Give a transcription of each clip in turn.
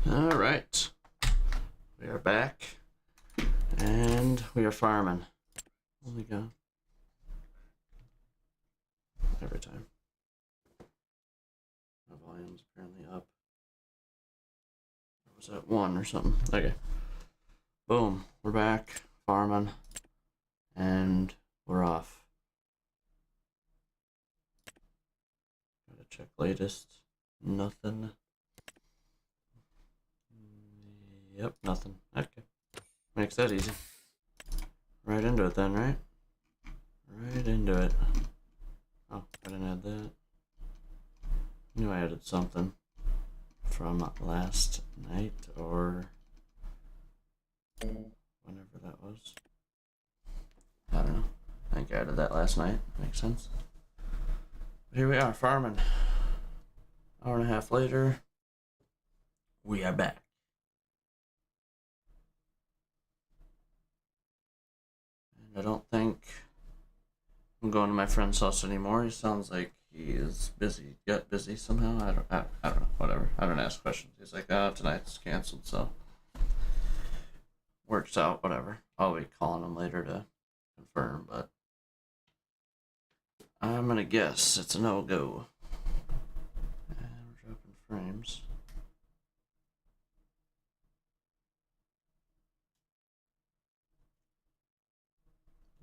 All right, we are back, and we are farming. Oh my god! Every time. My volume's apparently up. Or was that 1 or something? Okay. Boom. We're back farming, and we're off. Gotta check latest. Nothing. Yep, nothing. Okay. Makes that easy. Right into it then, right? Right into it. Oh, I didn't add that. Knew I added something from last night or whenever that was. I don't know. I think I added that last night. Makes sense. But here we are, farming. Hour and a half later, we are back. And I don't think I'm going to my friend's house anymore. He sounds like he is busy. Got busy somehow. I don't know. Whatever. I don't ask questions. He's like, oh, tonight's canceled, so works out. Whatever. I'll be calling him later to confirm, but I'm gonna guess it's a no-go. And we're dropping frames.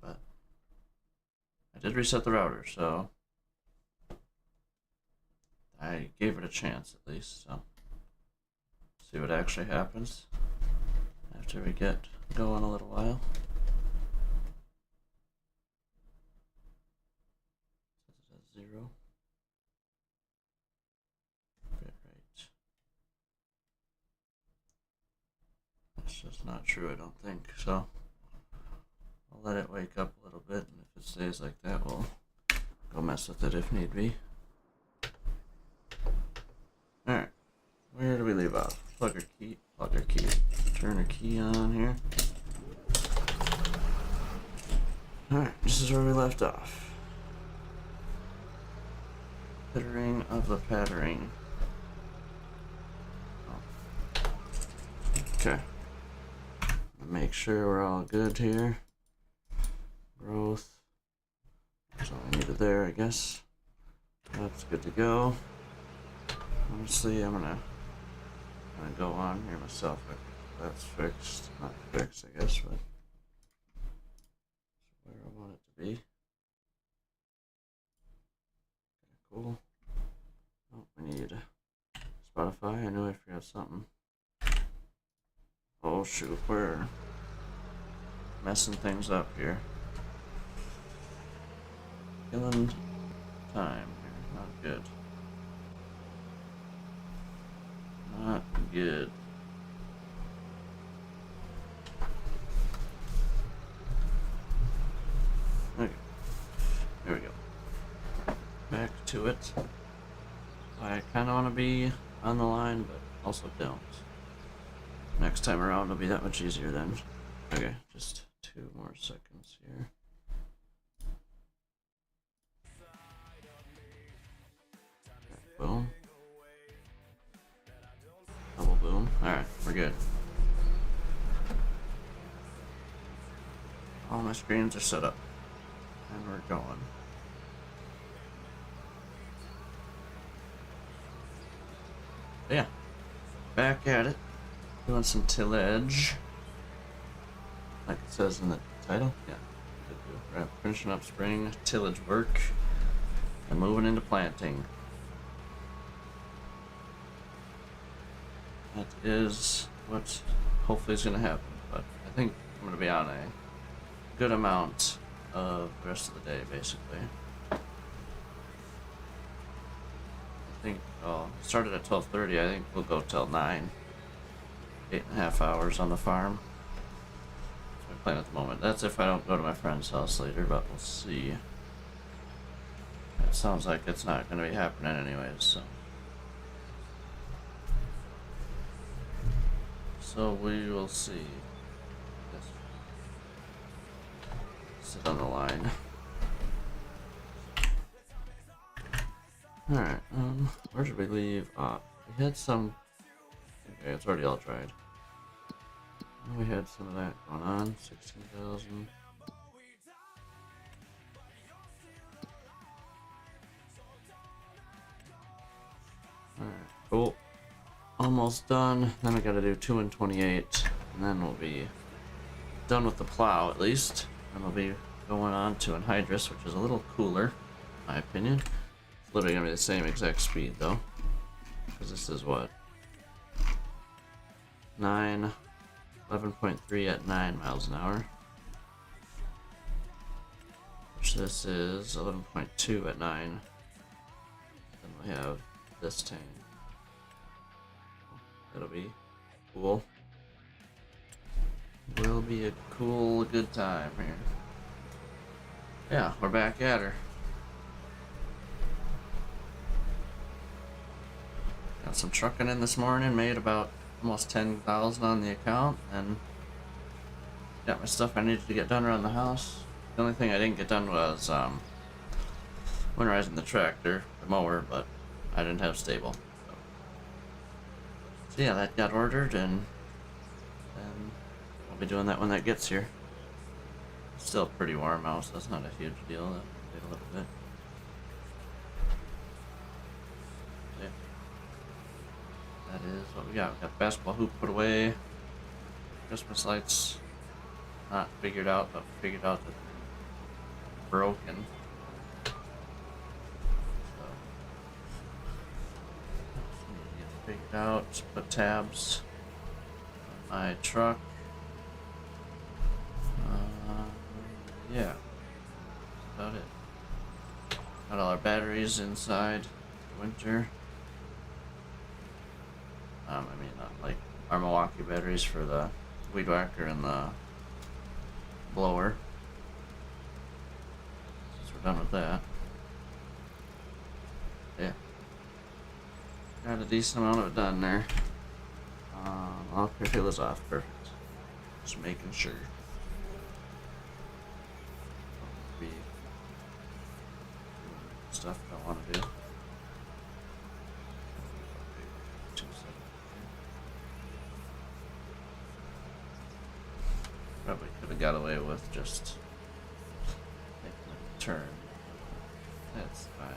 But I did reset the router, so I gave it a chance at least, so see what actually happens after we get going a little while. Set it at 0. Bit rate. That's just not true, I don't think, so I'll let it wake up a little bit, and if it stays like that, we'll go mess with it if need be. Alright, where do we leave off? Plug our key, turn our key on here. Alright, this is where we left off. Pittering of the pattering. Oh. Okay. Make sure we're all good here. Growth. That's all we needed there, I guess. That's good to go. Honestly, I'm gonna go on here myself. That's fixed. Not fixed, I guess, but where I want it to be. Okay, cool. Oh, we need Spotify. I knew I forgot something. Oh shoot, we're messing things up here. Killing time here. Not good. Not good. Okay. There we go. Back to it. I kind of want to be on the line, but also don't. Next time around it'll be that much easier then. Okay, just 2 more seconds here. Okay, boom. Double boom. Alright, we're good. All my screens are set up. And we're going. But yeah. Back at it. Doing some tillage. Like it says in the title. Yeah. We're finishing up spring tillage work. And moving into planting. That is what hopefully is going to happen, but I think I'm going to be on a good amount of the rest of the day, basically. I think it started at 12:30. I think we'll go till 9. 8.5 hours on the farm. That's my plan at the moment. That's if I don't go to my friend's house later, but we'll see. It sounds like it's not going to be happening anyways, so. So we will see. Yes. Sit on the line. Alright, where should we leave off? We had some Okay, it's already all dried. We had some of that going on. 16,000. Alright, cool. Almost done. Then we gotta do 2 and 28. And then we'll be done with the plow at least. And we'll be going on to anhydrous, which is a little cooler, in my opinion. It's literally gonna be the same exact speed though. Because this is what? 11.3 at 9 miles an hour. Which this is 11.2 at 9. Then we have this tank. It'll be cool. Will be a cool, good time here. Yeah, we're back at her. Got some trucking in this morning, made about almost 10,000 on the account, and got my stuff I needed to get done around the house. The only thing I didn't get done was winterizing the tractor, the mower, but I didn't have stable. So yeah, that got ordered, and I'll be doing that when that gets here. It's still pretty warm out, so that's not a huge deal. That'll take a little bit. Yeah. That is what we got. We got the basketball hoop put away. Christmas lights not figured out, but figured out that they're broken. So need to get figured out. Put tabs on my truck. Yeah, that's about it. Got all our batteries inside for winter. I mean, like our Milwaukee batteries for the weed whacker and the blower. Since we're done with that. Yeah. Got a decent amount of it done there. All curtail is off. Perfect. Just making sure. Be stuff I don't want to do. Probably could have got away with just making a turn. That's fine.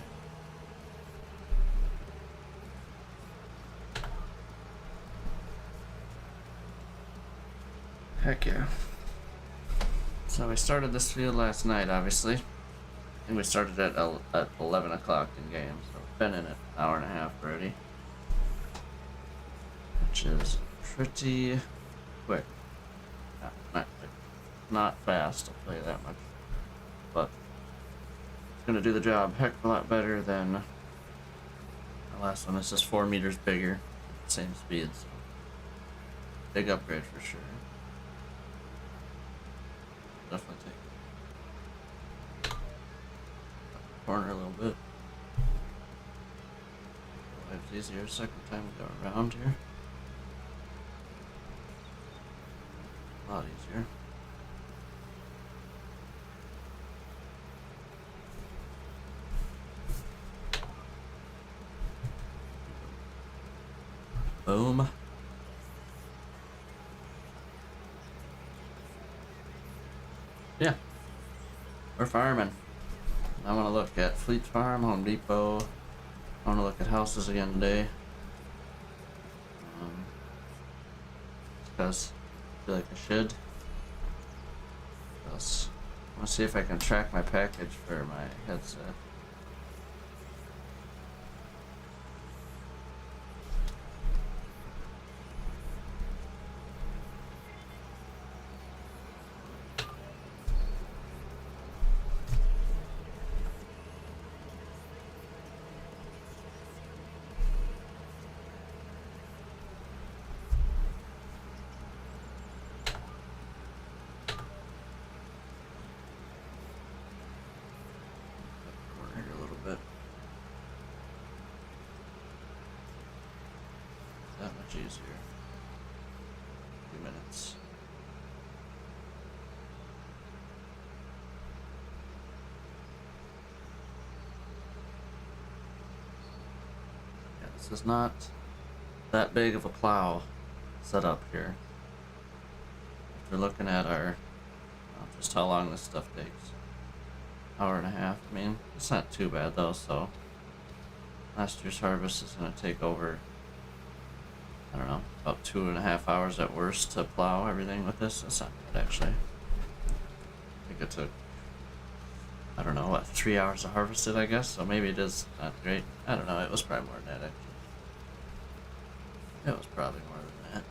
Heck yeah. So we started this field last night, obviously. And we started at 11 o'clock in game, so we've been in it an hour and a half already. Which is pretty quick. Not quick. Not fast, I'll tell you that much. But it's gonna do the job heck of a lot better than the last one. It's just 4 meters bigger, same speed, so big upgrade for sure. Definitely take the corner a little bit. Life's easier second time we go around here. A lot easier. Boom. Yeah. We're farming. I want to look at Fleet Farm, Home Depot. I want to look at houses again today. Because I feel like I should. Because I want to see if I can track my package for my headset. Easier. 2 minutes. Yeah, this is not that big of a plow set up here. If we're looking at our just how long this stuff takes. Hour and a half. I mean, it's not too bad though, so last year's harvest is gonna take over, I don't know, about 2.5 hours at worst to plow everything with this. That's not bad actually. I think it took, I don't know, what, 3 hours to harvest it, I guess, so maybe it is not great. I don't know, it was probably more than that actually. It was probably more than that.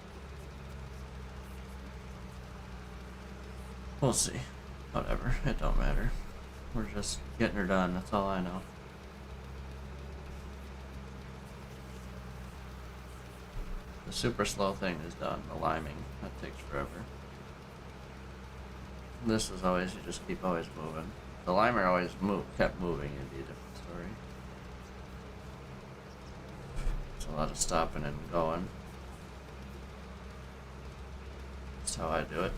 We'll see. Whatever, it don't matter. We're just getting her done, that's all I know. The super slow thing is done, the liming. That takes forever. This is always, you just keep always moving. The limer always kept moving, it'd be a different story. It's a lot of stopping and going. That's how I do it.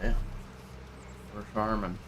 Yeah, we're farming.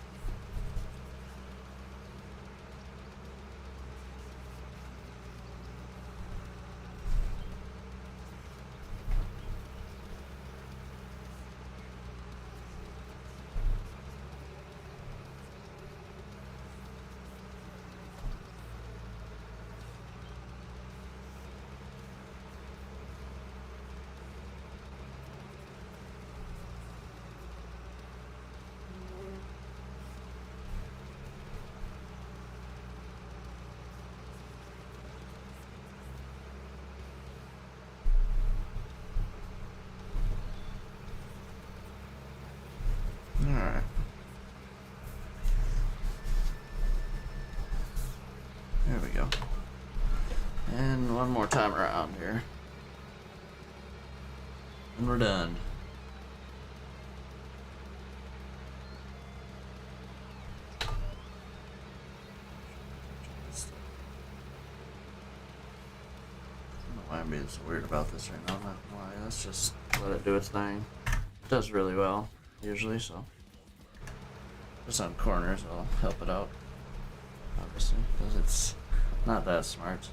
Alright. There we go. And one more time around here. And we're done. I don't know why I'm being so weird about this right now. I'm not gonna lie. Let's just let it do its thing. It does really well, usually, so. Just on corners, I'll help it out. Obviously, because it's not that smart.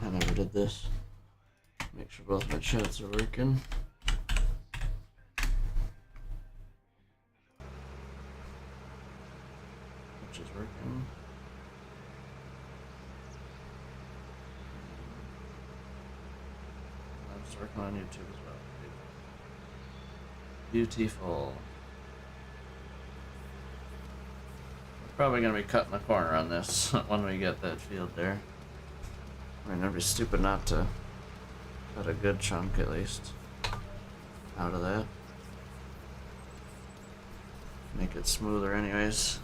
I never did this. Make sure both my sheds are working. Which is working. That's working on YouTube as well. Beautiful. We're probably gonna be cutting the corner on this when we get that field there. I mean, I'd be stupid not to cut a good chunk at least out of that. Make it smoother anyways.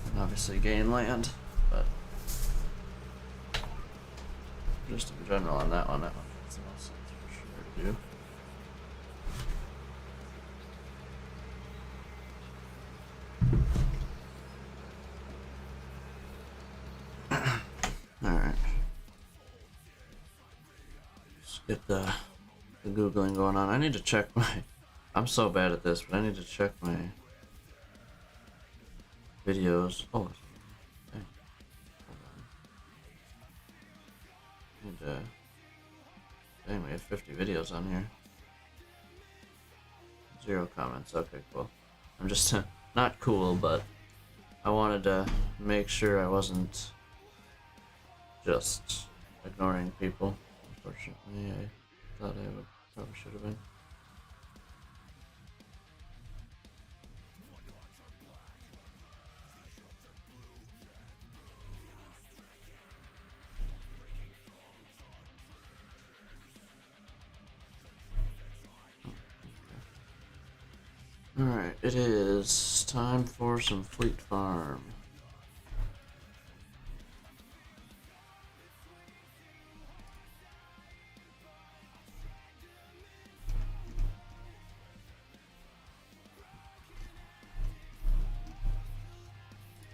And obviously gain land, but just in general on that one makes the most sense for sure to do. Alright. Get the Googling going on. I need to check my... I'm so bad at this, but I need to check my videos. Oh, dang. Hold on. Need to... Dang, we have 50 videos on here. 0 comments. Okay, cool. I'm just not cool, but I wanted to make sure I wasn't just ignoring people. Unfortunately, I thought I probably should have been. Alright, it is time for some Fleet Farm.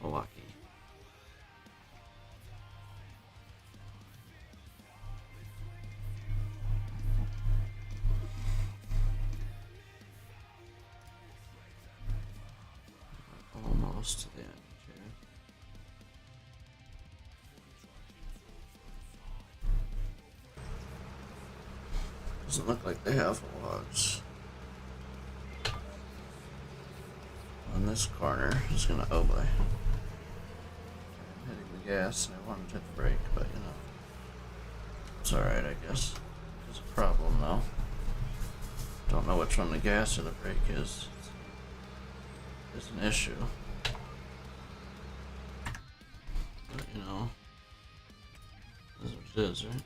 Milwaukee. Almost to the end here. Doesn't look like they have logs. On this corner is gonna, oh boy. I'm hitting the gas and I wanted to hit the brake, but you know. It's alright, I guess. There's a problem though. Don't know which one the gas or the brake is. It's an issue. But you know, that's what it is, right?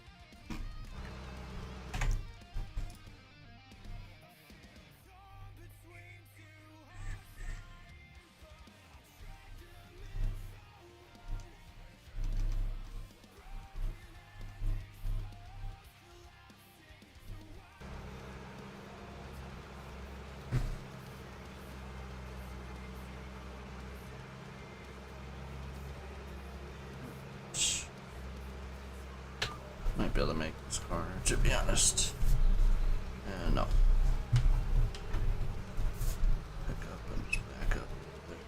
Might be able to make this corner, to be honest. And no. Pick up and just back up a little bit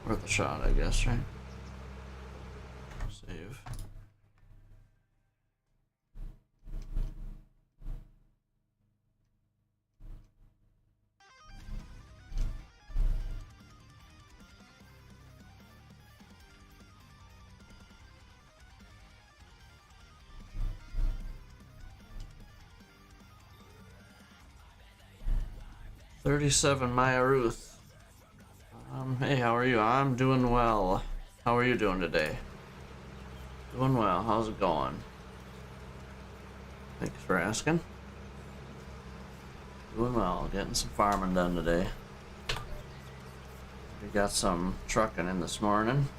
here. Worth a shot, I guess, right? Save. $37 Maya Ruth. Hey, how are you? I'm doing well. How are you doing today? Doing well. How's it going? Thanks for asking. Doing well. Getting some farming done today. We got some trucking in this morning.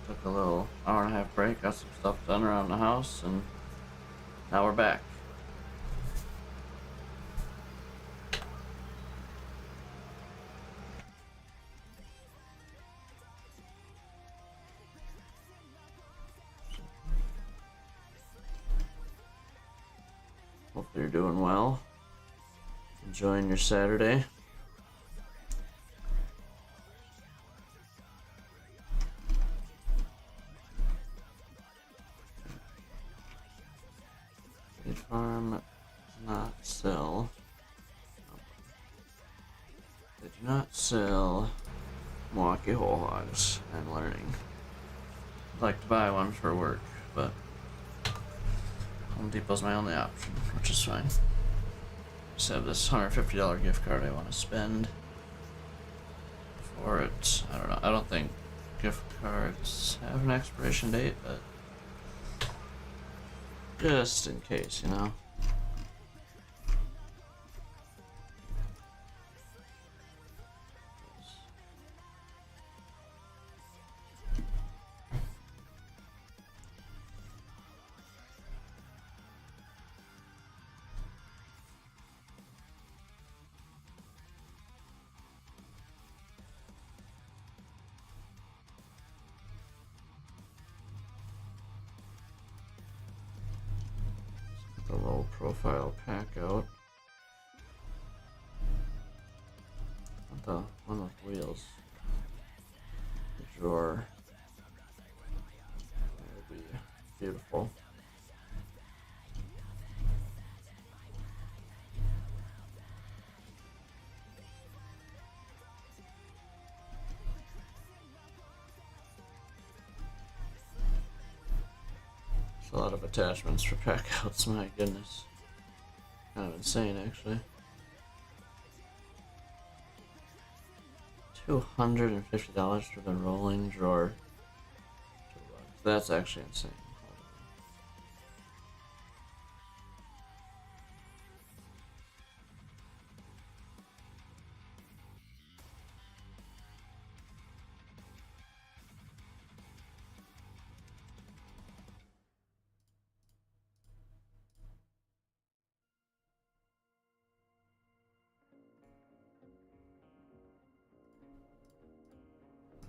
Took a little hour and a half break. Got some stuff done around the house, and now we're back. Hopefully you're doing well. Enjoying your Saturday. Fleet Farm does not sell. They do not sell Milwaukee whole hogs. I'm learning. I'd like to buy one for work, but Home Depot's my only option, which is fine. Just have this $150 gift card I want to spend for it. I don't know. I don't think gift cards have an expiration date, but just in case, you know. The low profile pack out. Not the one with wheels. The drawer. That would be beautiful. A lot of attachments for packouts, my goodness. Kind of insane, actually. $250 for the rolling drawer. That's actually insane.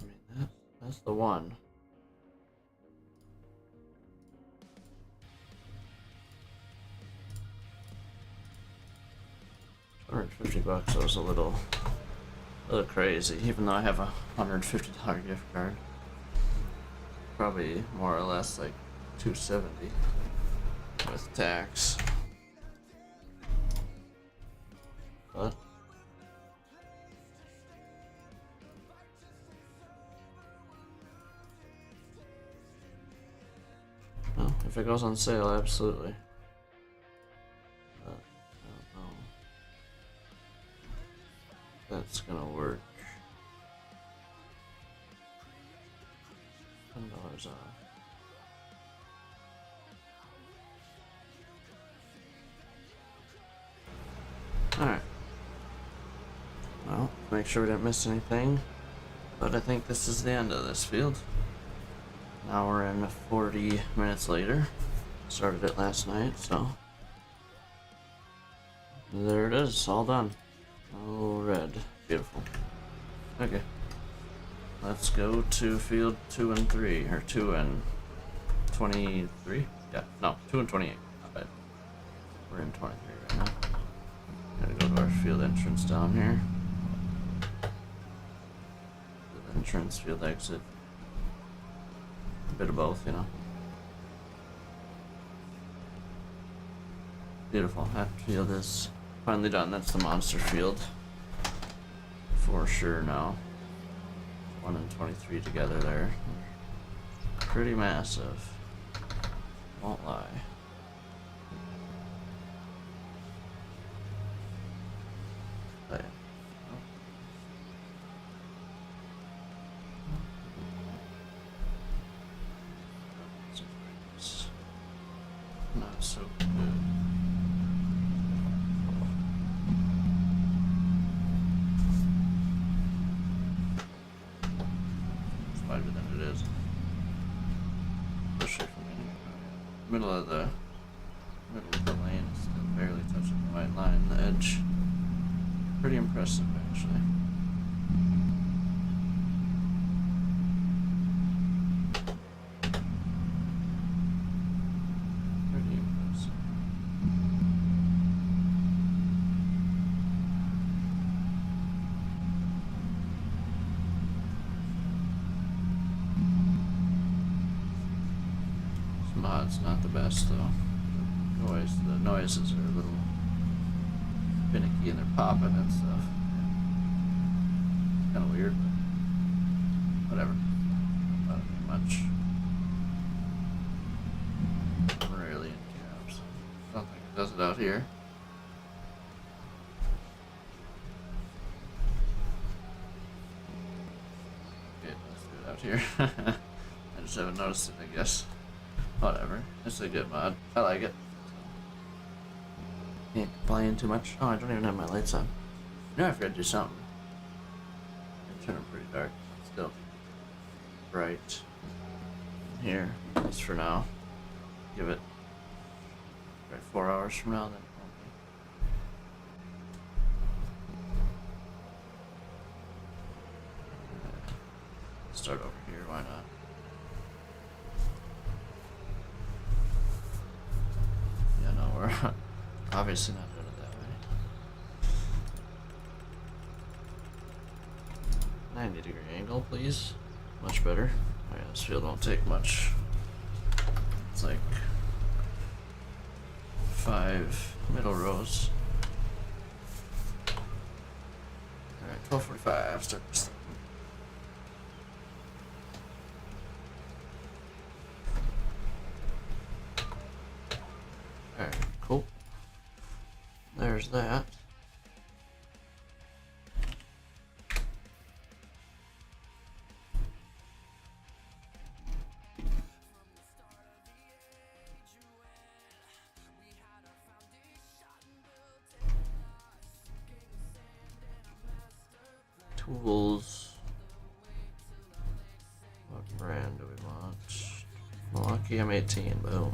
I mean, that's the one. $150 was a little crazy, even though I have a $150 gift card. Probably more or less like $270 with tax. But well, if it goes on sale, absolutely. But I don't know if that's gonna work. $10 off. Alright. Well, make sure we didn't miss anything. But I think this is the end of this field. Now we're in 40 minutes later. Started it last night, so there it is, all done. All red. Beautiful. Okay. Let's go to field 2 and 3, or 2 and 23? Yeah, no, 2 and 28. Not bad. We're in 23 right now. Gotta go to our field entrance down here. Field entrance, field exit. A bit of both, you know. Beautiful. That field is finally done. That's the monster field. For sure now. 1 and 23 together there. Pretty massive. Won't lie. But, not so good. It's wider than it is. Especially from the middle of the lane, it's still barely touching the white line, the edge. Pretty impressive, actually. Pretty impressive. This mod's not the best, though. The noises are a little finicky and they're popping and stuff. Kind of weird, but whatever. Not bothering me much. I'm rarely in cabs. I don't think it does it out here. Okay, let's do it out here. I just haven't noticed it, I guess. Whatever. It's a good mod. I like it. Can't complain too much. Oh, I don't even have my lights on. You know, I forgot to do something. I turn them pretty dark. Still bright in here, at least for now. Give it right 4 hours from now, then it won't be. Start over here, why not? Yeah, no, we're obviously not doing it that way. 90-degree angle, please. Much better. Oh yeah, this field won't take much. It's like 5 middle rows. Alright, 12:45. Start this. Alright, cool. There's that. tools. What brand do we want? Milwaukee M18, boom.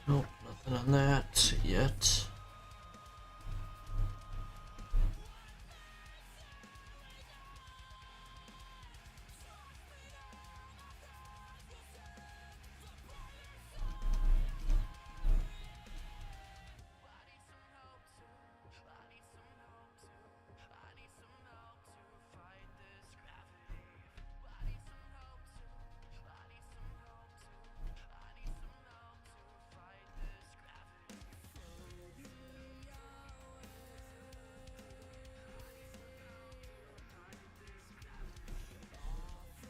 Nope, nothing on that yet.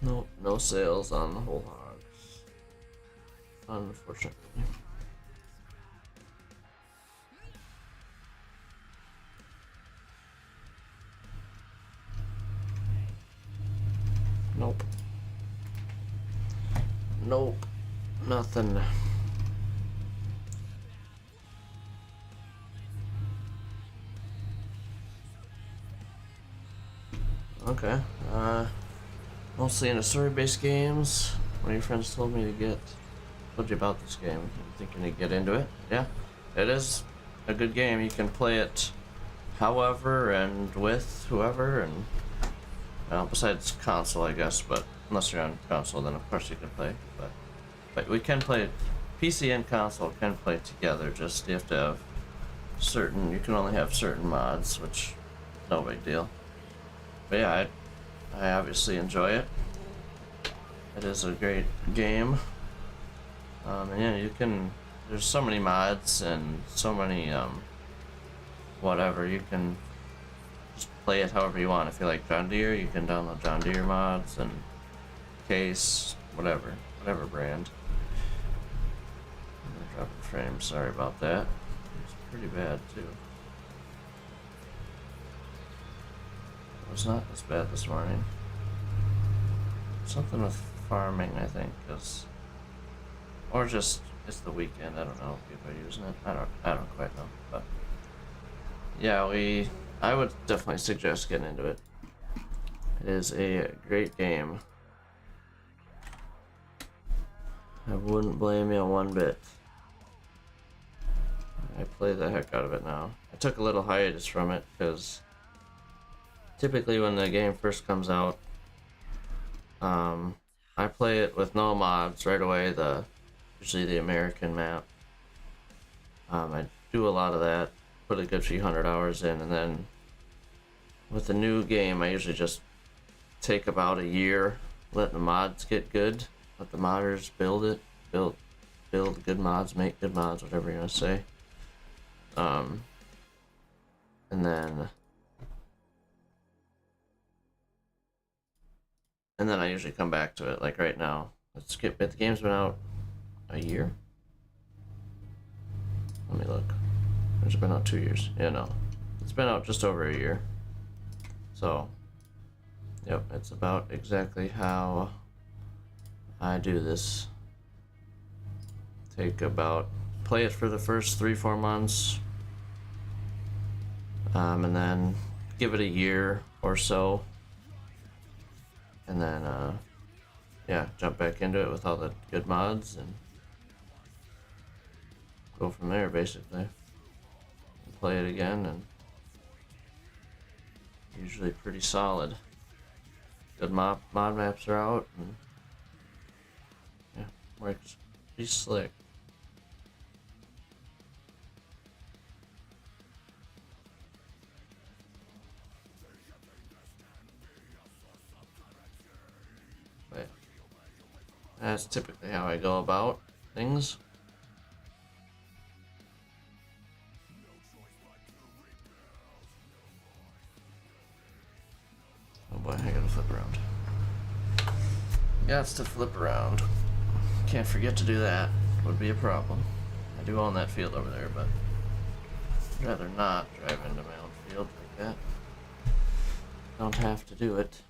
Nope, no sales on the whole hogs. Unfortunately. Nope. Nope. Nothing. Okay. Mostly into story-based games. One of your friends told you about this game. You thinking to get into it? Yeah. It is a good game. You can play it however and with whoever, and besides console, I guess, but unless you're on console, then of course you can play. But we can play PC and console can play together. Just you have to have you can only have certain mods, which no big deal. But yeah, I obviously enjoy it. It is a great game. And yeah, there's so many mods and so many whatever. You can just play it however you want. If you like John Deere, you can download John Deere mods and Case, whatever brand. I'm dropping frames, sorry about that. It's pretty bad too. It was not as bad this morning. Something with farming, I think, or just it's the weekend. I don't know if people are using it. I don't quite know, but yeah, I would definitely suggest getting into it. It is a great game. I wouldn't blame you one bit. I play the heck out of it now. I took a little hiatus from it because typically when the game first comes out, I play it with no mods right away, usually the American map. I do a lot of that, put a good few 100 hours in, and then with the new game I usually just take about a year, let the mods get good, let the modders build good mods, make good mods, whatever you want to say. And then I usually come back to it. Like right now, the game's been out a year. Let me look. It's been out 2 years. Yeah, no, it's been out just over a year. So, yep, it's about exactly how I do this. Play it for the first 3-4 months, and then give it a year or so, and then yeah, jump back into it with all the good mods and go from there basically. Play it again, and usually pretty solid. Good mod maps are out, and yeah, works pretty slick. But that's typically how I go about things. Gots to flip around. Can't forget to do that. Would be a problem. I do own that field over there, but I'd rather not drive into my own field like that. Don't have to do it.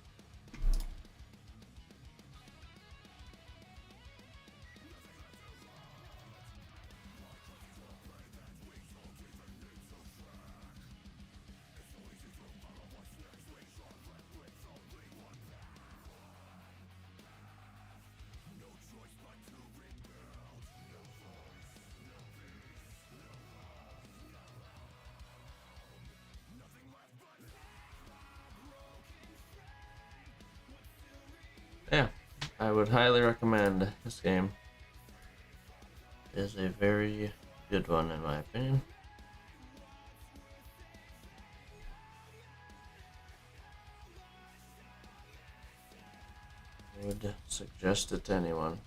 Yeah, I would highly recommend this game. It is a very good one in my opinion. I would suggest it to anyone.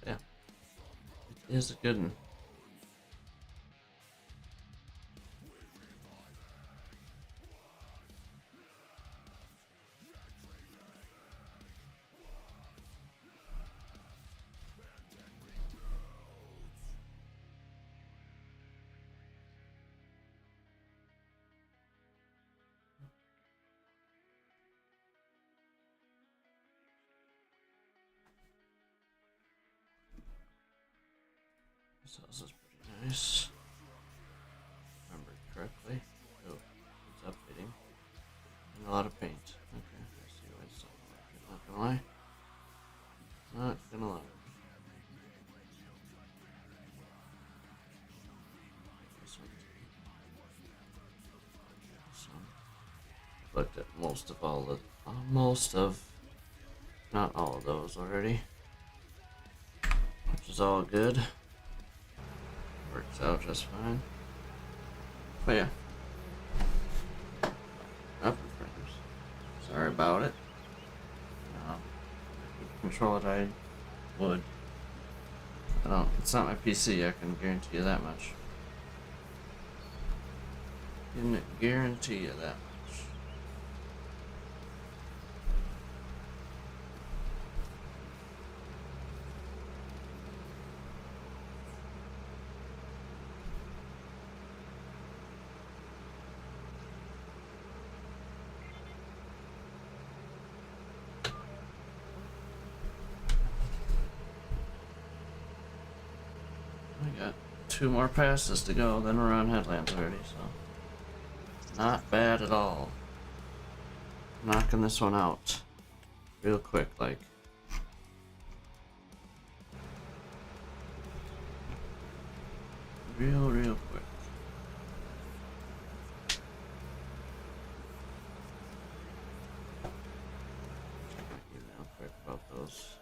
Yeah, it is a good one. This house is pretty nice. Remember correctly. Oh, it's updating. And a lot of paint. Okay, I see why it's not like it. Not gonna lie. Not gonna lie. This one too. This one. I've looked at most of, not all of those already. Which is all good. Works out just fine. But yeah. Up in frames. Sorry about it. Control it, I would. I don't. It's not my PC. I can guarantee you that much. Can guarantee you that much. I got 2 more passes to go, then we're on Headlands already, so not bad at all. Knocking this one out real quick, like. Real quick. Check my email quick about those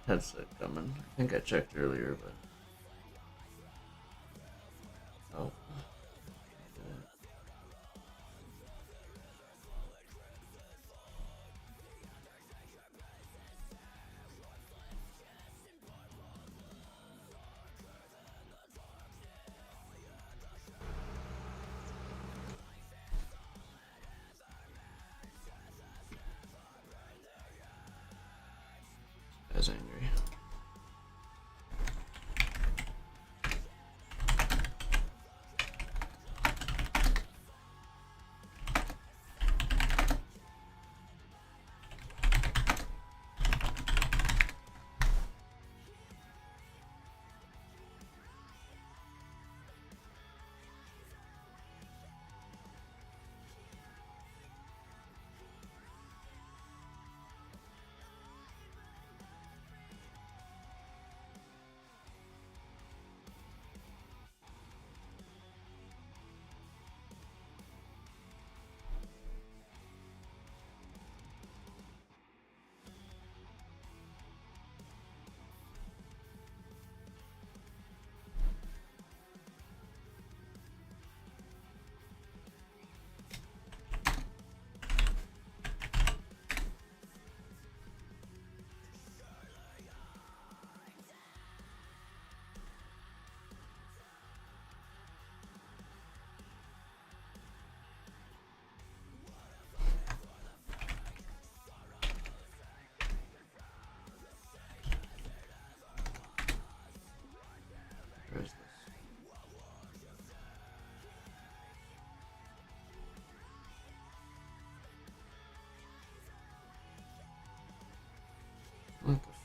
headset coming. I think I checked earlier, but. Oh. As angry.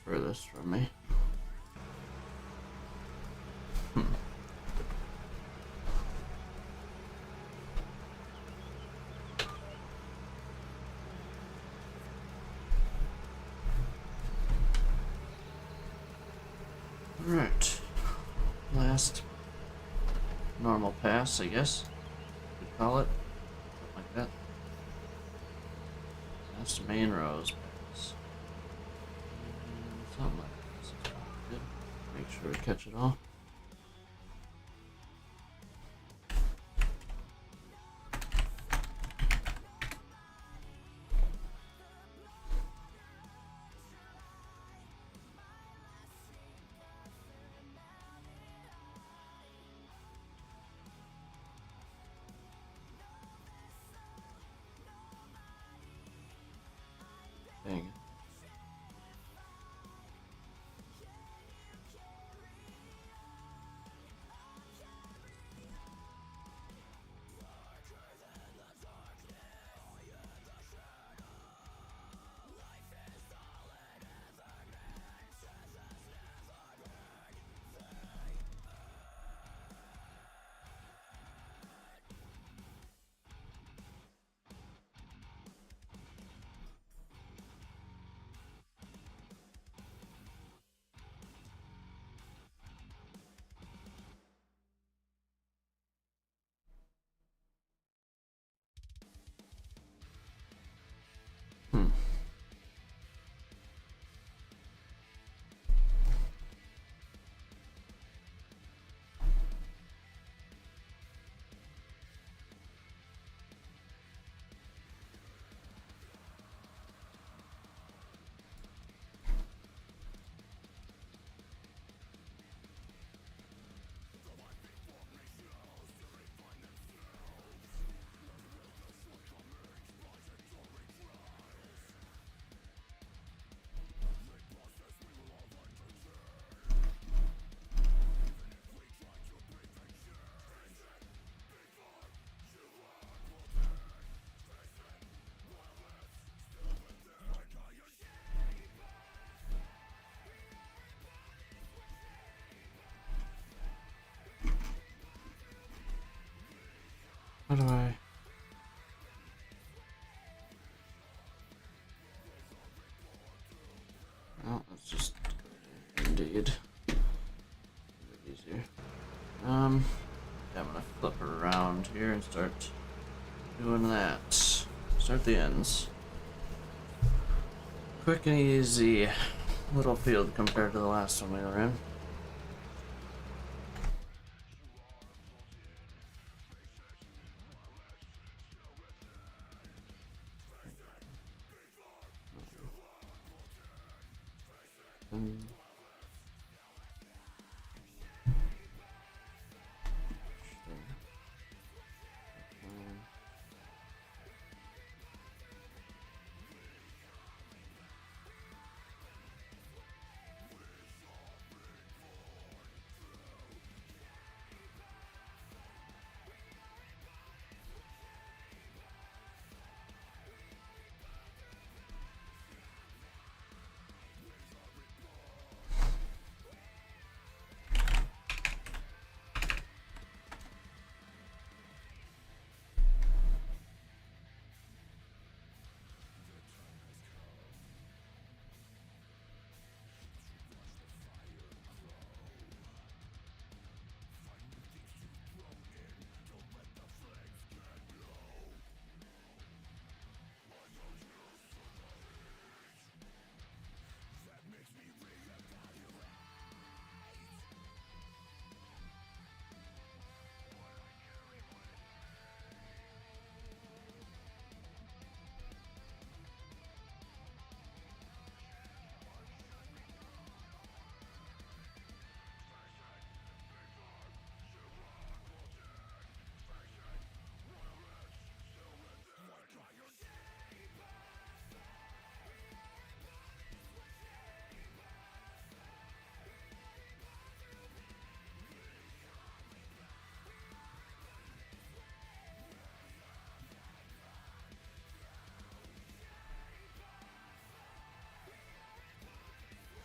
furthest from me. Alright. Last normal pass, I guess. We call it. Something like that. Last main rows pass. Something like that. This is probably good. Make sure we catch it all. Dang it. How do I? Well, let's just indeed. A bit easier. Yeah, I'm gonna flip around here and start doing that. Start the ends. Quick and easy little field compared to the last one we were in.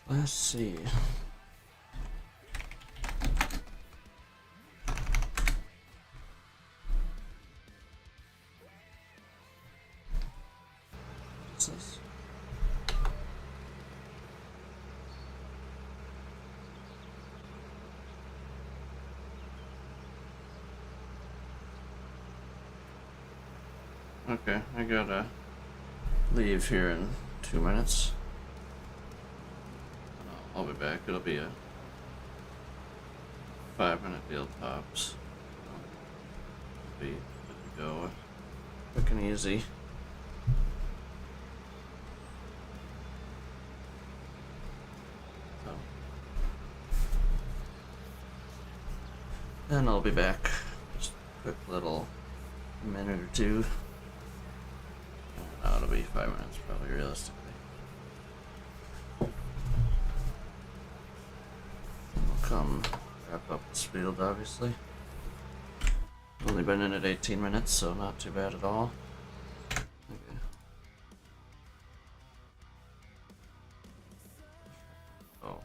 Let's see. What's this? Okay, I gotta leave here in 2 minutes. I'll be back. It'll be a 5-minute deal tops. It'll be good to go. Quick and easy. So. And I'll be back. Just a quick little minute or two. It'll be 5 minutes probably realistically. We'll come wrap up this field obviously. Only been in it 18 minutes, so not too bad at all. Okay. Oh.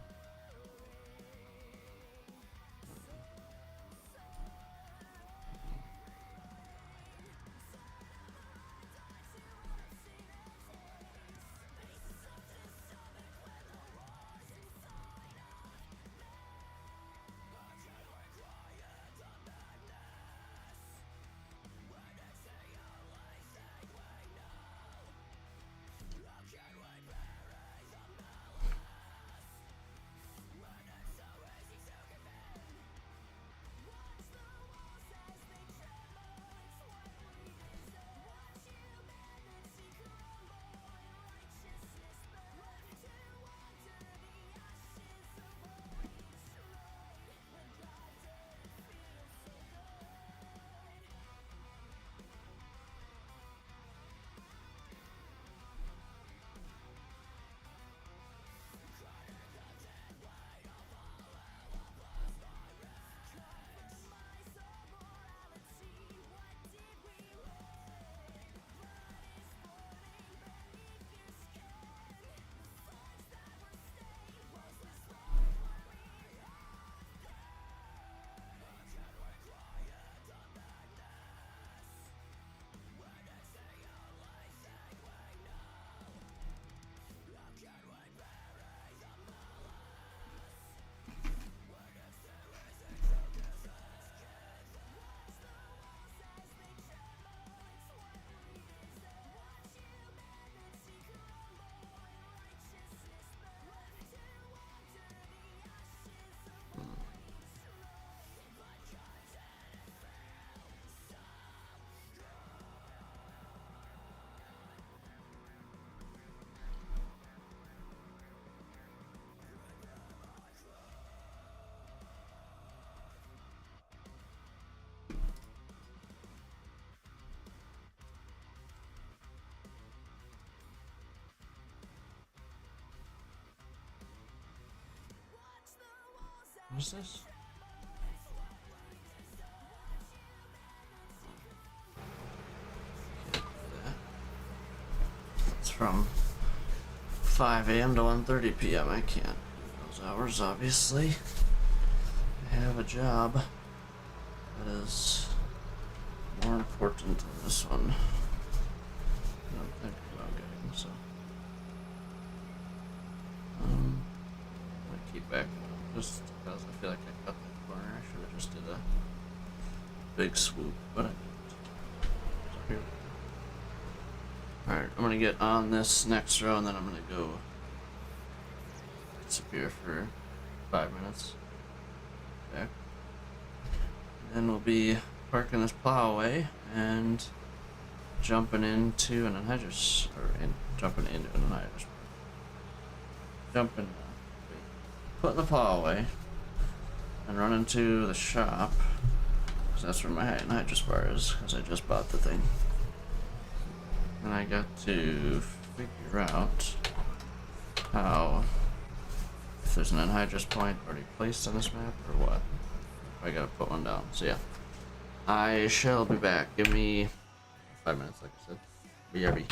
What's this? It's from 5 a.m. to 1:30 p.m. I can't do those hours, obviously. I have a job that is more important than this one. I'm thinking about getting, so. I'm gonna keep backing up just because I feel like I cut that corner. I should have just did a big swoop, but I didn't. So here we go. Alright, I'm gonna get on this next row and then I'm gonna go disappear for 5 minutes. Back. Then we'll be parking this plow away and jumping into an anhydrous, jumping into an anhydrous. Putting the plow away and running to the shop, because that's where my anhydrous bar is, because I just bought the thing. And I got to figure out how, if there's an anhydrous point already placed on this map or what. I gotta put one down. So yeah, I shall be back. Give me 5 minutes, like I said. BRB.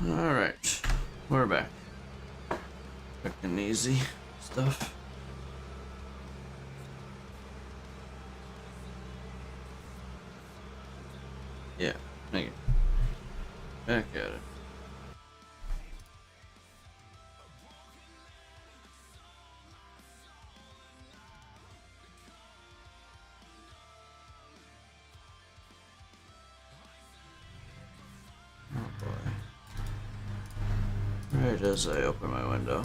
Alright, we're back. Quick and easy stuff. Yeah, make it. Back at it. Oh boy. Right as I open my window.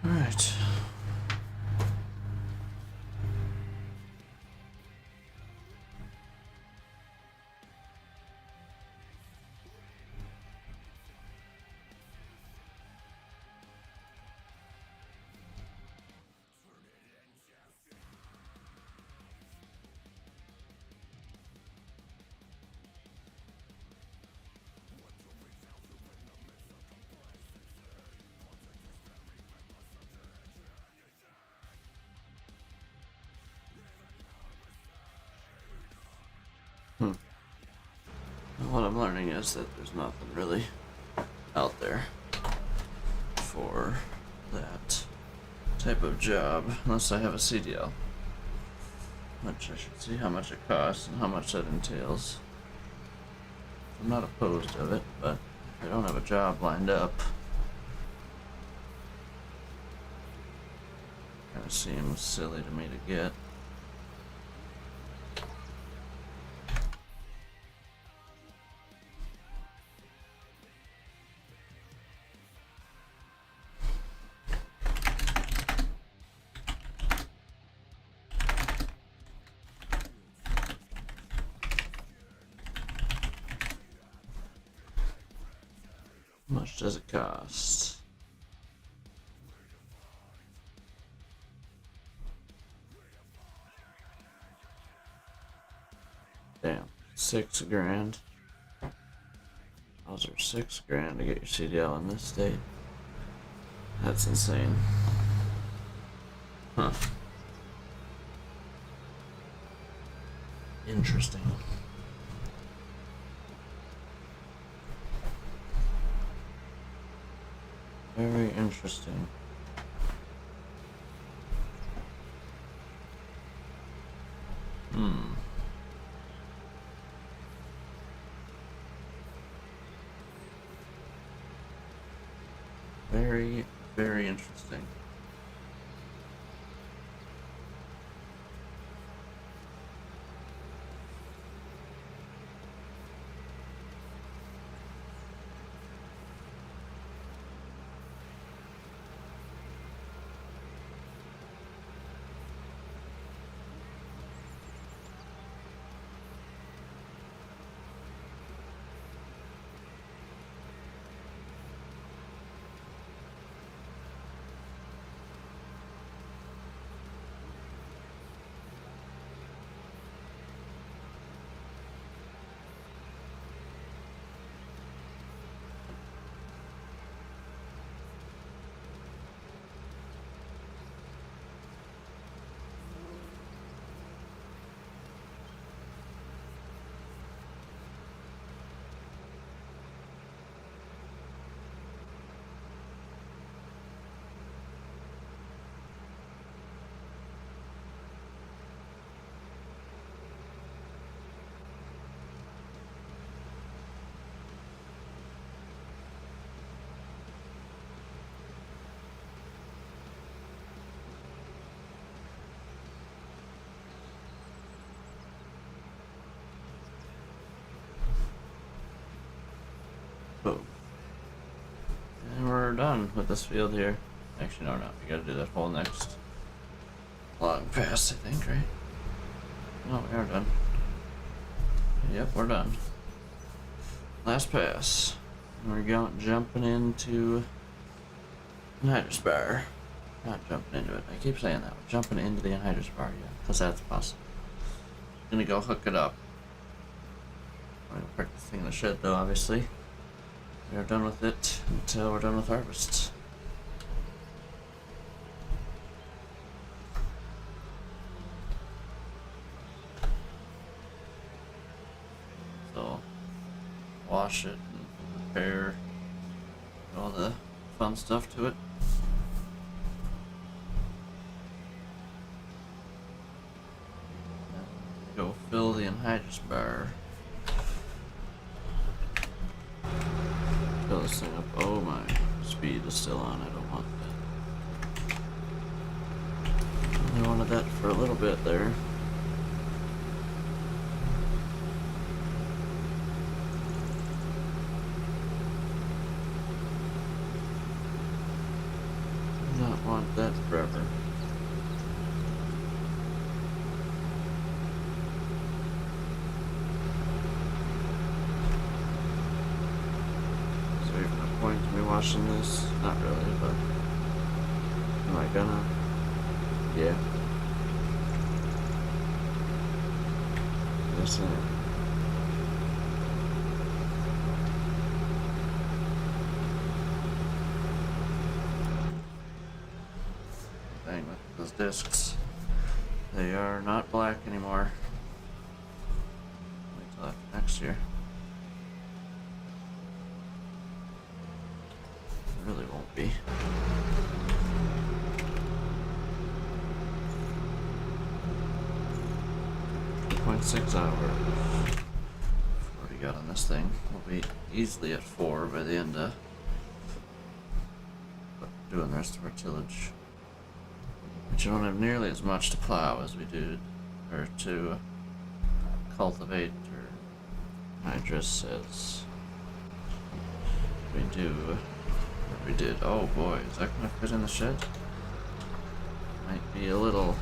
Alright. What I'm learning is that there's nothing really out there for that type of job unless I have a CDL. Which I should see how much it costs and how much that entails. I'm not opposed of it, but if I don't have a job lined up, it kind of seems silly to me to get. How much does it cost? Damn, $6 grand. Those are $6 grand to get your CDL in this state. That's insane. Huh. Interesting. Very interesting. Very, very interesting. Boom. And we're done with this field here. Actually, no, we gotta do that whole next long pass, I think, right? No, we are done. Yep, we're done. Last pass. And we're jumping into anhydrous bar. Not jumping into it. I keep saying that. We're jumping into the anhydrous bar, yeah, because that's possible. Gonna go hook it up. I'm gonna park this thing in the shed, though, obviously. We are done with it until we're done with harvest. So, wash it and prepare all the fun stuff to it. Go fill the anhydrous bar. Fill this thing up. Oh my, speed is still on. I don't want that. I wanted that for a little bit there. Do not want that forever. Point to me watching this? Not really, but am I gonna? Yeah. Yes, I am. Dang, look at those discs. They are not black anymore. Wait till after next year. Really won't be. 2.6 hours. What do we got on this thing? We'll be easily at 4 by the end of doing the rest of our tillage. But you don't have nearly as much to plow as we do, or to cultivate, or hydrous as we do. We did. Oh boy, is that gonna fit in the shed? Might be a little.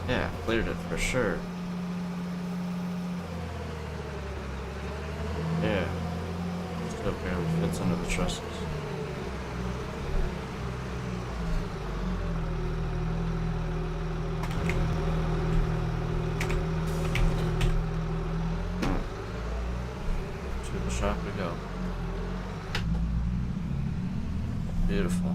Yeah, cleared it for sure. Yeah. Still barely fits under the trusses. Shop we go. Beautiful.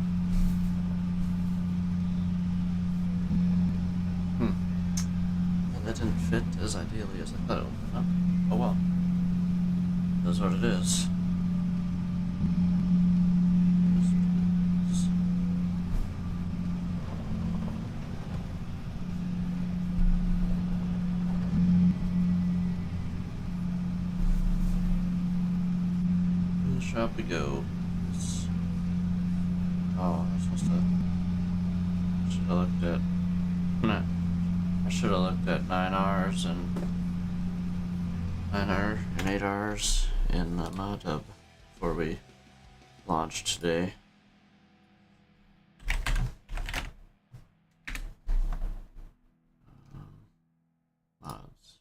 Well, that didn't fit as ideally as I thought it would. Huh? Oh well. That's what it is. Shop we go. Oh, I'm supposed to. Should have looked at. Nah, I should have looked at 9 hours and 8 hours in the mod hub before we launched today. Mods.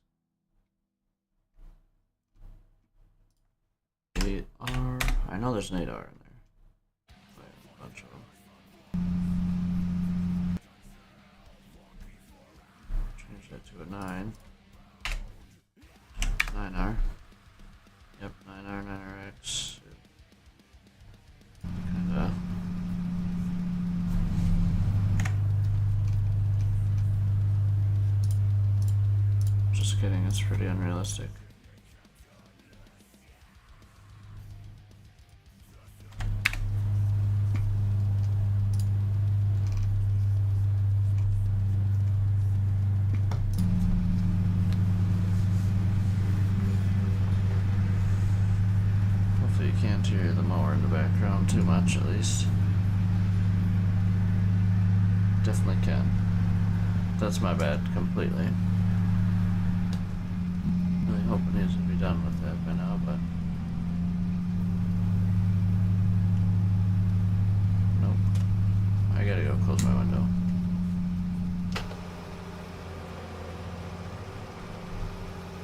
8R. I know there's an 8R in there. I have a bunch of them. Change that to a 9. 9R. Yep, 9R, 9RX. Kinda. Just kidding, it's pretty unrealistic. Can't hear the mower in the background too much, at least. definitely can. That's my bad completely. Really hoping he's gonna be done with that by now, but nope. I gotta go close my window.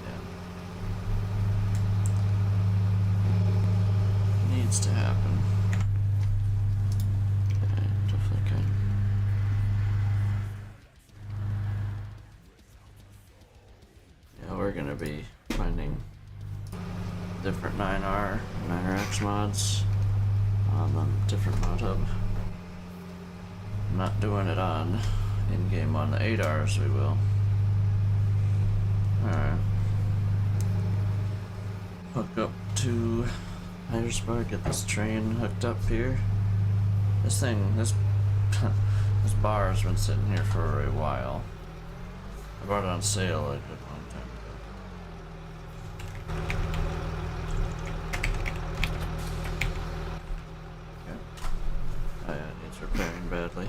Yeah. Needs to happen. Okay, definitely can. Yeah, we're gonna be finding different 9R, 9RX mods on the different mod hub. I'm not doing it on in-game on the 8Rs, we will. Alright. Hook up to Hyderspar, get this train hooked up here. This this bar has been sitting here for a while. I bought it on sale a good long time ago. Okay. Oh yeah, it needs repairing badly.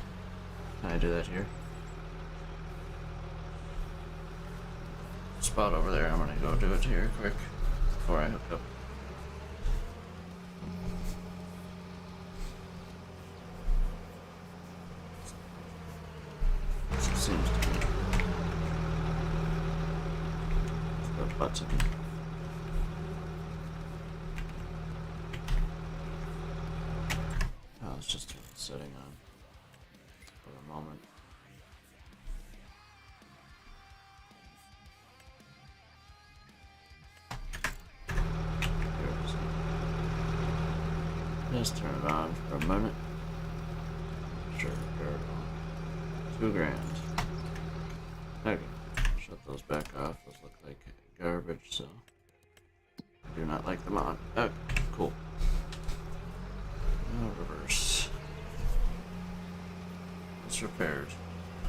Can I do that here? Spot over there, I'm gonna go do it here quick before I hook up. Seems to be the button. Oh, it's just setting on for the moment. Just turn it on for a minute. Sure, $2,000. Okay, shut those back off. Those look like garbage, so I do not like them on. Okay, cool. Now reverse. It's repaired.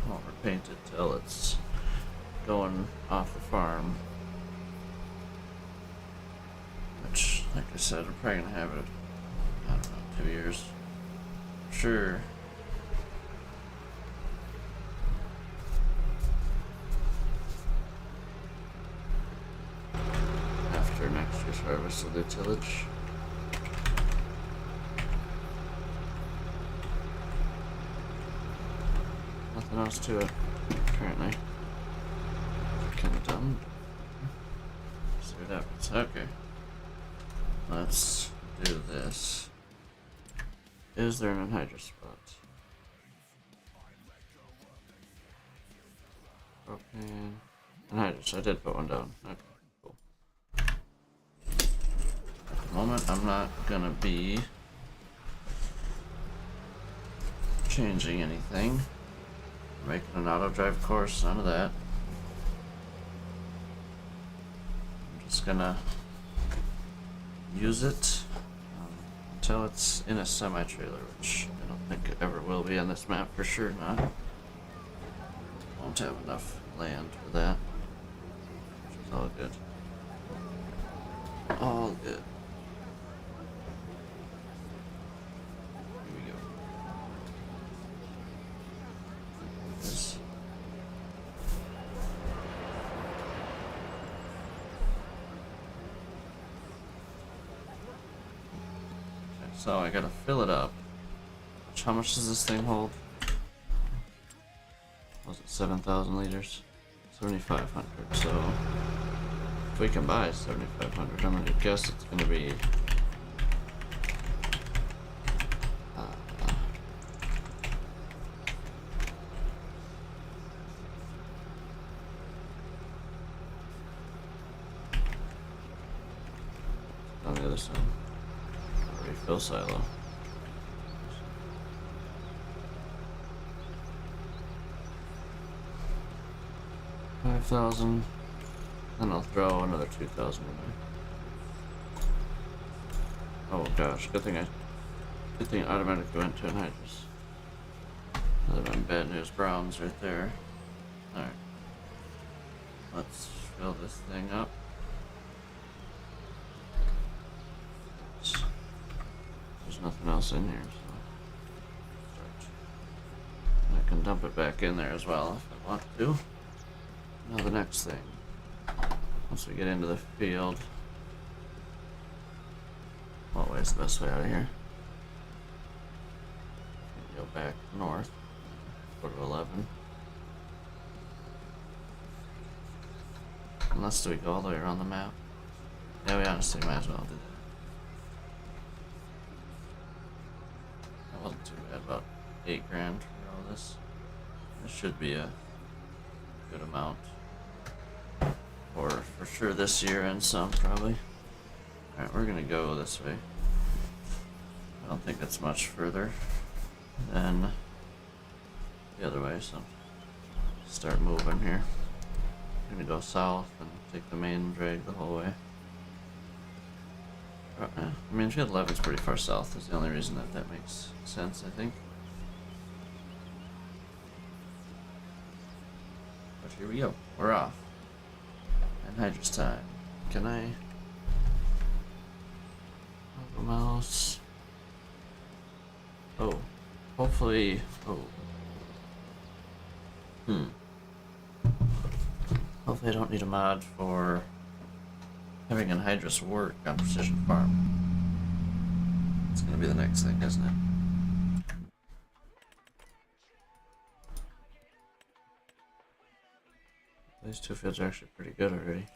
Won't repaint it till it's going off the farm. Which, like I said, I'm probably gonna have it, I don't know, 2 years. Sure. After next year's harvest of the tillage. Nothing else to it, currently. Kind of dumb. See what happens. Okay. Let's do this. Is there an anhydrous spot? Propane. Anhydrous. I did put one down. Okay, cool. At the moment, I'm not gonna be changing anything. Making an auto drive course, none of that. I'm just gonna use it until it's in a semi-trailer, which I don't think it ever will be on this map for sure. Not. Won't have enough land for that, which is all good. All good. Here we go. This. So I gotta fill it up. How much does this thing hold? Was it 7,000 liters? 7,500. So if we can buy 7,500, I'm gonna guess it's gonna be on the other side. Refill silo. $5,000. Then I'll throw another 2,000 in there. Oh gosh, good thing it automatically went to anhydrous. Other than bad news Browns right there. Alright. Let's fill this thing up. There's nothing else in here, so start. can dump it back in there as well if I want to. Now the next thing, once we get into the field, what way is the best way out of here? Go back north, go to 11. Unless do we go all the way around the map? Yeah, we honestly might as well do that. That wasn't too bad, about 8 grand for all this. This should be a good amount. Or for sure this year and some probably. Alright, we're gonna go this way. I don't think it's much further than the other way, so start moving here. I'm gonna go south and take the main drag the whole way. I mean, field 11's pretty far south, is the only reason that makes sense, I think. But here we go, we're off. Anhydrous time. Can I have a mouse? Oh, hopefully. Oh. Hopefully I don't need a mod for having anhydrous work on Precision Farm. It's gonna be the next thing, isn't it? These two fields are actually pretty good already.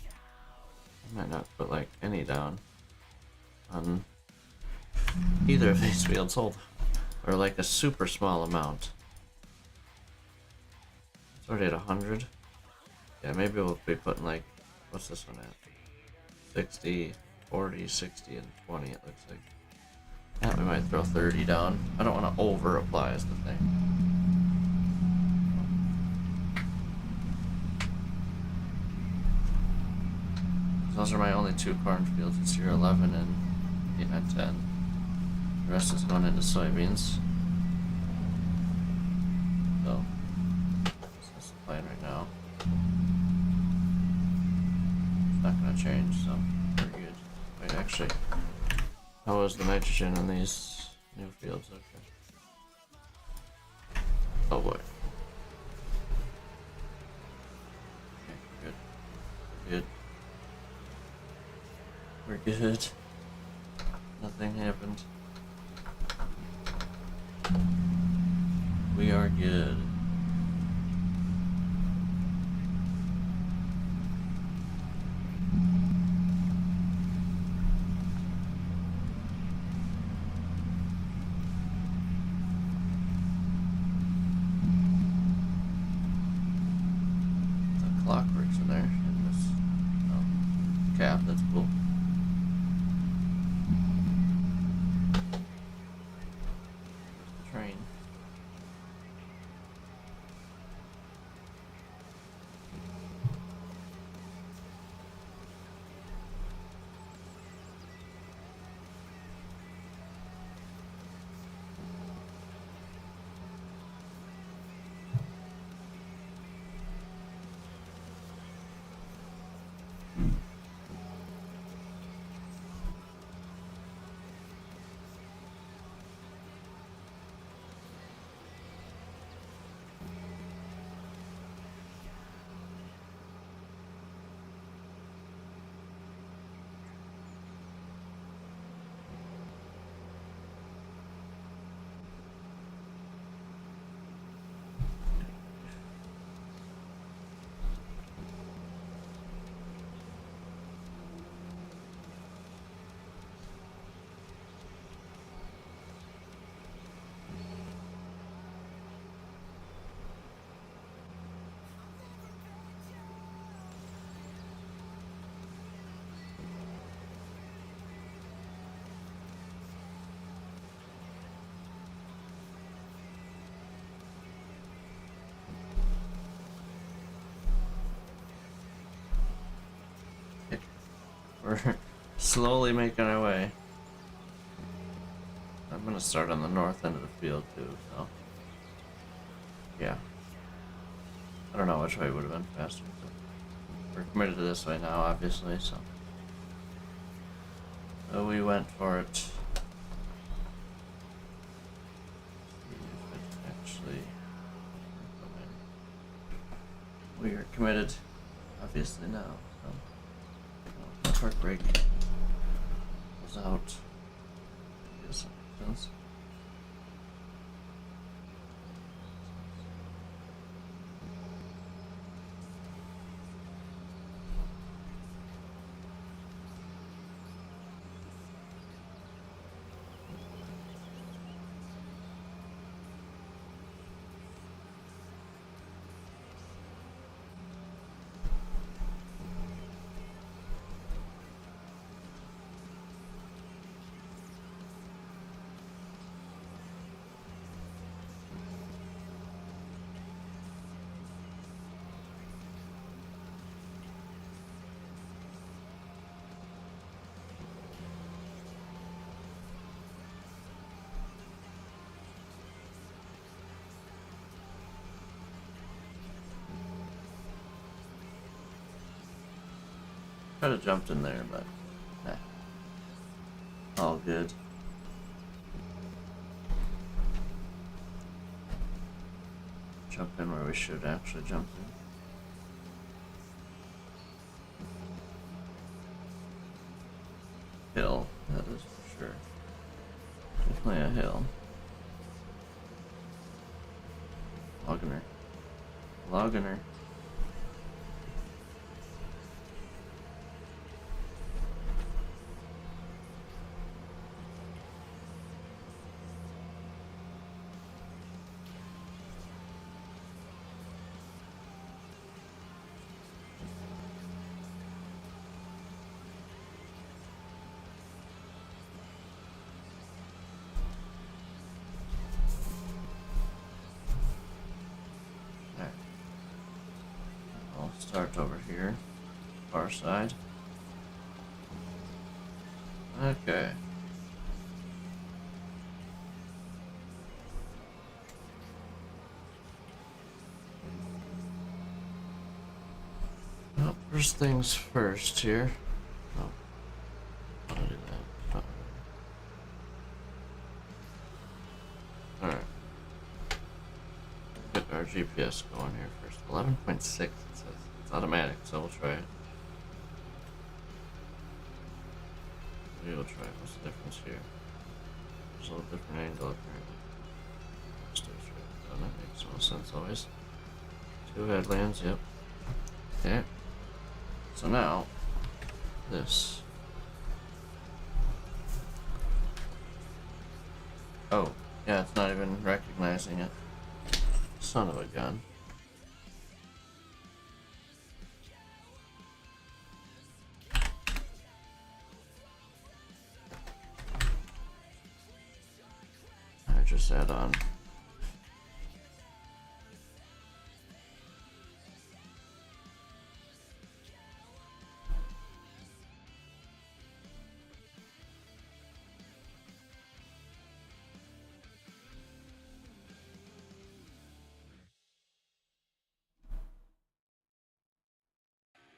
I might not put like any down on either of these fields, hold, or like a super small amount. It's already at 100. Yeah, maybe we'll be putting like, what's this one at? 60, 40, 60, and 20 it looks like. Yeah, we might throw 30 down. I don't want to over apply is the thing. Those are my only 2 cornfields. It's year 11 and 10. The rest is going into soybeans. So, that's the plan right now. It's not going to change, so pretty good. Wait, actually, how was the nitrogen in these new fields? Okay. Oh boy. Okay, good. Good. We're good. Nothing happened. We are good. The clock works in there in this cap. That's cool. Train. We're slowly making our way. I'm gonna start on the north end of the field too, so yeah. I don't know which way would have been faster, but we're committed to this way now, obviously, so we went for it. See if it actually committed. Obviously now. So. Network break was out. I guess that makes sense. Could have jumped in there, but all good. Jump in where we should actually jump in. Hill, that is for sure. Definitely a hill. Logging her. Logging her. Start over here, far side. Okay. Well, first things first here. Oh, I'll do that. Oh. Alright. Get our GPS going here first. 11.6 it says. It's automatic, so we'll try it. We will try it. What's the difference here? There's a little different angle apparently. Still straight. Oh, that makes no sense always. 2 headlands, yep. Okay. So now, this. Oh, yeah, it's not even recognizing it. Son of a gun. Just add on.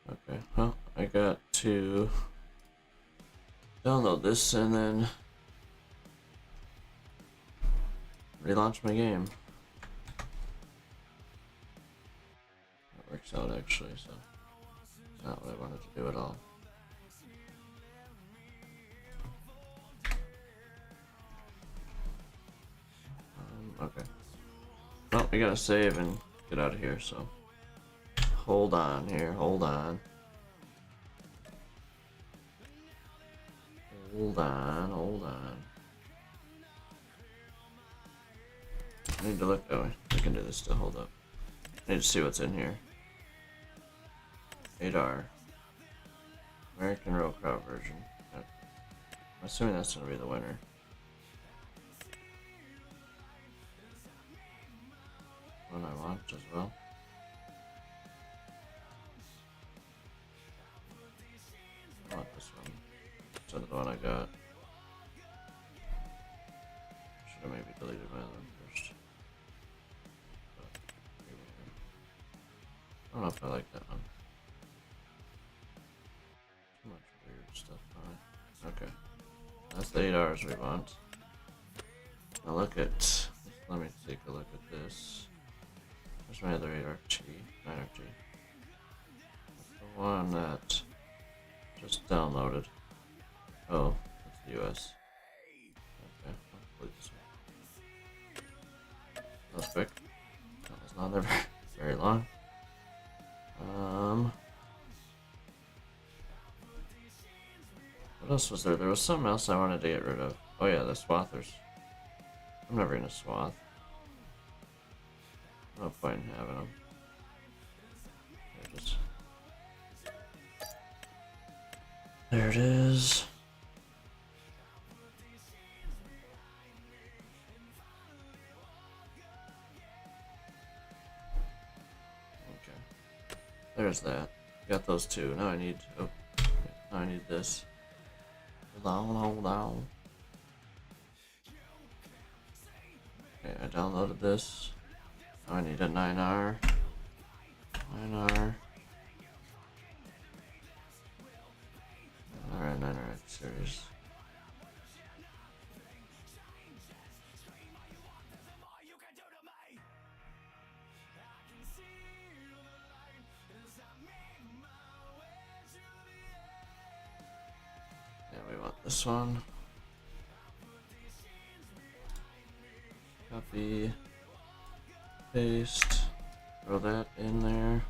Okay, well, I got to download this and then relaunch my game. That works out actually, so it's not what I wanted to do at all. Okay. Well, we gotta save and get out of here, so hold on here, hold on. Hold on, hold on. I need to look. Oh, I can do this still. Hold up. I need to see what's in here. 8R. American Row Crowd version. Okay. I'm assuming that's gonna be the winner. One I want as well. I want this one. Instead of the one I got. Should have maybe deleted my other one first. I don't know if I like that one. Too much weird stuff on it. Okay. That's the 8Rs we want. Now look at, let me take a look at this. There's my other 8RT, 9RT. one that just downloaded. Oh, that's the US. Okay, I'll delete this one. That was quick. That was not there very long. What else was there? There was something else I wanted to get rid of. Oh yeah, the swathers. I'm never gonna swath. No point in having them. Just... There it is. Okay. There's that. Got those two. Now I need... Oh. Now I need this. Hold on. Okay, I downloaded this. Now I need a 9R. 9R. Alright, 9R series. Yeah, we want this one. Copy. Paste. Throw that in there.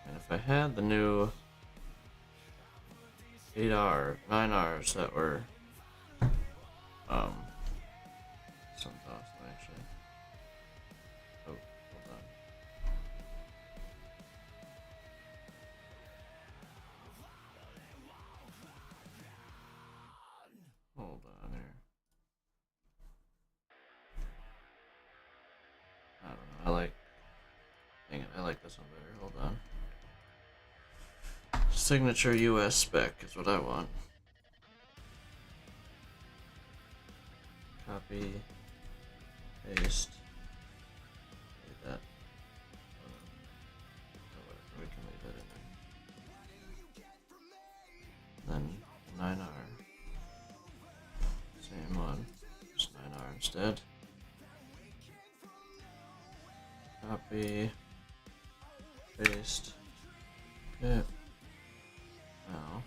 And if I had the new 8R, 9Rs that were something awesome actually. Oh, hold on. Hold on here. I don't know. Dang it, I like this one better. Hold on. Signature US spec is what I want. Copy, paste, leave that. We can leave that in there. Then 9R. Same one, just 9R instead. Copy, paste. Yeah. Now,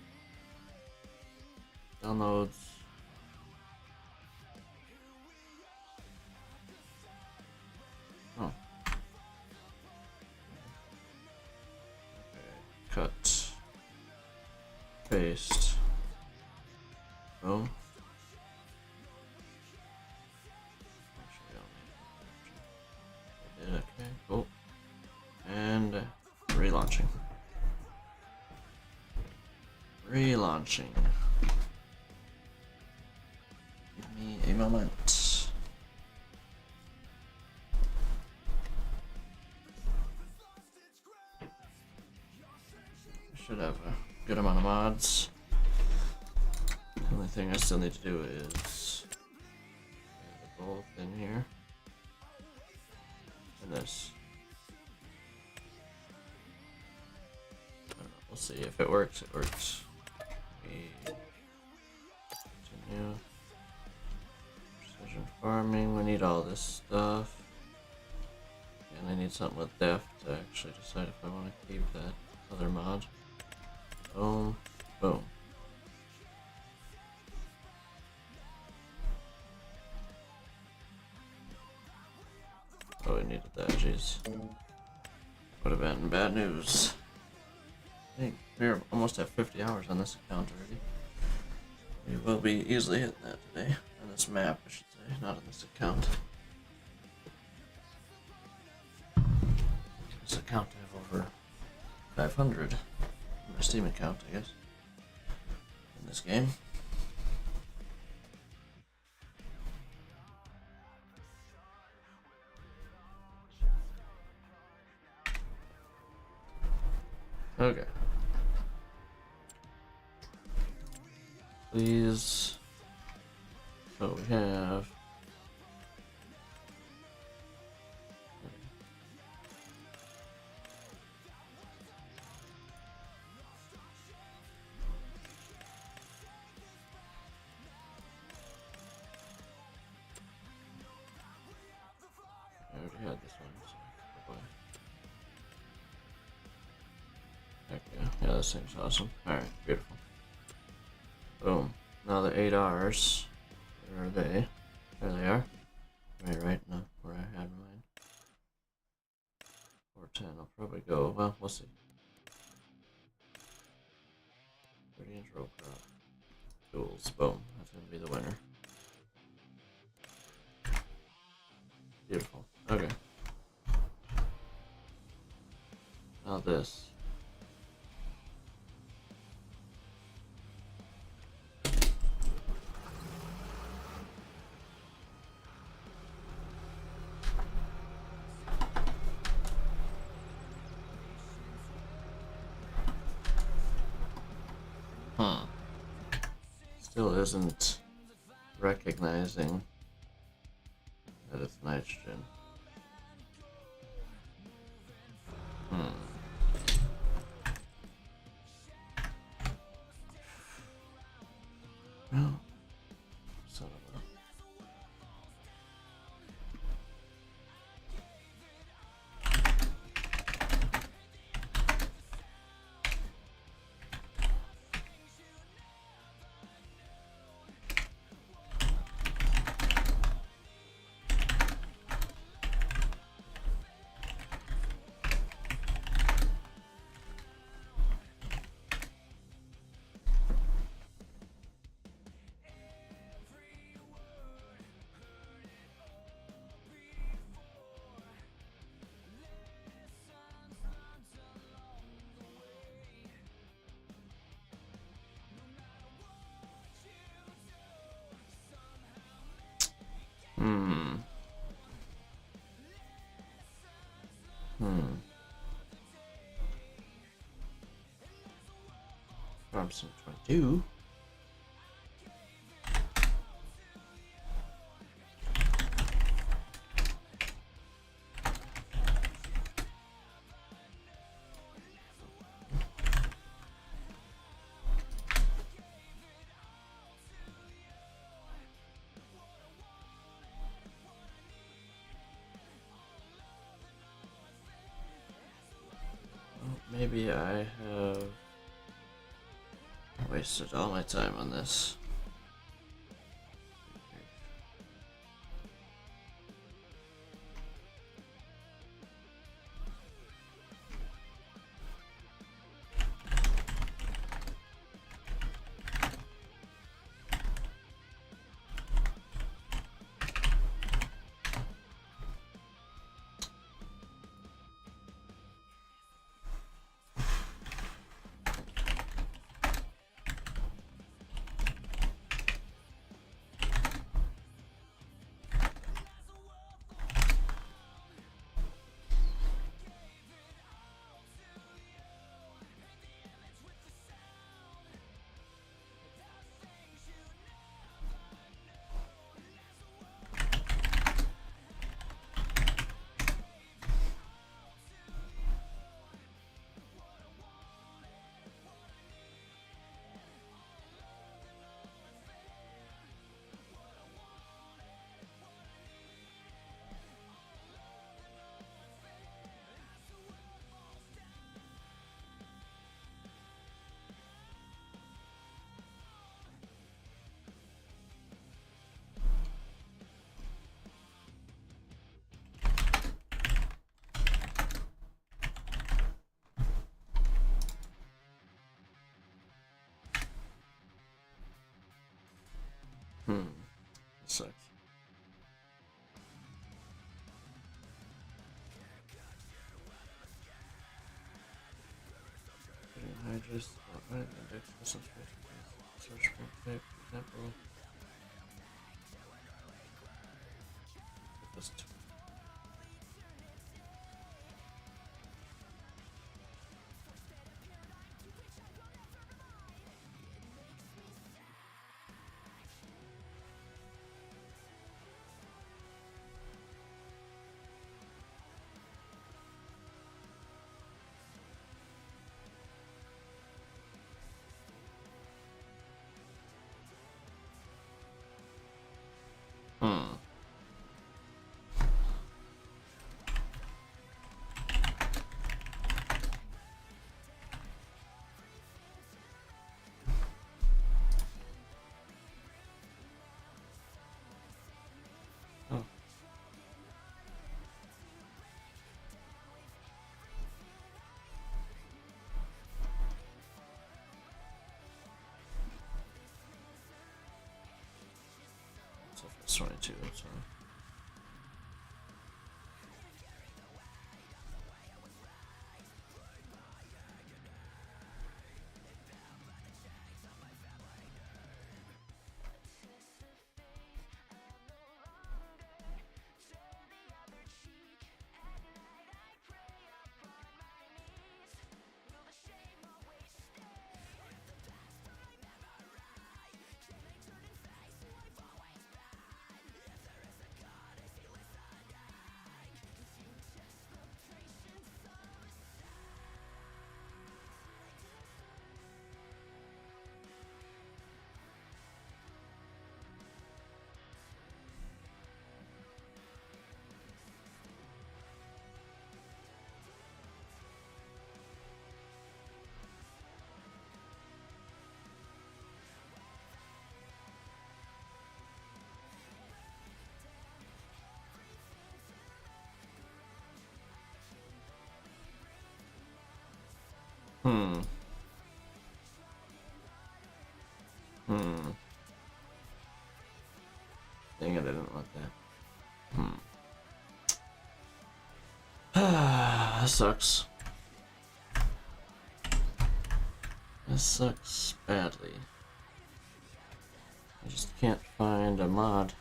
downloads. Oh. Okay. Cut. Paste. Boom. Okay, cool. And relaunching. Relaunching. Give me a moment. I should have a good amount of mods. The only thing I still need to do is add both in here. And this. I don't know, we'll see if it works. It works. Continue. Precision farming. We need all this stuff. And I need something with depth to actually decide if I want to keep that other mod. Boom. Boom. Oh, we needed that, jeez. Would have been bad news. I think we're almost at 50 hours on this account already. We will be easily hitting that today. On this map, I should say, not on this account. This account I have over 500. My Steam account, I guess. In this game. Okay. Please. So we have. we had this one. So heck yeah. Yeah, this thing's awesome. Alright, beautiful. Boom. Now the 8Rs. Where are they? There they are. Right, no, where I had mine. 410, I'll probably go, well, we'll see. 30-inch row crop. Duels, boom. That's gonna be the winner. Beautiful. Okay. Now this. Still isn't recognizing that it's nitrogen. Well, son of a... Thompson 22. Maybe I have wasted all my time on this. Sucks. Hydras, index, search for pick, example. Just It's 22, sorry. Hmm. Dang it, I didn't want that. That sucks. This sucks badly. I just can't find a mod.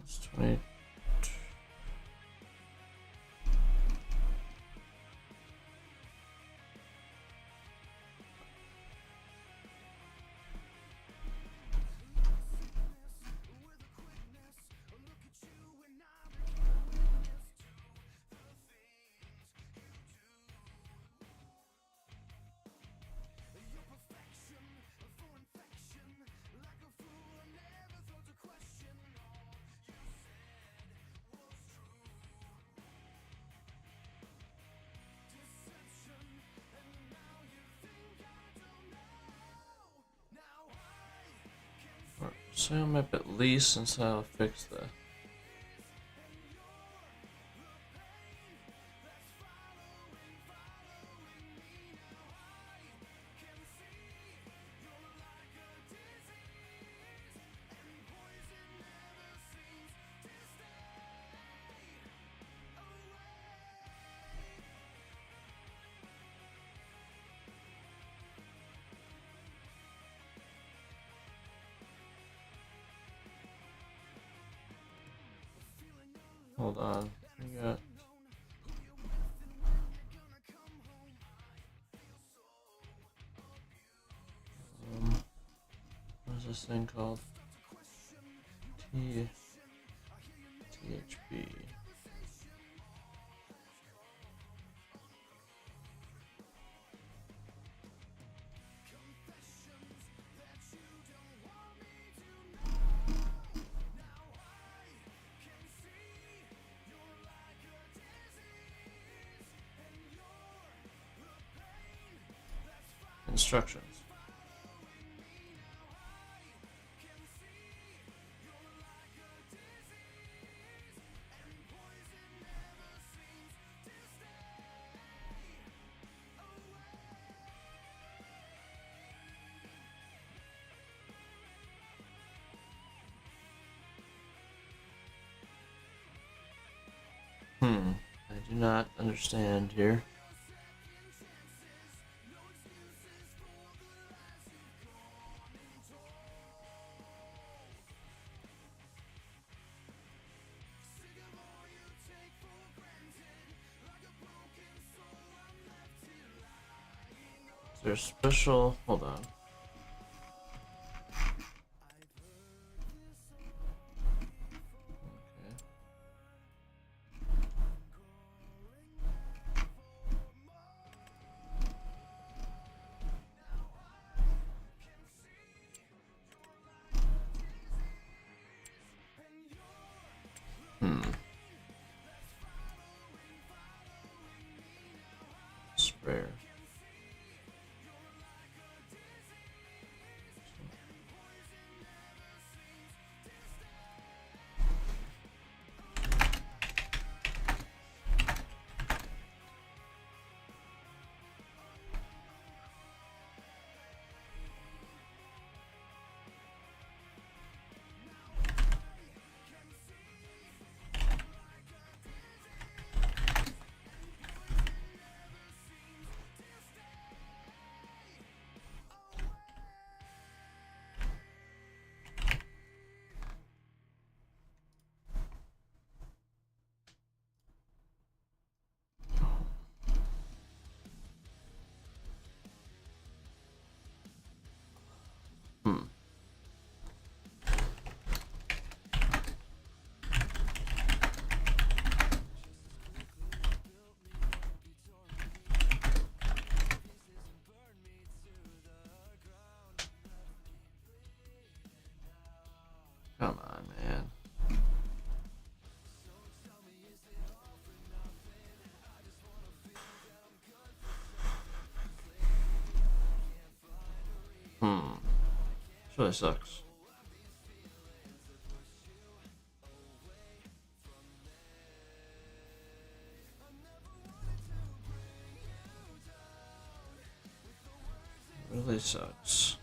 It's 20. Zoom up at least, since I'll fix the. Hold on. We got. What is this thing called? THB. Instructions. I do not understand here. Is there a special? Hold on. Sprayer. really sucks. Really sucks.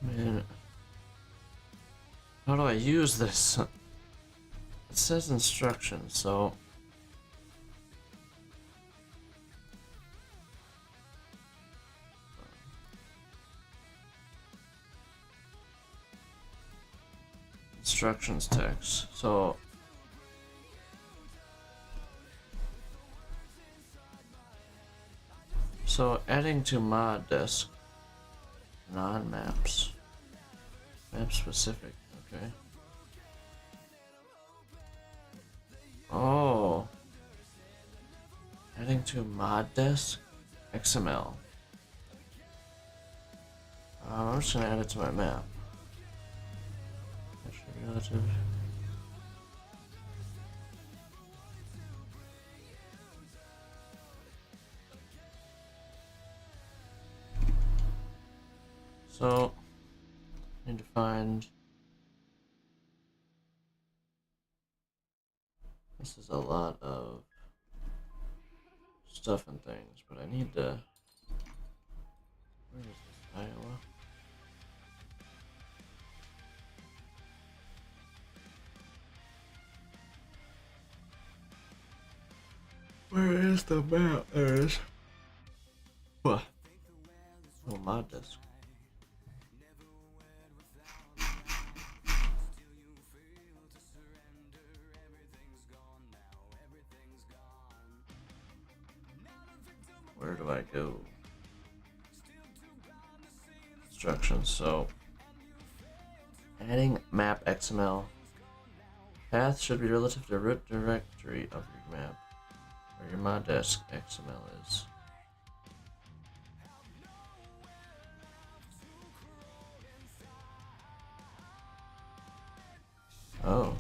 Man, how do I use this? It says instructions, so instructions text. So adding to mod disk, non-maps, map specific. Okay. Oh, adding to mod disk, XML. I'm just gonna add it to my map. Actually, relative. So, I need to find. This is a lot of stuff and things, but I need to. Where is this? Iowa? Where is the map? There it is. What? Oh, mod disk. Where do I go? Instructions. So, adding map XML. Path should be relative to root directory of your map, where your mod disk XML is. Oh.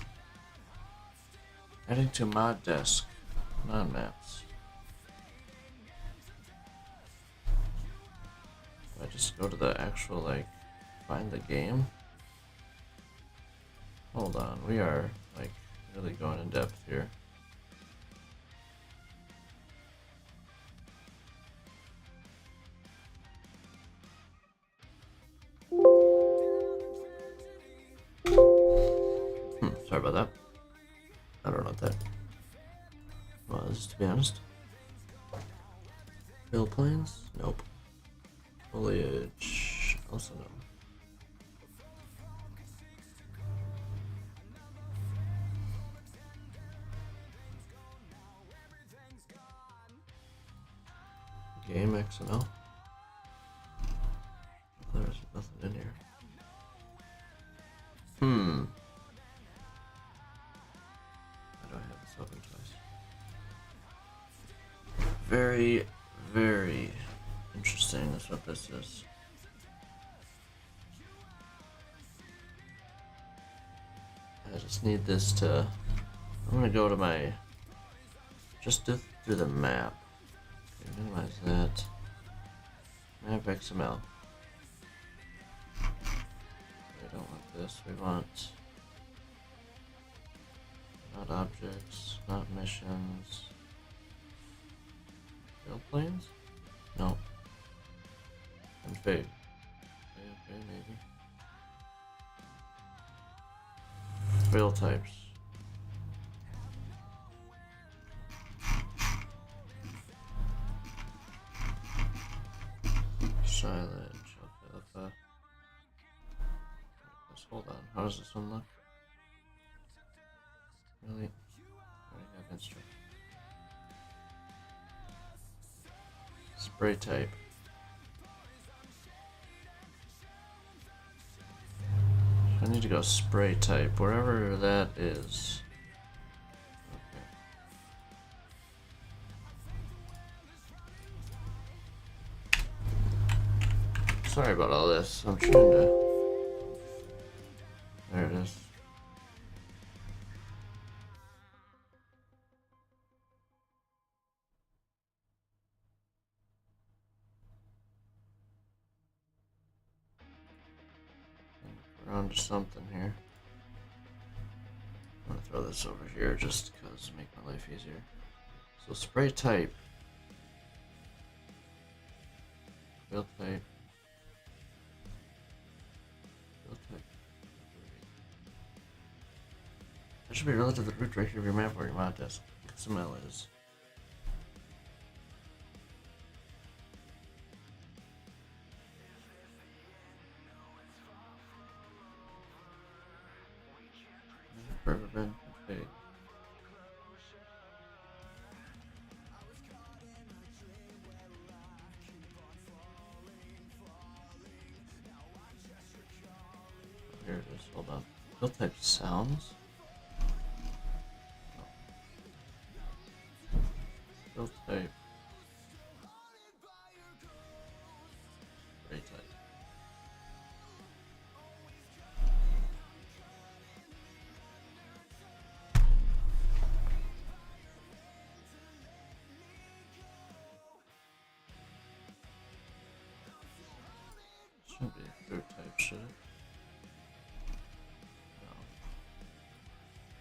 Adding to mod disk, non-maps. Do I just go to the actual, like, find the game? Hold on, we are, like, really going in depth here. Sorry about that. I don't know what that was, to be honest. Bill planes? Nope. Foliage? Also no. Game XML? There's nothing in here. How do I have this open twice? Very, very interesting. That's what this is. I just need this to. I'm gonna go to my. Just through the map. Okay, minimize that. Map XML. We don't want this. We want not objects, not missions. Field planes? No. Config. Okay, maybe. Field types. Silage. Alpha. Let's hold on. How does this one look? Really? I already have instrument. Spray type. I need to go spray type, wherever that is. Okay. Sorry about all this. I'm trying to. There it is. We're on to something here. I'm gonna throw this over here just because make my life easier. So spray type. Field type. Field type. That should be relative to the root directory of your map or your mod disk. XML is. Perfect. Okay. Here it is. Hold on. Field type sounds. Field type. Spray type. Should be a fruit type, should it? No.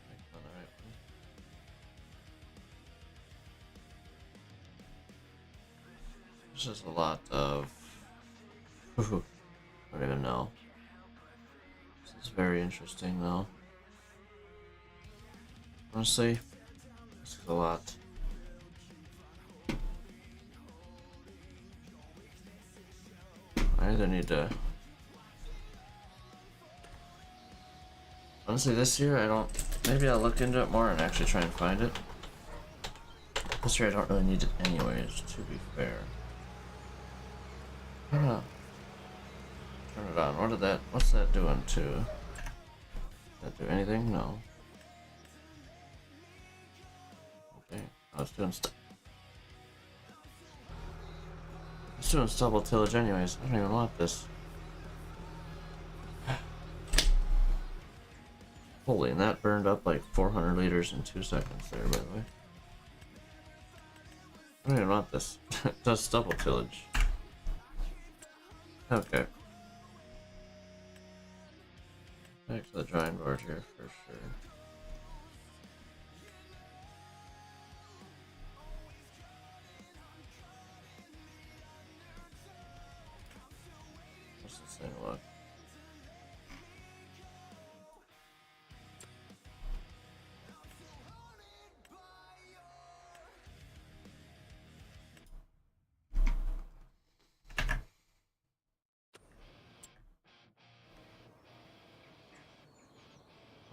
Make that the right one. There's just a lot of. I don't even know. This is very interesting, though. Honestly, this is a lot. I either need to. Honestly, this year I don't. Maybe I'll look into it more and actually try and find it. This year I don't really need it anyways, to be fair. Turn it on. What did that? What's that doing to? Did that do anything? No. Okay. I was doing double tillage anyways. I don't even want this. Holy, and that burned up like 400 liters in 2 seconds there, by the way. I don't even want this. It does double tillage. Okay. Back to the drawing board here for sure. What's this thing look?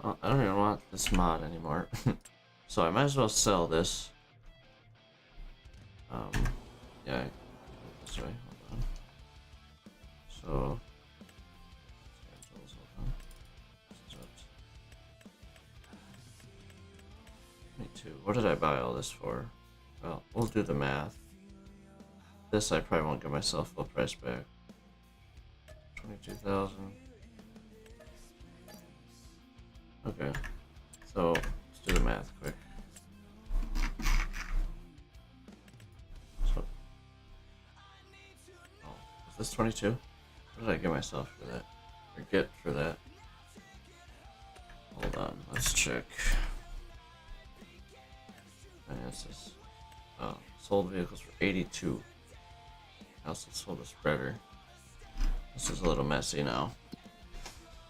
Oh, I don't even want this mod anymore. So I might as well sell this. Yeah, this way. Hold on. So, me too. What did I buy all this for? Well, we'll do the math. This I probably won't get myself full price back. 22,000. Okay, so let's do the math quick. So Is this 22? What did I get myself for that? Or get for that? Hold on, let's check. Finances. Oh, sold vehicles for 82. I also sold a spreader. This is a little messy now.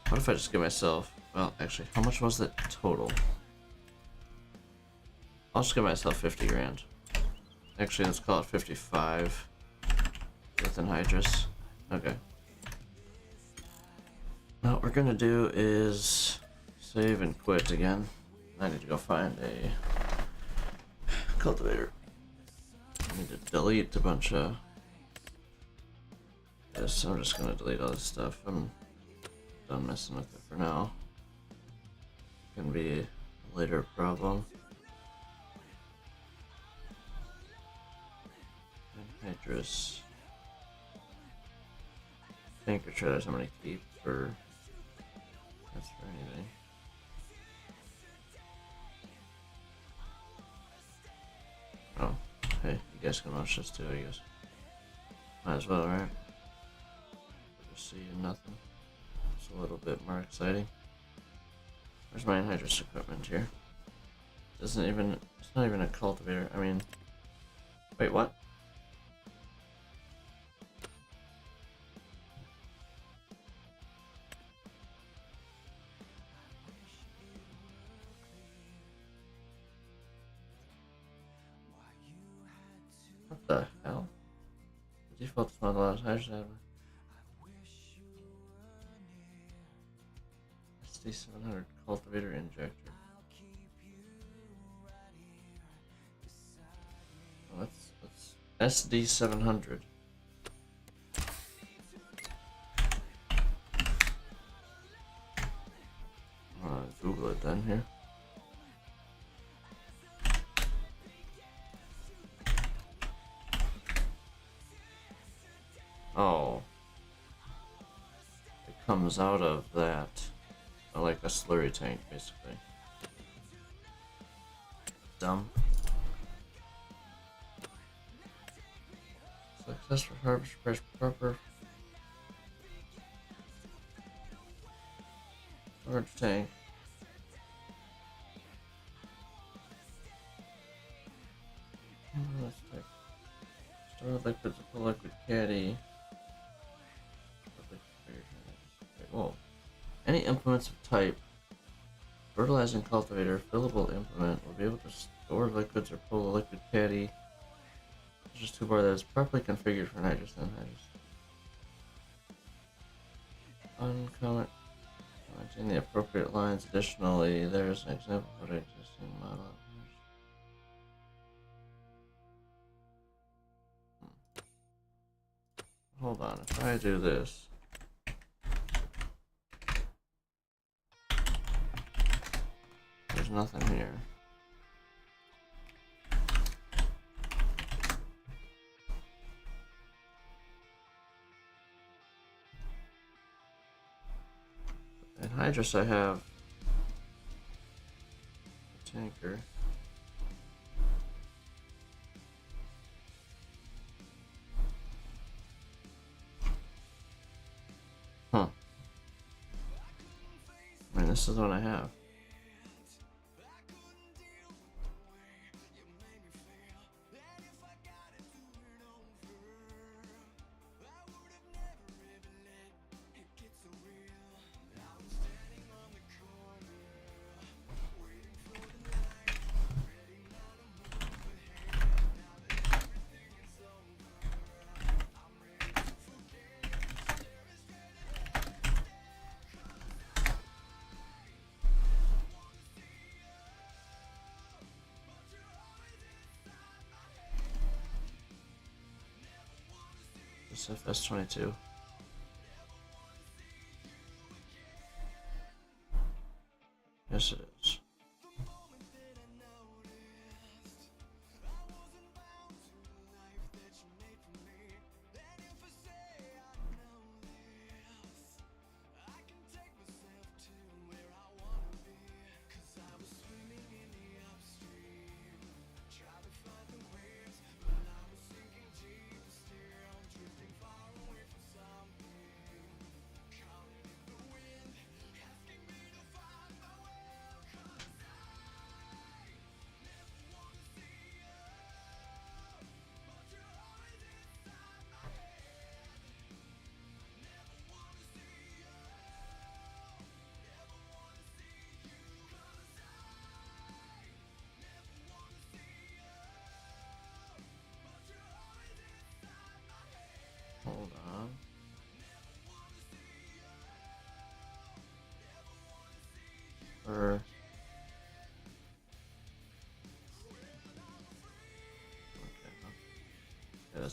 What if I just give myself... Well, actually, how much was it total? I'll just give myself 50 grand. Actually, let's call it 55 with anhydrous. Okay. Now what we're gonna do is save and quit again. I need to go find a cultivator. I need to delete a bunch of this. I'm just gonna delete all this stuff. I'm done messing with it for now. Can be a later problem. Anhydrous. Tanker trailers, how many keep for... That's for anything. Oh, hey, you guys can watch this too, I guess. Might as well, right? Just see nothing. It's a little bit more exciting. Where's my anhydrous equipment here? It's not even a cultivator. I mean, wait, what? What the hell? The default is not allowed hydrogen out of SD700 cultivator injector. Oh, that's SD700. Google it then here. Oh. It comes out of that. Like a slurry tank, basically. Dumb. Success for harvest press proper. Storage tank. Let's take store liquids with a liquid caddy. Whoa. Any implements of type fertilizing cultivator, fillable implement will be able to store liquids or pull a liquid caddy. It's just toolbar that is properly configured for nitrous and hydrogen. Uncomment. Commenting the appropriate lines. Additionally, there is an example of an existing model. Hold on, if I do this. There's nothing here. In hydrous I have a tanker. Huh. I mean, this is what I have. FS22. Yes, it is.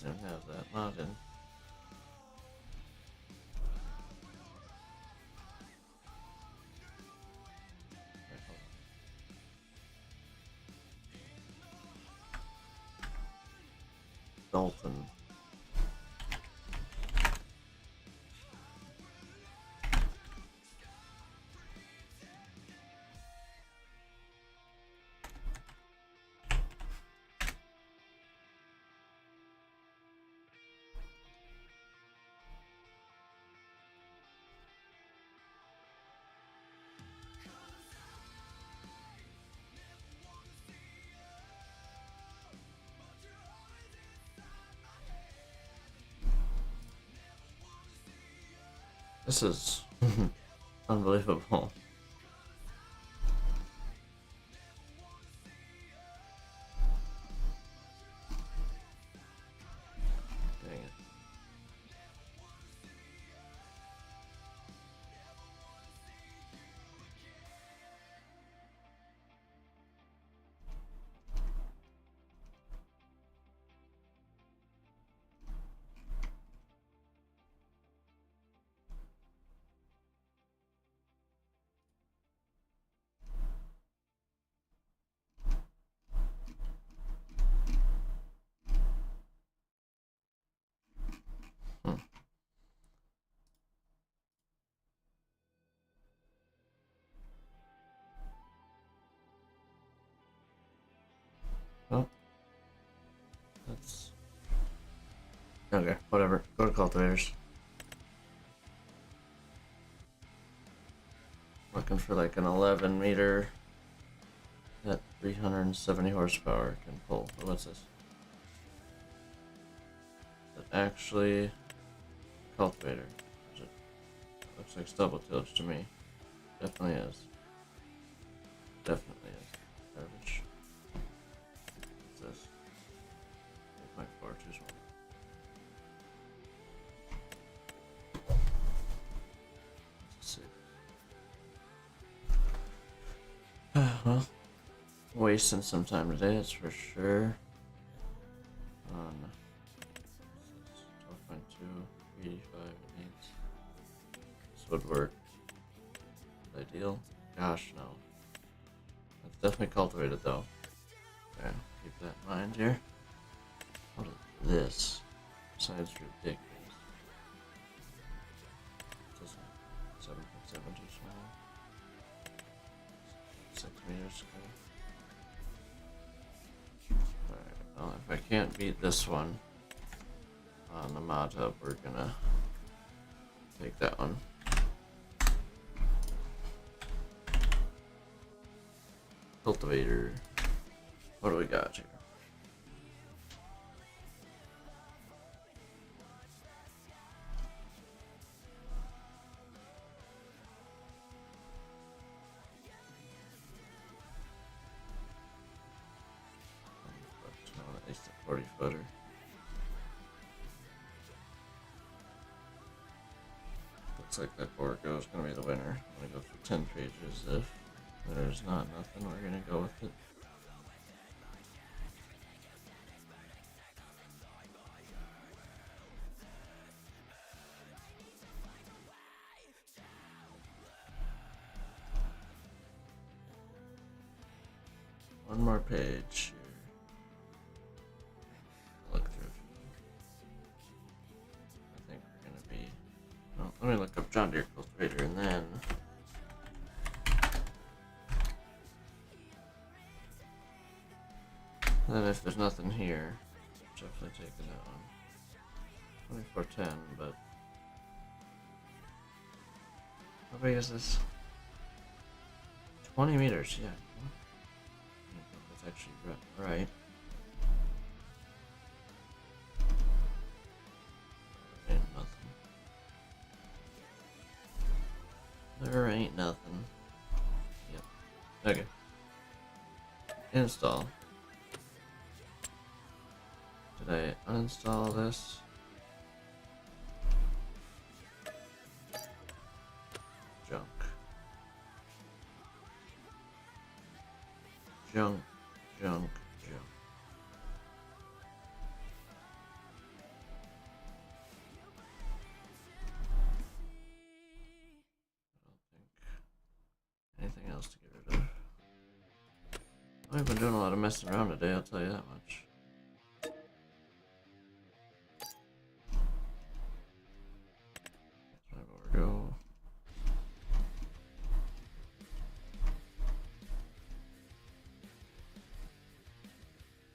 doesn't even have that mod in. Dalton. This is unbelievable. Dang it. Oh. That's... Okay, whatever. Go to cultivators. Looking for like an 11 meter that 370 horsepower can pull. Oh, what's this? Is it actually cultivator? Is it? Looks like stubble tillage to me. Definitely is. Definitely is. Garbage. What's this? 8.4, too small. Let's see. Well, wasting some time today, that's for sure. On 12.2, 85 needs. This would work. Ideal? Gosh, no. That's definitely cultivated though. Okay, keep that in mind here. What is this? Besides ridiculous. This is 7.7 too small. 6 meters. Alright, well, if I can't beat this one on the mod hub, we're gonna take that one. Cultivator. What do we got here? At least a 40 footer. Looks like that Borgo is going to be the winner. I'm going to go through 10 pages. If there's not nothing, we're going to go with it. One more page here. Look through. I think we're going to be... Well, let me look up John Deere Cultivator and then... Then if there's nothing here, definitely taking that one. 2410, but... How big is this? 20 meters, yeah. That's actually right. Ain't nothing. There ain't nothing. Yep. Okay. Install. Did I uninstall this? Junk. Junk. I've been doing a lot of messing around today, I'll tell you that much. Drive over, go.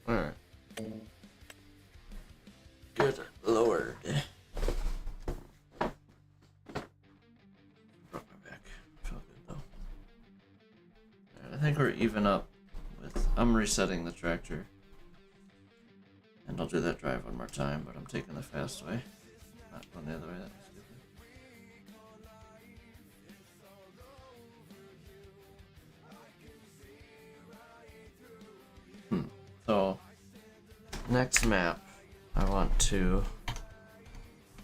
Alright. Good lord. Broke my back. Felt good though. Alright, I think we're even up with. I'm resetting the tractor. And I'll do that drive one more time, but I'm taking the fast way. Not going the other way, that was stupid. So, next map, I want to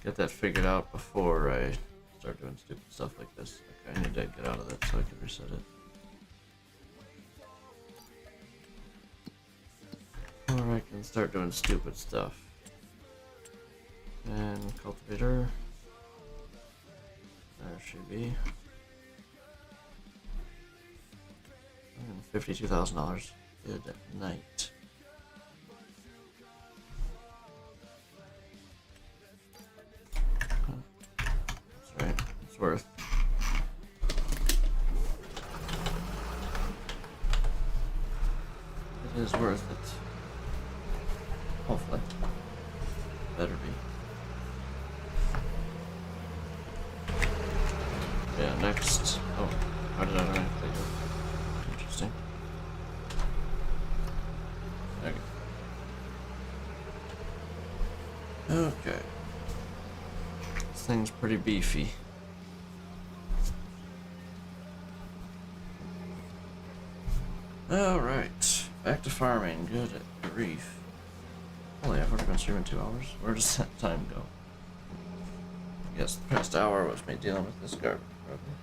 get that figured out before I start doing stupid stuff like this. Okay, I need to get out of that so I can reset it. Or I can start doing stupid stuff. And cultivator. There should be. $52,000. Good night. That's right. It's worth. It is worth it. Hopefully. Better be. Yeah, next. Oh, how did I learn to go? Interesting. Okay. This thing's pretty beefy. Alright. Back to farming. Good grief. Holy, I've already been streaming 2 hours. Where does that time go? I guess the past hour was me dealing with this garbage, probably.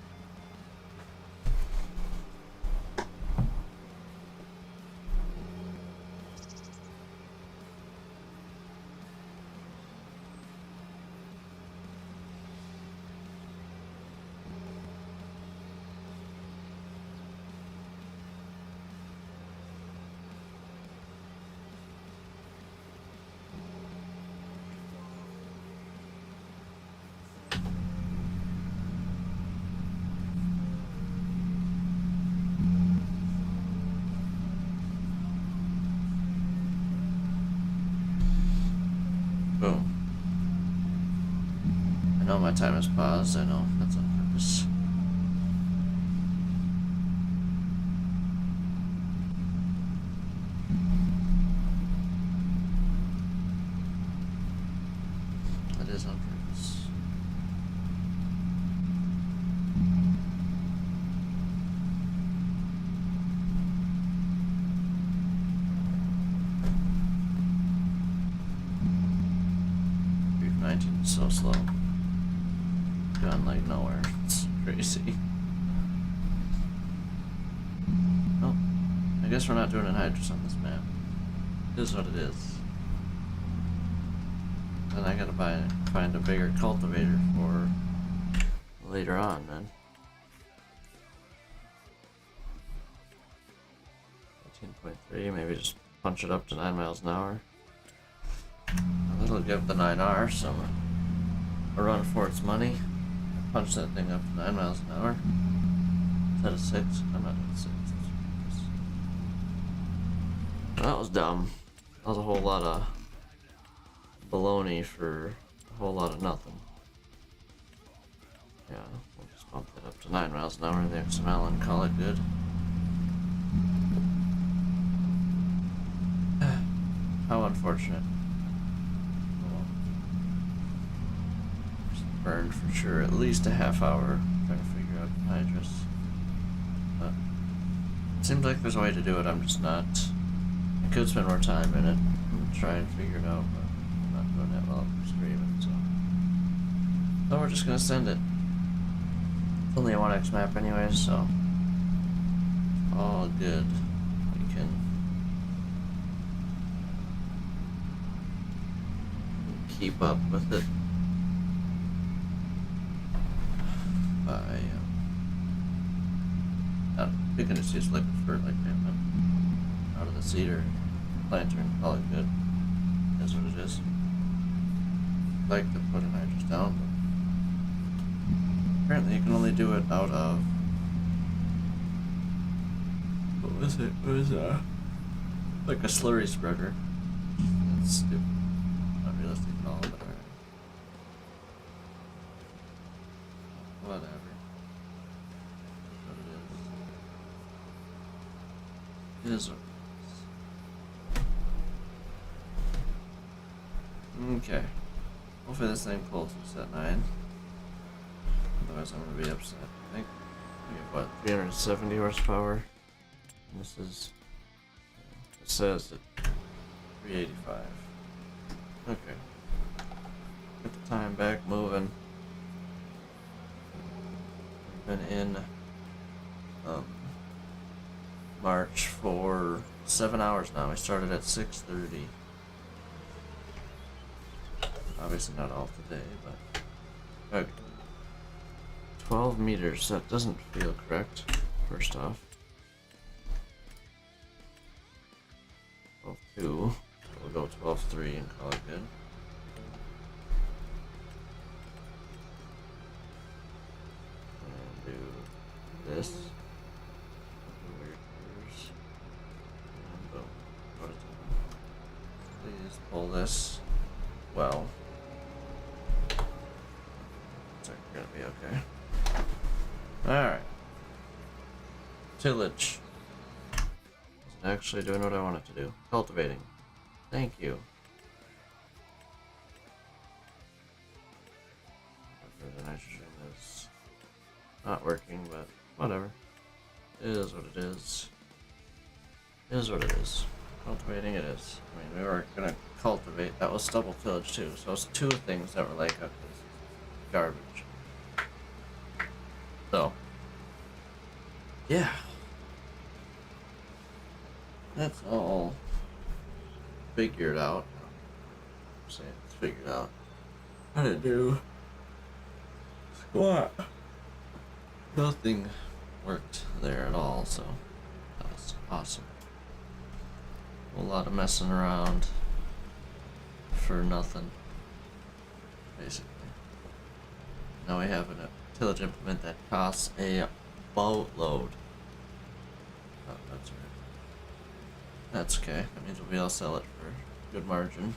Boom. I know my time is paused, I know that's on purpose. That is on purpose. So slow. Gone like nowhere. It's crazy. Oh, I guess we're not doing anhydrous on this map. It is what it is. Then I gotta find a bigger cultivator for later on, then. 18.3, maybe just punch it up to 9 miles an hour. That'll give the 9R some a run for its money. Punch that thing up to 9 miles an hour. Instead of 6. I'm not doing 6. That was dumb. That was a whole lot of baloney for a whole lot of nothing. Yeah, we'll just bump that up to 9 miles an hour in the XML and call it good. How unfortunate. Burned for sure at least a half hour trying to figure out anhydrous. But it seems like there's a way to do it, I'm just not. I could spend more time in it and try and figure it out, but I'm not doing that while I'm streaming, so we're just gonna send it. It's only a 1x map anyways, so all good. We can keep up with it. You can just use liquid for like that. the cedar planter and call it good. That's what it is. I'd like to put a nitrous down, but apparently you can only do it out of, what was it? It was like a slurry spreader. That's stupid. Not realistic at all, but alright. Whatever. It is what it is. Okay. Hopefully this thing pulls us at 9. Otherwise I'm gonna be upset. I think we have what, 370 horsepower? And this is, it says at 385. Okay. Get the time back moving. We've been in March for 7 hours now. We started at 6:30. Obviously not all today, but okay. 12 meters. That doesn't feel correct. First off, 12.2. We'll go 12.3 and call it good. And do this. And boom. What is it? Please pull this. Well, it's gonna be okay. Alright. Tillage. Isn't actually doing what I want it to do. Cultivating. Thank you. The nitrogen is not working, but whatever. It is what it is. It is what it is. Cultivating it is. I mean, we were gonna cultivate. That was stubble tillage too. So it's two things that were like, okay, this is garbage. So, yeah. That's all figured out. I'm saying it's figured out. How to do squat. Nothing worked there at all, so that was awesome. A lot of messing around for nothing, basically. Now we have a tillage implement that costs a boatload. Oh, that's right. That's okay. That means we'll be able to sell it for a good margin.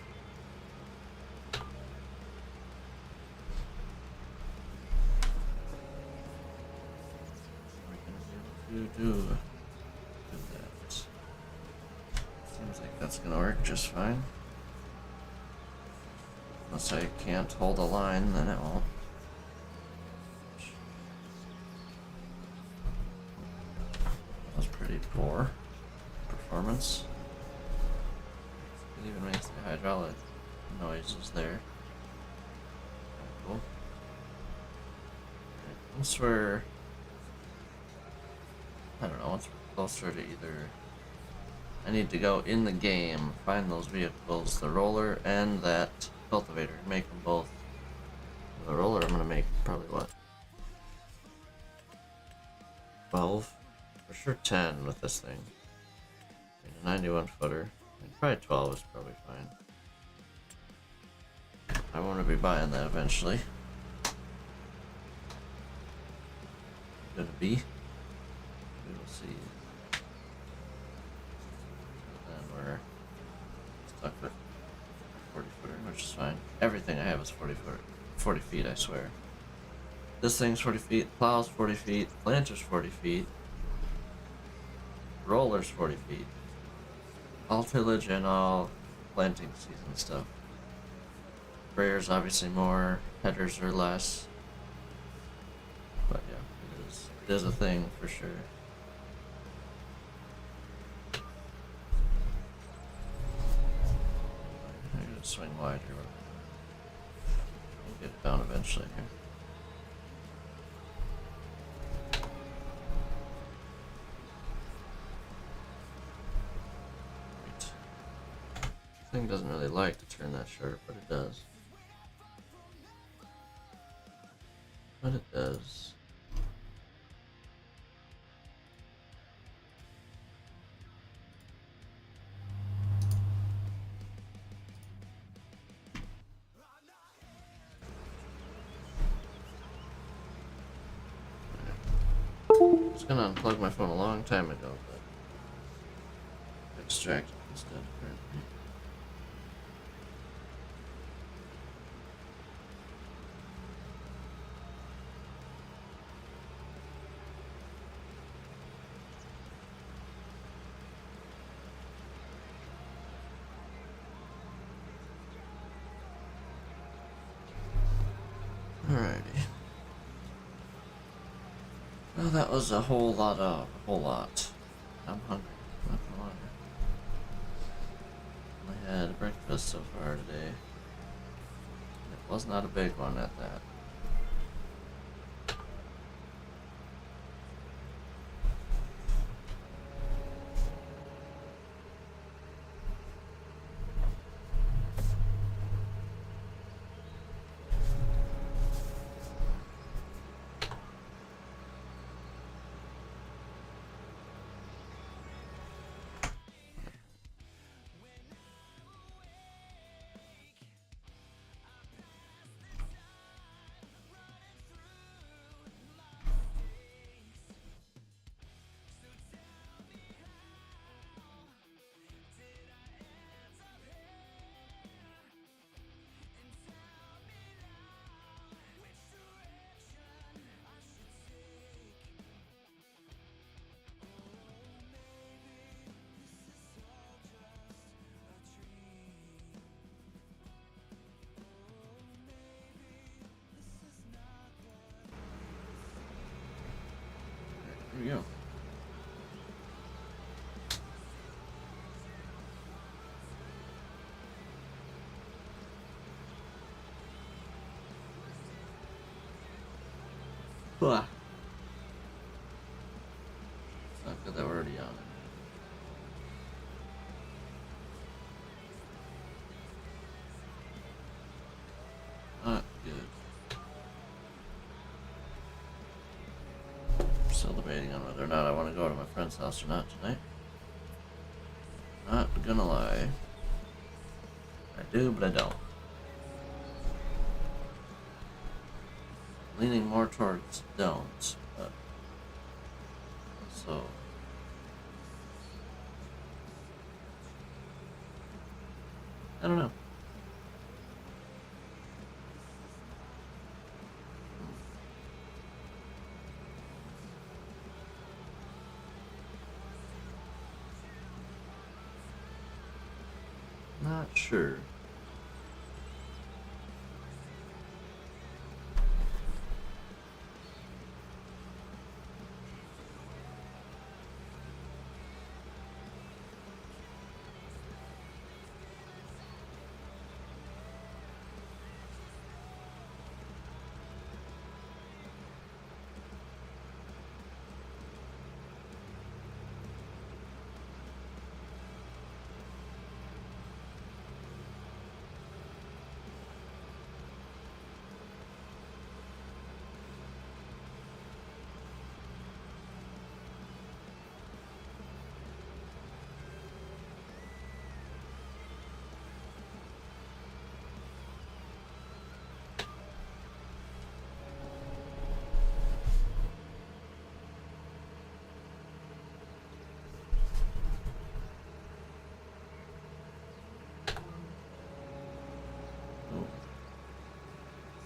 We're gonna be able to do that. Seems like that's gonna work just fine. Unless I can't hold a line, then it won't. That was pretty poor performance. It even makes the hydraulic noises there. Cool. Once we're, I don't know, once we're closer to either, I need to go in the game, find those vehicles, the roller and that cultivator, and make them both. The roller I'm gonna make probably what? 12? For sure 10 with this thing. A 91 footer. And probably 12 is probably fine. I want to be buying that eventually. Gonna be. We will see. And then we're stuck with 40 footer, which is fine. Everything I have is 40 feet, I swear. This thing's 40 feet, plow's 40 feet, planter's 40 feet, roller's 40 feet. All tillage and all planting season stuff. Sprayers obviously more, headers are less. But yeah, it is a thing for sure. I'm gonna swing wide here. We'll get it down eventually here. Thing doesn't really like to turn that sharp, but it does. But it does. was gonna unplug my phone a long time ago, but got distracted instead, apparently. Alrighty. Well, that was a whole lot. I'm hungry, not gonna lie. I had breakfast so far today. It was not a big one at that. Here we go. Blah. It's not good that we're already on it. Not good. I'm still debating on whether or not I want to go to my friend's house or not tonight. Not gonna lie. I do, but I don't. Leaning more towards don't, but also I don't know. Not sure.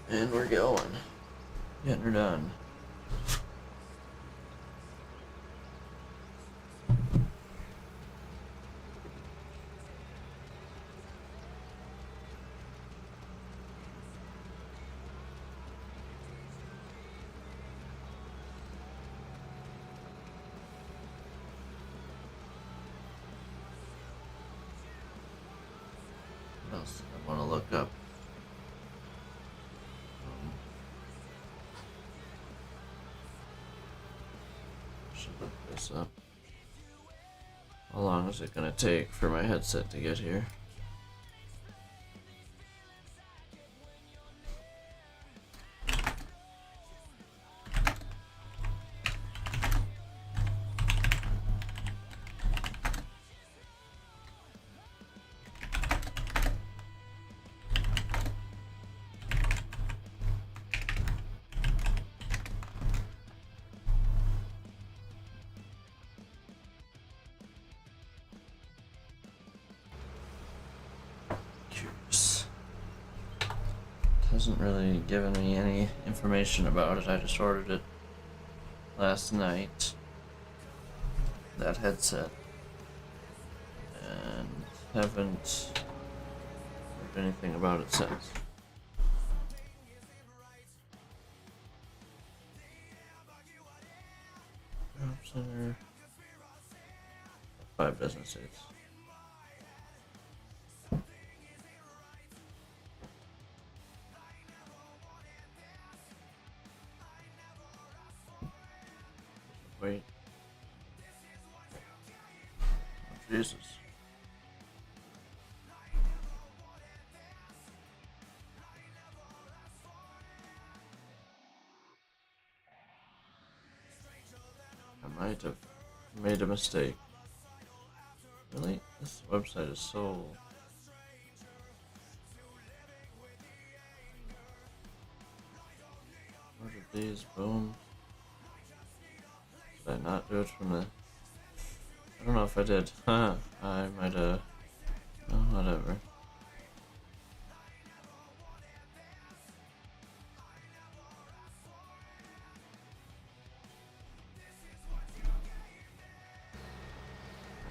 And we're going. Getting her done. What else did I want to look up? Should look this up. How long is it gonna take for my headset to get here? hasn't really given me any information about it. I just ordered it last night. That headset. And haven't heard anything about it since. Job center. 5 business days. Wait. Oh, Jesus. I might have made a mistake. Really? This website is so... Ordered these, boom. Did I not do it from the... I don't know if I did. Haha, I might have... Oh, whatever.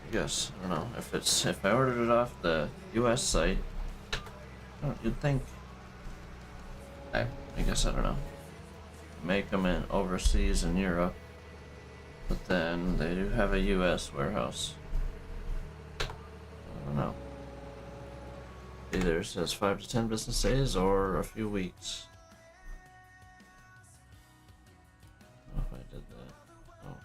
I guess, I don't know, if I ordered it off the US site, you'd think, I guess, I don't know, make them in overseas in Europe, but then they do have a US warehouse. I don't know. Either it says 5 to 10 business days or a few weeks. I don't know if I did that. Oh,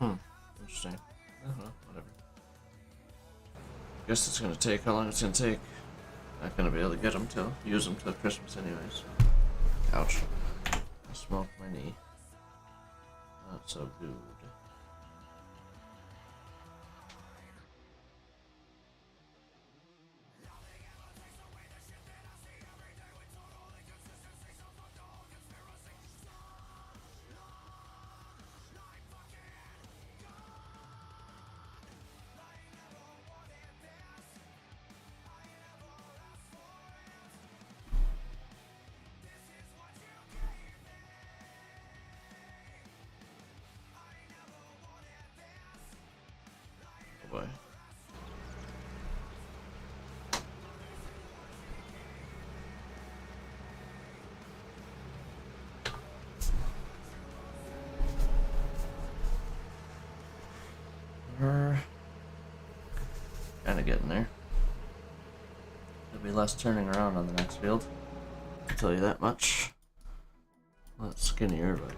contact. Interesting. Whatever. Guess it's gonna take how long it's gonna take. Not gonna be able to get them till use them till Christmas anyways. Ouch. I smoked my knee. Not so good. Oh boy. We're kind of getting there. There'll be less turning around on the next field. I'll tell you that much. A lot skinnier, but.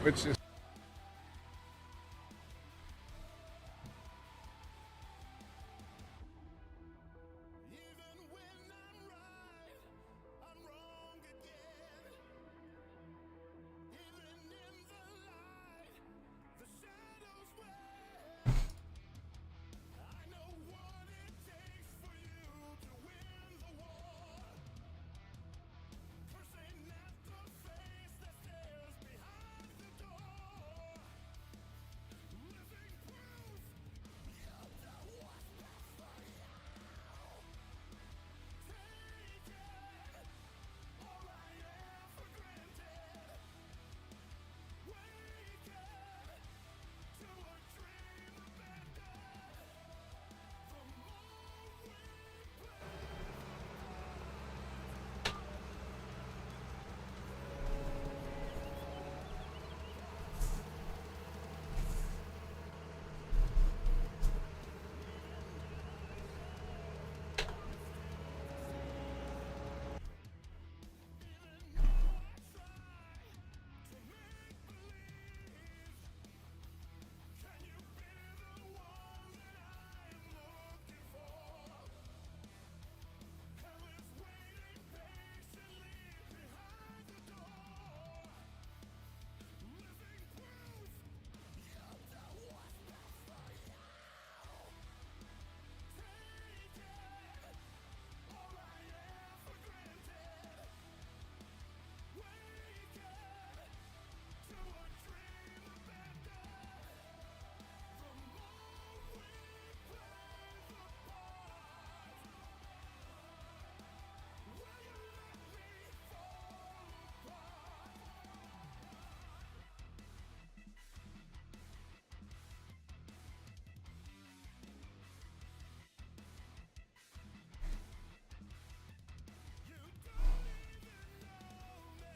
Which is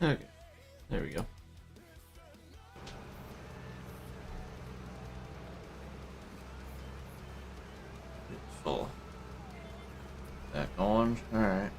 Okay, there we go. It's full. That going? Alright.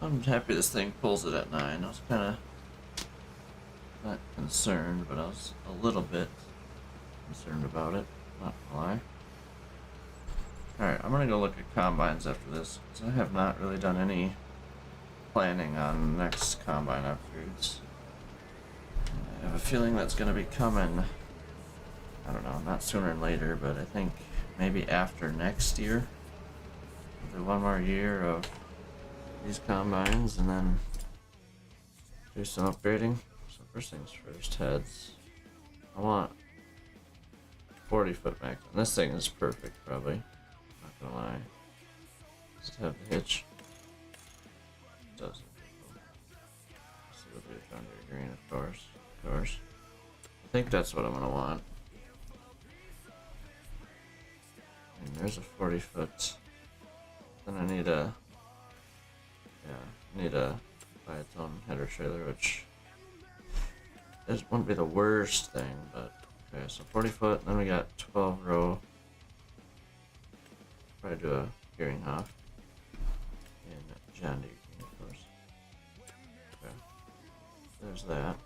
I'm happy this thing pulls it at 9. I was kind of not concerned, but I was a little bit concerned about it. Not gonna lie. Alright, I'm gonna go look at combines after this, because I have not really done any planning on next combine upgrades. I have a feeling that's gonna be coming, I don't know, not sooner than later, but I think maybe after next year. We'll do one more year of these combines and then do some upgrading. So first things first, heads. I want 40-foot max. And this thing is perfect, probably. Not gonna lie. Just have the hitch. It doesn't. Let's see what we found here. Green, of course. Of course. I think that's what I'm gonna want. And there's a 40-foot. Then I need a. Yeah, need a buy its own header trailer, which this wouldn't be the worst thing, but okay. So 40-foot. Then we got 12 row. Probably do a gearing half and John Deere, of course. Okay, there's that.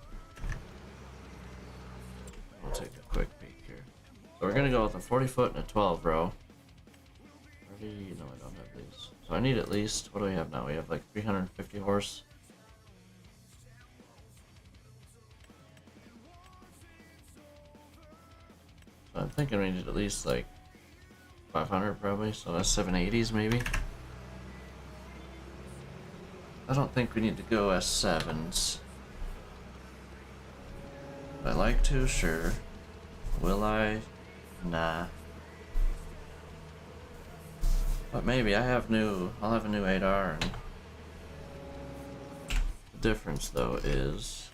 We'll take a quick peek here. So we're gonna go with a 40-foot and a 12 row. No, I don't have these. So I need at least, what do we have now? We have like 350 horse. So I'm thinking we need at least like 500 probably, so that's 780s maybe. I don't think we need to go S7s. Would I like to? Sure. Will I? Nah. But maybe I'll have a new 8R, and the difference though is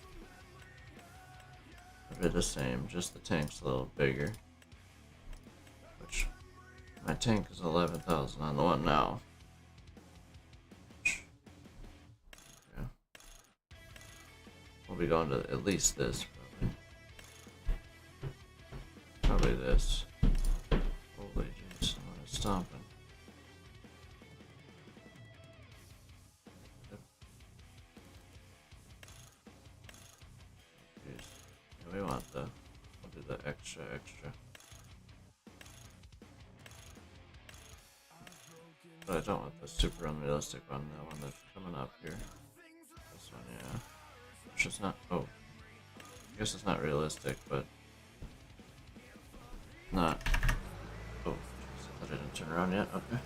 they're the same, just the tank's a little bigger. Which my tank is 11,000 on the one now. Yeah. We'll be going to at least this probably. Probably this. Holy jeez, I'm stomping. We want we'll do the extra. But I don't want the super unrealistic one, the one that's coming up here. This one, yeah. Which is not, oh. I guess it's not realistic, but not. Oh, that didn't turn around yet, okay.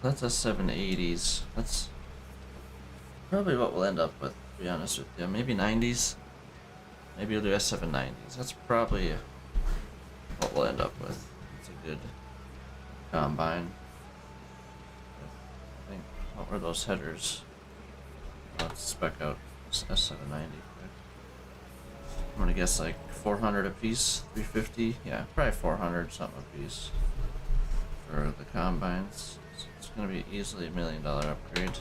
That's a 780s. That's probably what we'll end up with, to be honest with you. Maybe 90s. Maybe we'll do S790s. That's probably what we'll end up with. It's a good combine. I think, what were those headers? Let's spec out S790. I'm gonna guess like 400 a piece, 350. Yeah, probably 400 something a piece for the combines. So it's gonna be easily $1 million upgrade.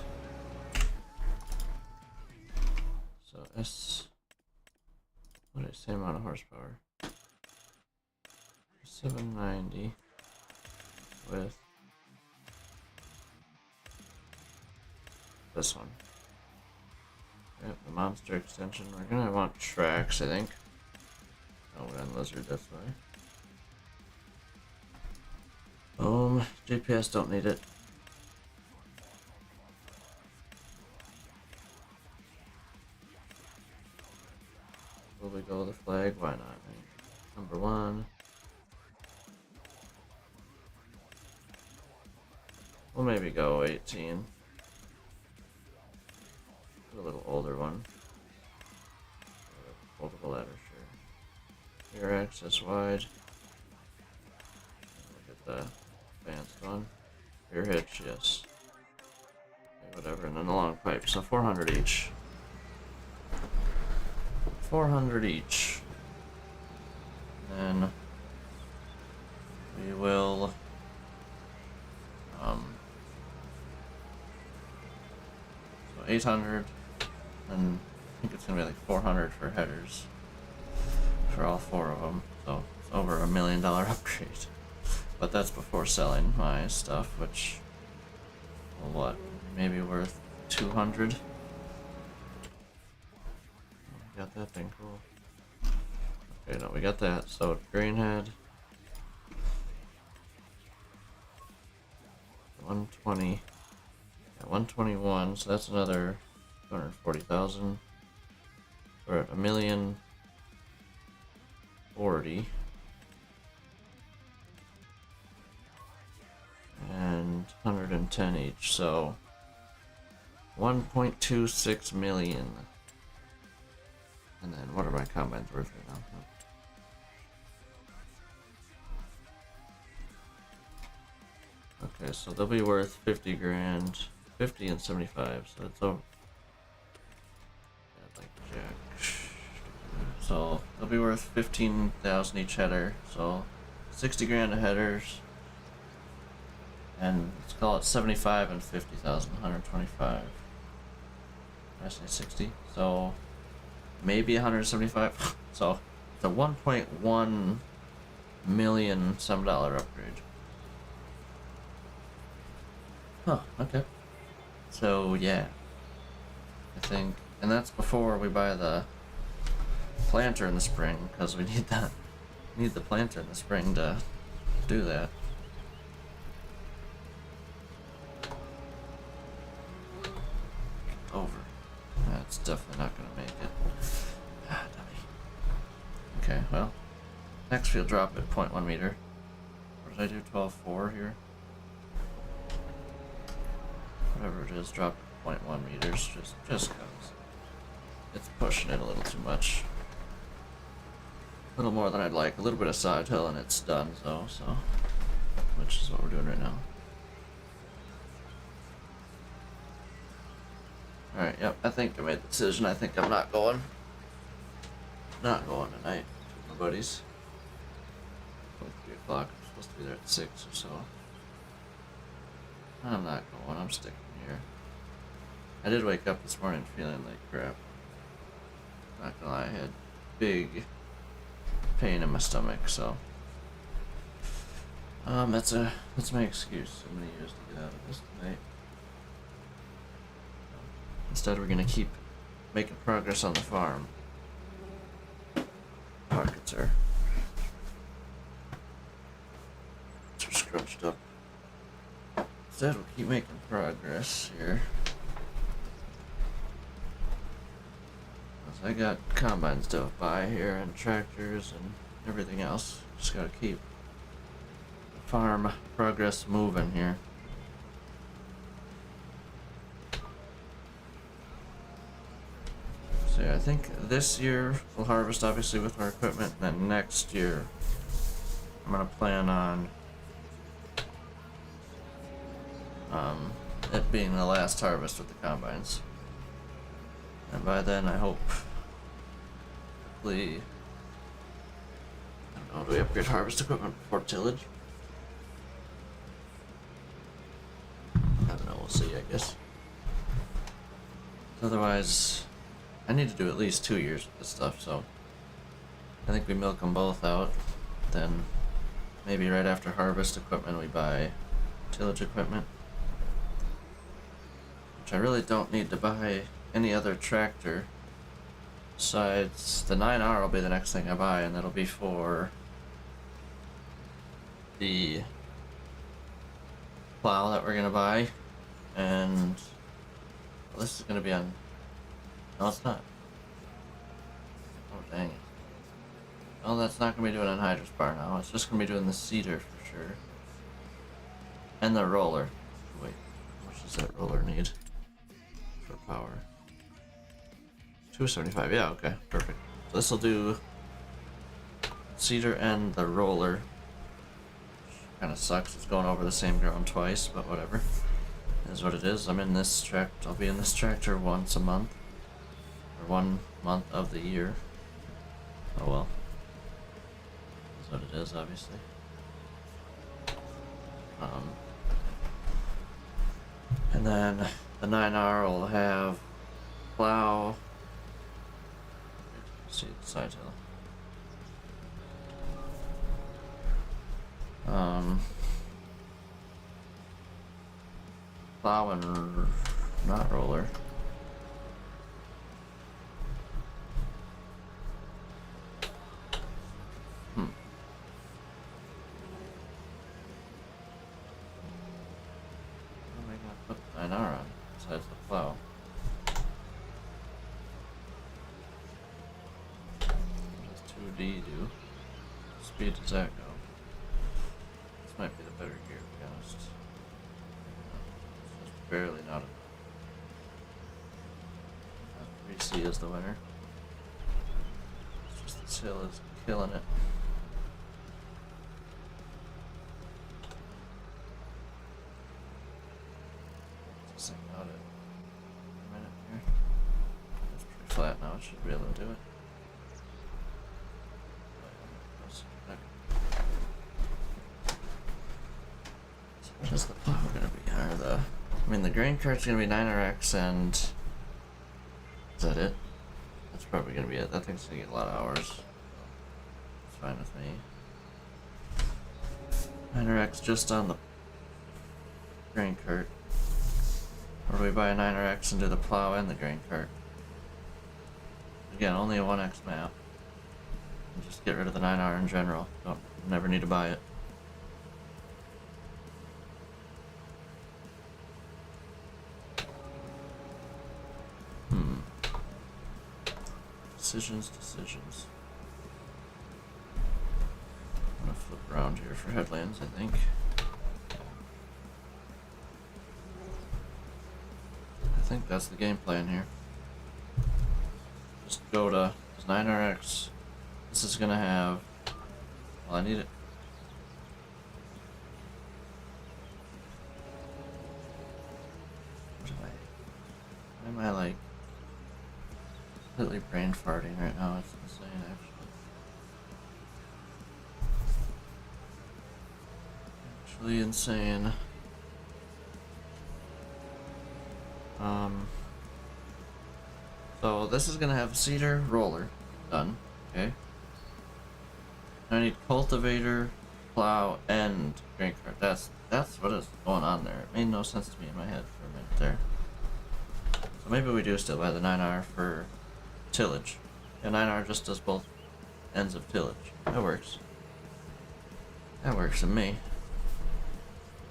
So What is the same amount of horsepower? 790 with this one. Yep, the monster extension. We're gonna want tracks, I think. Oh, we're on lizard, that's why. GPS don't need it. Will we go with the flag? Why not? Right? Number 1. We'll maybe go 18. A little older one. Foldable ladder, sure. Rear access wide. Look at the advanced one. Rear hitch, yes. Okay, whatever, and then the long pipe. So 400 each. 400 each. Then we will so 800, and I think it's gonna be like 400 for headers for all 4 of them. So it's over $1 million upgrade. But that's before selling my stuff, which, well, what, maybe worth 200. Got that thing, cool. Okay, no, we got that. So greenhead, 120, yeah, 121. So that's another 240,000. We're at 1,040,000. And 110 each, so 1.26 million. And then what are my combines worth right now? Okay, so they'll be worth 50 grand, 50 and 75, so it's over. Yeah, like jack. So they'll be worth 15,000 each header, so 60 grand a headers. And let's call it 75 and 50,000, 125. Did I say 60? So maybe 175. So it's a 1.1 million some dollar upgrade. Huh, okay. So yeah, I think, and that's before we buy the planter in the spring, because we need that. We need the planter in the spring to do that. Over. That's definitely not gonna make it. Ah, dummy. Okay, well, next field drop at 0.1 meter. Or did I do 12.4 here? Whatever it is, drop at 0.1 meters, just cause it's pushing it a little too much. A little more than I'd like. A little bit of side hill and it's done, so which is what we're doing right now. Alright, yep, I think I made the decision. I think I'm not going. Not going tonight with my buddies. It's like 3 o'clock. I'm supposed to be there at 6 or so. I'm not going. I'm sticking here. I did wake up this morning feeling like crap. Not gonna lie, I had big pain in my stomach, so that's my excuse. I'm gonna use to get out of this tonight. Instead, we're gonna keep making progress on the farm. Pockets are scrunched up. Instead, we'll keep making progress here. I got combine stuff by here and tractors and everything else. Just gotta keep the farm progress moving here. So yeah, I think this year we'll harvest obviously with our equipment, and then next year I'm gonna plan on it being the last harvest with the combines. And by then I hope, hopefully, I don't know, do we upgrade harvest equipment before tillage? I don't know, we'll see, I guess. Otherwise, I need to do at least 2 years with this stuff, so I think we milk them both out. Then maybe right after harvest equipment we buy tillage equipment. Which I really don't need to buy any other tractor. Besides, the 9R will be the next thing I buy, and that'll be for the plow that we're gonna buy. And well, this is gonna be on. No, it's not. Oh, dang it. Oh, that's not gonna be doing anhydrous bar now. It's just gonna be doing the seeder for sure. And the roller. Wait, how much does that roller need for power? 275, yeah, okay, perfect. So this will do seeder and the roller. Kinda sucks, it's going over the same ground twice, but whatever. It is what it is. I'm in this tractor, I'll be in this tractor once a month. Or 1 month of the year. Oh well. That's what it is, obviously. And then the 9R will have plow. See the side hill. Plow and not roller. What am I gonna put the 9R on besides the plow? What does 2D do? Speed does that go? This might be the better gear, to be honest. It's just barely not enough. 3C is the winner. It's just this hill is killing it. This thing out at a minute here. It's pretty flat now, it should be able to do it. So what is the plow gonna be? Or the I mean the grain cart's gonna be 9RX and is that it? That's probably gonna be it. That thing's gonna get a lot of hours. So it's fine with me. 9RX just on the grain cart. Or do we buy a 9RX and do the plow and the grain cart? Again, only a 1X map. And just get rid of the 9R in general. Don't never need to buy it. Decisions. I'm gonna flip around here for headlands, I think. I think that's the game plan here. Just go to 9RX. This is gonna have. Well, I need it. Why am I like completely brain farting right now? It's insane, actually insane. So this is gonna have seeder, roller, done. Okay. I need cultivator, plow, and grain cart. That's what is going on there. It made no sense to me in my head for a minute there. So maybe we do still buy the 9R for tillage. Yeah, 9R just does both ends of tillage. That works. That works for me.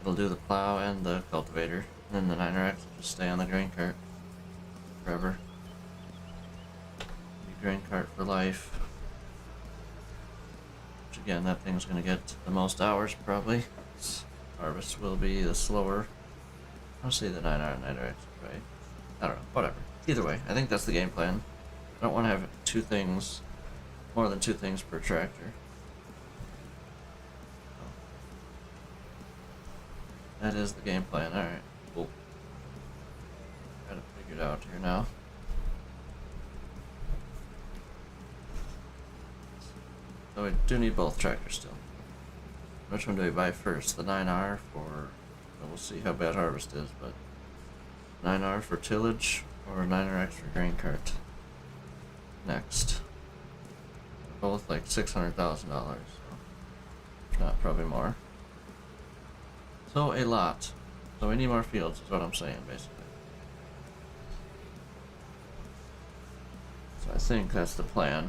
It'll do the plow and the cultivator. And then the 9RX will just stay on the grain cart forever. Be grain cart for life. Which again, that thing's gonna get the most hours probably. Harvest will be the slower. I'll say the 9R and 9RX, right? I don't know, whatever. Either way, I think that's the game plan. I don't want to have more than two things per tractor. That is the game plan. Alright, cool. Got it figured out here now. So we do need both tractors still. Which one do we buy first? The 9R for... Well, we'll see how bad harvest is, but... 9R for tillage, or 9RX for grain cart? Next. both like $600,000, so if not probably more. So a lot. So we need more fields, is what I'm saying, basically. So I think that's the plan.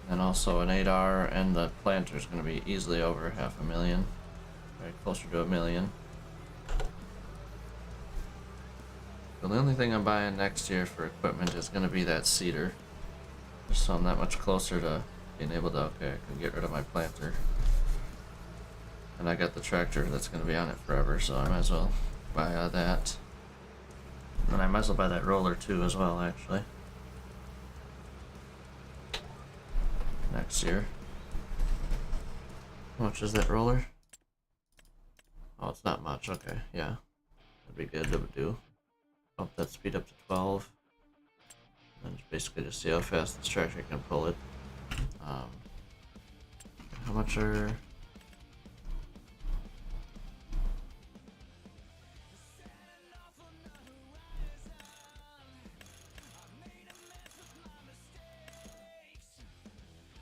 And also an 8R and the planter is going to be easily over $500,000, right closer to $1 million. So the only thing I'm buying next year for equipment is going to be that seeder, just so I'm that much closer to being able to, okay, I can get rid of my planter. And I got the tractor that's going to be on it forever, so I might as well buy that. And I might as well buy that roller too as well, actually. Next year. How much is that roller? Oh, it's not much, okay, yeah. That'd be good, that would do. Bump that speed up to 12. And then basically just see how fast this tractor can pull it. How much are...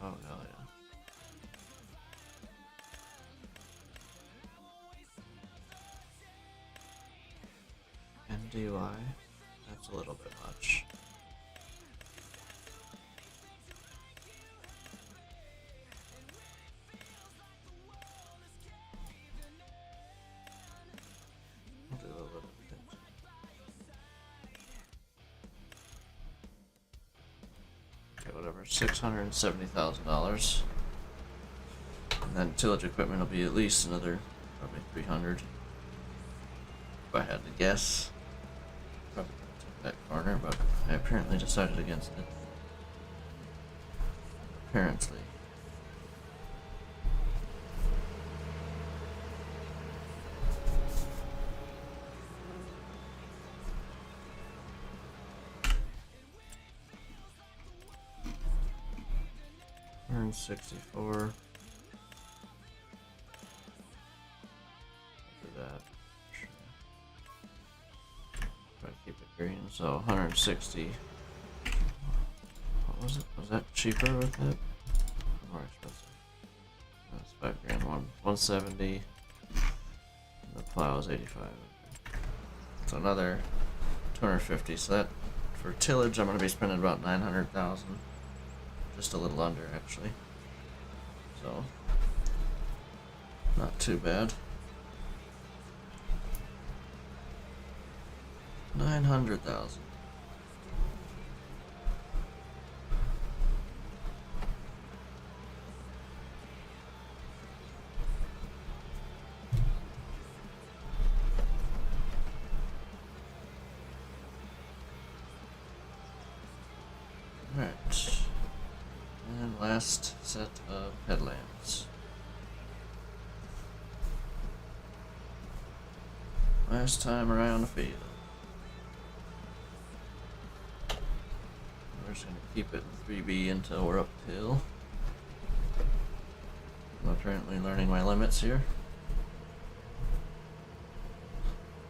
Oh, no, yeah. NDY? That's a little bit much. I'll do a little bit. Okay, whatever. $670,000. And then tillage equipment will be at least another probably 300. If I had to guess. Probably gonna take that corner, but I apparently decided against it. Apparently. $164. Do that. Try to keep it green. So 160. What was it? Was that cheaper with it? More expensive. That's $5,000. 170. And the plow is 85. So another 250. So that for tillage, I'm gonna be spending about 900,000. Just a little under, actually. So not too bad. 900,000. Alright. And last set of headlamps. Last time around the field. We're just gonna keep it in 3B until we're uphill. I'm apparently learning my limits here.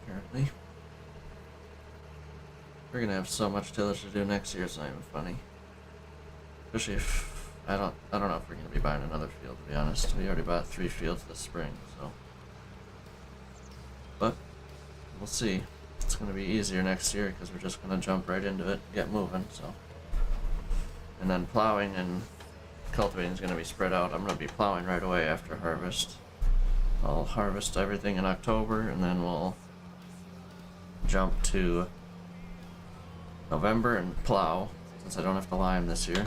Apparently. We're gonna have so much tillage to do next year, it's not even funny. Especially if I don't know if we're gonna be buying another field, to be honest. We already bought 3 fields this spring, so. But we'll see. It's gonna be easier next year because we're just gonna jump right into it, get moving, so. And then plowing and cultivating is gonna be spread out. I'm gonna be plowing right away after harvest. I'll harvest everything in October and then we'll jump to November and plow, since I don't have to lime this year.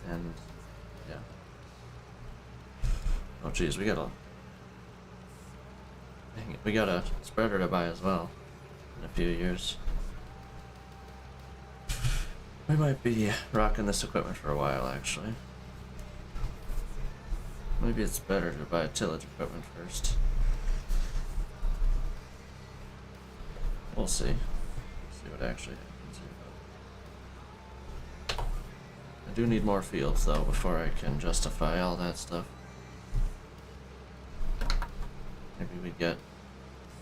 And yeah. Oh geez, we got a spreader to buy as well in a few years. We might be rocking this equipment for a while, actually. Maybe it's better to buy tillage equipment first. We'll see. See what actually happens here. I do need more fields though before I can justify all that stuff. Maybe we get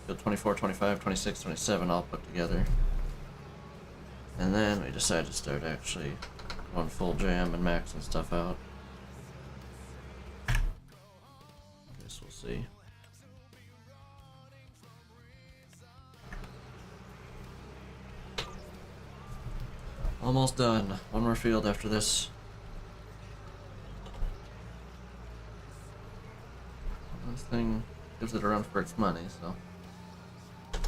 field 24, 25, 26, 27 all put together. And then we decided to start actually going full jam and maxing stuff out. Guess we'll see. Almost done. One more field after this. This thing gives it a run for its money, so which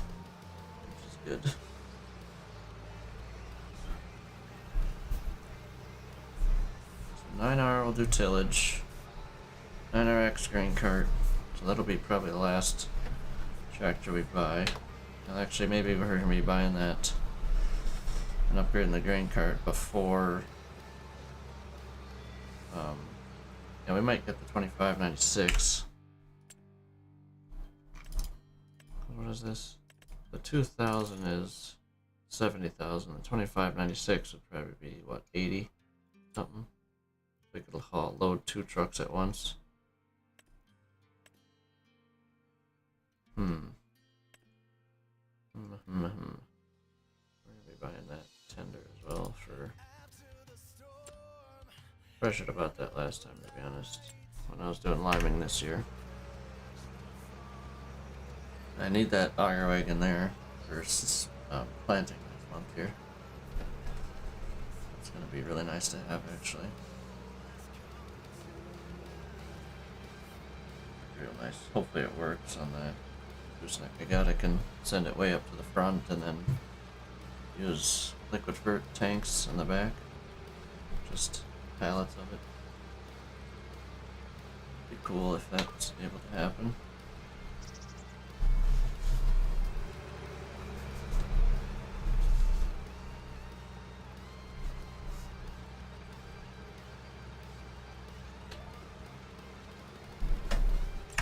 is good. So 9R will do tillage. 9RX grain cart. So that'll be probably the last tractor we buy. And actually, maybe we're gonna be buying that and upgrading the grain cart before. Yeah, we might get the 2596. What is this? The 2000 is 70,000. The 2596 would probably be what, 80 something. We could load 2 trucks at once. We're gonna be buying that tender as well for. Pressured about that last time, to be honest. When I was doing liming this year. I need that auger wagon there for planting next month here. It's gonna be really nice to have, actually. Real nice. Hopefully it works on the gooseneck I got. I can send it way up to the front and then use liquid fert tanks in the back. Just pallets of it. Be cool if that's able to happen.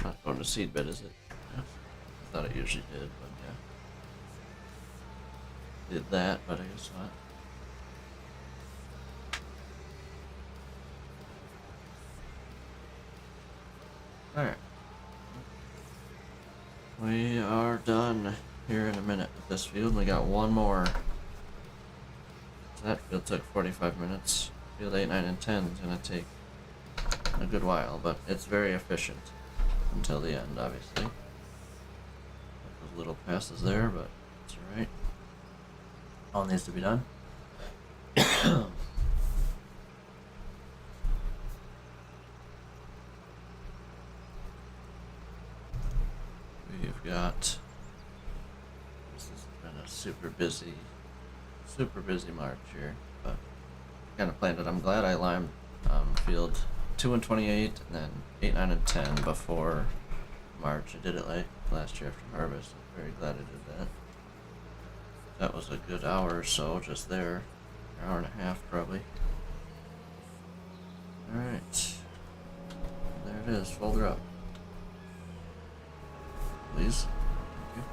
Not going to seed bed, is it? Yeah. I thought it usually did, but yeah. Did that, but I guess not. Alright. We are done here in a minute with this field. We got one more. So that field took 45 minutes. Field 8, 9, and 10 is going to take a good while, but it's very efficient until the end, obviously. Those little passes there, but it's alright. All needs to be done. We've got. This has been a super busy March here, but kind of planned it. I'm glad I limed field 2 and 28, and then 8, 9, and 10 before March. I did it late last year after harvest. I'm very glad I did that. That was a good hour or so just there. An hour and a half probably. Alright. There it is. Fold her up. Please. Thank you.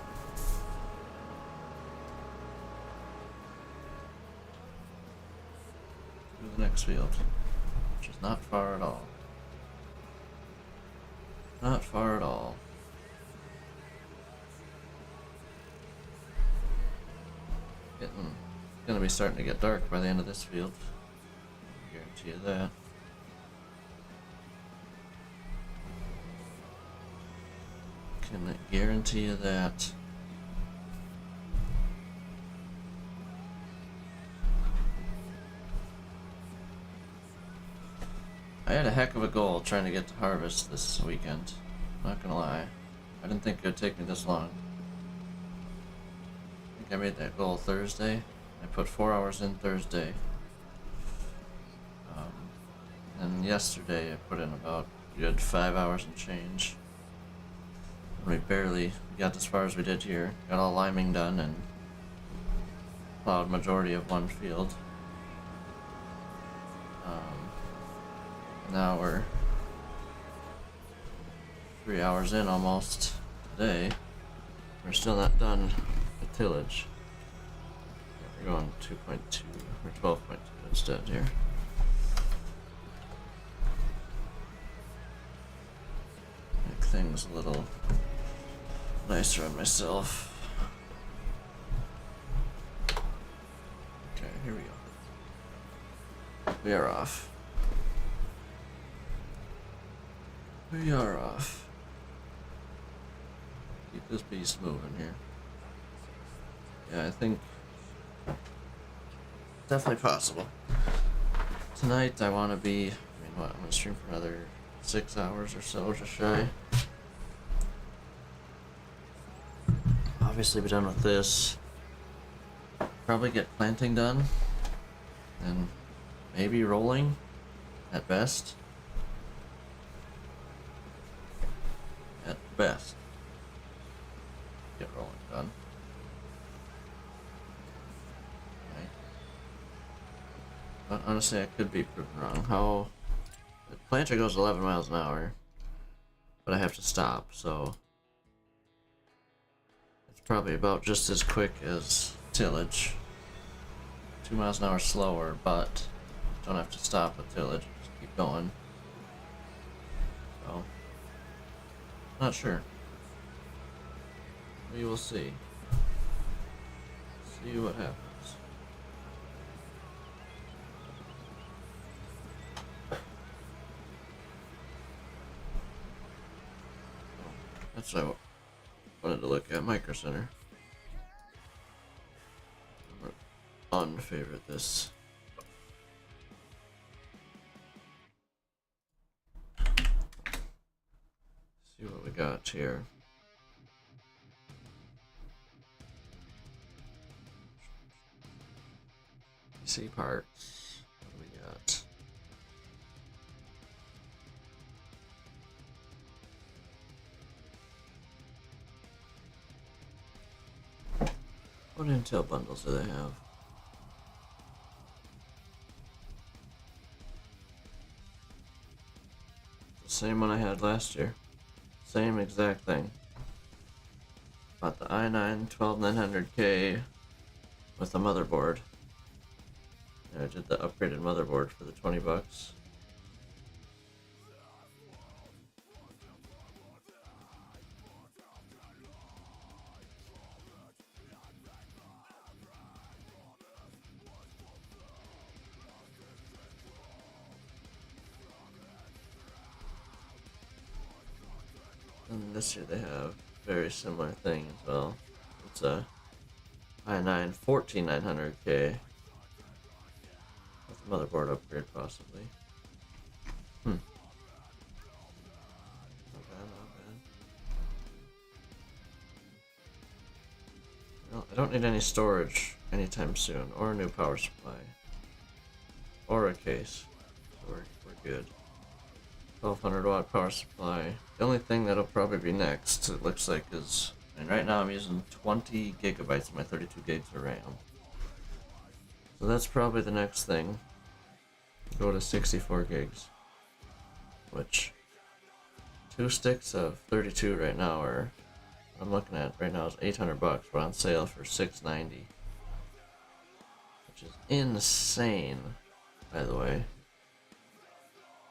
To the next field. Which is not far at all. Not far at all. It's gonna be starting to get dark by the end of this field. I guarantee you that. Can guarantee you that. I had a heck of a goal trying to get to harvest this weekend. Not gonna lie. I didn't think it would take me this long. I think I made that goal Thursday. I put 4 hours in Thursday. And yesterday I put in about a good 5 hours and change. We barely got as far as we did here. Got all liming done and plowed majority of one field. Now we're 3 hours in almost today. We're still not done with tillage. We're going 2.2 or 12.2 instead here. Make things a little nicer on myself. Okay. We are off. We are off. Keep this beast moving here. Yeah, I think definitely possible. Tonight I want to be, I mean, what, I'm going to stream for another 6 hours or so, just shy. Obviously be done with this. Probably get planting done. And maybe rolling at best. At best. Get rolling done. Right. But honestly, I could be proven wrong. How the planter goes 11 miles an hour, but I have to stop, so it's probably about just as quick as tillage. 2 miles an hour slower, but don't have to stop with tillage. Just keep going. So, not sure. We will see. See what happens. That's what I wanted to look at. Micro Center. Unfavorite this. See what we got here. PC parts. What do we got? What Intel bundles do they have? The same one I had last year. Same exact thing. Bought the i9 12900K with a motherboard. And I did the upgraded motherboard for the $20. And this year they have a very similar thing as well. It's a i9 14900K with motherboard upgrade possibly. Not bad, not bad. Well, I don't need any storage anytime soon, or a new power supply, or a case. So we're good. 1200 watt power supply. The only thing that'll probably be next, it looks like, is, and right now I'm using 20 gigabytes of my 32 gigs of RAM. So that's probably the next thing. Go to 64 gigs. Which, 2 sticks of 32 right now are, I'm looking at right now is $800, but on sale for $690. Which is insane, by the way.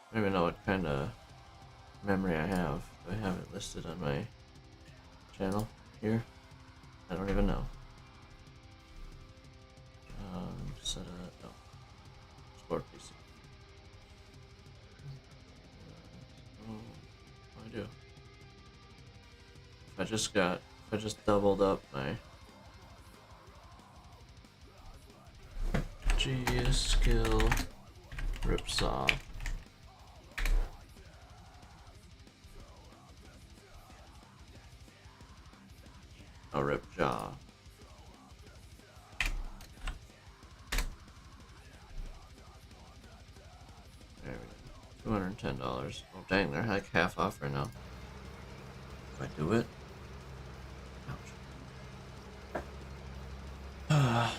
I don't even know what kind of memory I have. Do I have it listed on my channel here? I don't even know. Set a, no. Sport PC. I do. If I just doubled up my G skill ripsaw. A rip jaw. There we go. $210. Oh dang, they're like half off right now. Do I do it? Ouch. I'm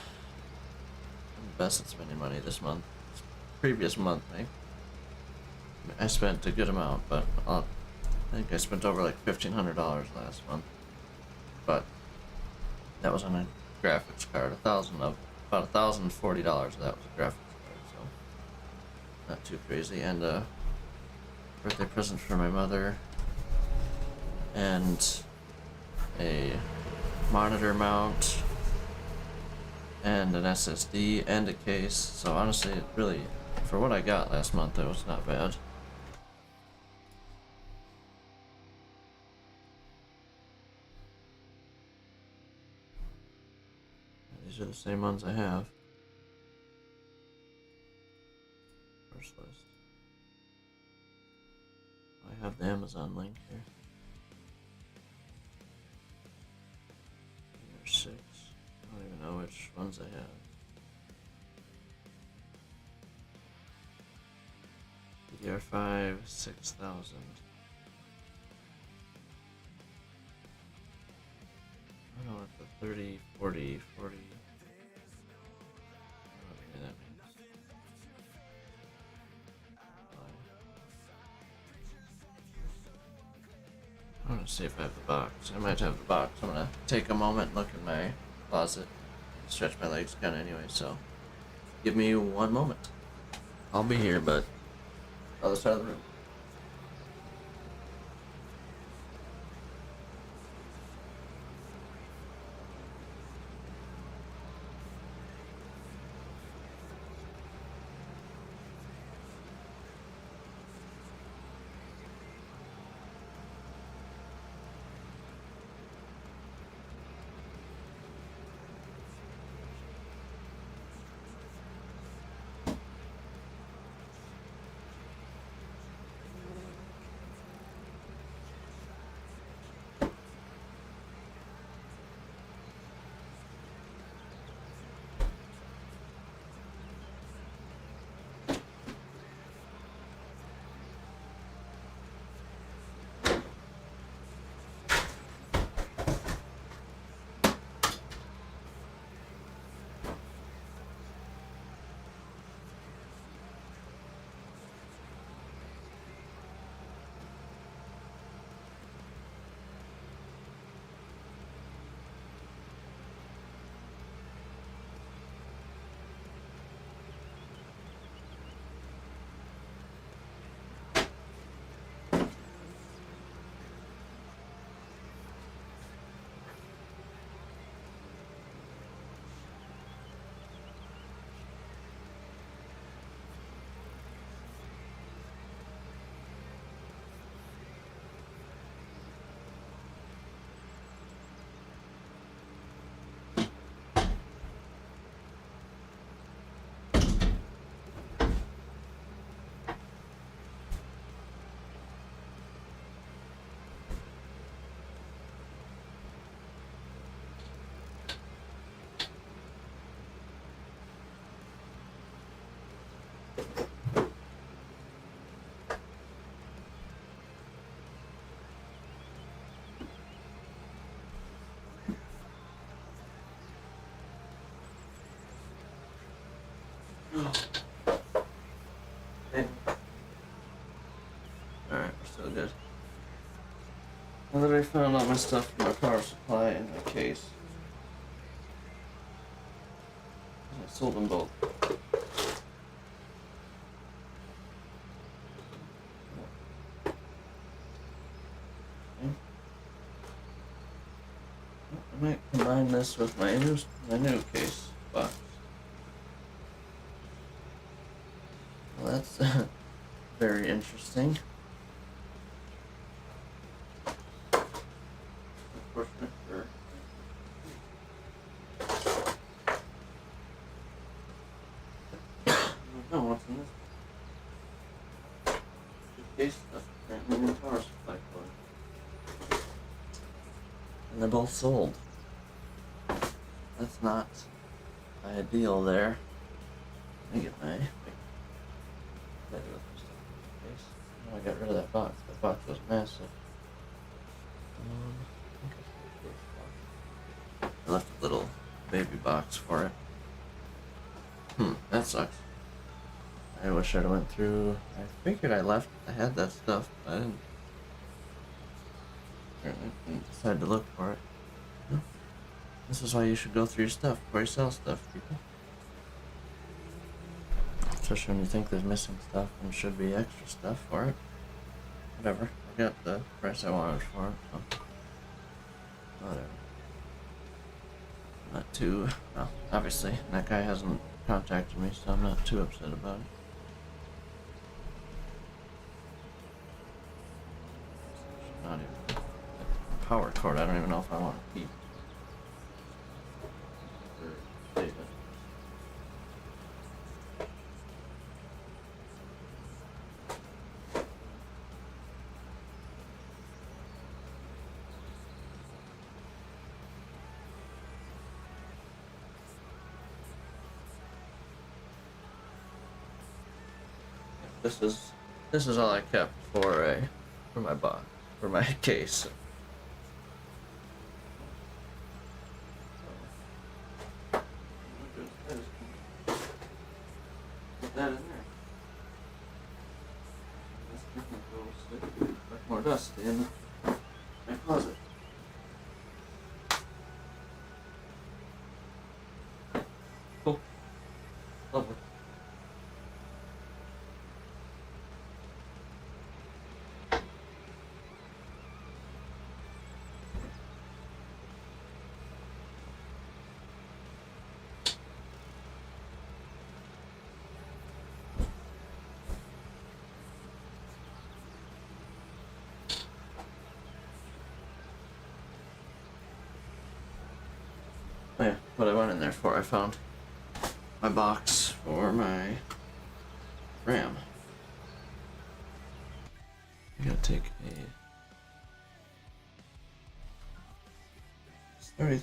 the best at spending money this month. Previous month, I spent a good amount, but I think I spent over like $1,500 last month. But that was on a graphics card. About $1,040 of that was a graphics card, so not too crazy. And a birthday present for my mother, and a monitor mount, and an SSD, and a case. So honestly, it really For what I got last month, it was not bad. These are the same ones I have. First list. I have the Amazon link here. There's 6. I don't even know which ones I have. DDR5 6000. I don't know what the 30, 40, 40. I don't know what any of that means. I want to see if I have the box. I might have the box. I'm gonna take a moment and look in my closet. Stretch my legs kind of anyway, so give me 1 moment. I'll be here, but other side of the room. Alright, we're still good. Now that I found all my stuff from my power supply in my case, I sold them both. Okay. I might combine this with my new case box. Well, that's very interesting. Unfortunate for I don't know what's in this case stuff. Apparently new power supply cord. And they're both sold. That's not ideal there. Let me get my I got rid of that box. That box was massive. I think I put this box. I left a little baby box for it. That sucks. I wish I'd went through. I figured I had that stuff, but I didn't. Apparently didn't decide to look for it. No. This is why you should go through your stuff before you sell stuff, people. Especially when you think there's missing stuff and should be extra stuff for it. Whatever. I got the price I wanted for it, so. Whatever. Not too. Well, obviously, that guy hasn't contacted me, so I'm not too upset about it. power cord. I don't even know if I want to keep or save it. This is all I kept for my box, for my case. Put that in there. This technical stick back more dust in my closet. Cool. Lovely. Oh yeah, what I went in there for, I found my box for my RAM. I gotta take a 30,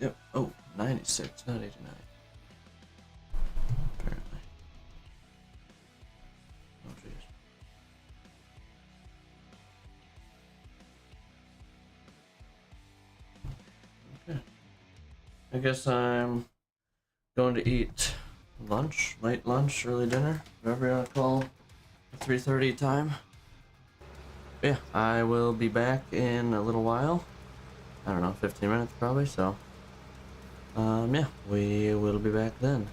yep, oh, 96, not 89. Apparently. Oh jeez. Okay. I guess I'm going to eat lunch, late lunch, early dinner, whatever you want to call 3:30 time. Yeah, I will be back in a little while. I don't know, 15 minutes probably, so yeah, we will be back then.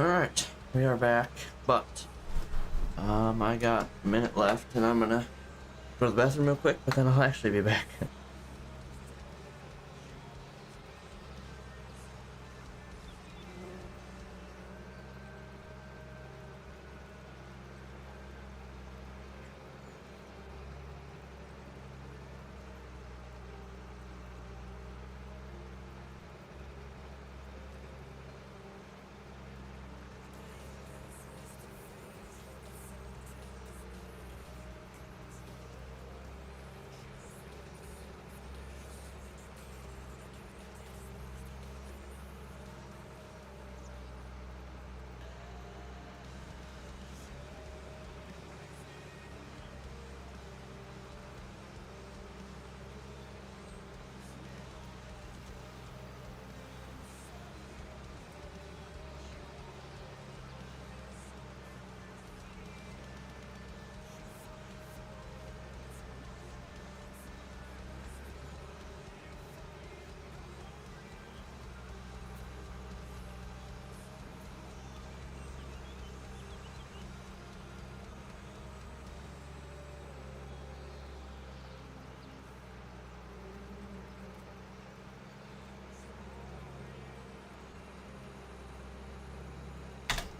Alright, we are back, but I got a minute left and I'm gonna go to the bathroom real quick, but then I'll actually be back.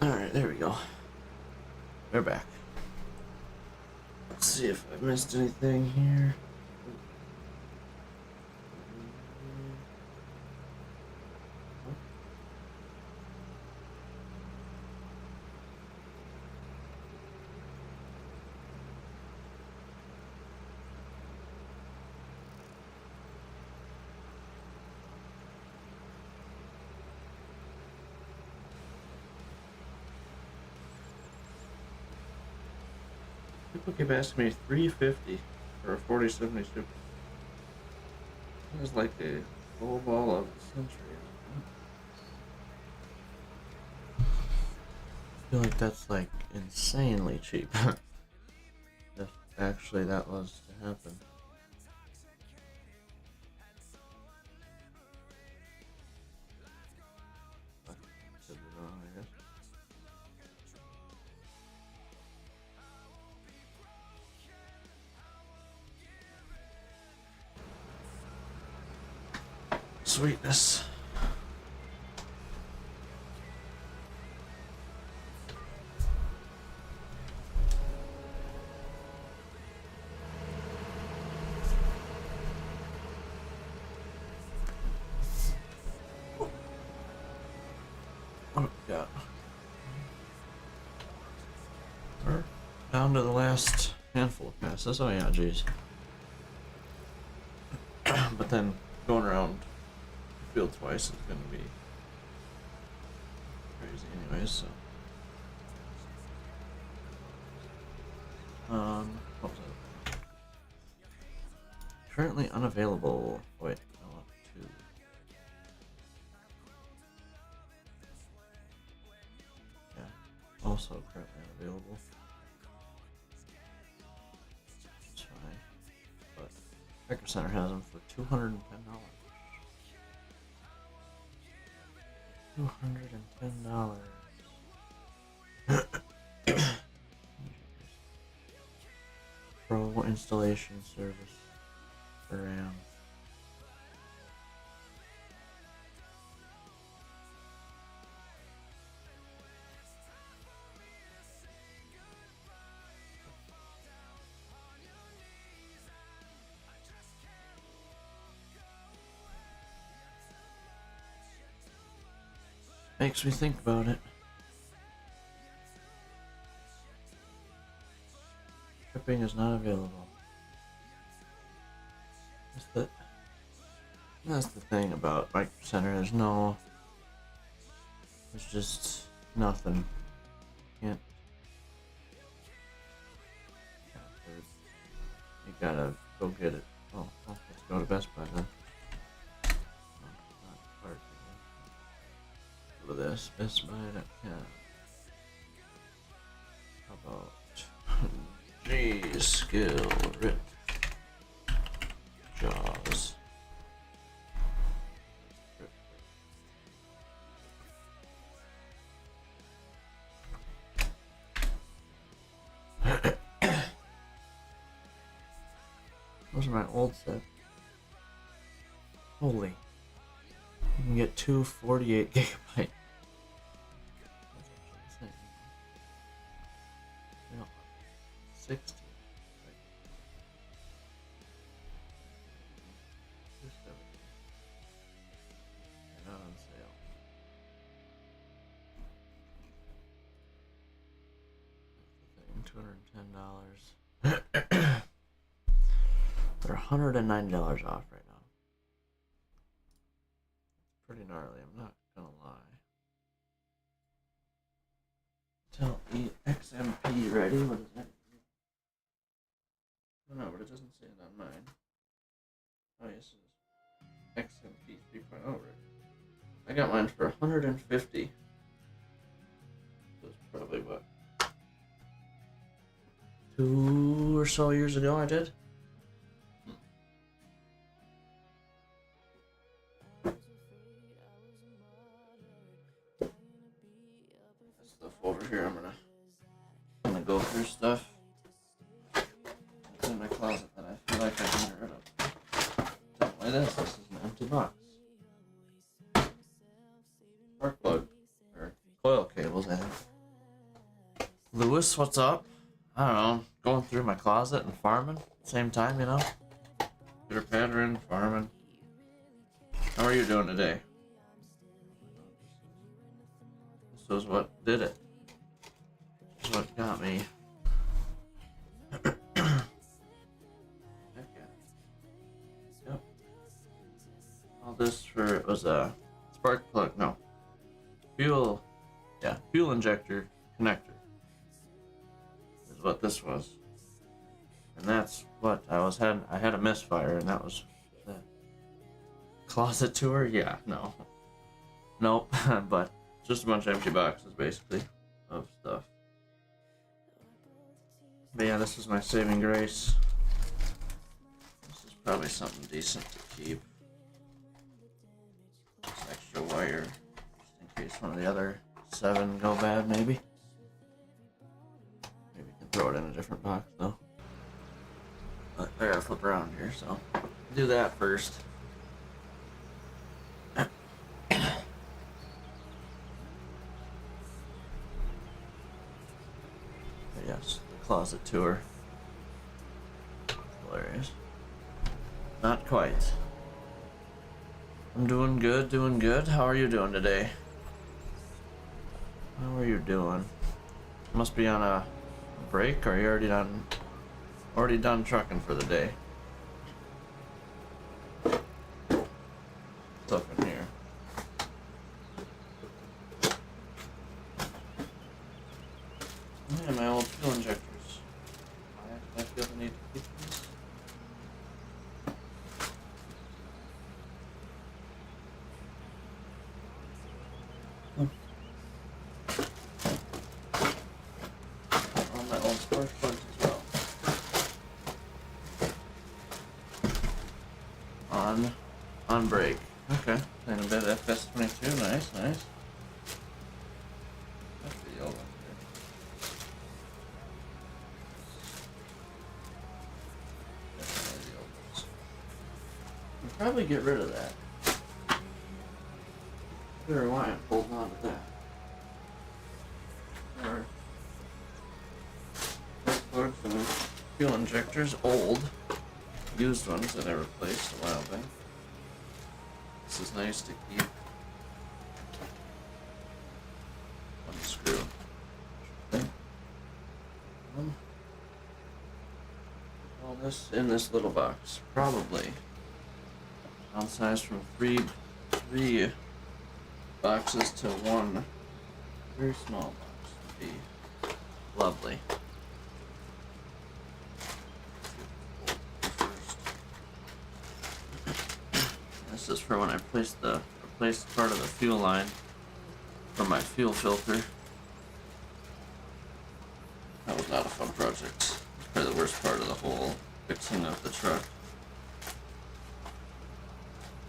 Alright, there we go. We're back. Let's see if I missed anything here. People keep asking me $350 for a 4070 Super. That was like a low ball of the century. I feel like that's like insanely cheap. If actually that was to happen. I could be wrong, I guess. Sweetness. Oh god. We're down to the last handful of passes. Oh yeah, jeez. But then going around the field twice is gonna be crazy anyways, so. What was it? Currently unavailable. Oh, wait, I want two. Yeah, also currently unavailable. It's fine. But Record Center has them for $210. $210. Pro installation service for RAM. Makes me think about it. Shipping is not available. That's the thing about Micro Center. There's just nothing. Can't. You gotta go get it. Oh, well, let's go to Best Buy then. Go to this, bestbuy.com. How about G-Skill Rip Jaws. Those are my old sets. Holy. You can get two 48 gigabyte. That's actually insane. No, 60. They're not on sale. That's the thing, $210. They're $190 off right now. It's pretty gnarly, I'm not gonna lie. Tell XMP ready? What is that? I don't know, but it doesn't say it on mine. Oh, yes, it is. XMP 3.0 ready. I got mine for $150. It was probably what? 2 or so years ago I did? Stuff over here. I'm gonna go through stuff in my closet that I feel like I can get rid of. Something like this. This is an empty box. Spark plug or coil cables, I think. Lewis, what's up? I don't know. Going through my closet and farming at the same time, you know. Pitter pattering, farming. How are you doing today? This was what did it. This is what got me. Heck yeah. Yep. All this for it was a spark plug. No. Fuel. Yeah. Fuel injector connector. Is what this was. And that's what I had a misfire, and that was the closet tour. Yeah. No. Nope. But just a bunch of empty boxes, basically, of stuff. But yeah, this is my saving grace. This is probably something decent to keep. This extra wire, just in case one of the other 7 go bad, maybe. Maybe you can throw it in a different box, though. But I gotta flip around here, so do that first. Yes, the closet tour. Hilarious. Not quite. I'm doing good, doing good. How are you doing today? How are you doing? Must be on a break, or are you already done trucking for the day? Stuff in here. Yeah, my old fuel injectors. I feel the need to keep these. All my old spark plugs as well. On break. Okay. Playing a bit of FS22. Nice, nice. That's the old one. Probably get rid of that. Sure, why I'm holding on to that. Or plugs and fuel injectors, old, used ones that I replaced a while back. This is nice to keep. Unscrew. Okay. All this in this little box, probably. Downsized from three boxes to one very small box would be lovely. This is for when I replaced part of the fuel line from my fuel filter. That was not a fun project. It's probably the worst part of the whole fixing of the truck.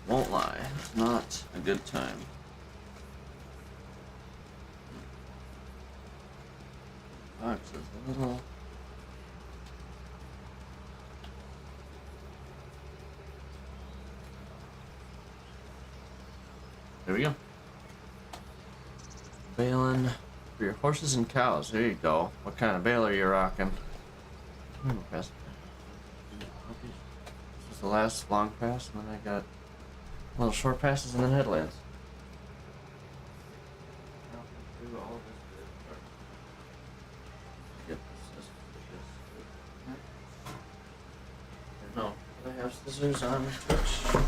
Won't lie, it's not a good time. Box is a little There we go. Baling for your horses and cows. There you go. What kind of baler are you rocking? This was the last long pass, and then I got little short passes and then headlands. No, I have scissors on which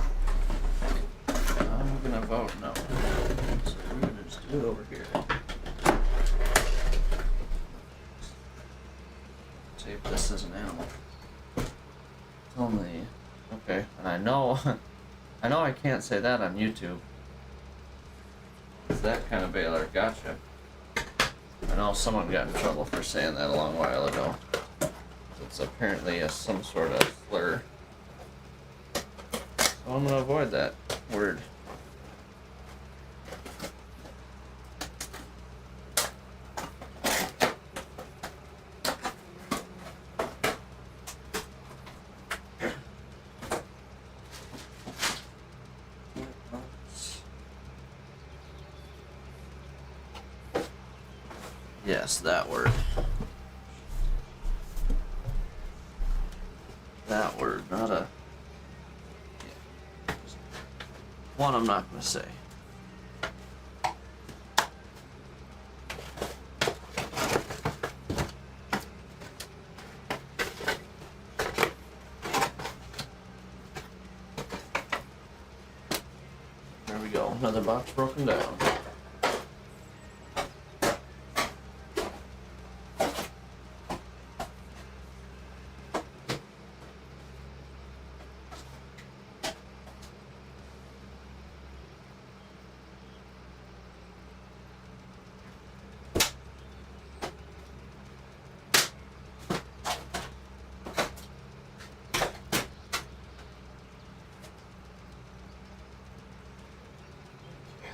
I'm gonna vote no. So we're gonna just do it over here. Tape this as an animal. It's only okay, and I know I can't say that on YouTube. It's that kind of baler, gotcha. I know someone got in trouble for saying that a long while ago. It's apparently some sort of slur. So I'm gonna avoid that word. Yes, that word. That word, not a... Yeah. One I'm not going to say. There we go, another box broken down.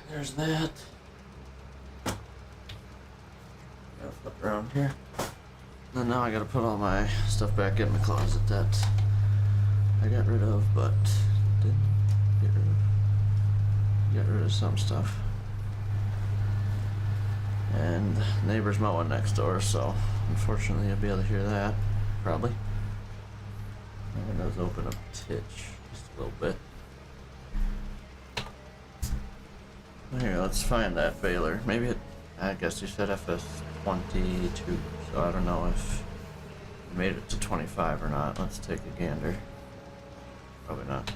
There's that. Gotta flip around here. And now I gotta put all my stuff back in the closet that I got rid of, but didn't get rid of. Got rid of some stuff. And the neighbor's mowing next door, so unfortunately you'll be able to hear that, probably. My window's open a titch, just a little bit. Here, let's find that baler. Maybe it, I guess you said FS22, so I don't know if it made it to 25 or not. Let's take a gander. Probably not.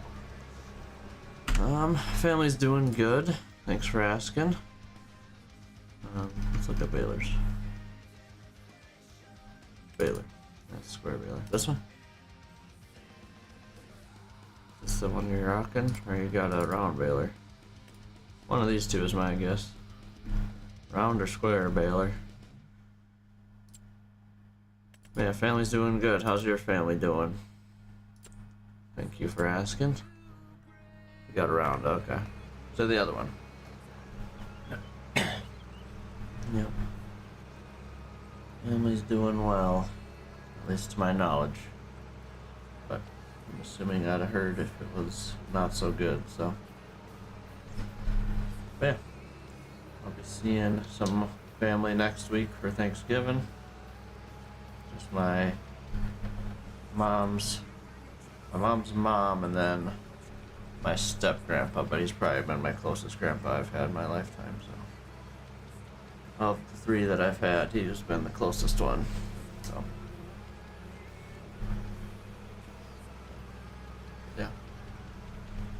Family's doing good. Thanks for asking. Let's look at balers. Baler. That's square baler. This one? Is this the one you're rocking? Or you got a round baler? One of these two is my guess. Round or square baler. Yeah, family's doing good. How's your family doing? Thank you for asking. You got a round, okay. So the other one. Yep. Family's doing well. At least to my knowledge. But I'm assuming I'd have heard if it was not so good, so. But yeah, I'll be seeing some family next week for Thanksgiving. Just my mom's mom, and then my step grandpa, but he's probably been my closest grandpa I've had in my lifetime, so. Of the three that I've had, he's been the closest one, so. Yeah.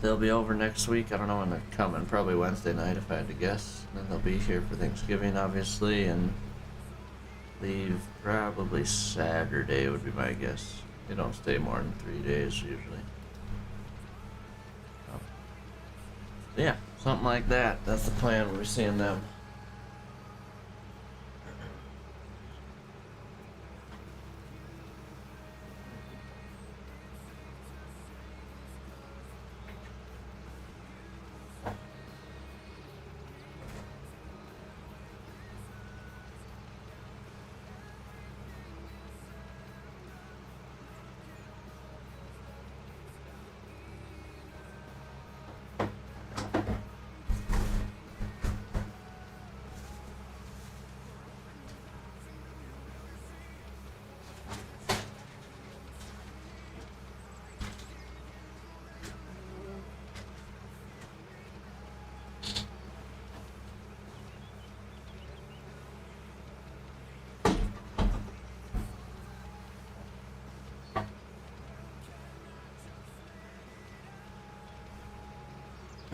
They'll be over next week. I don't know when they're coming. Probably Wednesday night if I had to guess. And then they'll be here for Thanksgiving, obviously, and leave probably Saturday would be my guess. They don't stay more than 3 days usually. So, yeah, something like that. That's the plan. We'll be seeing them.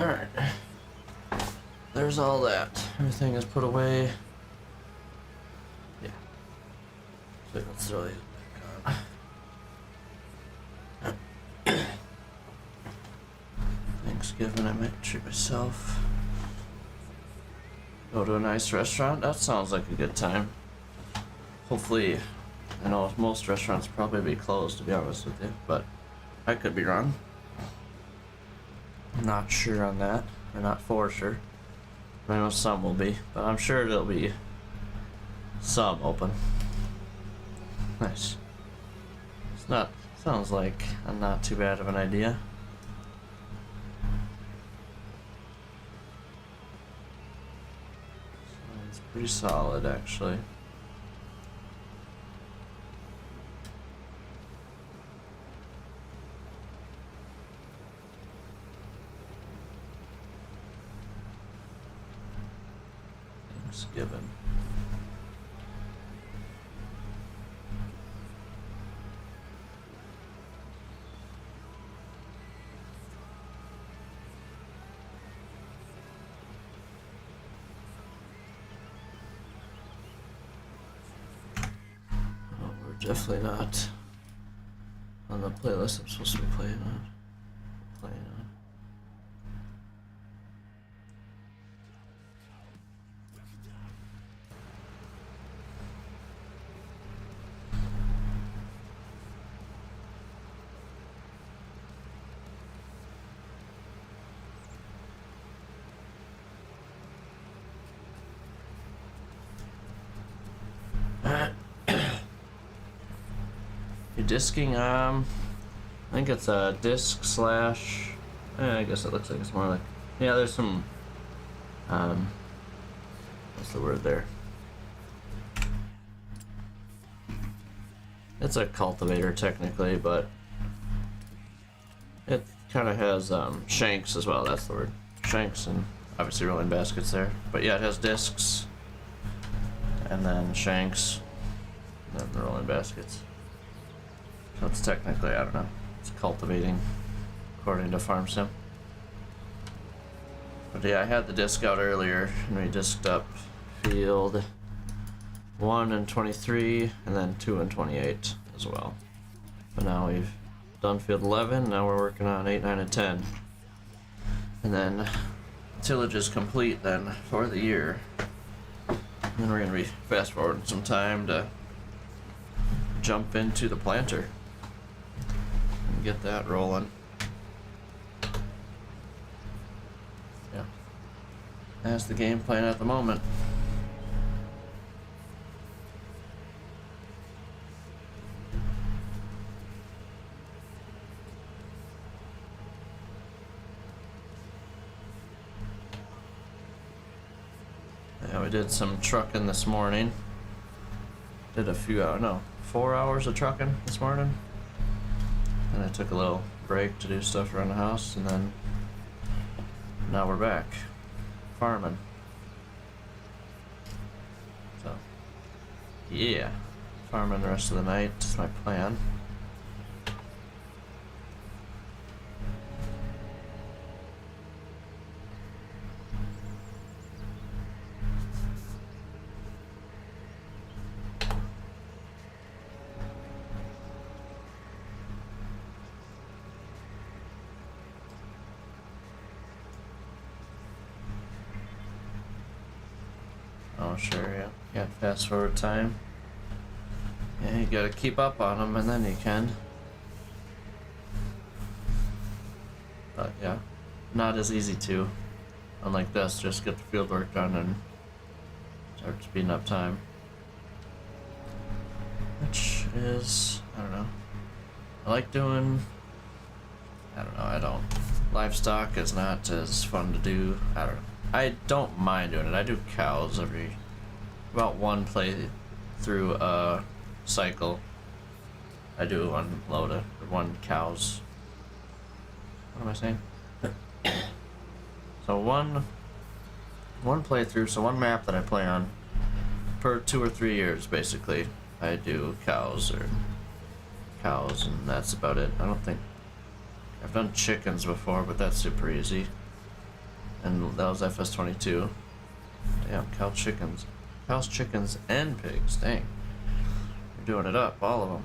Alright. There's all that. Everything is put away. Yeah. So let's throw these back on. Thanksgiving, I might treat myself. Go to a nice restaurant. That sounds like a good time. Hopefully, I know most restaurants probably be closed, to be honest with you, but I could be wrong. I'm not sure on that, or not for sure. I know some will be, but I'm sure there'll be some open. Nice. It's not, sounds like a not too bad of an idea. Sounds pretty solid, actually. Thanksgiving. Oh, we're definitely not on the playlist I'm supposed to be playing on. You're disking, I think it's a disc slash, I guess it looks like it's more like, yeah, there's some, what's the word there? It's a cultivator technically, but it kind of has shanks as well, that's the word. Shanks and obviously rolling baskets there. But yeah, it has discs and then shanks and then the rolling baskets. So it's technically, I don't know, it's cultivating according to Farm Sim. But yeah, I had the disc out earlier and we disked up field 1 and 23 and then 2 and 28 as well. But now we've done field 11, now we're working on 8, 9, and 10. And then tillage is complete then for the year. And then we're gonna be fast forwarding some time to jump into the planter and get that rolling. Yeah. That's the game plan at the moment. Yeah, we did some trucking this morning. Did a few hours, no, 4 hours of trucking this morning. And I took a little break to do stuff around the house, and then now we're back farming. So, yeah, farming the rest of the night is my plan. Oh, sure, yeah. Yeah, fast forward time. Yeah, you gotta keep up on them, and then you can. But yeah, not as easy to. Unlike this, just get the field work done and start speeding up time. Which is, I don't know. I like doing, I don't. Livestock is not as fun to do. I don't know. I don't mind doing it. I do cows about one play through a cycle. I do one load of one cows. What am I saying? So one playthrough, so one map that I play on per 2 or 3 years basically. I do cows, and that's about it. I don't think I've done chickens before, but that's super easy. And that was FS22. Yeah, cows, chickens, and pigs. Dang. You're doing it up, all of them.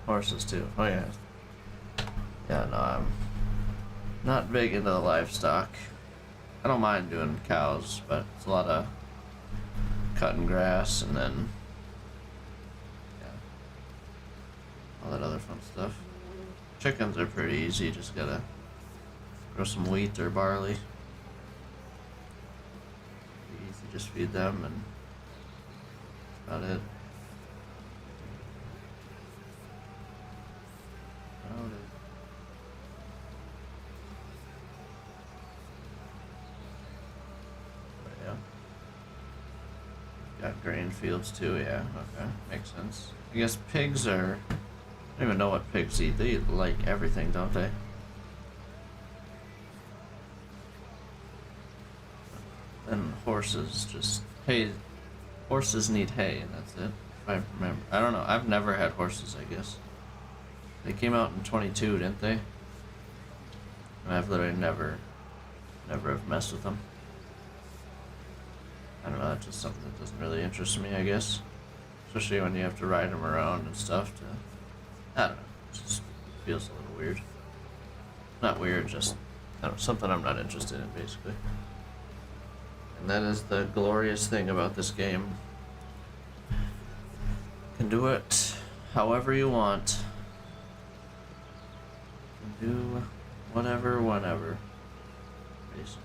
Horses, too. Oh, yeah. Yeah, no, I'm not big into the livestock. I don't mind doing cows, but it's a lot of cutting grass and then, yeah, all that other fun stuff. Chickens are pretty easy, you just gotta grow some wheat or barley. Pretty easy, just feed them and that's about it. Got grain fields too, yeah, okay, makes sense. I guess pigs are, I don't even know what pigs eat. They eat like everything, don't they? And horses just, hay, horses need hay and that's it, if I remember. I don't know, I've never had horses, I guess. They came out in 22, didn't they? And I've literally never have messed with them. I don't know, that's just something that doesn't really interest me, I guess. Especially when you have to ride them around and stuff to... I don't know, it just feels a little weird. Not weird, just, I don't know, something I'm not interested in, basically. And that is the glorious thing about this game. You can do it however you want. You can do whatever, whenever, basically.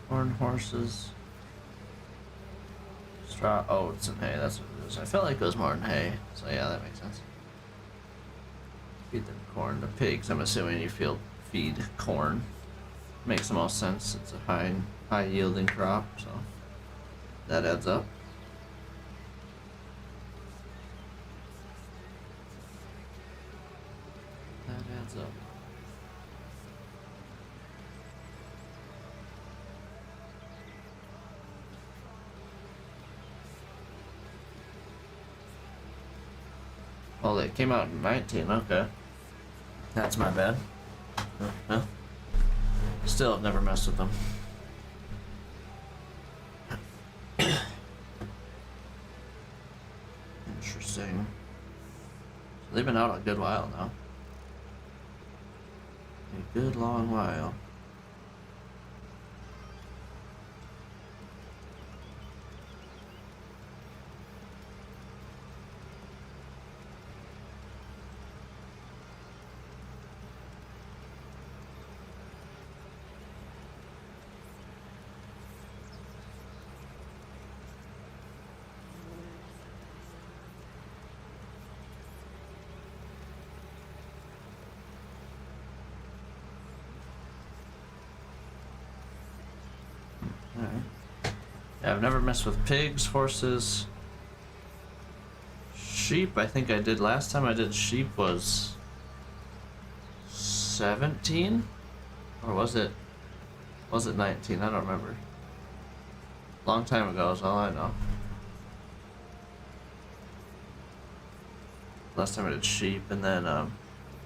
Corn, horses, straw, oats, and hay. That's what it is. I felt like it was more than hay, so yeah, that makes sense. Feed them corn. The pigs, I'm assuming you feed corn. Makes the most sense. It's a high yielding crop, so that adds up. That adds up. Oh, they came out in 19, okay. That's my bad. Well, still have never messed with them. Interesting. So they've been out a good while now. A good long while. Yeah, I've never messed with pigs, horses, sheep. I think I did last time I did sheep was 17, or was it 19? I don't remember. Long time ago is all I know. Last time I did sheep, and then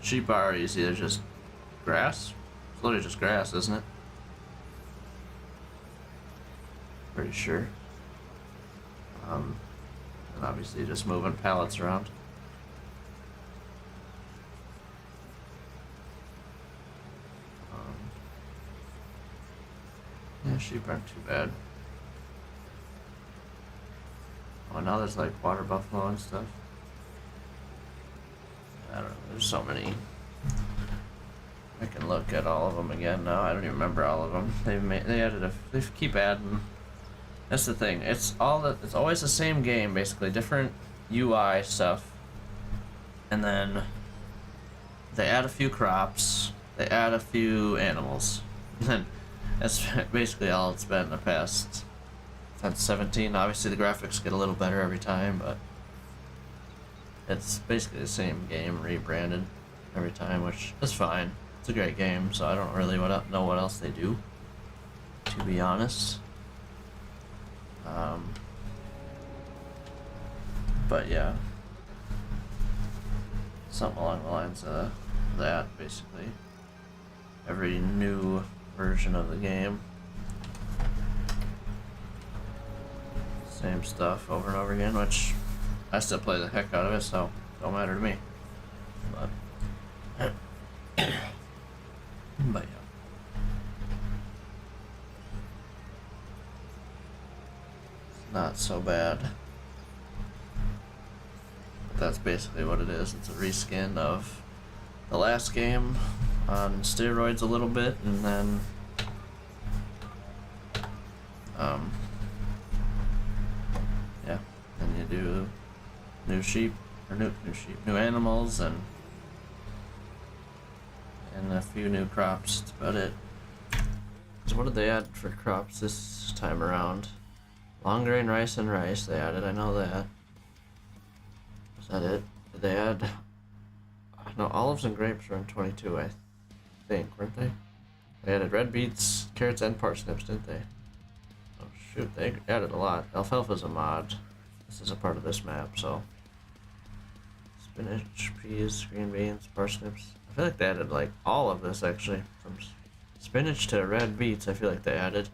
sheep are easy. They're just grass. It's literally just grass, isn't it? Pretty sure. And obviously just moving pallets around. Yeah, sheep aren't too bad. Oh, now there's like water buffalo and stuff. I don't know, there's so many. I can look at all of them again now. I don't even remember all of them. They keep adding. That's the thing. It's always the same game, basically. Different UI stuff. And then they add a few crops. They add a few animals. And then that's basically all it's been in the past. Since 17. Obviously the graphics get a little better every time, but it's basically the same game rebranded every time, which is fine. It's a great game, so I don't really know what else they do, to be honest. But yeah, something along the lines of that, basically. Every new version of the game, same stuff over and over again, which I still play the heck out of it, so don't matter to me. But but yeah. It's not so bad. But that's basically what it is. It's a reskin of the last game on steroids a little bit, and then yeah, then you do new sheep, or new animals, and a few new crops. That's about it. So what did they add for crops this time around? Long grain rice and rice they added, I know that. Is that it? Did they add... No, olives and grapes were in 22, I think, weren't they? They added red beets, carrots, and parsnips, didn't they? Oh shoot, they added a lot. Alfalfa's a mod. This is a part of this map, so... Spinach, peas, green beans, parsnips. I feel like they added, like, all of this, actually. From spinach to red beets, I feel like they added.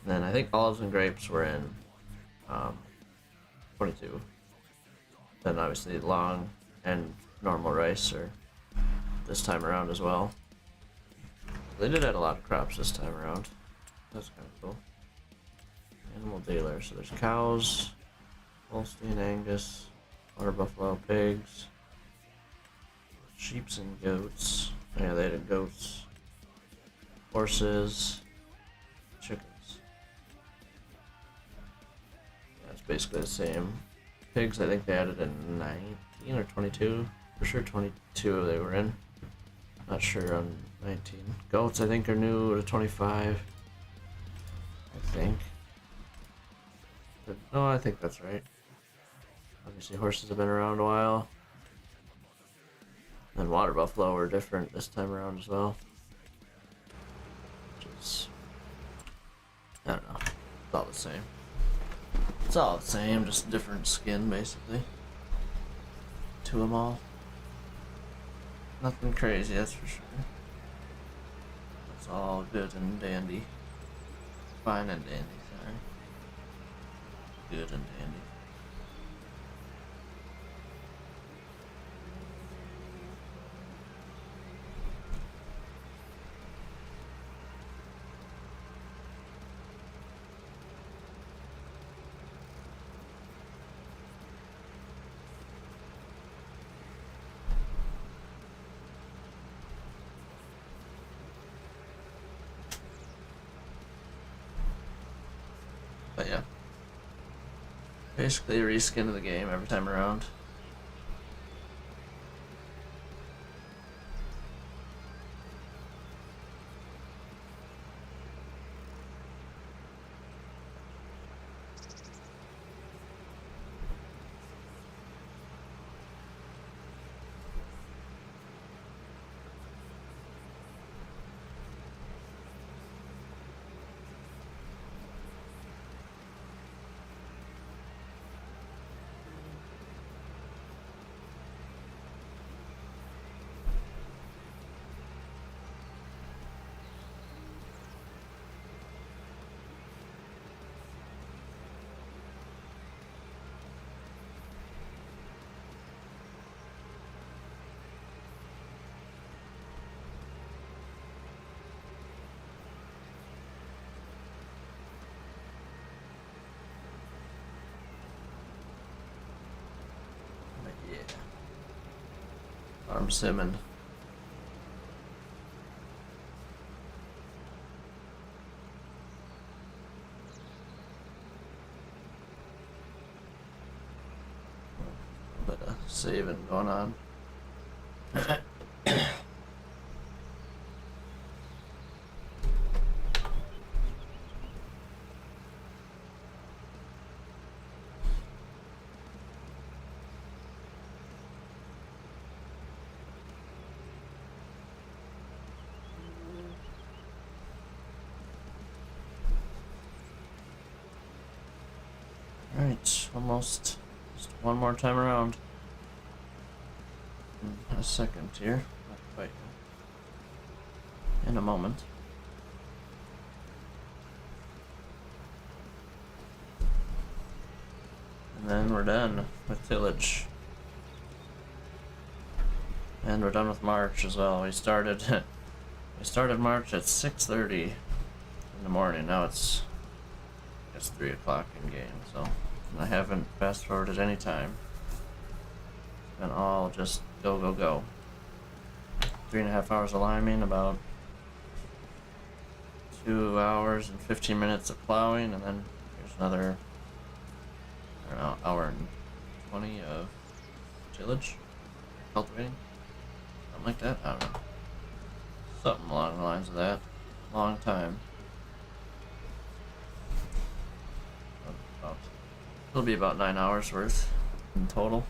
And then I think olives and grapes were in 22. Then obviously long and normal rice are this time around as well. They did add a lot of crops this time around. That's kind of cool. Animal dealer. So there's cows, Holstein, Angus, water buffalo, pigs, sheeps and goats. Oh, yeah, they added goats, horses, chickens. That's basically the same. Pigs, I think they added in 19 or 22. For sure 22 they were in. Not sure on 19. Goats, I think, are new to 25. I think. But, no, I think that's right. Obviously, horses have been around a while. And water buffalo were different this time around as well. Which is... I don't know. It's all the same. It's all the same, just different skin, basically. To them all. Nothing crazy, that's for sure. It's all good and dandy. Fine and dandy, sorry. Good and dandy. But yeah. Basically a reskin of the game every time around. Yeah. Farm simming. A bit of saving going on. point, almost. Just one more time around. A second here. Not quite. In a moment. And then we're done with Tillage. And we're done with March as well. We started March at 6:30 in the morning. Now it's 3 o'clock in game, so I haven't fast forwarded any time. It's been all just go, go, go. 3.5 hours of liming, about 2 hours and 15 minutes of plowing, and then here's another, I don't know, hour and 20 of tillage, cultivating, something like that. I don't know, something along the lines of that. Long time. It'll be about 9 hours worth in total.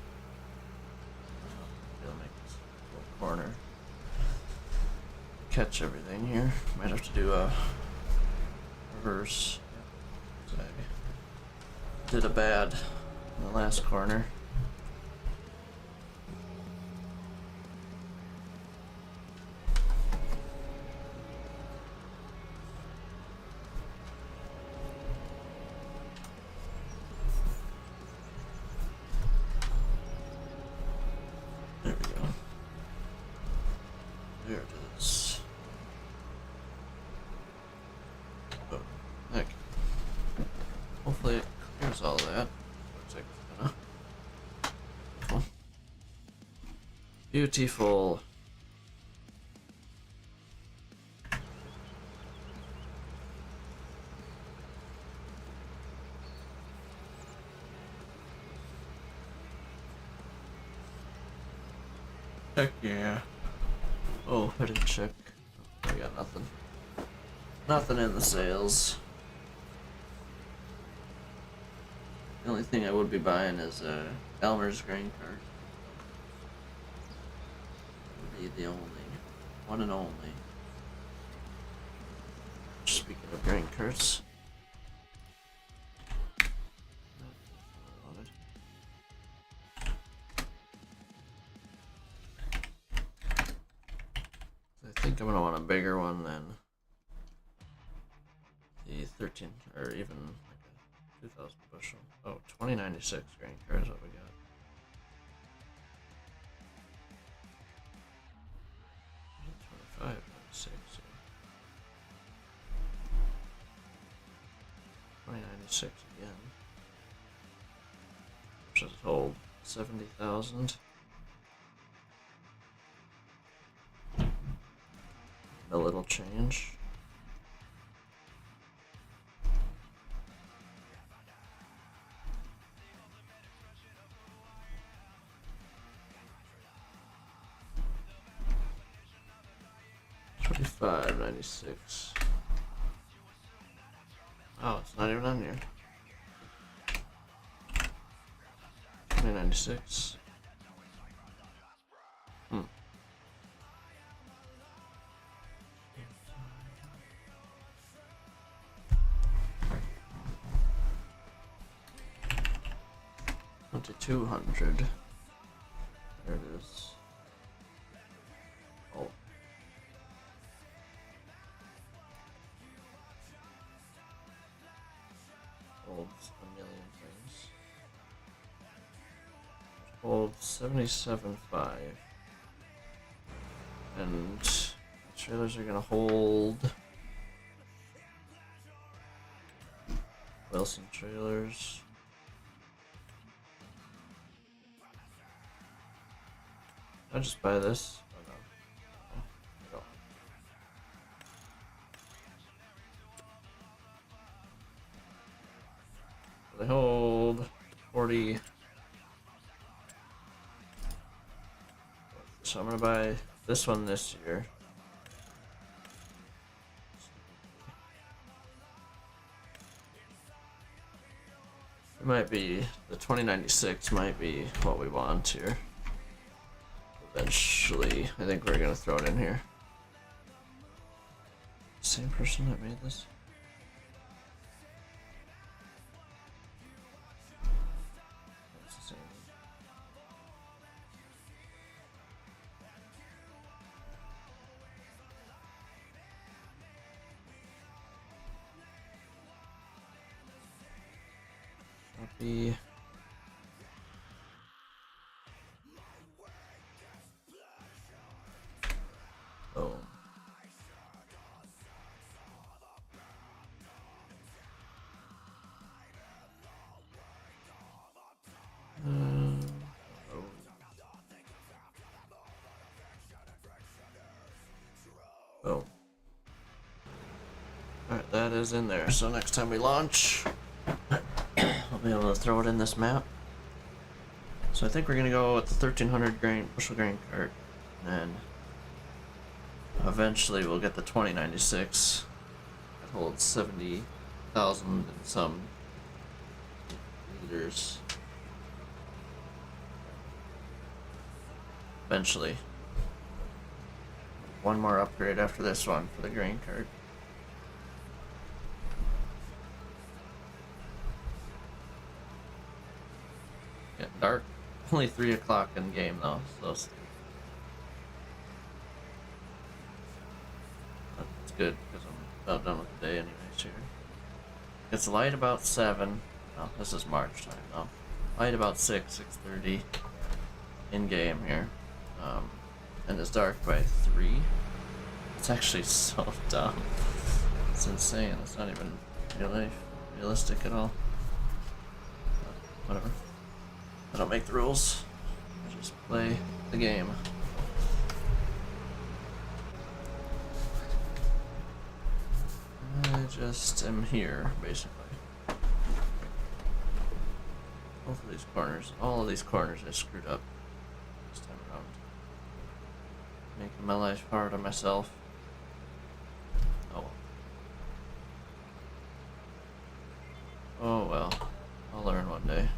I'll make this little corner. Catch everything here. Might have to do a reverse. I did a bad in the last corner. There we go. There it is. Oh, heck. Hopefully it clears all that. Looks like it's gonna. Oh. Beautiful. Heck yeah. Oh, I didn't check. I got nothing. Nothing in the sales. The only thing I would be buying is Elmer's grain cart. That would be the only one and only. Speaking of grain carts. I think I'm gonna want a bigger one than the 13 or even like a 2,000 bushel. Oh, 2096 grain cart is what we got. $25.96. Yeah. 2096 again. Which is hold 70,000. A little change. $25.96. Oh, it's not even on here. $20.96. $2,200. There it is. Oh. Holds a million things. Holds 77.5. And the trailers are gonna hold Wilson trailers. I'll just buy this. Oh no. They hold 40. So I'm gonna buy this one this year. It might be the 2096 might be what we want here. Eventually, I think we're gonna throw it in here. Same person that made this. be. Oh. Oh. Oh. Alright, that is in there. So next time we launch, I'll be able to throw it in this map. So I think we're gonna go with the 1300 grain bushel grain cart, and then eventually we'll get the 2096. It holds 70,000 and some liters. Eventually. One more upgrade after this one for the grain cart. Getting dark. Only 3 o'clock in game though, so that's good because I'm about done with the day anyways here. It's light about 7. Oh, this is March time though. Light about 6:30 in game here. And it's dark by 3. It's actually so dumb. It's insane. It's not even realistic at all. But whatever. I don't make the rules. I just play the game. I just am here, basically. Both of these corners, all of these corners I screwed up this time around. Making my life hard on myself. Oh. Oh well. I'll learn one day.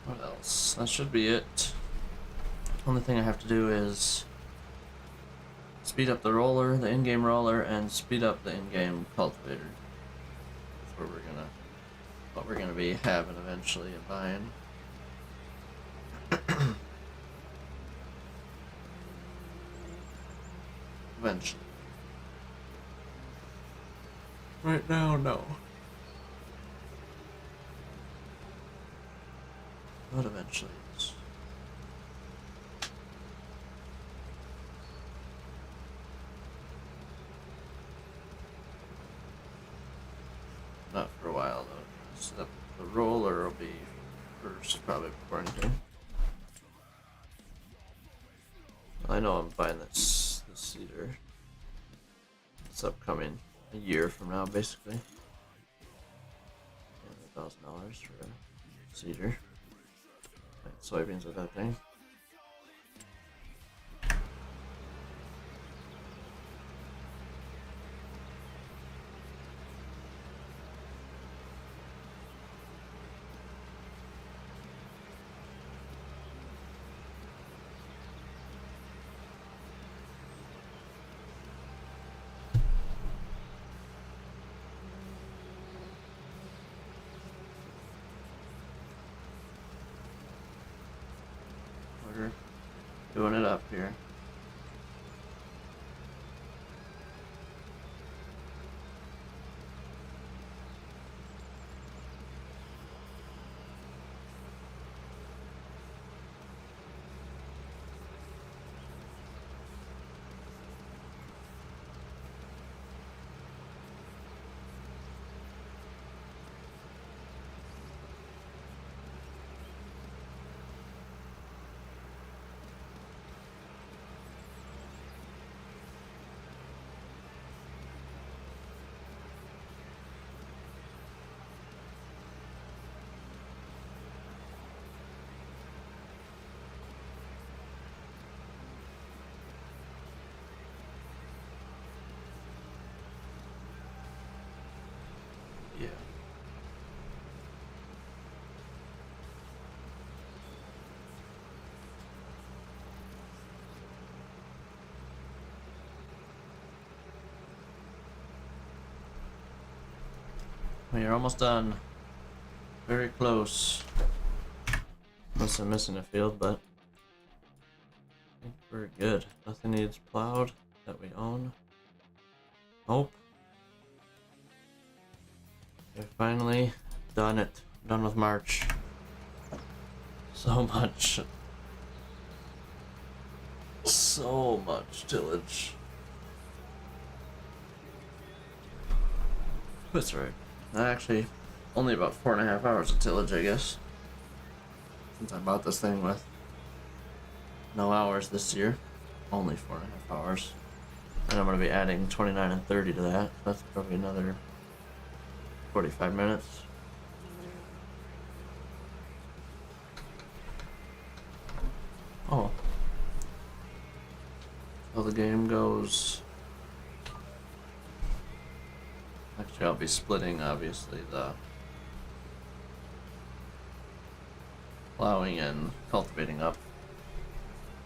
What else? That should be it. Only thing I have to do is speed up the roller, the in-game roller, and speed up the in-game cultivator. That's where what we're gonna be having eventually and buying. Eventually. Right now, no. But eventually, yes. Not for a while though. So the roller will be first, probably before anything. I know I'm buying this cedar. It's upcoming a year from now, basically. $1,000 for a cedar. Soybeans with that thing. We're doing it up here. We are almost done. Very close. Unless I'm missing a field, but I think we're good. Nothing needs plowed that we own. Nope. We've finally done it. Done with March. So much. So much tillage. That's right. Actually, only about 4.5 hours of tillage, I guess. Since I bought this thing with no hours this year. Only 4.5 hours. And I'm going to be adding 29 and 30 to that. That's probably another 45 minutes. Oh. So the game goes... Actually, I'll be splitting, obviously, the plowing and cultivating up.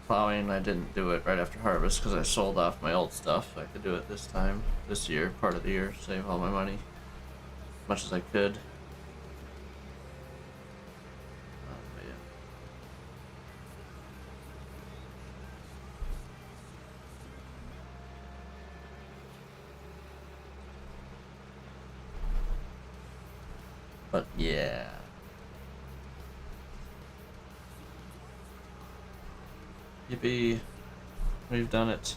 Plowing, I didn't do it right after harvest because I sold off my old stuff. I could do it this time, this year, part of the year, save all my money as much as I could. Yeah. But yeah. Yippee. We've done it.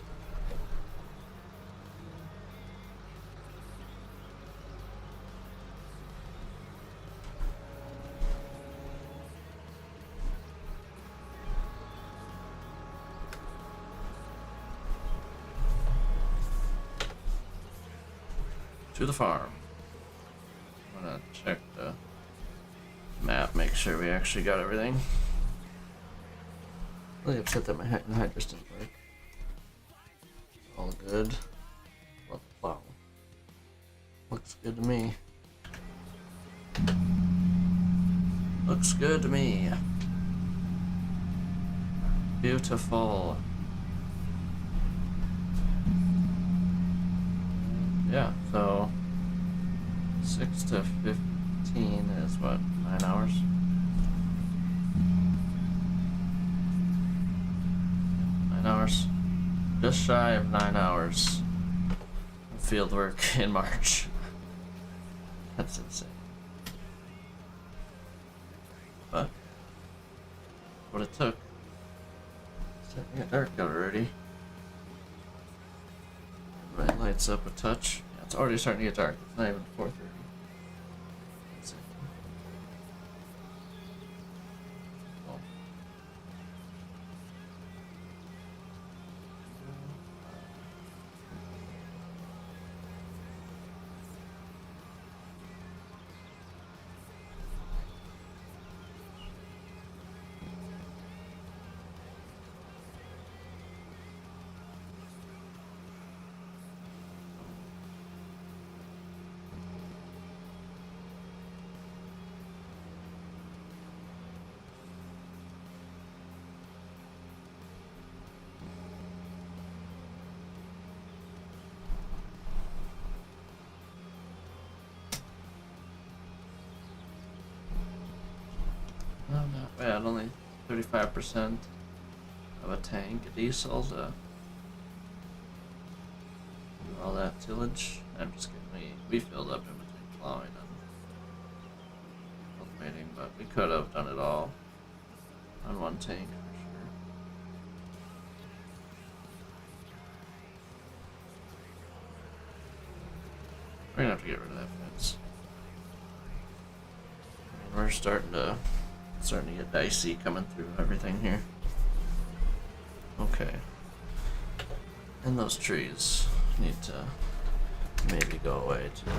To the farm. I'm gonna check the map, make sure we actually got everything. Really upset that my hydrants didn't work. All good. Well, wow. Looks good to me. Looks good to me. Beautiful. Yeah, so 6 to 15 is what, 9 hours? 9 hours. Just shy of 9 hours of field work in March. That's insane. But what it took. It's starting to get dark out already. Right, lights up a touch. Yeah, it's already starting to get dark. It's not even 4:30. Insane. Oh. Oh, not bad. Only 35% of a tank of diesel to do all that tillage. I'm just kidding. We filled up in between plowing and cultivating, but we could have done it all on one tank for sure. We're gonna have to get rid of that fence. I mean, we're starting to get dicey coming through everything here. Okay. And those trees need to maybe go away too.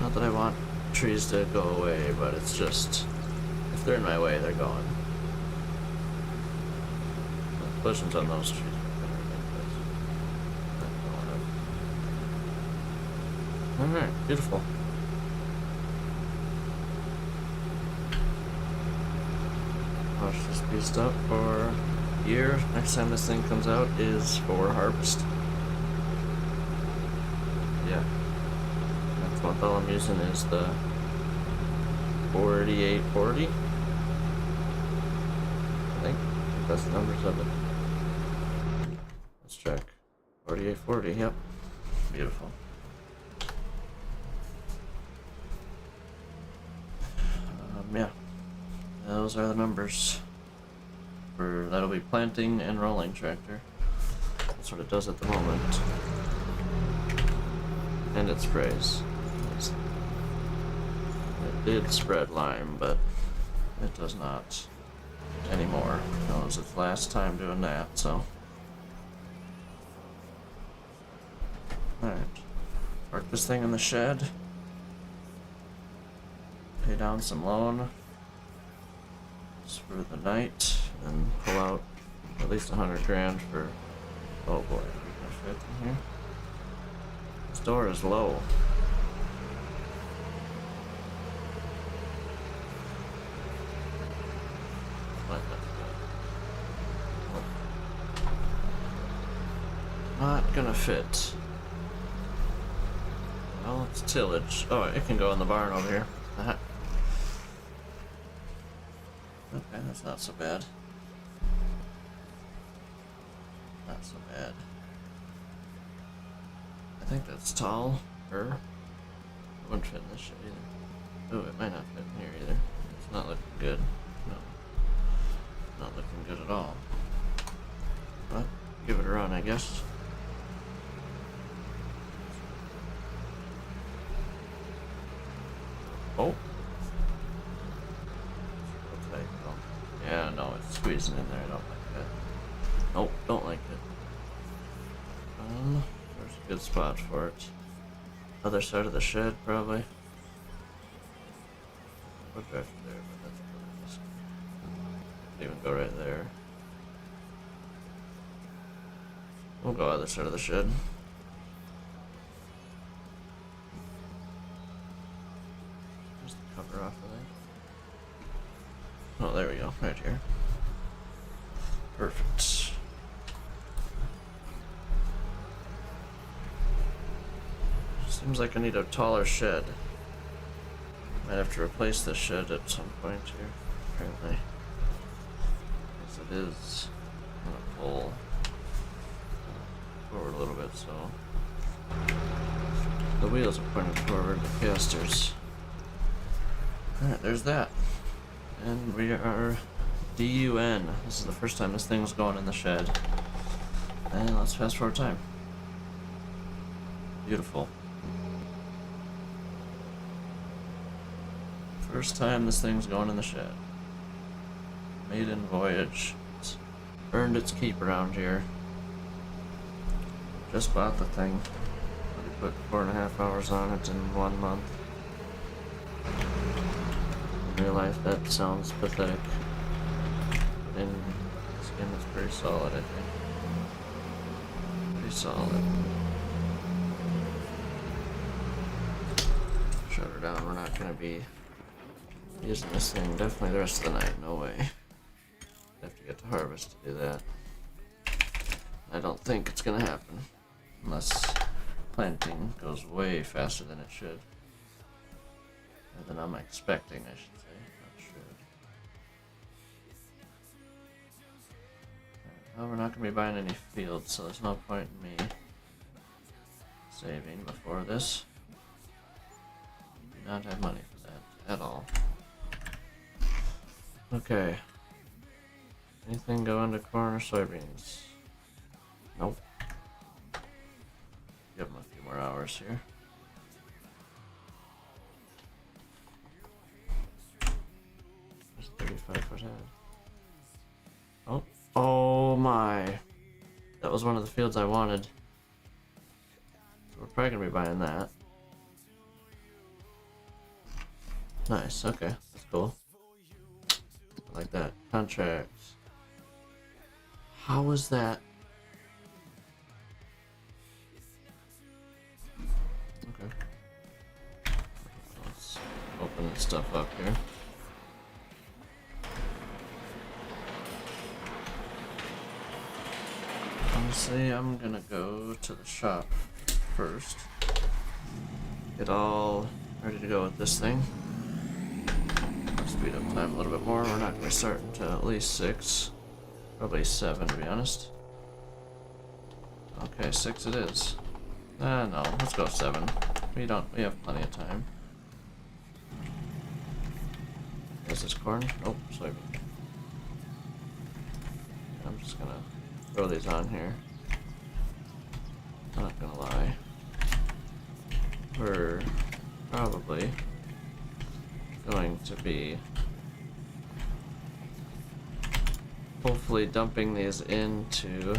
Not that I want trees to go away, but it's just, if they're in my way, they're going. The cushions on those trees are going up. Alright, beautiful. Watch this beast up for a year. Next time this thing comes out is for harvest. model I'm using is the 4840. I think that's the numbers of it. Let's check. 4840, yep. Beautiful. Yeah. Those are the numbers. That'll be planting and rolling tractor. That's what it does at the moment. And it sprays. It did spread lime, but it does not anymore. That was its last time doing that, so. Alright. Park this thing in the shed. Pay down some loan just for the night, and pull out at least 100 grand for. Oh boy, can I fit in here? This door is low. Not gonna fit. Well, it's tillage. Oh, it can go in the barn over here. Okay, that's not so bad. Not so bad. I think that's tall. It wouldn't fit in this shit either. Oh, it might not fit in here either. It's not looking good. No. Not looking good at all. But, give it a run, I guess. Oh. Yeah, no, it's squeezing in there. I don't like that. Nope, don't like it. There's a good spot for it. Other side of the shed, probably. Would drive there, but that's probably just. Could even go right there. We'll go other side of the shed. Just cover off of there. Oh, there we go, right here. Perfect. Seems like I need a taller shed. Might have to replace this shed at some point here, apparently. Because it is gonna pull forward a little bit, so. The wheels are pointed forward, the casters. Alright, there's that. And we are DUN. This is the first time this thing's going in the shed. And let's fast forward time. Beautiful. First time this thing's going in the shed. Maiden voyage. It's earned its keep around here. Just bought the thing. We put 4.5 hours on it in 1 month. In real life, that sounds pathetic. But in this game, it's pretty solid, I think. Pretty solid. Shut her down. We're not gonna be using this thing definitely the rest of the night. No way. Have to get to harvest to do that. I don't think it's gonna happen unless planting goes way faster than it should. Or than I'm expecting, I should say. Not sure. Well, we're not gonna be buying any fields, so there's no point in me saving before this. Do not have money for that at all. Okay. Anything go into corn or soybeans? Nope. Give them a few more hours here. There's 35-foot head. Oh. Oh my. That was one of the fields I wanted. So we're probably gonna be buying that. Nice, okay. That's cool. I like that. Contracts. How was that? Okay. Let's open this stuff up here. Honestly, I'm gonna go to the shop first. get all ready to go with this thing. Speed up time a little bit more. We're not going to start until at least 6. Probably 7 to be honest. Okay, 6 it is. No, let's go 7. We have plenty of time. Is this corn? Nope, soybean. I'm just gonna throw these on here. Not gonna lie. We're probably going to be hopefully dumping these into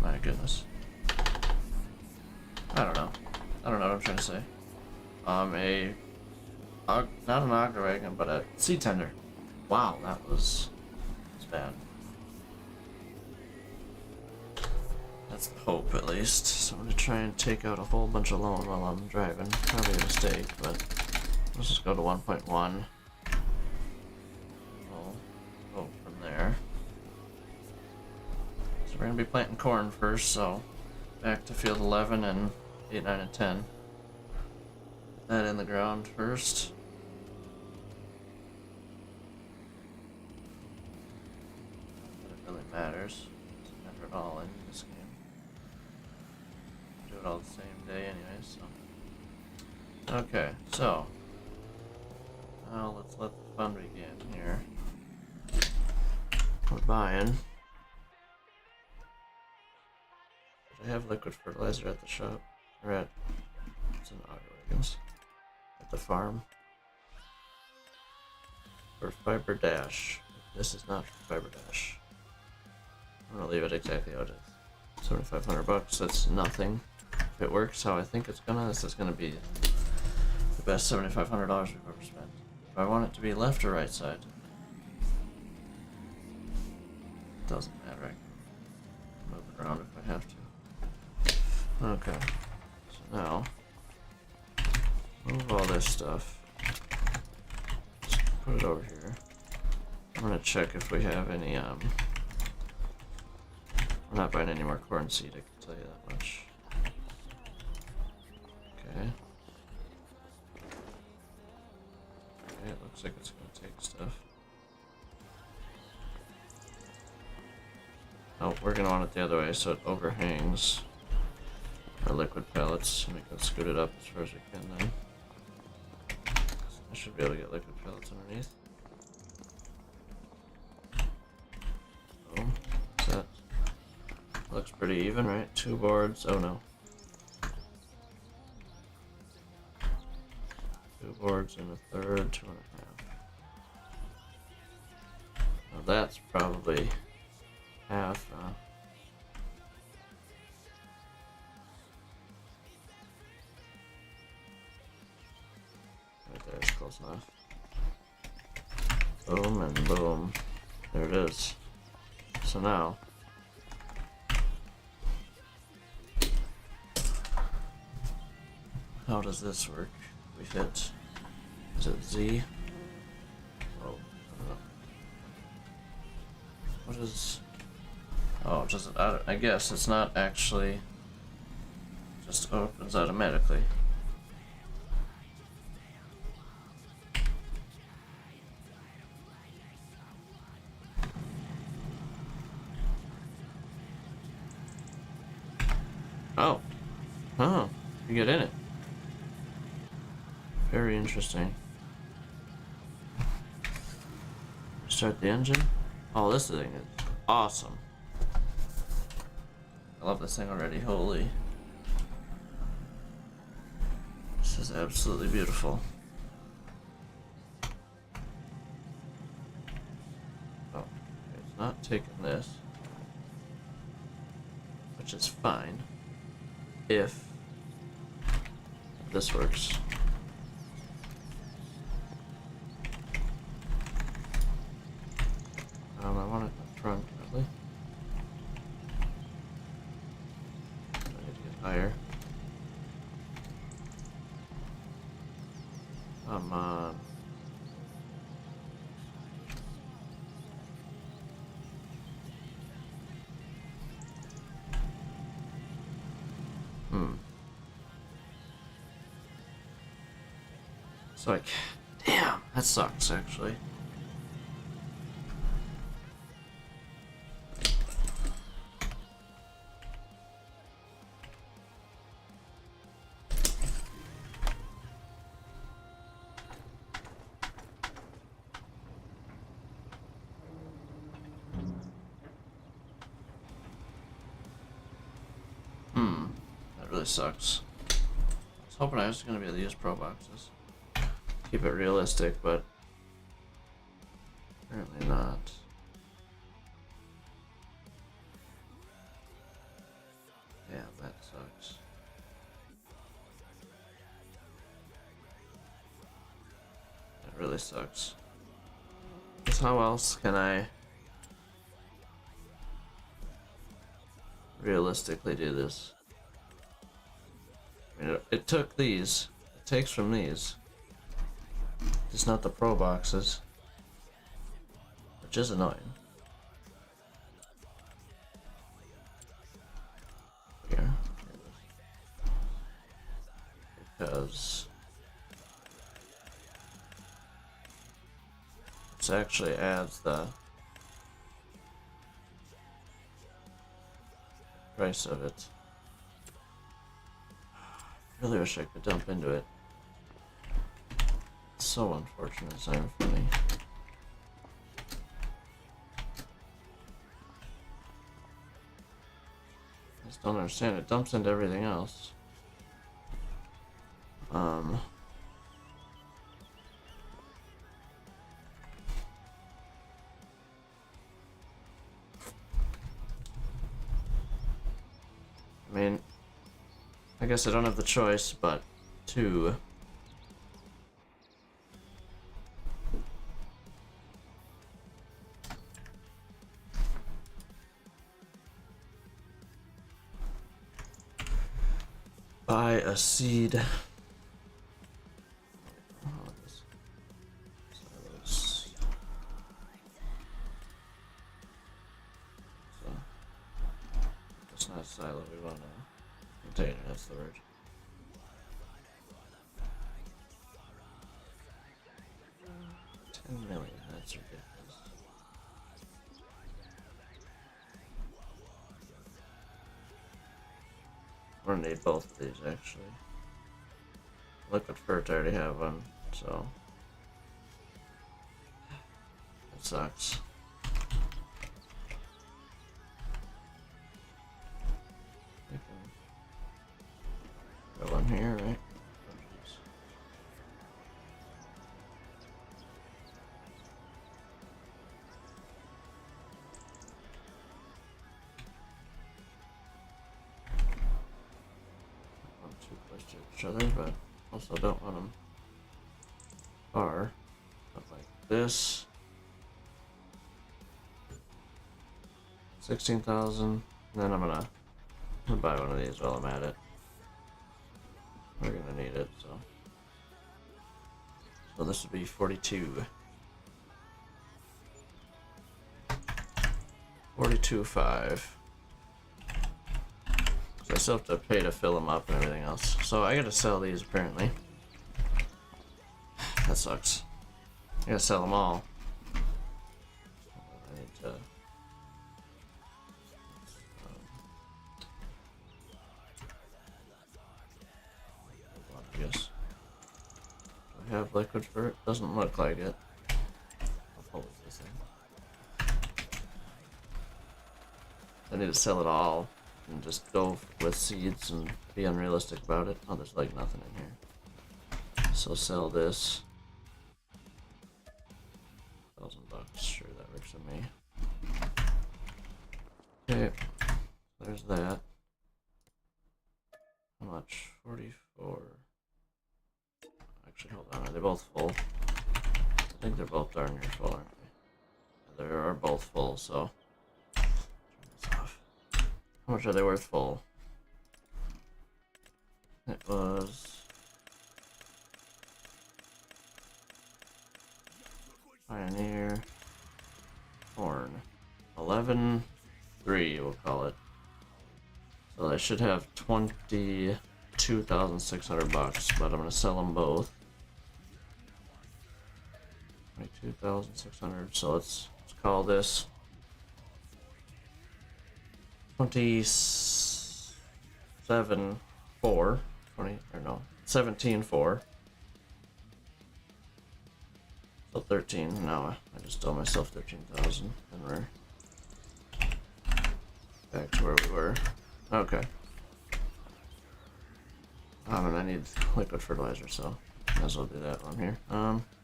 my goodness. I don't know what I'm trying to say. Not an auger wagon, but a seed tender. Wow, that was bad. That's hope, at least. So I'm gonna try and take out a whole bunch of loan while I'm driving. Probably a mistake, but let's just go to 1.1. We'll go from there. So we're gonna be planting corn first, so back to field 11 and 8, 9, and 10. Put that in the ground first. Matters. Doesn't matter at all in this game. Do it all the same day anyway, so. Okay, so. Now let's let the fun begin here. We're buying. Did I have liquid fertilizer at the shop? Or at. It's in auto wagons. At the farm. For Fiber Dash. This is not for Fiber Dash. I'm gonna leave it exactly how it is. $7,500, that's nothing. If it works how I think it's gonna, this is gonna be the best $7,500 we've ever spent. If I want it to be left or right side, it doesn't matter. I can move it around if I have to. Okay, so now, move all this stuff. Just put it over here. I'm gonna check if we have any, we're not buying any more corn seed, I can tell you that much. Okay. Okay, it looks like it's gonna take stuff. Oh, we're gonna want it the other way so it overhangs our liquid pellets, and we can scoot it up as far as we can then. I should be able to get liquid pellets underneath. Oh, what's that? Looks pretty even, right? 2 boards. Oh no. 2 boards and a third, 2.5. Now that's probably half. Right there, it's close enough. Boom and boom. There it is. So now. How does this work? We hit. Is it Z? Oh, I don't know. What is. Oh, does it. I guess it's not actually. Just opens automatically. Oh. Huh. You get in it. Very interesting. Start the engine. Oh, this thing is awesome. I love this thing already. Holy. This is absolutely beautiful. Oh, it's not taking this. Which is fine. If this works. I want it in the front, probably. I need to get higher. Come on. It's like, damn, that sucks actually. That really sucks. I was hoping I was gonna be able to use pro boxes. Keep it realistic, but apparently not. Damn, that sucks. That really sucks. Because how else can I realistically do this? I mean, it took these. It takes from these. Just not the pro boxes. Which is annoying. Here. Because this actually adds the price of it. I really wish I could dump into it. It's so unfortunate time for me. I just don't understand. It dumps into everything else. I mean, I guess I don't have the choice but to buy a seed. It's not a silo, we want a container, that's the word. $10 million, that's ridiculous. We're gonna need both of these actually. Liquid Fert, I already have one, so that sucks. Go in here, right? Too close to each other, but also don't want them far. Not like this. 16,000. And then I'm gonna buy one of these while I'm at it. We're gonna need it, so. So this would be 42. 42.5. So I still have to pay to fill them up and everything else. So I gotta sell these apparently. That sucks. I gotta sell them all. I need to. I guess. Do I have liquid for it? Doesn't look like it. How full is this thing? I need to sell it all and just go with seeds and be unrealistic about it. Oh, there's like nothing in here. So sell this. $1,000. Sure, that works for me. Okay, there's that. How much? 44. Actually, hold on. Are they both full? I think they're both darn near full, aren't they? Yeah, they are both full, so. Turn this off. How much are they worth full? It was Pioneer. Horn. 11-3, we'll call it. So I should have 22,600 bucks, but I'm gonna sell them both. 22,600. So let's call this 27-4. 17-4. So 13. Now I just owe myself 13,000, and we're back to where we were. Okay. And I need liquid fertilizer, so might as well do that one here.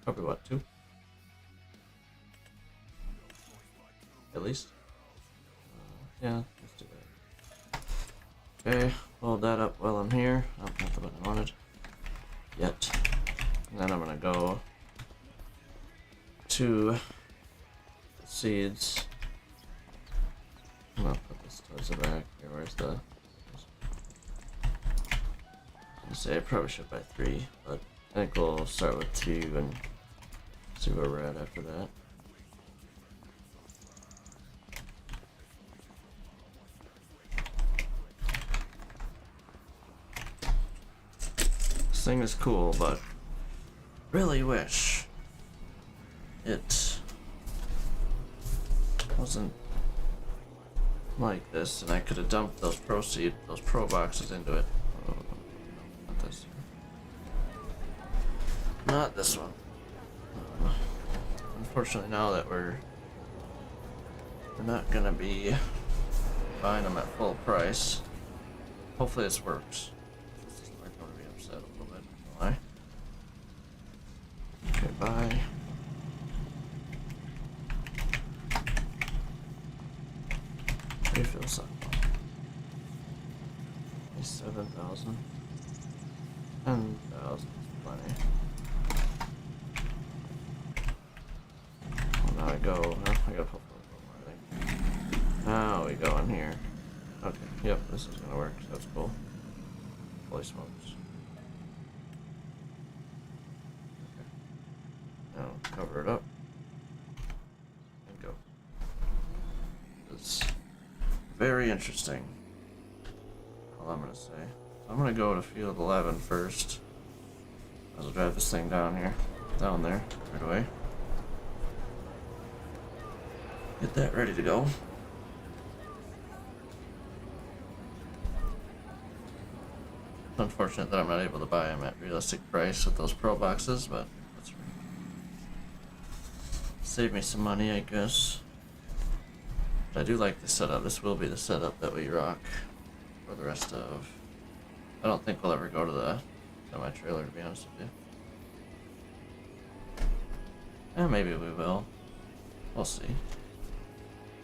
Probably what, 2? At least. Yeah, let's do that. Okay, load that up while I'm here. Oh, not the button I wanted. Yet. And then I'm gonna go to seeds. I'm gonna put this towards the back here. Where's the? I say I probably should buy 3, but I think we'll start with 2 and see where we're at after that. This thing is cool, but really wish it wasn't like this, and I could have dumped those pro boxes into it. Oh, not this. Not this one. Unfortunately, now that we're not gonna be buying them at full price. Hopefully this works. I'm gonna be upset a little bit. Why? Okay, bye. Refill something. 7,000. 10,000 is plenty. Well, now I go. I gotta put a little more, I think. Now we go in here. Okay, yep, this is gonna work. That's cool. Holy smokes. Okay. Now cover it up. And go. It's very interesting. All I'm gonna say. So I'm gonna go to field 11 first. I'll drive this thing down here. Down there, right away. Get that ready to go. It's unfortunate that I'm not able to buy them at realistic price with those pro boxes, but that's right. Save me some money, I guess. But I do like the setup. This will be the setup that we rock for the rest of. I don't think we'll ever go to the semi-trailer, to be honest with you. And maybe we will. We'll see.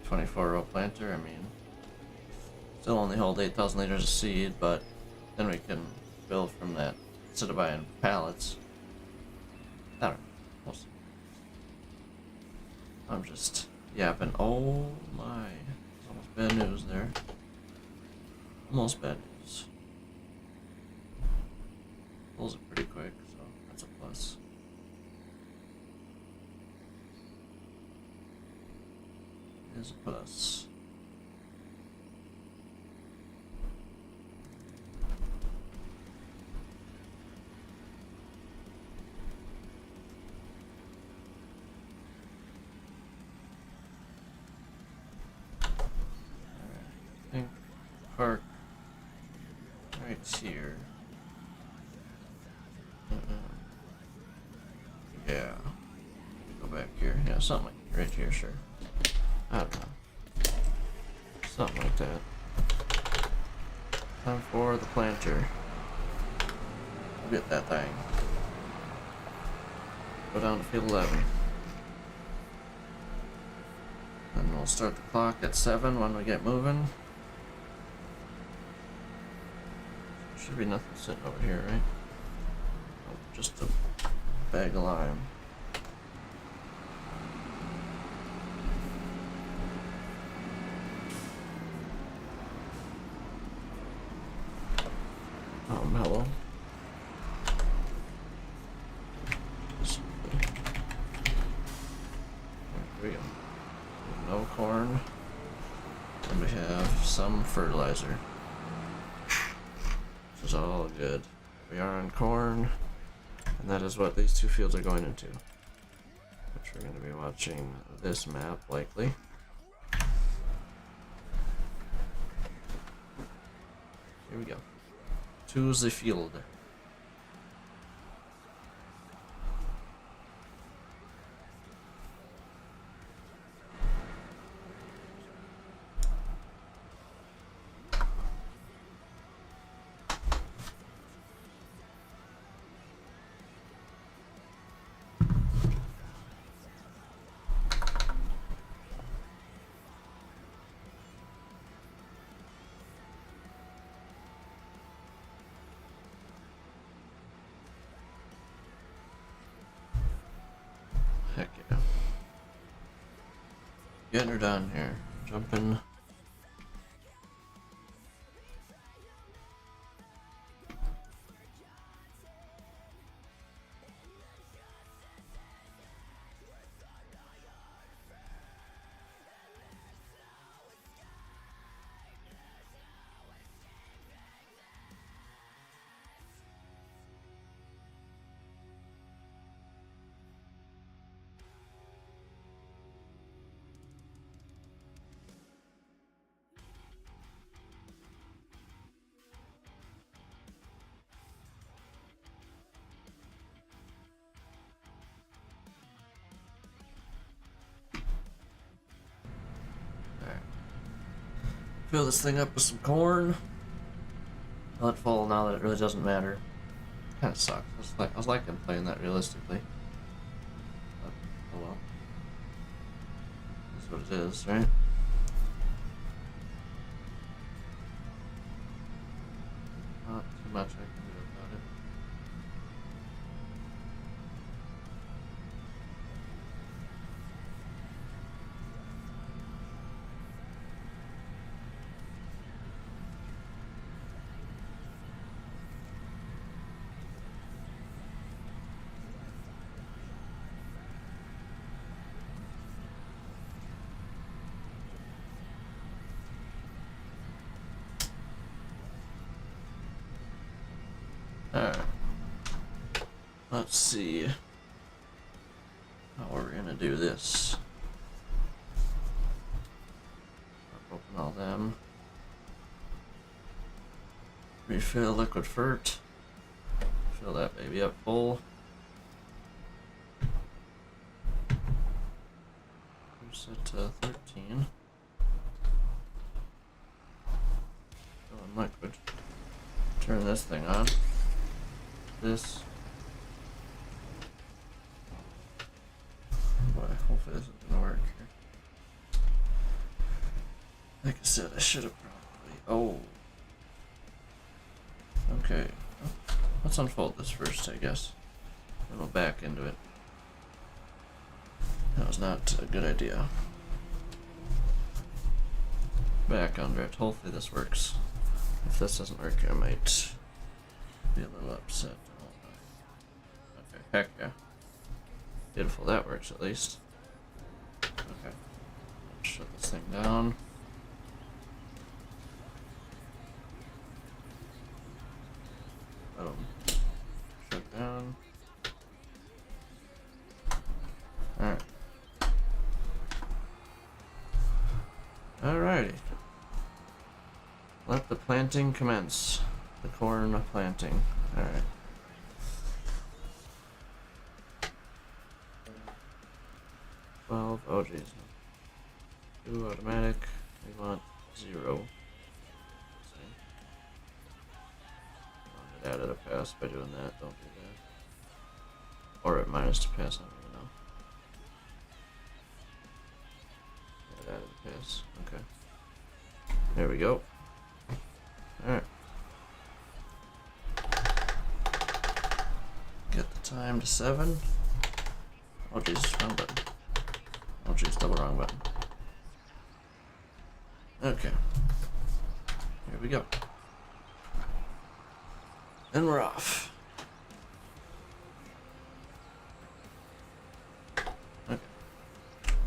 24-row planter, I mean, still only hold 8,000 liters of seed, but then we can build from that instead of buying pallets. I don't know. We'll see. I'm just yapping. Oh my. Almost bad news there. Almost bad news. Pulls it pretty quick, so that's a plus. It is a plus. I think park right here. Yeah. Go back here. Yeah, something like right here, sure. I don't know. Something like that. Time for the planter. Get that thing. Go down to field 11. And we'll start the clock at 7 when we get moving. Should be nothing sitting over here, right? Oh, just a bag of lime. Hello. corn. And we have some fertilizer. Which is all good. We are on corn. And that is what these two fields are going into. Which we're going to be watching this map, likely. Here we go. To the field. Heck yeah. Getting her done here. Jumping. Fill this thing up with some corn. Let it fall now that it really doesn't matter. Kind of sucks. I was liking playing that realistically. But, oh well. That's what it is, right? Not too much I can do about it. Alright. Let's see how we're gonna do this. Open all them. Refill liquid fert. Fill that baby up full. Set to 13. Filling liquid. Turn this thing on. This. Boy, hopefully this is gonna work here. Like I said, I should have probably. Oh. Okay. Let's unfold this first, I guess. Then we'll back into it. That was not a good idea. Back under it. Hopefully this works. If this doesn't work, I might be a little upset. Okay, heck yeah. Beautiful, that works at least. Okay. Shut this thing down. Boom. Shut down. Alright. Alrighty. Let the planting commence. The corn planting. Alright. Oh jeez. 2 automatic. We want 0. It added a pass by doing that. Don't do that. Or at minus to pass. I don't even know. It added a pass. Okay. There we go. Alright. Get the time to 7. Oh jeez, wrong button. Oh jeez, double wrong button. Okay. Here we go. And we're off. Okay.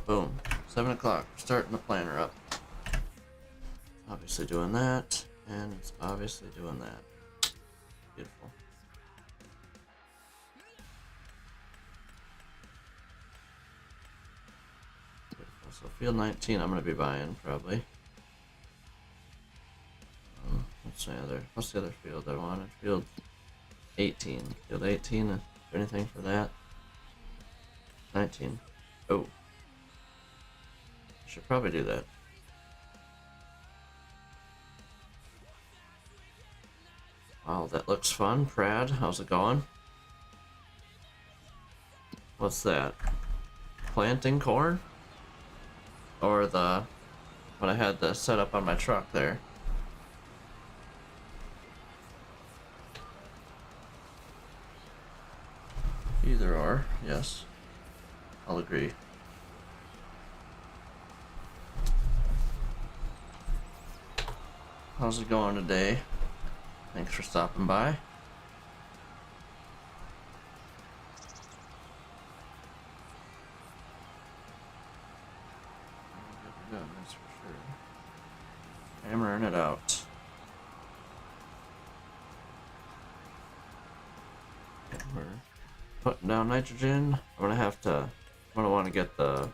Boom. 7 o'clock. Starting the planner up. Obviously doing that, and it's obviously doing that. Beautiful. Beautiful. So field 19 I'm going to be buying, probably. What's the other field I wanted? Field 18. Field 18, is there anything for that? 19. Oh. Should probably do that. Wow, that looks fun. Prad, how's it going? What's that? Planting corn? Or what I had to set up on my truck there? Either or, yes. I'll agree. How's it going today? Thanks for stopping by. Good, that's for sure. Hammering it out. Okay, we're putting down nitrogen. I'm gonna want to get the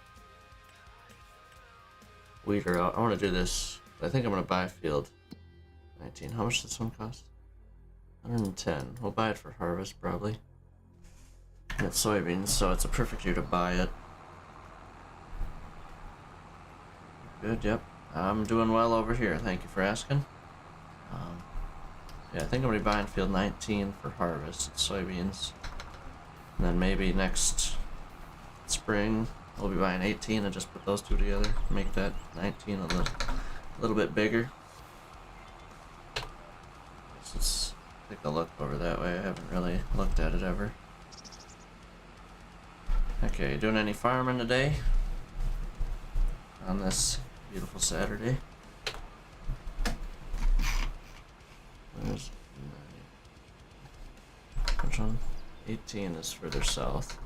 weeder out. I want to do this. I think I'm gonna buy field 19. How much does this one cost? 110. We'll buy it for harvest probably. And it's soybeans, so it's a perfect year to buy it. Good, yep. I'm doing well over here. Thank you for asking. Yeah, I think I'm gonna be buying field 19 for harvest. It's soybeans. And then maybe next spring we'll be buying 18 and just put those two together. Make that 19 a little bit bigger. Let's take a look over that way. I haven't really looked at it ever. Okay, doing any farming today? On this beautiful Saturday. There's which one? 18 is further south.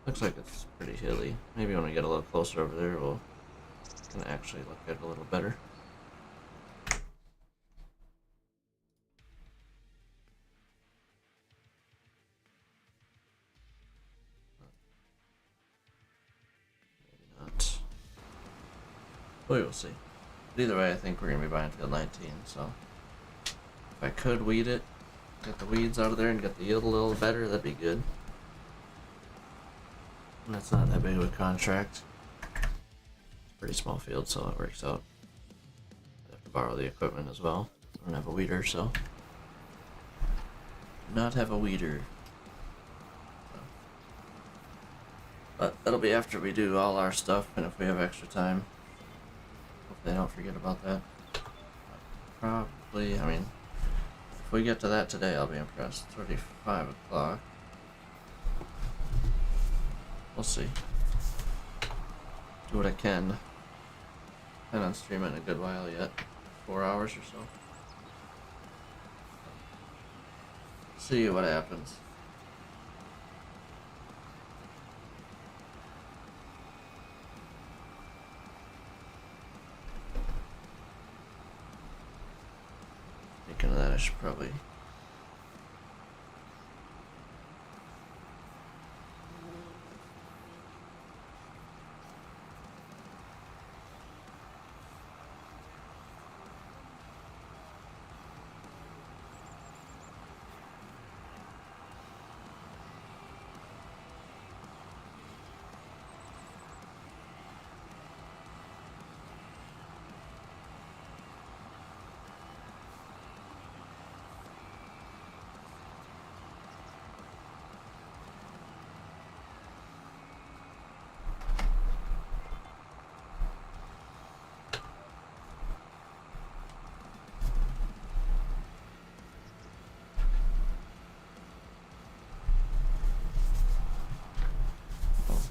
Looks like it's pretty hilly. Maybe when we get a little closer over there, we'll can actually look at it a little better. Maybe not. We will see. But either way, I think we're gonna be buying field 19. So if I could weed it, get the weeds out of there, and get the yield a little better, that'd be good. And that's not that big of a contract. It's a pretty small field, so it works out. I have to borrow the equipment as well. I don't have a weeder, so do not have a weeder. So. But that'll be after we do all our stuff, and if we have extra time. Hopefully I don't forget about that. Probably, I mean, if we get to that today, I'll be impressed. It's already 5 o'clock. We'll see. Do what I can. Been on stream in a good while yet. 4 hours or so. See what happens. Thinking of that, I should probably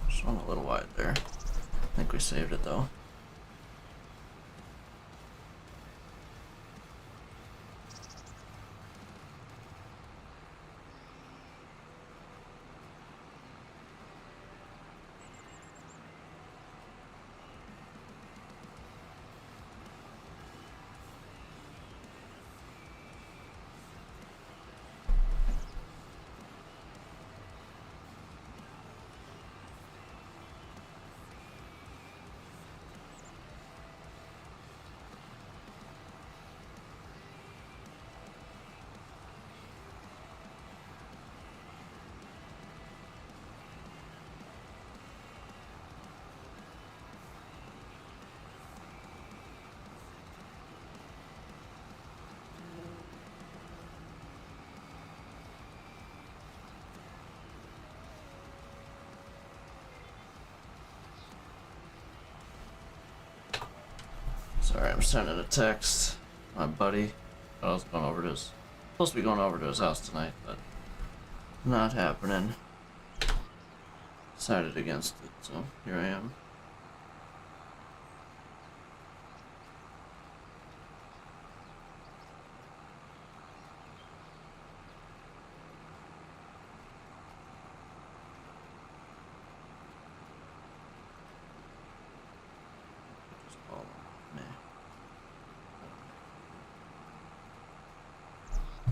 swung a little wide there. I think we saved it though. Sorry, I'm sending a text. My buddy. I was going over to his. Supposed to be going over to his house tonight, but not happening. Decided against it, so here I am. Just call him. Nah.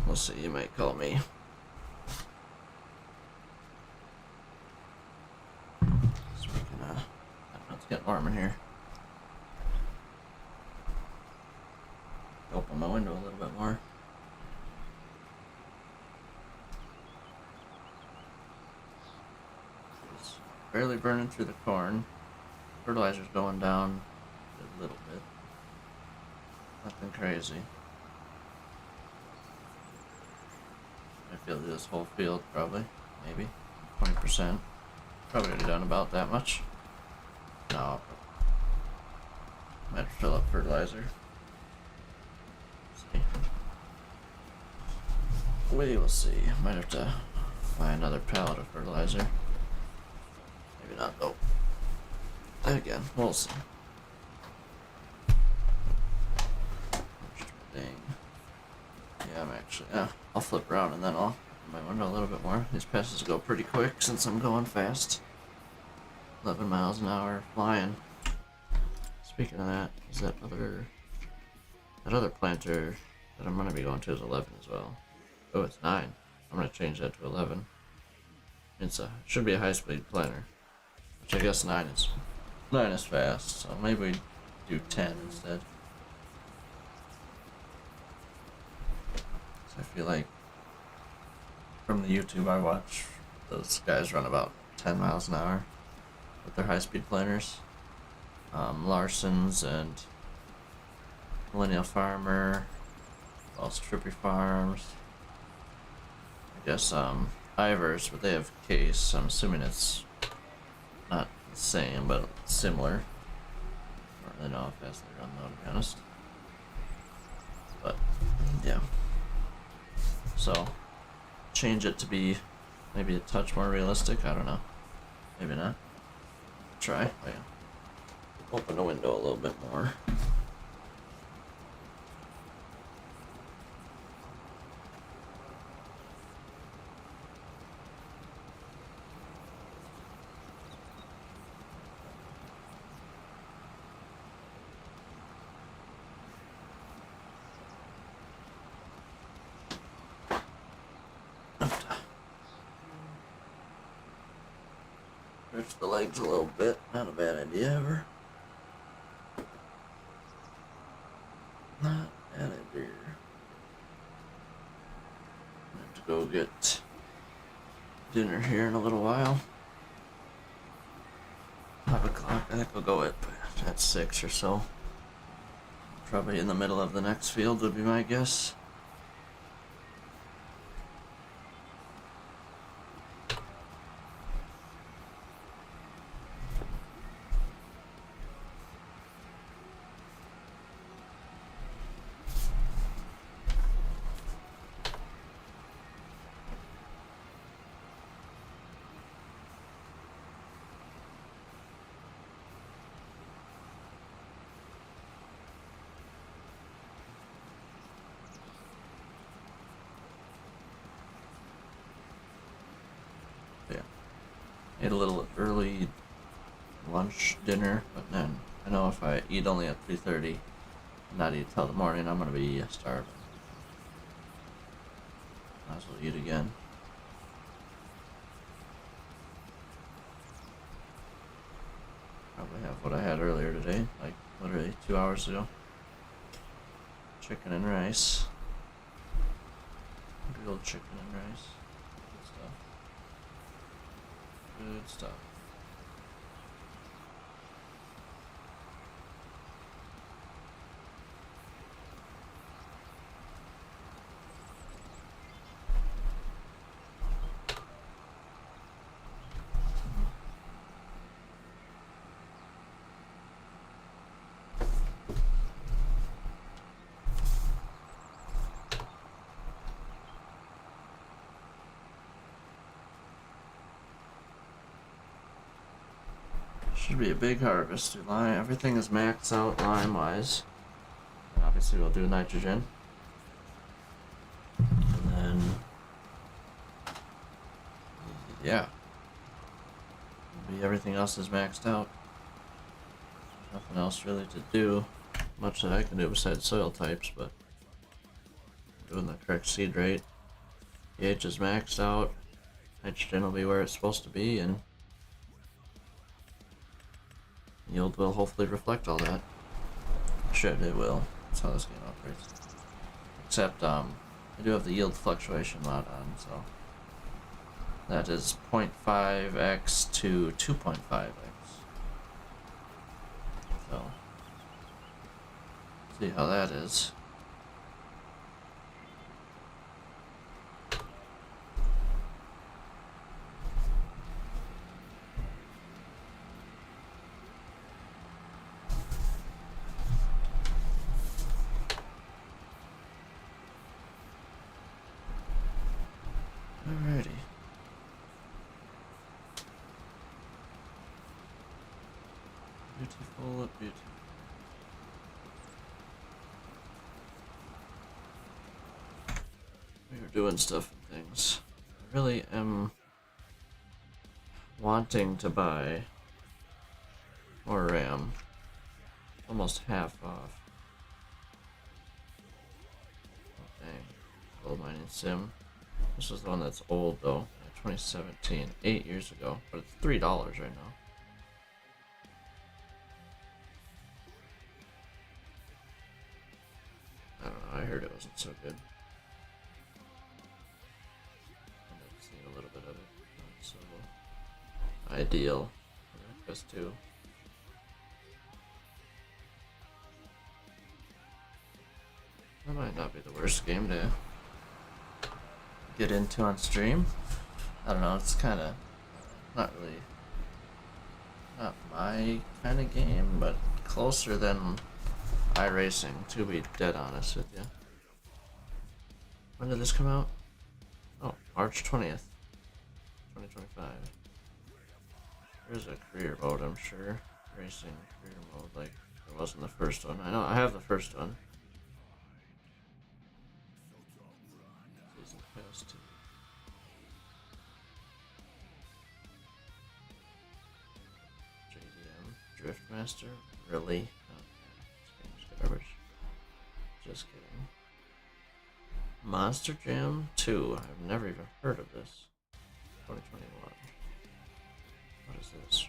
We'll see, you might call me. Speaking of, I don't know, it's getting warm in here. Open my window a little bit more. It's barely burning through the corn. Fertilizer's going down a little bit. Nothing crazy. I feel this whole field probably, maybe 20%. Probably already done about that much. No, might fill up fertilizer. See. We will see. Might have to buy another pallet of fertilizer. Maybe not though. Again, we'll see. Dang. Yeah, I'm actually. I'll flip around and then I'll open my window a little bit more. These passes go pretty quick since I'm going fast. 11 miles an hour flying. Speaking of that, is that other planter that I'm gonna be going to is 11 as well. Oh, it's 9. I'm gonna change that to 11. Should be a high speed planter, which I guess 9 is fast. So maybe we do 10 instead. So I feel like from the YouTube I watch, those guys run about 10 miles an hour with their high speed planters. Larson's and Millennial Farmer, also Trippy Farms. I guess Ivers, but they have Case. I'm assuming it's not the same, but similar. I don't really know how fast they run though, to be honest. But yeah. So change it to be maybe a touch more realistic. I don't know. Maybe not. Try. Oh, yeah. Open the window a little bit more. Stretch the legs a little bit. Not a bad idea ever. Not a bad idea. I have to go get dinner here in a little while. 5 o'clock. I think I'll go at 6 or so. Probably in the middle of the next field would be my guess. Yeah. Ate a little early lunch, dinner, but then I know if I eat only at 3:30 and not eat till the morning, I'm gonna be starving. Might as well eat again. Probably have what I had earlier today, like literally 2 hours ago. Chicken and rice. Good old chicken and rice. Good stuff. Good stuff. Should be a big harvest. Lime, everything is maxed out lime-wise. Obviously, we'll do nitrogen. And then, yeah. Maybe everything else is maxed out. Nothing else really to do. Much that I can do besides soil types, but doing the correct seed rate. pH is maxed out. Nitrogen will be where it's supposed to be, and yield will hopefully reflect all that. Should, it will. That's how this game operates. Except, I do have the yield fluctuation mod on, so that is 0.5x to 2.5x. So, see how that is. Alrighty. Beautiful, beautiful. We were doing stuff and things. I really am wanting to buy more RAM. Almost half off. Oh dang. Gold mining sim. This is the one that's old though. 2017. 8 years ago. But it's $3 right now. I don't know, I heard it wasn't so good. I've seen a little bit of it. Not so ideal. Just two. That might not be the worst game to get into on stream. I don't know, it's kinda not really not my kind of game, but closer than iRacing, to be dead honest with you. When did this come out? Oh, March 20th, 2025. There's a career mode, I'm sure. Racing career mode, like there wasn't the first one. I know I have the first one. Season Pass 2. JDM Driftmaster? Really? Garbage. Just kidding. Monster Jam 2. I've never even heard of this. 2021. What is this?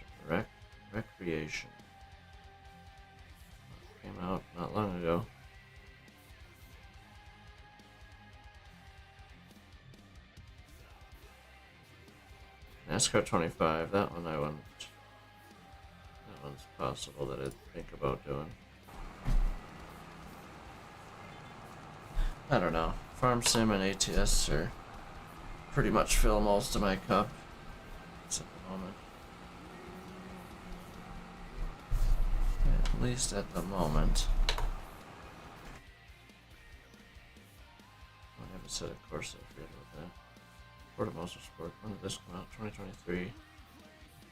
Recreation. Came out not long ago. NASCAR 25. That one I wouldn't. That one's possible that I'd think about doing. I don't know. Farm Sim and ATS are pretty much fill most of my cup. At the moment. At least at the moment. I haven't set a course, I forget about that. Ford Motorsport. When did this come out? 2023.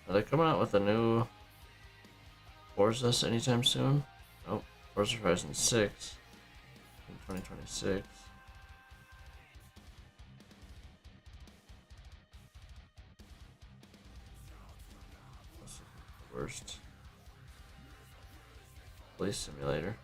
Are they coming out with a new Forza anytime soon? Nope. Forza Horizon 6. 2026. This is the worst. Police simulator.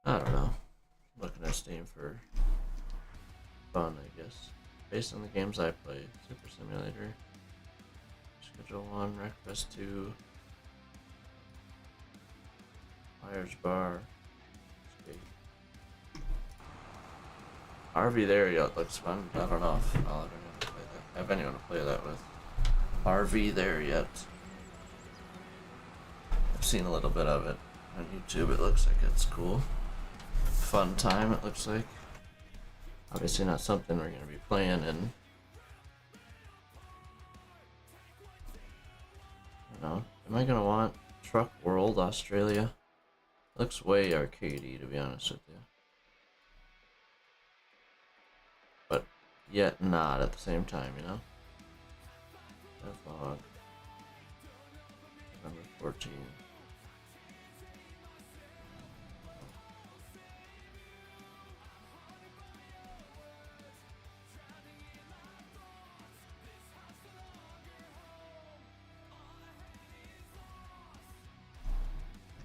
I don't know. Looking at Steam for fun, I guess. Based on the games I play. Super Simulator. Schedule 1, Wreck Fest 2. Liar's Bar. Escape. RV there yet looks fun. I don't know if I'll ever play that. Have anyone to play that with. RV there yet. I've seen a little bit of it on YouTube. It looks like it's cool. Fun time, it looks like. Obviously not something we're going to be playing in. You know, am I going to want Truck World Australia? Looks way arcadey, to be honest with you. But yet not at the same time, you know? Devlog. November 14.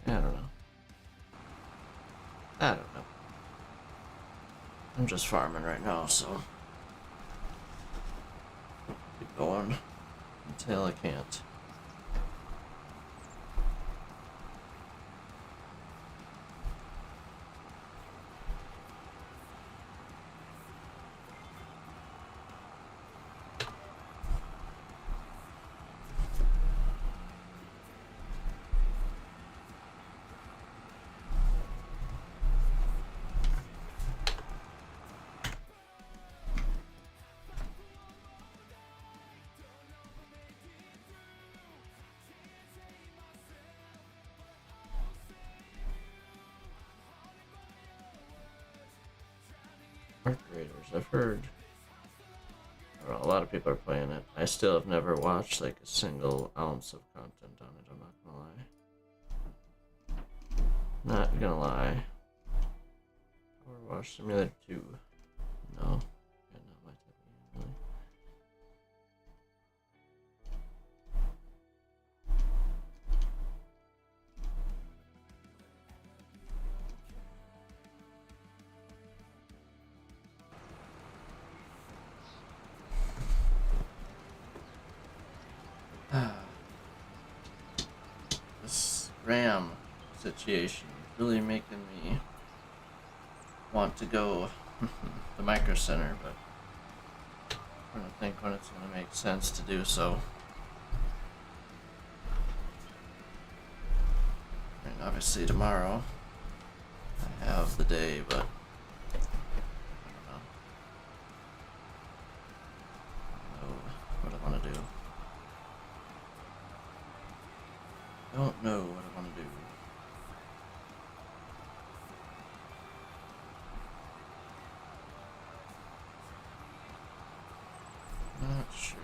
I don't know. I don't know. I'm just farming right now, so keep going until I can't. Art Graders, I've heard. I don't know, a lot of people are playing it. I still have never watched like a single ounce of content on it, I'm not gonna lie. Not gonna lie. Power Wash Simulator 2. No. Yeah, not my type of game, really. This RAM situation is really making me want to go the Micro Center, but I'm trying to think when it's going to make sense to do so. I mean, obviously tomorrow I have the day, but I don't know. I don't know what I want to do. Don't know what I want to do. Not sure.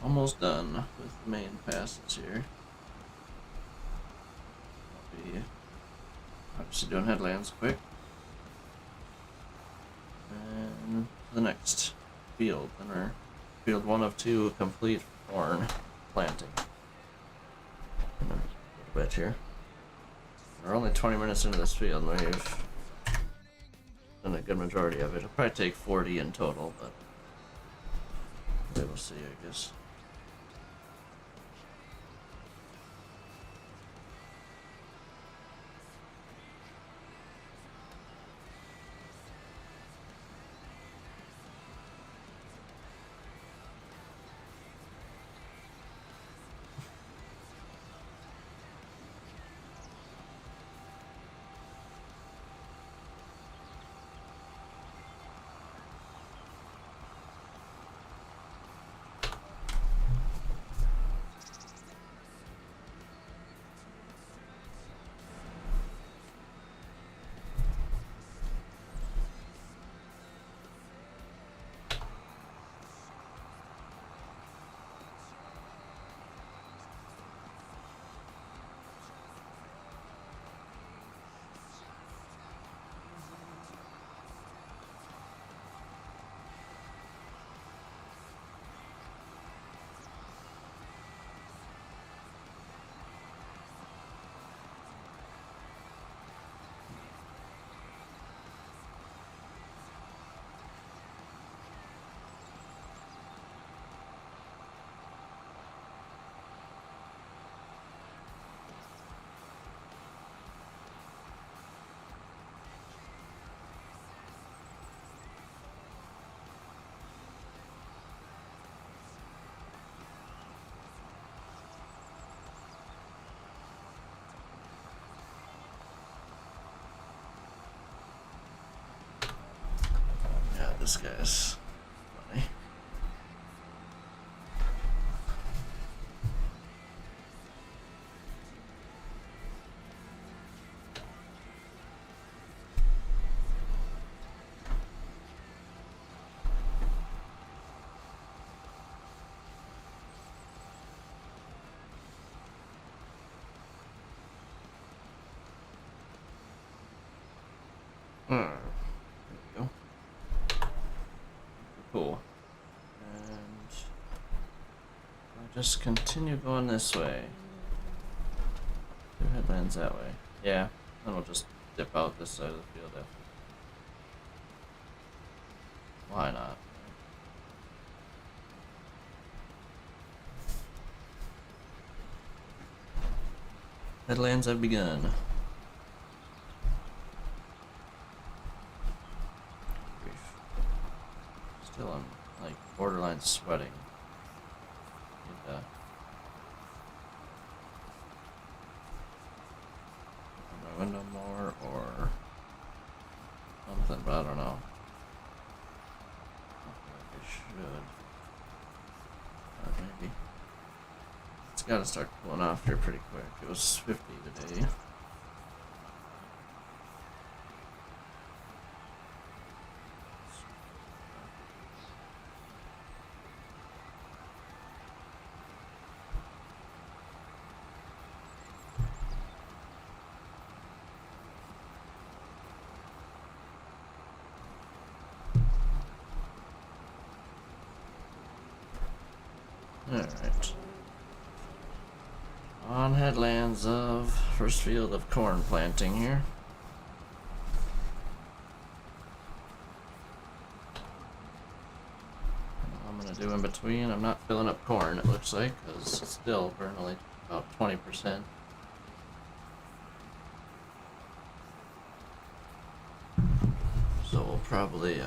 Almost done with the main passes here. I'll be obviously doing headlands quick. And the next field, then we're field 1 of 2 complete corn planting. And then a little bit here. We're only 20 minutes into this field and we've done a good majority of it. It'll probably take 40 in total, but we will see, I guess. This guy's funny. There we go. Cool. And I'll just continue going this way. Two headlands that way. Yeah, then we'll just dip out this side of the field after. Why not? Headlands have begun. Grief. Still I'm like borderline sweating. Need to open my window more or something, but I don't know. I feel like I should. Or maybe. It's gotta start cooling off here pretty quick. It was 50 today. Alright. On headlands of first field of corn planting here. I'm gonna do in between. I'm not filling up corn, it looks like, because it's still burning only about 20%. So we'll probably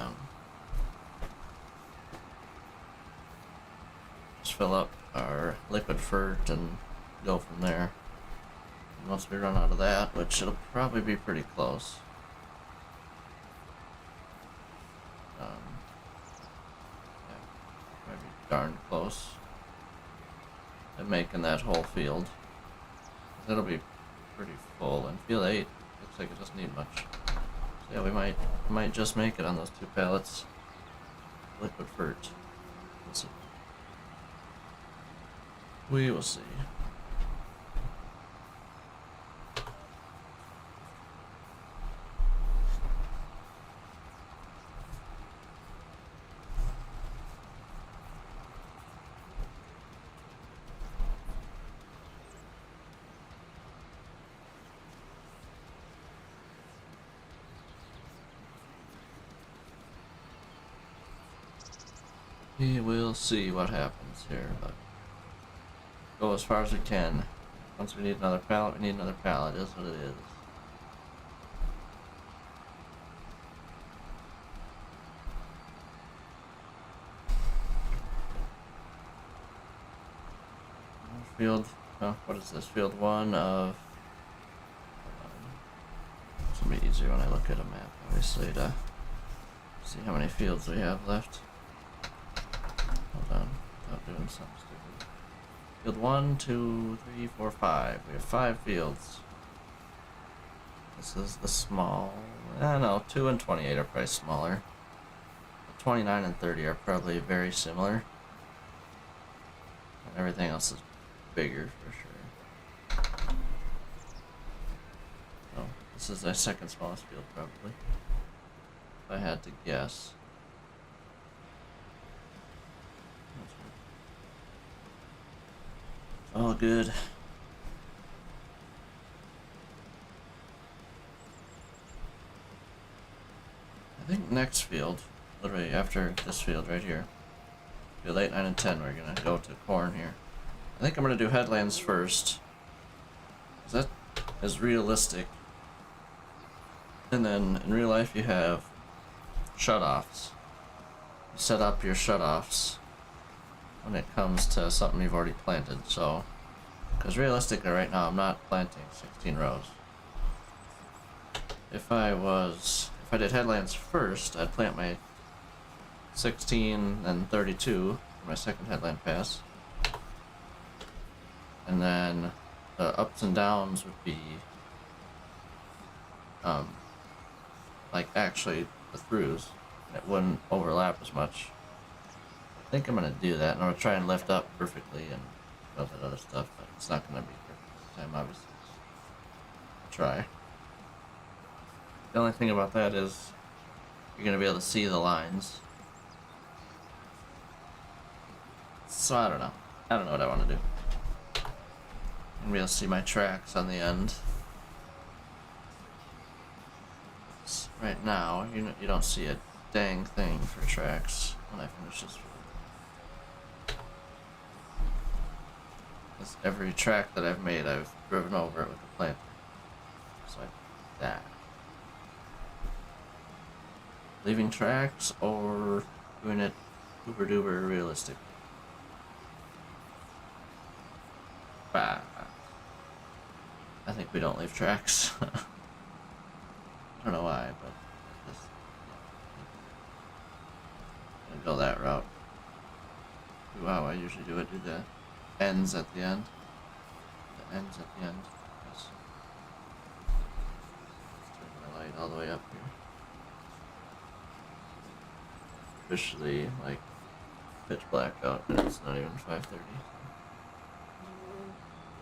just fill up our liquid fert and go from there. And once we run out of that, which it'll probably be pretty close. Yeah, might be darn close. And making that whole field. It'll be pretty full. And field 8 looks like it doesn't need much. So yeah, we might just make it on those 2 pallets. Liquid fert. We'll see. We will see. We will see what happens here, but go as far as we can. Once we need another pallet, we need another pallet. It is what it is. Field, oh, what is this? Field 1 of... It's gonna be easier when I look at a map, obviously, to see how many fields we have left. Hold on, without doing something stupid. Field 1, 2, 3, 4, 5. We have 5 fields. This is the small... no, 2 and 28 are probably smaller. 29 and 30 are probably very similar. And everything else is bigger for sure. Oh, this is the second smallest field probably. If I had to guess. All good. I think next field, literally after this field right here, field 8, 9, and 10, we're gonna go to corn here. I think I'm gonna do headlands first, 'cause that is realistic. And then in real life you have shutoffs. You set up your shutoffs when it comes to something you've already planted. So, because realistically right now I'm not planting 16 rows. If I did headlands first, I'd plant my 16 and 32 for my second headland pass. And then the ups and downs would be like actually the throughs. It wouldn't overlap as much. I think I'm gonna do that, and I'm gonna try and lift up perfectly and all that other stuff, but it's not gonna be perfect this time, obviously. I'll try. The only thing about that is you're gonna be able to see the lines. So I don't know. I don't know what I want to do. I'm gonna be able to see my tracks on the end. So right now, you don't see a dang thing for tracks when I finish this field. Because every track that I've made, I've driven over it with a planter. So I did that. Leaving tracks or doing it uber duper realistic. Bah. I think we don't leave tracks. I don't know why, but just gonna go that route. Wow, I usually do the ends at the end. The ends at the end. Yes. Let's turn my light all the way up here. Officially, like, pitch black out, and it's not even 5:30.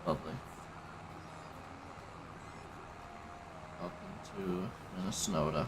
Lovely. Welcome to Minnesota.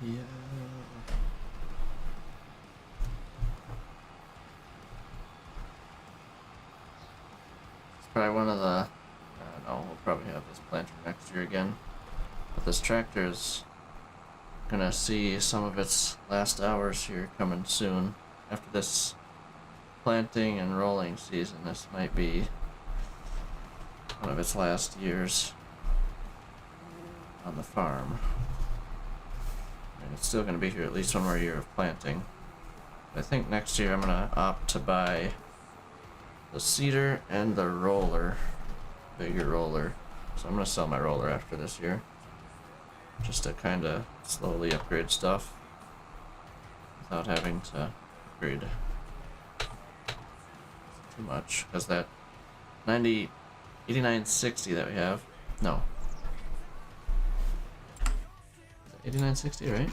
Yeah. It's probably one of the. I don't know. We'll probably have this planter next year again. But this tractor's gonna see some of its last hours here coming soon. After this planting and rolling season, this might be one of its last years on the farm. And it's still gonna be here at least one more year of planting. I think next year I'm gonna opt to buy the seeder and the roller, bigger roller. So I'm gonna sell my roller after this year, just to kind of slowly upgrade stuff without having to upgrade too much. Because that 8960 that we have, no, 8960, right?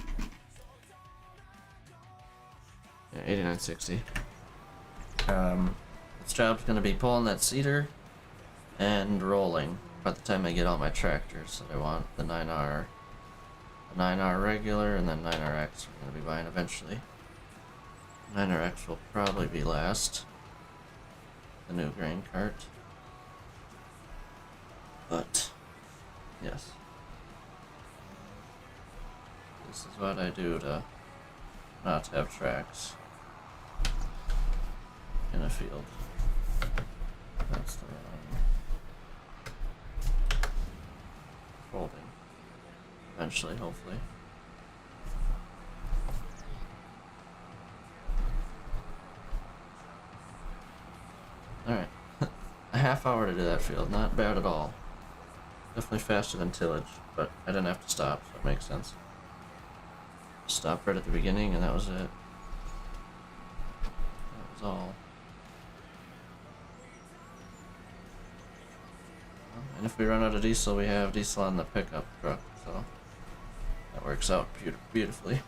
Yeah, 8960. Its job's gonna be pulling that seeder and rolling by the time I get all my tractors that I want. The 9R, the 9R regular, and then 9RX we're gonna be buying eventually. 9RX will probably be last. The new grain cart. But, yes. This is what I do to not have tracks in a field. That's the wrong folding. Eventually, hopefully. Alright. A half hour to do that field. Not bad at all. Definitely faster than tillage, but I didn't have to stop, so it makes sense. Stopped right at the beginning, and that was it. That was all. And if we run out of diesel, we have diesel on the pickup truck, so that works out beautifully.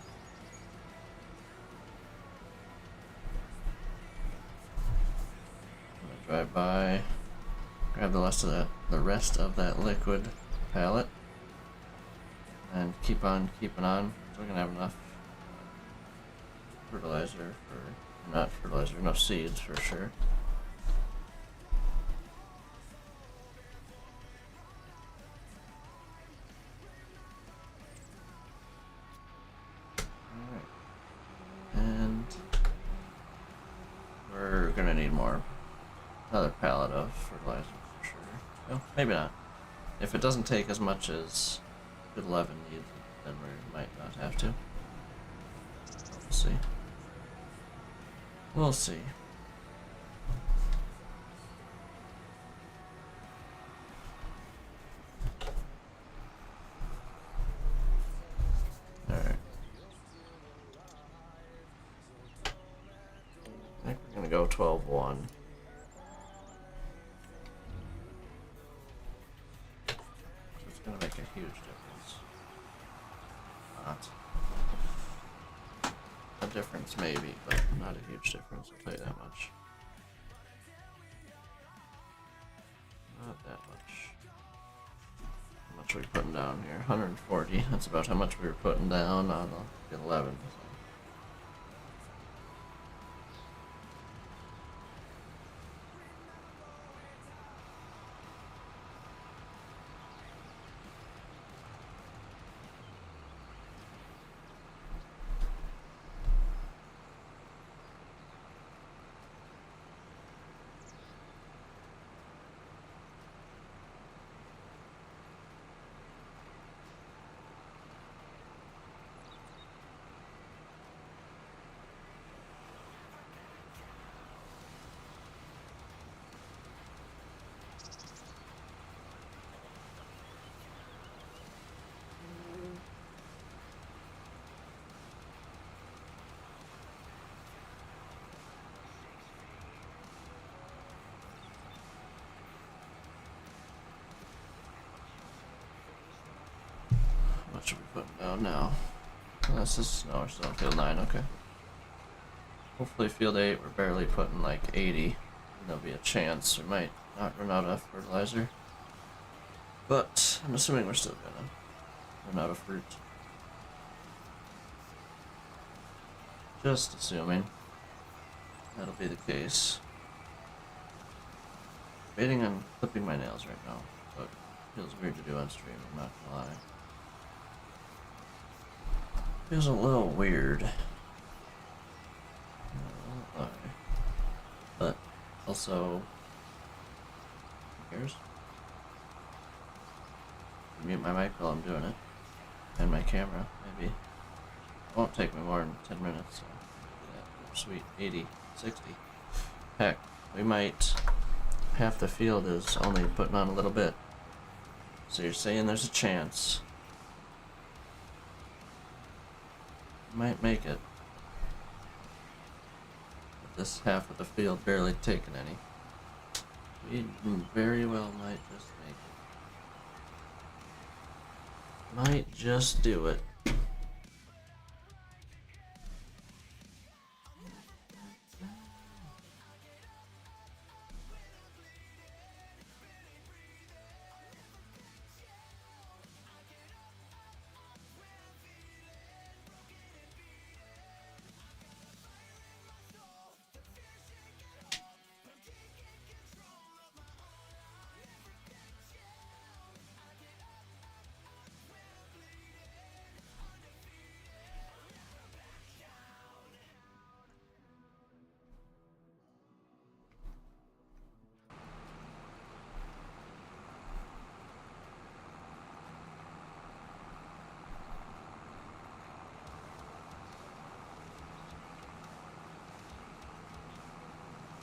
I'm gonna drive by, grab the rest of that liquid pallet, and keep on keeping on. So we're gonna have enough enough seeds for sure. Alright. And we're gonna need more another pallet of fertilizer for sure. Well, maybe not. If it doesn't take as much as 11 needs, then we might not have to. We'll see. We'll see. Alright. I think we're gonna go 12-1. It's gonna make a huge difference. Not. A difference maybe, but not a huge difference, I'll tell you that much. Not that much. How much are we putting down here? 140. That's about how much we were putting down on the 11. What should we put down now? This is no, we're still on field 9. Okay. Hopefully, field 8 we're barely putting like 80. There'll be a chance we might not run out of fertilizer, but I'm assuming we're still gonna run out of fruit. Just assuming that'll be the case. Debating on clipping my nails right now, but it feels weird to do on stream. I'm not gonna lie. Feels a little weird. But also, who cares? Mute my mic while I'm doing it. And my camera, maybe. It won't take me more than 10 minutes. So sweet. 80, 60. Heck, we might. Half the field is only putting on a little bit. So you're saying there's a chance. Might make it. But this half of the field barely taking any. We very well might just make it. Might just do it.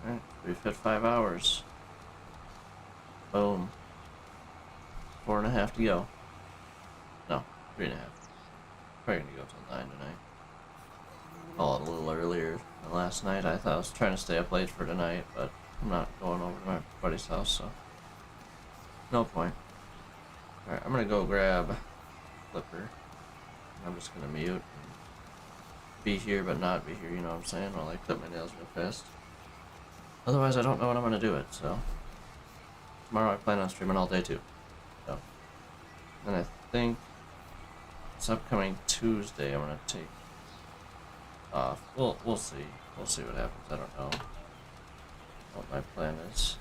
Alright, we've hit 5 hours. Boom. 4.5 to go. No, 3.5. Probably gonna go till 9 tonight. Call it a little earlier than last night. I thought I was trying to stay up late for tonight, but I'm not going over to my buddy's house, so no point. Alright, I'm gonna go grab Flipper. I'm just gonna mute and be here but not be here, you know what I'm saying? While I clip my nails real fast. Otherwise, I don't know when I'm gonna do it, so tomorrow I plan on streaming all day too. So, and I think this upcoming Tuesday I'm gonna take off. We'll see. We'll see what happens. I don't know what my plan is.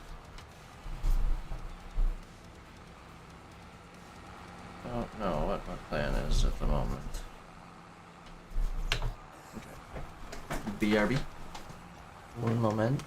I don't know what my plan is at the moment. Okay. BRB. One moment.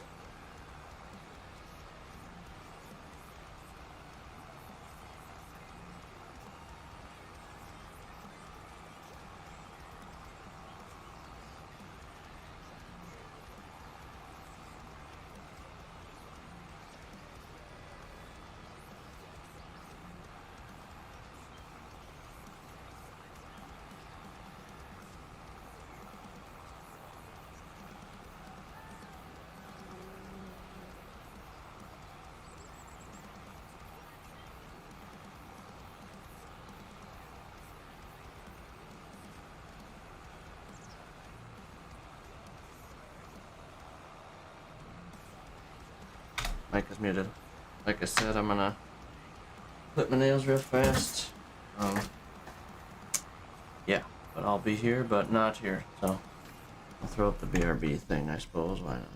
Mic is muted. Like I said, I'm gonna clip my nails real fast. Yeah, but I'll be here, but not here. So I'll throw up the BRB thing, I suppose. Why not?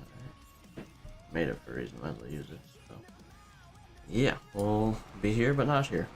Right? Made it for a reason. Might as well use it. So yeah, we'll be here, but not here.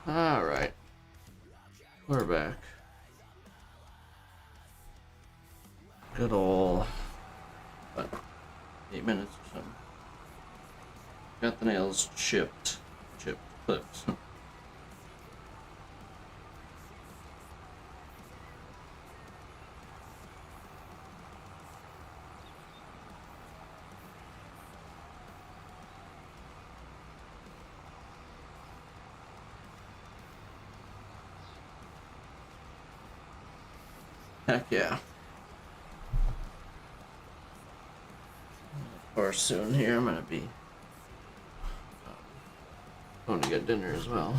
Alright. We're back. Good ol' what, 8 minutes or something. Got the nails chipped. Clips. Heck yeah. Of course, soon here I'm gonna be going to get dinner as well.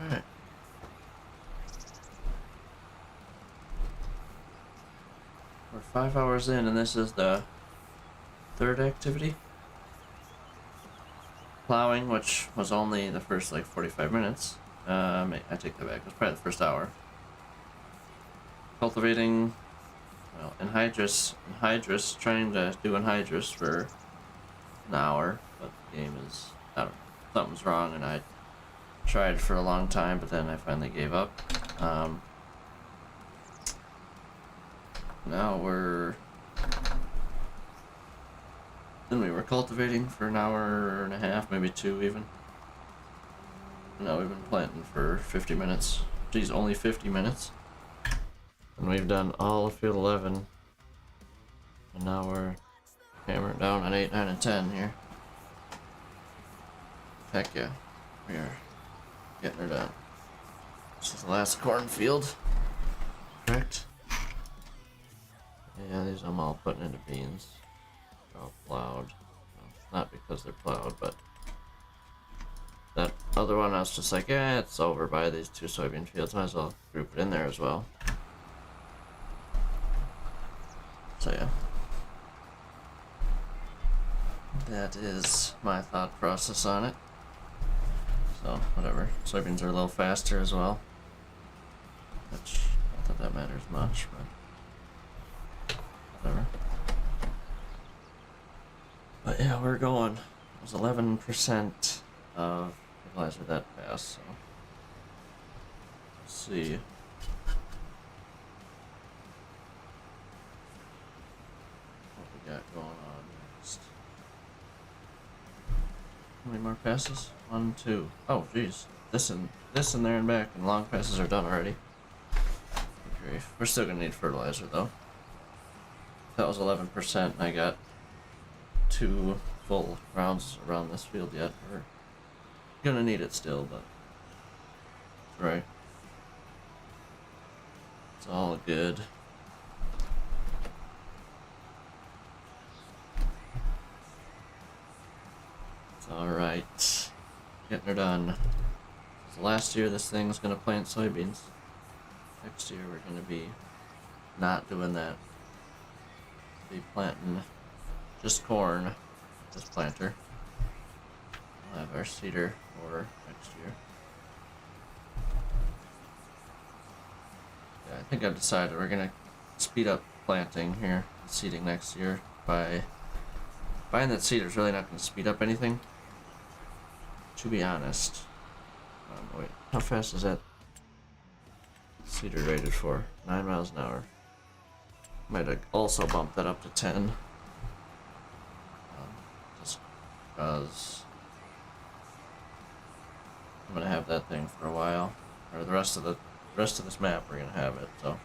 Alright. We're 5 hours in, and this is the third activity. Plowing, which was only the first like 45 minutes. I take that back. It was probably the first hour. Cultivating, well, anhydrous, trying to do anhydrous for an hour, but the game is, I don't know, something's wrong, and I tried for a long time, but then I finally gave up. Now then we were cultivating for an hour and a half, maybe 2 even. Now we've been planting for 50 minutes. Geez, only 50 minutes. And we've done all of field 11. And now we're hammering down on 8, 9, and 10 here. Heck yeah. We are getting her done. This is the last cornfield. Correct? Yeah, these I'm all putting into beans. They're all plowed. Well, not because they're plowed, but that other one I was just like, yeah, it's over by these 2 soybean fields. Might as well group it in there as well. So yeah. That is my thought process on it. So, whatever. Soybeans are a little faster as well. Which, not that matters much, but whatever. But yeah, we're going. It was 11% of fertilizer that passed, so. Let's see. What we got going on next. How many more passes? 1, 2. Oh, jeez. This and there and back, and long passes are done already. Good grief. We're still gonna need fertilizer though. That was 11%, and I got 2 full rounds around this field yet. We're gonna need it still, but it's right. It's all good. It's alright. Getting her done. So last year this thing's gonna plant soybeans. Next year we're gonna be not doing that. Be planting just corn with this planter. We'll have our seeder for next year. Yeah, I think I've decided we're gonna speed up planting here, seeding next year by buying that seeder's really not gonna speed up anything. To be honest. Wait, how fast is that seeder rated for? 9 miles an hour. Might have also bumped that up to 10. Just because I'm gonna have that thing for a while, or the rest of this map we're gonna have it. So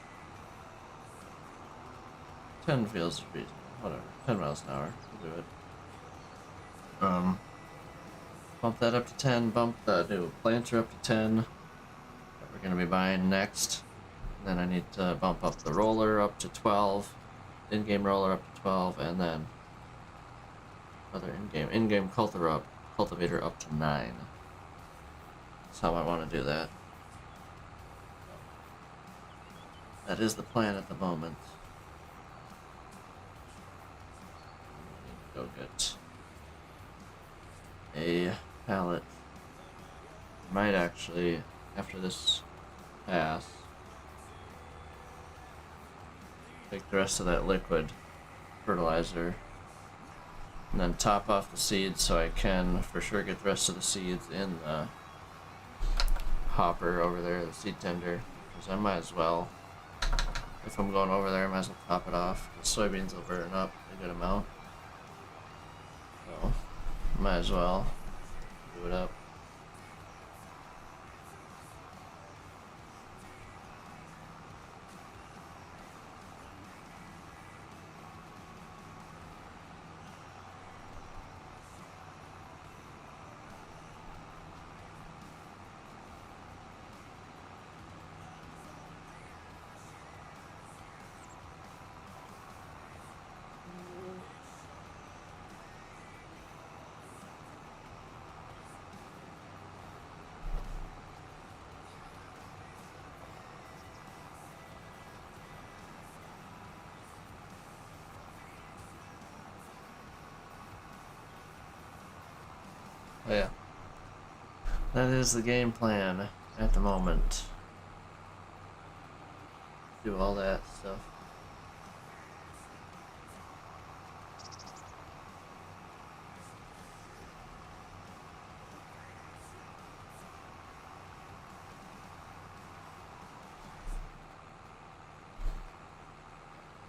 10 feels reasonable. Whatever, 10 miles an hour. We'll do it. Bump that up to 10. Bump the new planter up to 10. That we're gonna be buying next. Then I need to bump up the roller up to 12, in-game roller up to 12, and then other in-game cultivator up to 9. That's how I want to do that. That is the plan at the moment. I need to go get a pallet. Might actually, after this pass, take the rest of that liquid fertilizer and then top off the seeds so I can for sure get the rest of the seeds in the hopper over there, the seed tender, because I might as well, if I'm going over there, I might as well top it off. The soybeans will burn up a good amount, so might as well do it up. Oh yeah, that is the game plan at the moment. Do all that stuff.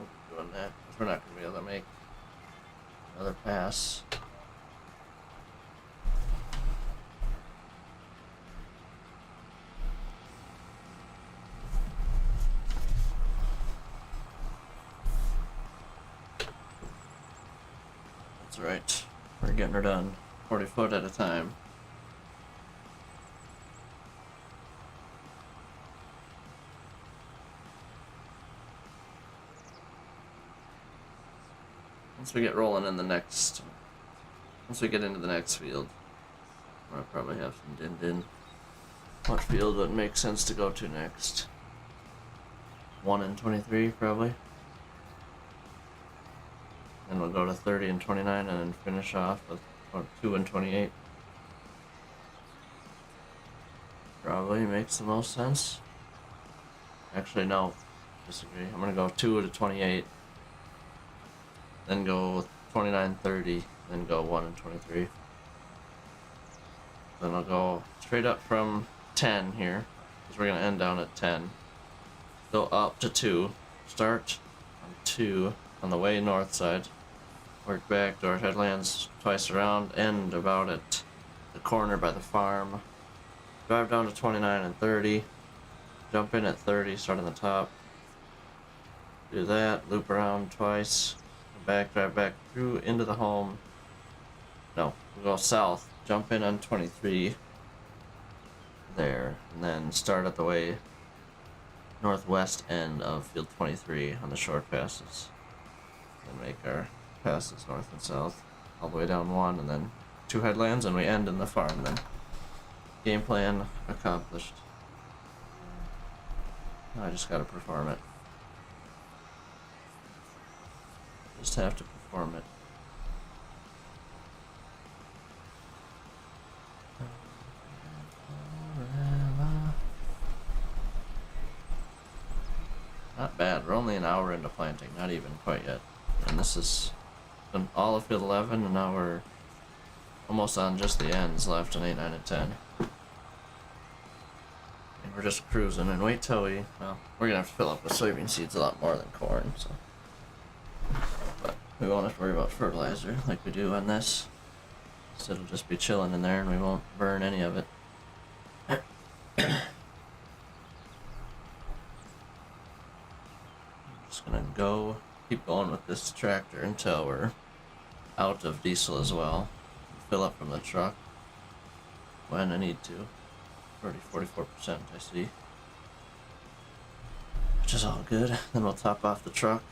We'll be doing that because we're not going to be able to make another pass. That's right. We're getting her done. 40 foot at a time. Once we get rolling in the next, once we get into the next field, I'll probably have some din. What field would make sense to go to next? 1 and 23 probably. And we'll go to 30 and 29 and then finish off with 2 and 28. Probably makes the most sense. Actually, no. Disagree. I'm gonna go 2 to 28. Then go 29, 30. Then go 1 and 23. Then I'll go straight up from 10 here. Because we're gonna end down at 10. Go up to 2. Start on 2. On the way north side, work back to our headlands twice around, end about at the corner by the farm, drive down to 29 and 30, jump in at 30, start on the top, do that, loop around twice, back, drive back through into the home, no, we'll go south, jump in on 23, there, and then start at the way northwest end of field 23 on the short passes. And make our passes north and south all the way down 1 and then 2 headlands and we end in the farm then. Game plan accomplished. Now I just gotta perform it. Just have to perform it. Not bad, we're only an hour into planting, not even quite yet. And this is all of field 11, and now we're almost on just the ends left in 8, 9, and 10. And we're just cruising, and wait till we're gonna have to fill up with soybean seeds a lot more than corn, so. But we won't have to worry about fertilizer like we do on this. So it'll just be chilling in there, and we won't burn any of it. Just gonna keep going with this tractor until we're out of diesel as well. Fill up from the truck when I need to. 44% I see. Which is all good. Then we'll top off the truck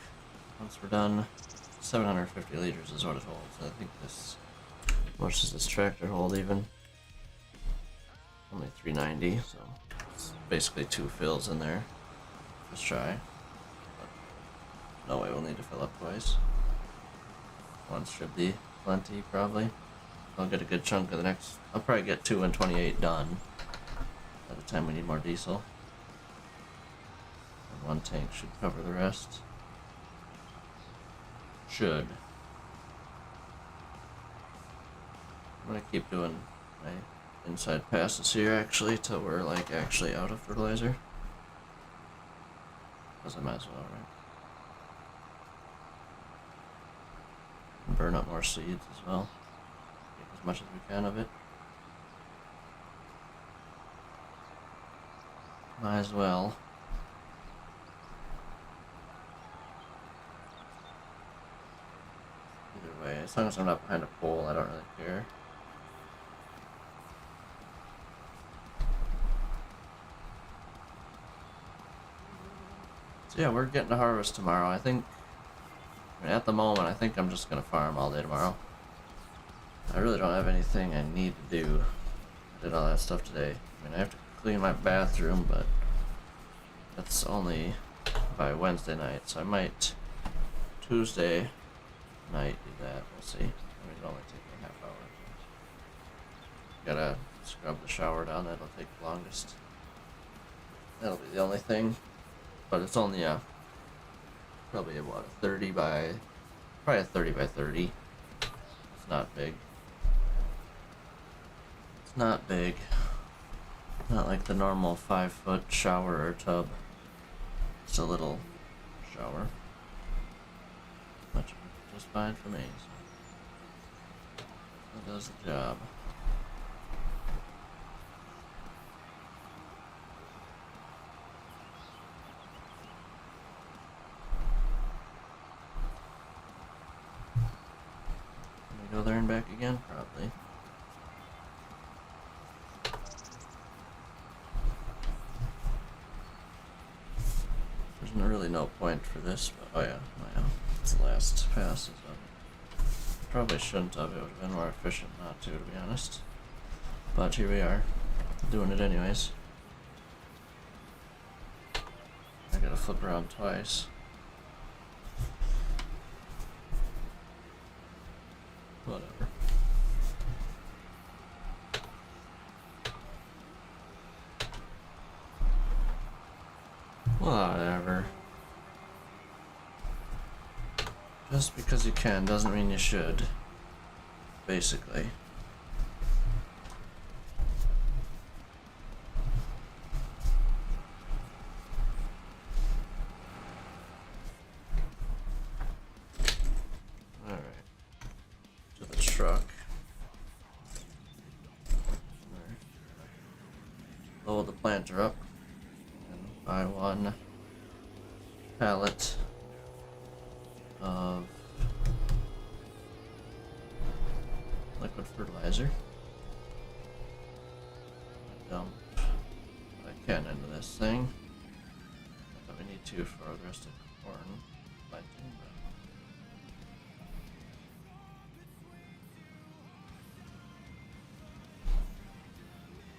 once we're done. 750 liters is what it holds. I think this, how much does this tractor hold even? Only 390, so it's basically 2 fills in there. Let's try. No way we'll need to fill up twice. One should be plenty, probably. I'll get a good chunk of the next. I'll probably get 2 and 28 done by the time we need more diesel. And 1 tank should cover the rest. Should. I'm gonna keep doing my inside passes here actually till we're like actually out of fertilizer. Cause I might as well, right? And burn up more seeds as well. Get as much as we can of it. Might as well. Either way, as long as I'm not behind a pole, I don't really care. So yeah, we're getting to harvest tomorrow. I think, at the moment, I think I'm just gonna farm all day tomorrow. I really don't have anything I need to do. I did all that stuff today. I mean, I have to clean my bathroom, but that's only by Wednesday night, so I might Tuesday night do that. We'll see. I mean, it'll only take me a half hour. Gotta scrub the shower down. That'll take the longest. That'll be the only thing. But it's only probably a 30 by 30. It's not big. It's not big. Not like the normal 5-foot shower or tub. It's a little shower. Which is just fine for me. So it does the job. Go there and back again, probably. There's really no point for this, but oh yeah. It's the last passes of it. Probably shouldn't have. It would have been more efficient not to be honest. But here we are, doing it anyways. I gotta flip around twice. Whatever. Whatever. Just because you can doesn't mean you should. Basically. Load the planter up and buy one pallet of liquid fertilizer. Dump what I can into this thing. But we need to for the rest of the corn planting.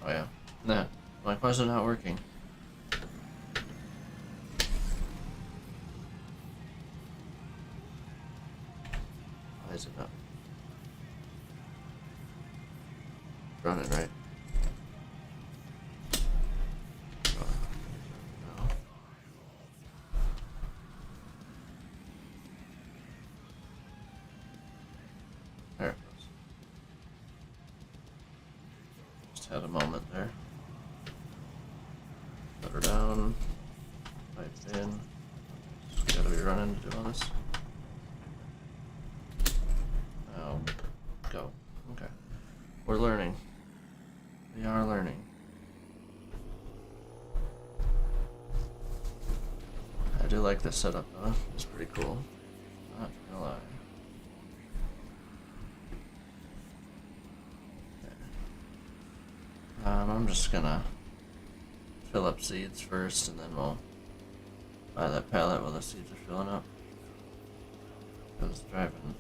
Oh yeah, that. Like, why is it not working? Why is it not running right? No. There it goes. Just had a moment there. Put her down. Pipe in. Just gotta be running to do all this. Now, go. Okay. We're learning. We are learning. I do like this setup though. It's pretty cool. Not gonna lie. Okay. I'm just gonna fill up seeds first, and then we'll buy that pallet while the seeds are filling up. Because driving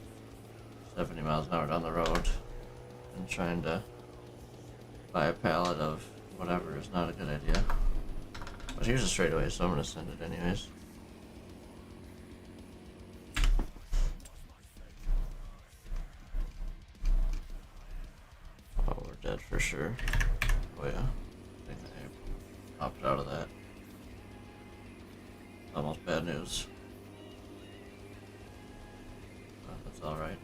70 miles an hour down the road and trying to buy a pallet of whatever is not a good idea. But here's a straightaway, so I'm gonna send it anyways. Oh, we're dead for sure. Oh yeah. I think I opted out of that. Almost bad news. all right.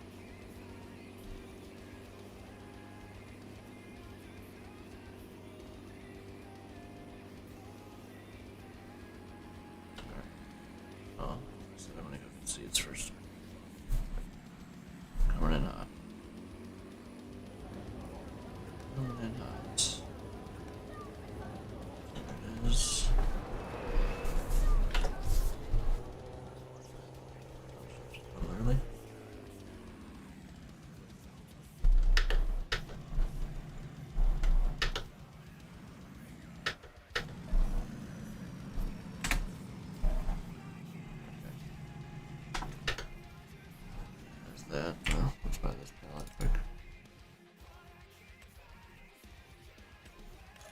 Oh, so I'm gonna go get seeds first. Coming in hot. Coming in hot. There it is. A little early. That. Well, let's buy this pallet quick.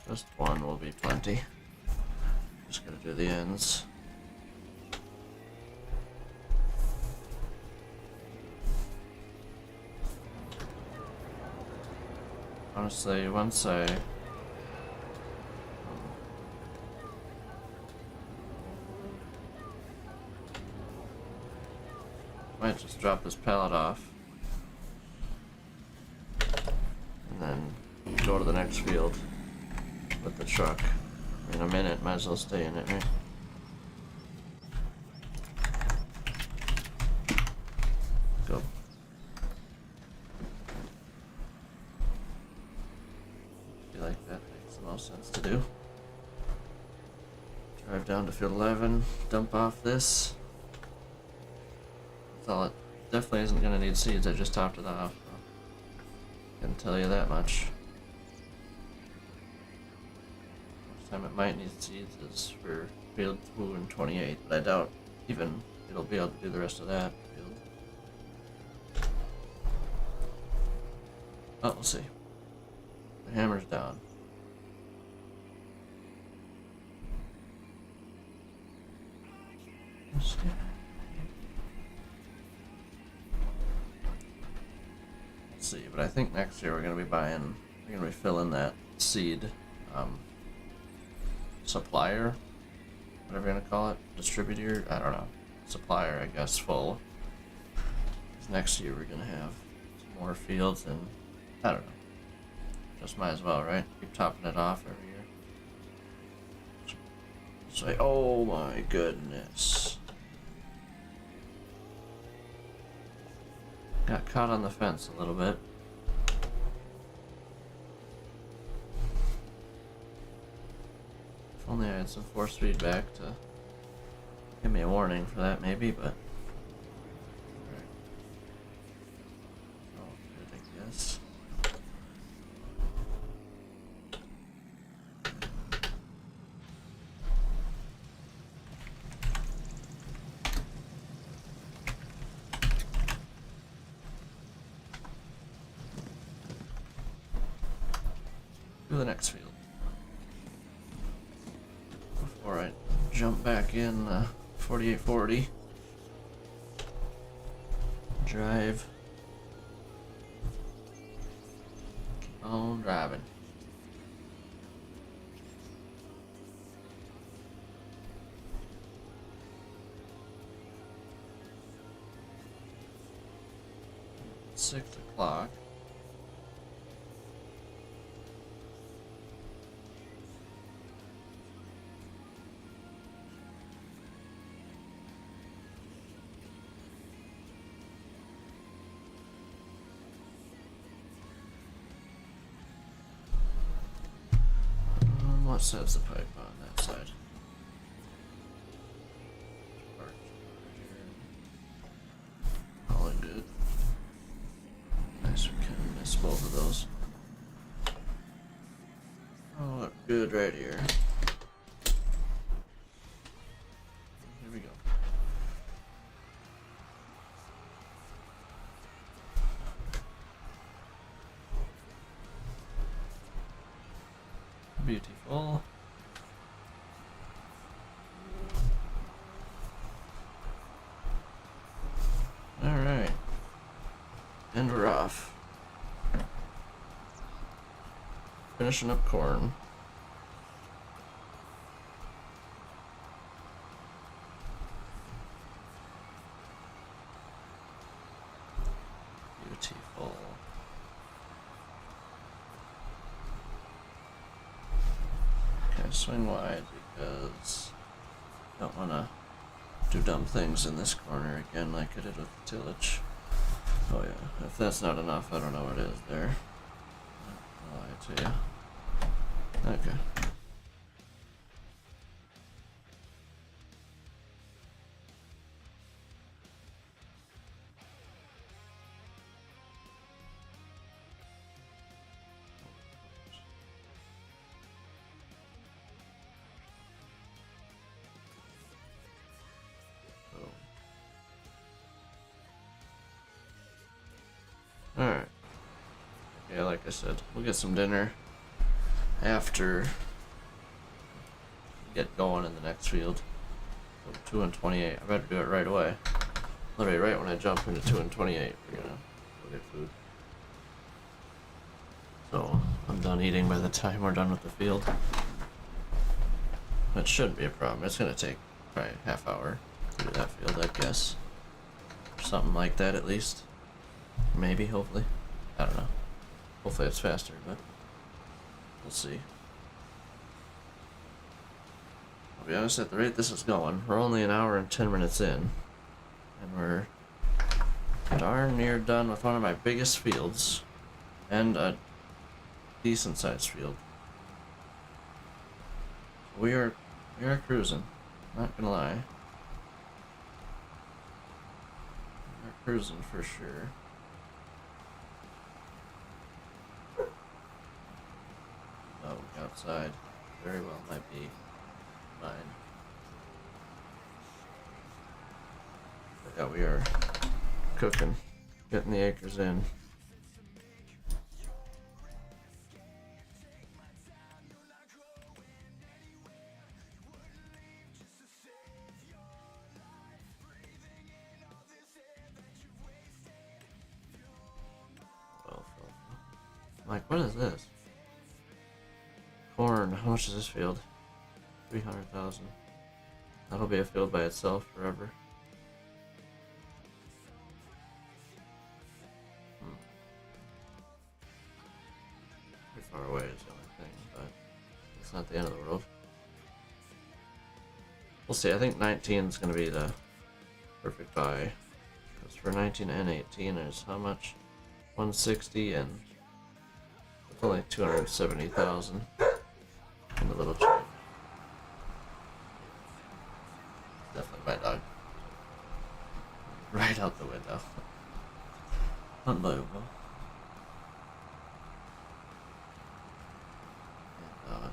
Just one will be plenty. Just gotta do the ends. Honestly, once I might just drop this pallet off and then go to the next field with the truck. In a minute, might as well stay in it, right? Go. I feel like that makes the most sense to do. Drive down to field 11, dump off this. It definitely isn't going to need seeds. I just topped it off. I can tell you that much. Next time it might need seeds is for field 2 and 28, but I doubt even it'll be able to do the rest of that field. Oh, we'll see. The hammer's down. Let's see. See, but I think next year we're gonna be filling that seed supplier, whatever you're gonna call it, distributor, I don't know, supplier, I guess, full. 'Cause next year we're gonna have some more fields, and I don't know, just might as well, right? Keep topping it off every year. Say, oh my goodness. Got caught on the fence a little bit. If only I had some force feedback to give me a warning for that, maybe, but. Alright. Oh, good, I guess. To the next field. Before I jump back in 4840. Drive. Keep on driving. It's 6 o'clock. What says the pipe on that side? All good. Nice, we can miss both of those. Oh, look good right here. Here we go. Beautiful. Alright. And we're off. Finishing up corn. Okay, swing wide because I don't want to do dumb things in this corner again like I did with the tillage. Oh yeah, if that's not enough, I don't know what is there. I'll lie to you. Okay. Alright. Yeah, like I said, we'll get some dinner after we get going in the next field. So 2 and 28. I better do it right away. Literally right when I jump into 2 and 28, we're gonna go get food. So I'm done eating by the time we're done with the field. That shouldn't be a problem. It's gonna take probably a half hour to do that field, I guess. Or something like that at least. Maybe, hopefully. I don't know. Hopefully it's faster, but we'll see. I'll be honest, at the rate this is going, we're only an hour and 10 minutes in. And we're darn near done with one of my biggest fields. And a decent sized field. We are cruising. Not gonna lie. We're cruising for sure. Oh, outside. Very well might be mine. But yeah, we are cooking. Getting the acres in. Like, what is this? Corn. How much is this field? 300,000. That'll be a field by itself forever. Pretty far away is the only thing, but it's not the end of the world. We'll see. I think 19 is going to be the perfect buy. Because for 19 and 18 is how much? 160 and it's only 270,000 in the little chip. Definitely my dog. Right out the window. Unbelievable. And dog.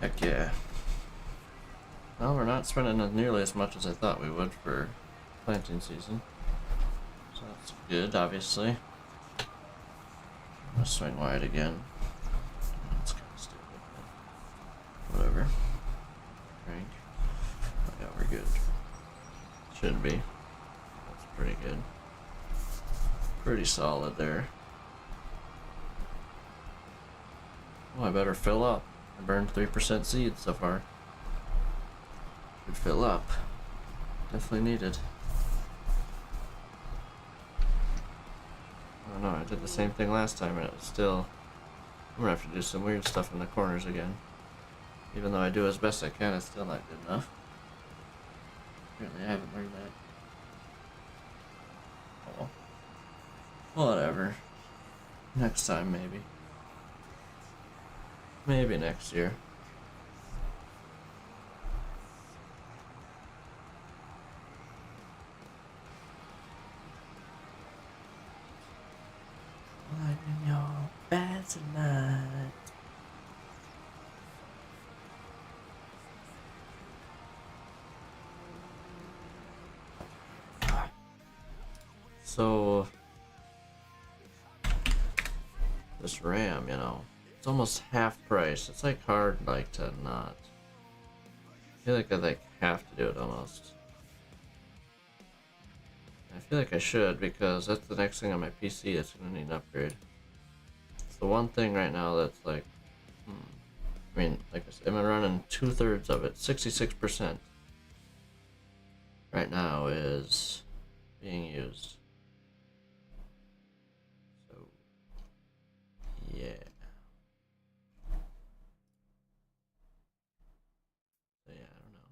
Heck yeah. Well, we're not spending nearly as much as I thought we would for planting season. So that's good, obviously. I'm gonna swing wide again. That's kind of stupid, but whatever. Crank. Oh yeah, we're good. Should be. That's pretty good. Pretty solid there. Oh, I better fill up. I burned 3% seed so far. Should fill up. Definitely needed. I don't know, I did the same thing last time and it was still... I'm gonna have to do some weird stuff in the corners again. Even though I do as best I can, it's still not good enough. Apparently I haven't learned that. Oh. Whatever. Next time, maybe. Maybe next year. Light in your bed tonight. So this RAM, you know, it's almost half price. It's like hard like to not. I feel like I have to do it almost. I feel like I should because that's the next thing on my PC that's gonna need an upgrade. It's the one thing right now that's like, I mean, like I said, I'm running 2/3 of it. 66% right now is being used. So, yeah. So, yeah, I don't know.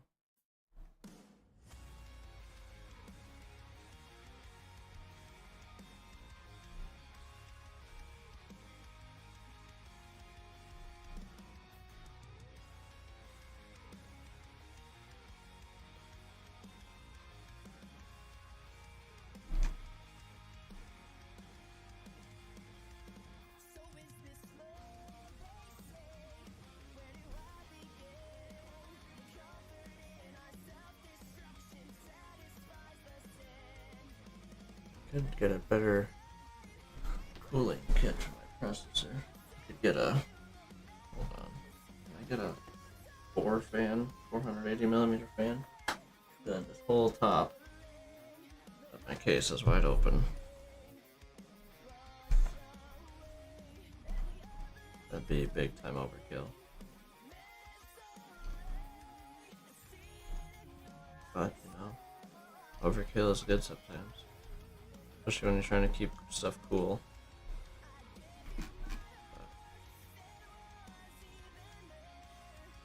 Could get a better cooling kit for my processor. Could get a, hold on, can I get a 480mm fan? Then this whole top of my case is wide open. That'd be big time overkill. But, you know, overkill is good sometimes. Especially when you're trying to keep stuff cool.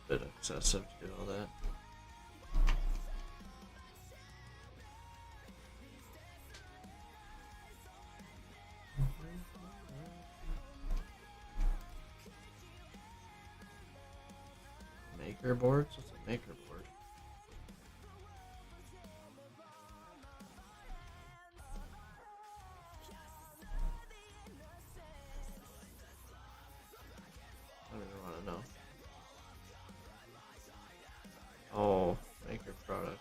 Bit excessive to do all that. Maker boards? What's a maker board? I don't even want to know. Oh, maker products.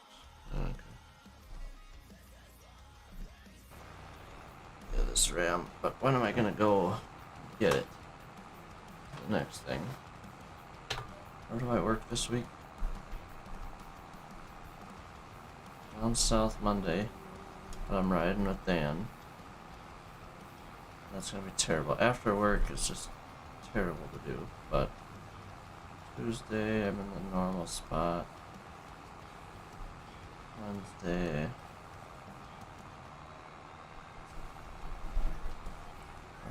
Okay. Yeah, this RAM. But when am I gonna go get it? The next thing. Where do I work this week? Down south Monday. But I'm riding with Dan. That's gonna be terrible. After work, it's just terrible to do. But Tuesday, I'm in the normal spot. Wednesday.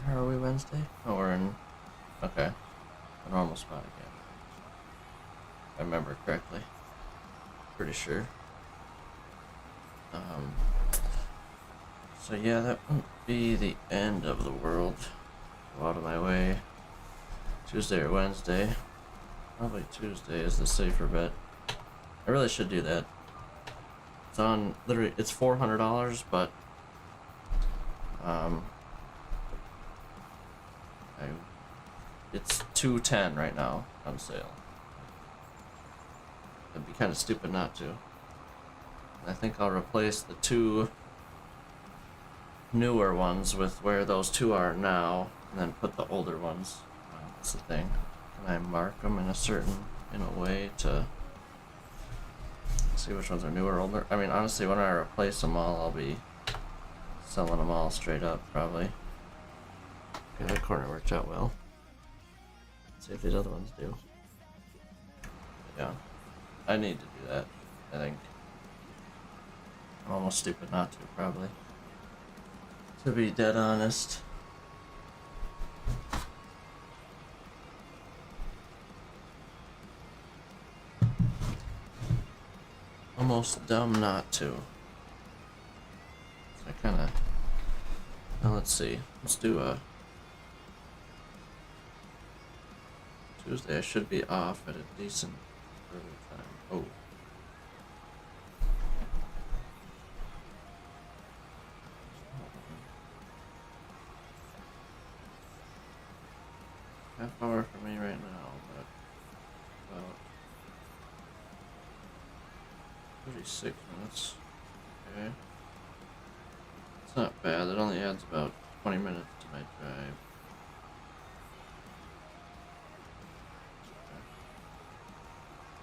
Where are we Wednesday? Oh, we're in. Okay. The normal spot again. If I remember correctly. Pretty sure. So yeah, that won't be the end of the world. Go out of my way. Tuesday or Wednesday. Probably Tuesday is the safer bet. I really should do that. It's on, literally, it's $400, but it's $210 right now on sale. It'd be kind of stupid not to. And I think I'll replace the two newer ones with where those two are now, and then put the older ones. That's the thing. Can I mark them in a way to see which ones are newer or older? I mean, honestly, when I replace them all, I'll be selling them all straight up, probably. Okay, that corner worked out well. Let's see if these other ones do. Yeah, I need to do that, I think. I'm almost stupid not to, probably. To be dead honest. Almost dumb not to. So I kinda... Well, let's see. Let's do a Tuesday I should be off at a decent early time. Oh. Half hour for me right now, but about 36 minutes. Okay. It's not bad. It only adds about 20 minutes to my drive.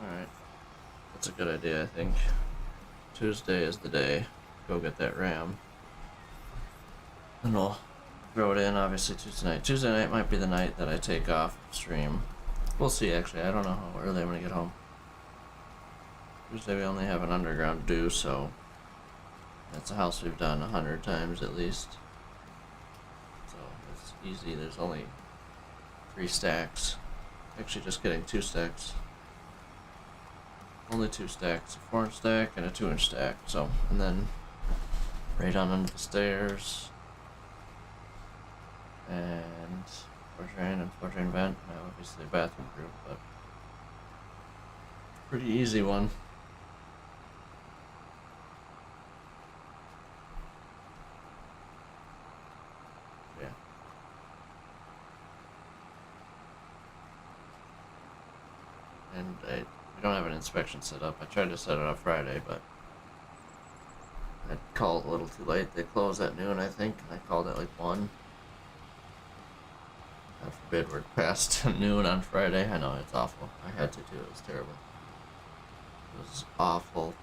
Alright. That's a good idea, I think. Tuesday is the day. Go get that RAM. And we'll throw it in, obviously, Tuesday night. Tuesday night might be the night that I take off stream. We'll see, actually. I don't know how early I'm going to get home. Tuesday we only have an underground due, so that's a house we've done 100 times at least. So it's easy. There's only 3 stacks. Actually, just kidding, 2 stacks. Only 2 stacks. A 4-inch stack and a 2-inch stack. So, and then right on under the stairs. And floor drain and floor drain vent. Now, obviously, bathroom group, but pretty easy one. Yeah. And we don't have an inspection set up. I tried to set it up Friday, but I called a little too late. They close at noon, I think, and I called at like 1. God forbid we're past noon on Friday. I know, it's awful. I had to too. It was terrible. It was awful.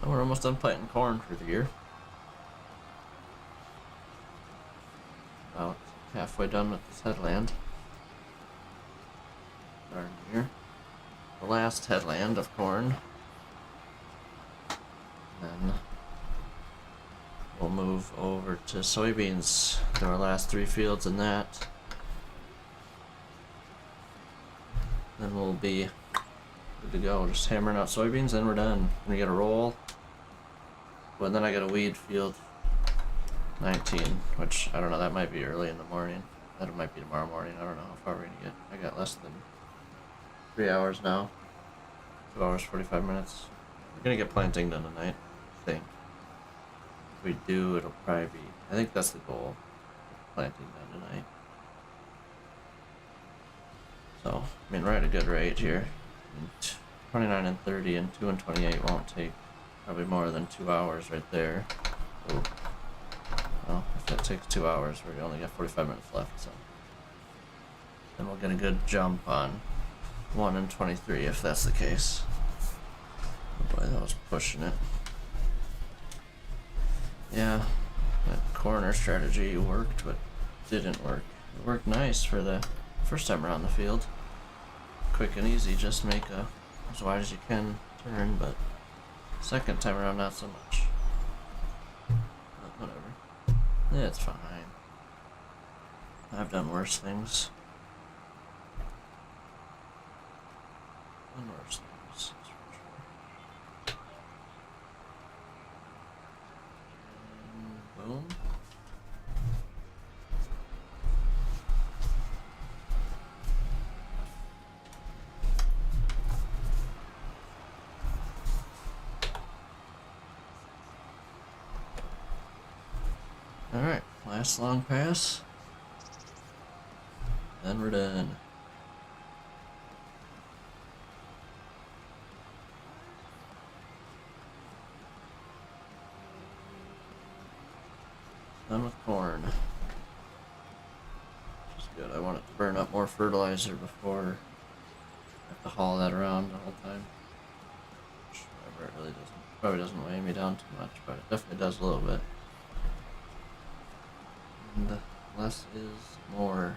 We're almost done planting corn for the year. About halfway done with this headland. Darn near. The last headland of corn. Then we'll move over to soybeans. There are last 3 fields in that. Then we'll be good to go. Just hammering out soybeans, then we're done. We get a roll. But then I got a weed field 19, which I don't know, that might be early in the morning. That might be tomorrow morning. I don't know how far we're gonna get. I got less than 3 hours now. 2 hours, 45 minutes. We're gonna get planting done tonight, I think. If we do, it'll probably be, I think that's the goal. Planting done tonight. So, I mean, we're at a good rate here. 29 and 30 and 2 and 28 won't take probably more than 2 hours right there. Ooh. Well, if that takes 2 hours, we only got 45 minutes left, so. Then we'll get a good jump on 1 and 23 if that's the case. Oh boy, that was pushing it. Yeah, that corner strategy worked, but didn't work. It worked nice for the first time around the field. Quick and easy, just make a as wide as you can turn, but second time around not so much. But whatever. Yeah, it's fine. I've done worse things. Done worse things, that's for sure. And boom. Alright, last long pass. Then we're done. Done with corn. Which is good. I want it to burn up more fertilizer before I have to haul that around the whole time. Which, whatever, it really doesn't, probably doesn't weigh me down too much, but it definitely does a little bit. And less is more.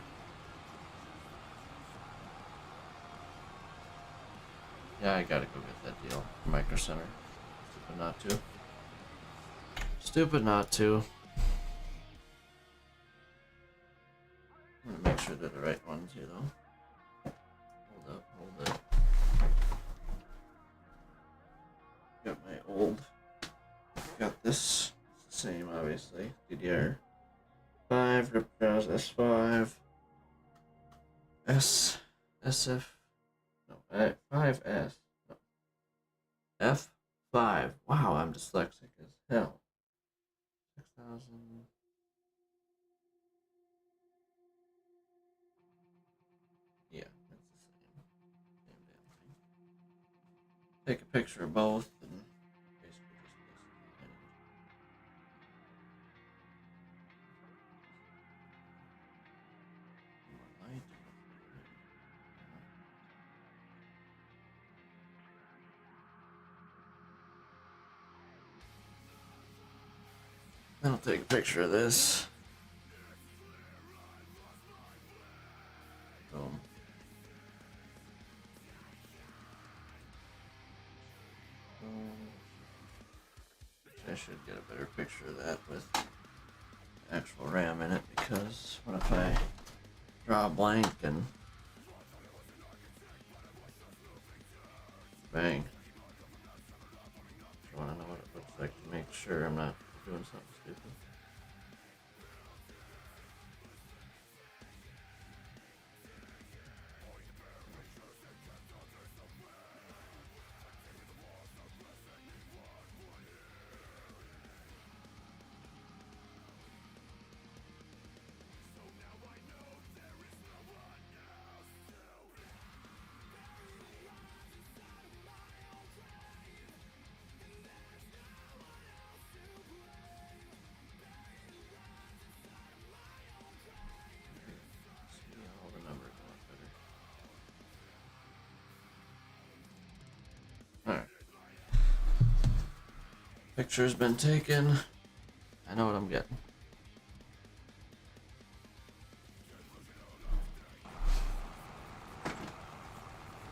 Yeah, I gotta go get that deal from Micro Center. Stupid not to. Stupid not to. I'm gonna make sure they're the right ones here, though. Hold up. Got my old. Got this. Same, obviously. DDR5, Rip Browse S5. SF. No, 5S. No. F5. Wow, I'm dyslexic as hell. 6,000. Yeah, that's the same. Same damn thing. Take a picture of both and basically just list it. More light. Then I'll take a picture of this. Boom. I should get a better picture of that with actual RAM in it, because what if I draw a blank and bang? I want to know what it looks like to make sure I'm not doing something stupid. Alright. Picture's been taken. I know what I'm getting.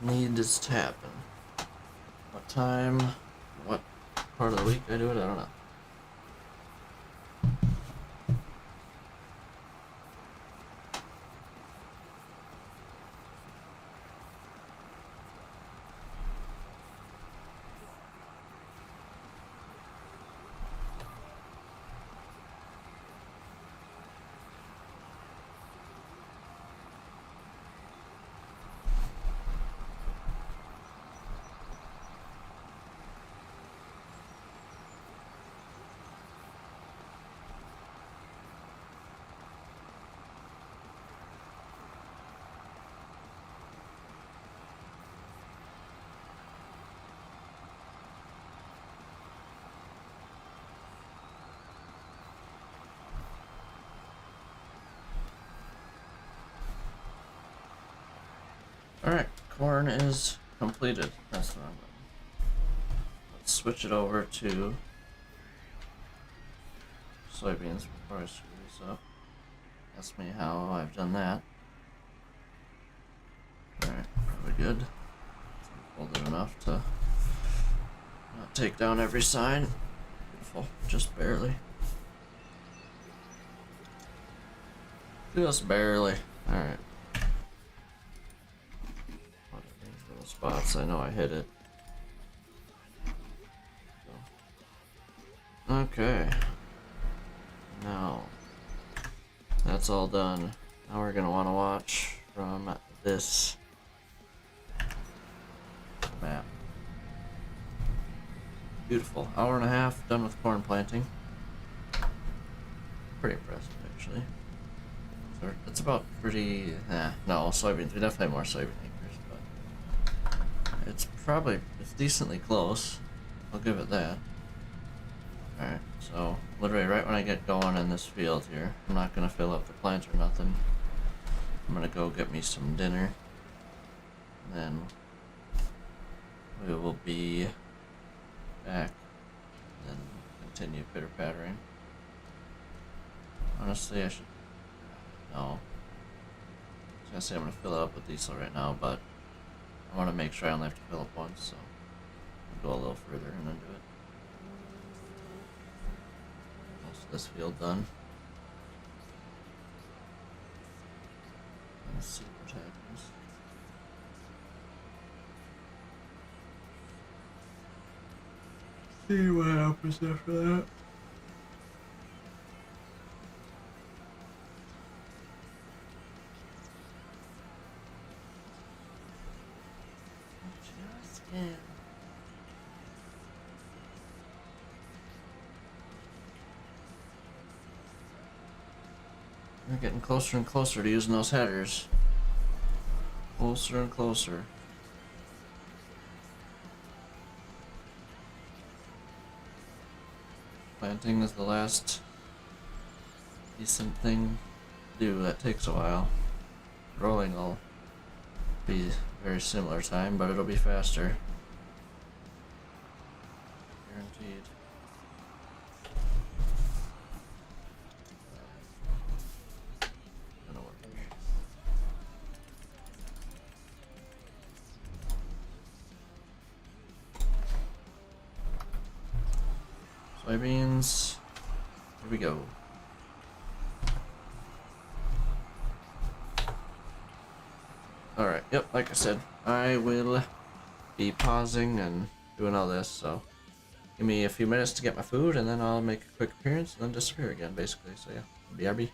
Need is tapping. What time? What part of the week I do it? I don't know. Alright, corn is completed. That's what I'm doing. Let's switch it over to soybeans before I screw this up. Ask me how I've done that. Alright, probably good. Folded enough to not take down every sign. Beautiful, just barely. Just barely. Alright. These little spots, I know I hit it. So. Okay. Now, that's all done. Now we're gonna want to watch from this map. Beautiful. Hour and a half done with corn planting. Pretty impressive, actually. So it's about pretty. No, soybeans. We definitely have more soybean acres, but it's decently close. I'll give it that. Alright, so literally right when I get going in this field here, I'm not gonna fill up the plant or nothing. I'm gonna go get me some dinner. And then we will be back and then continue pitter pattering. Honestly, I should. No. I was gonna say I'm gonna fill it up with diesel right now, but I want to make sure I only have to fill up once, so I'll go a little further and then do it. Most of this field done. Let's see what happens. See what happens after that. Just again. We're getting closer and closer to using those headers. Closer and closer. Planting is the last decent thing to do. That takes a while. Rolling will be very similar time, but it'll be faster. Guaranteed. Gonna work. Soybeans. Here we go. Alright, yep, like I said, I will be pausing and doing all this, so give me a few minutes to get my food and then I'll make a quick appearance and then disappear again, basically, so yeah, BRB.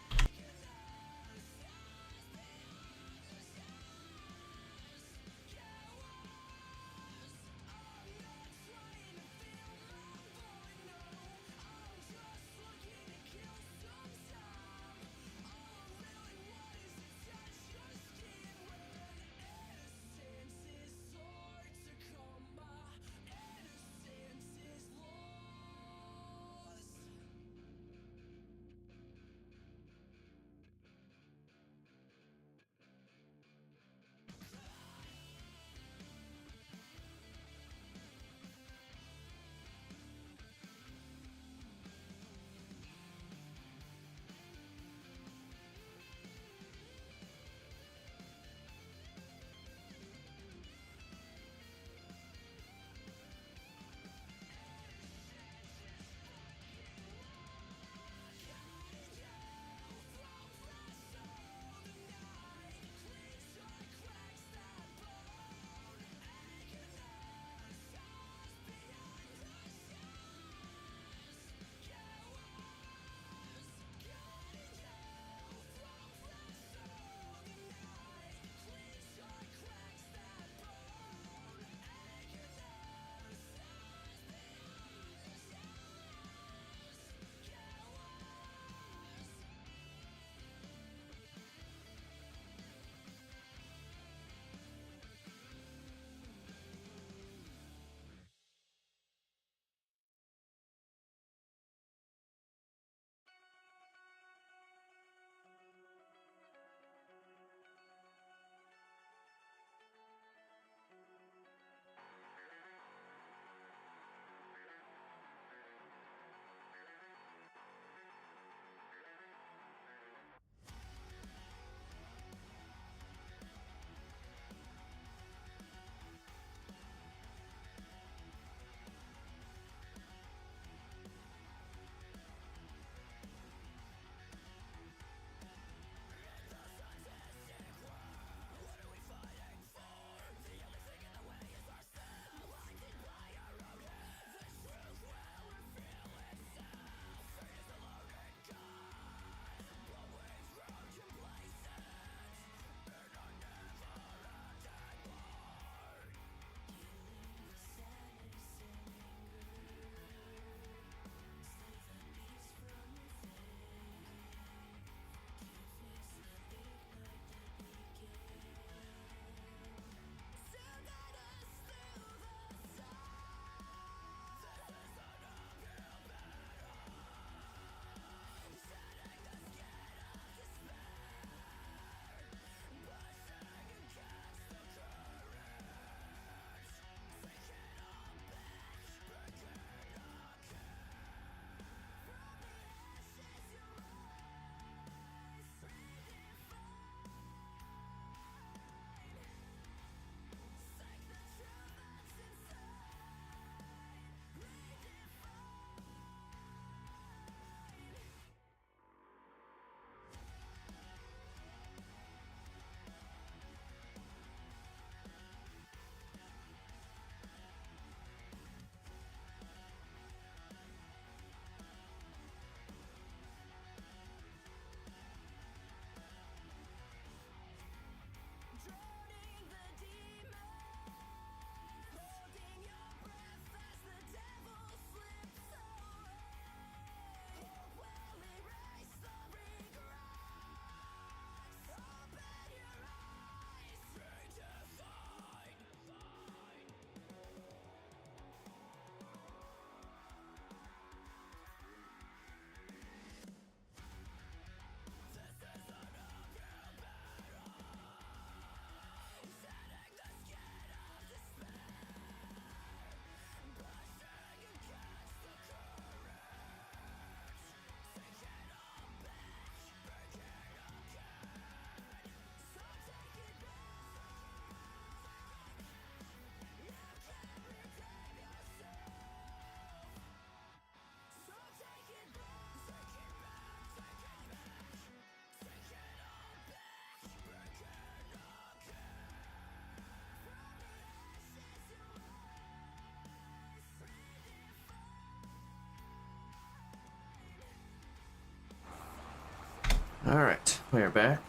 We are back.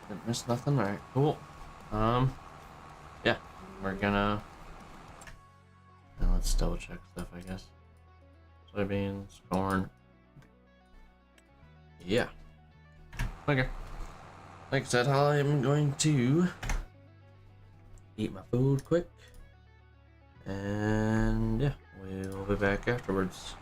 Didn't miss nothing. All right, cool. Yeah, we're gonna. Let's double check stuff, I guess. Soybeans, corn. Yeah. Okay. Like I said, I'm going to eat my food quick, and yeah, we'll be back afterwards.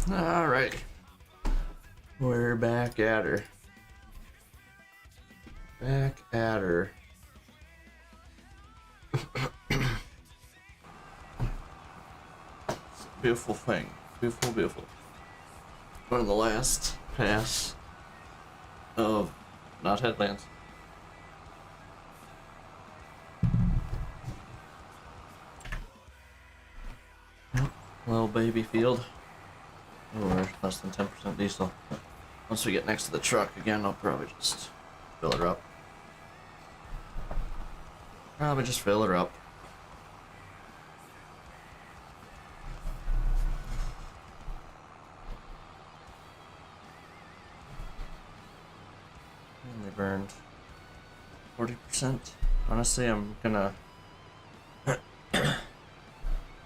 Alrighty. We're back at her. Back at her. Beautiful thing. Beautiful, beautiful. One of the last pass of not headlands. Little baby field. Oh, we're less than 10% diesel. Once we get next to the truck again, I'll probably just fill her up. Probably just fill her up. And they burned 40%. Honestly, I'm gonna...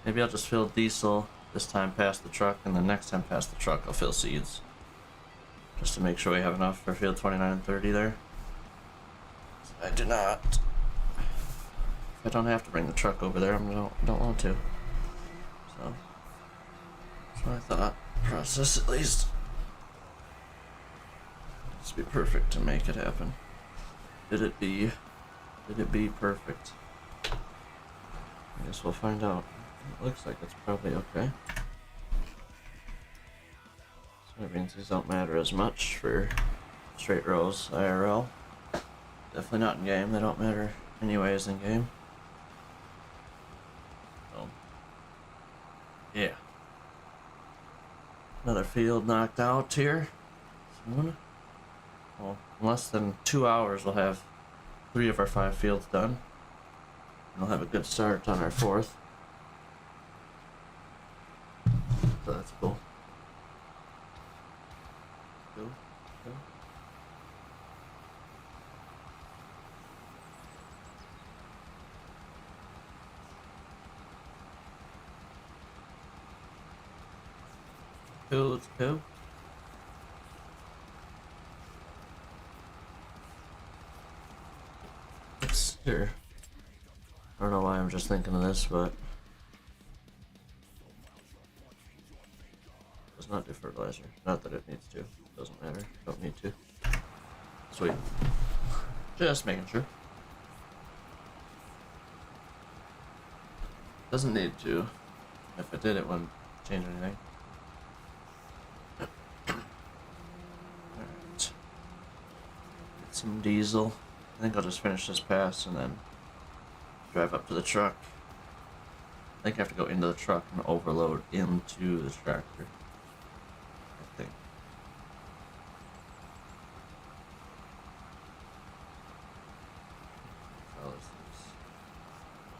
Maybe I'll just fill diesel this time past the truck, and the next time past the truck I'll fill seeds. Just to make sure we have enough for field 29 and 30 there. I do not. If I don't have to bring the truck over there, I don't want to. So, that's what I thought. Process at least. This would be perfect to make it happen. Did it be perfect? I guess we'll find out. It looks like it's probably okay. Soybeans, these don't matter as much for straight rows IRL. Definitely not in game. They don't matter anyways in game. So, yeah. Another field knocked out here. Soon. Well, in less than 2 hours we'll have 3 of our 5 fields done. And we'll have a good start on our 4th. So that's cool. Go. Let's go. Let's here. I don't know why I'm just thinking of this, but does not do fertilizer. Not that it needs to. Doesn't matter. Don't need to. Sweet. Just making sure. Doesn't need to. If it did, it wouldn't change anything. Alright. Get some diesel. I think I'll just finish this pass and then drive up to the truck. I think I have to go into the truck and overload into the tractor. I think. How this is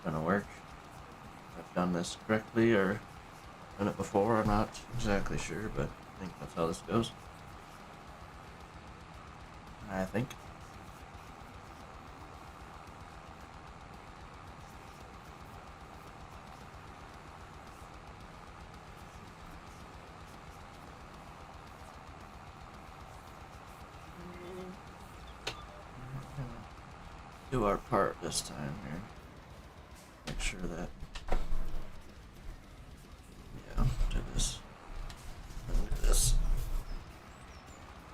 gonna work. If I've done this correctly or done it before, I'm not exactly sure, but I think that's how this goes. I think. Do our part this time here. Make sure that, yeah, do this. Then do this.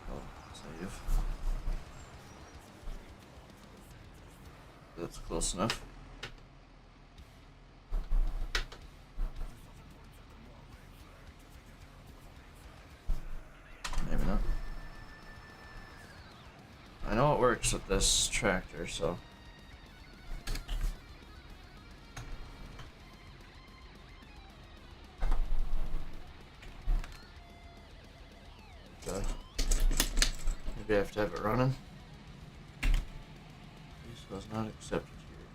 Oh, save. That's close enough. Maybe not. I know it works with this tractor, so. Maybe I have to have it running. This was not accepted here.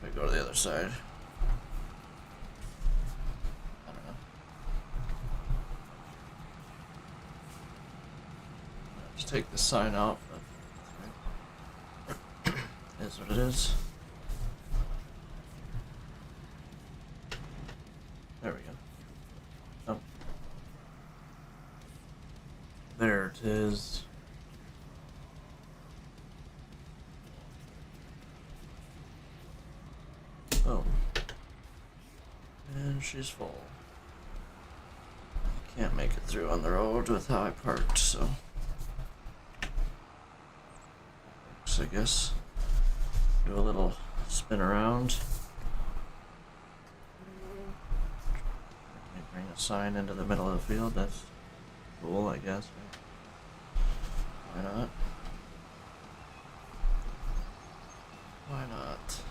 If I go to the other side. I don't know. I'll just take the sign out, but it is what it is. There we go. Oh. There it is. Oh. she's full. Can't make it through on the road with how I parked, so I guess do a little spin around. Bring a sign into the middle of the field. That's cool, I guess. Why not? Why not?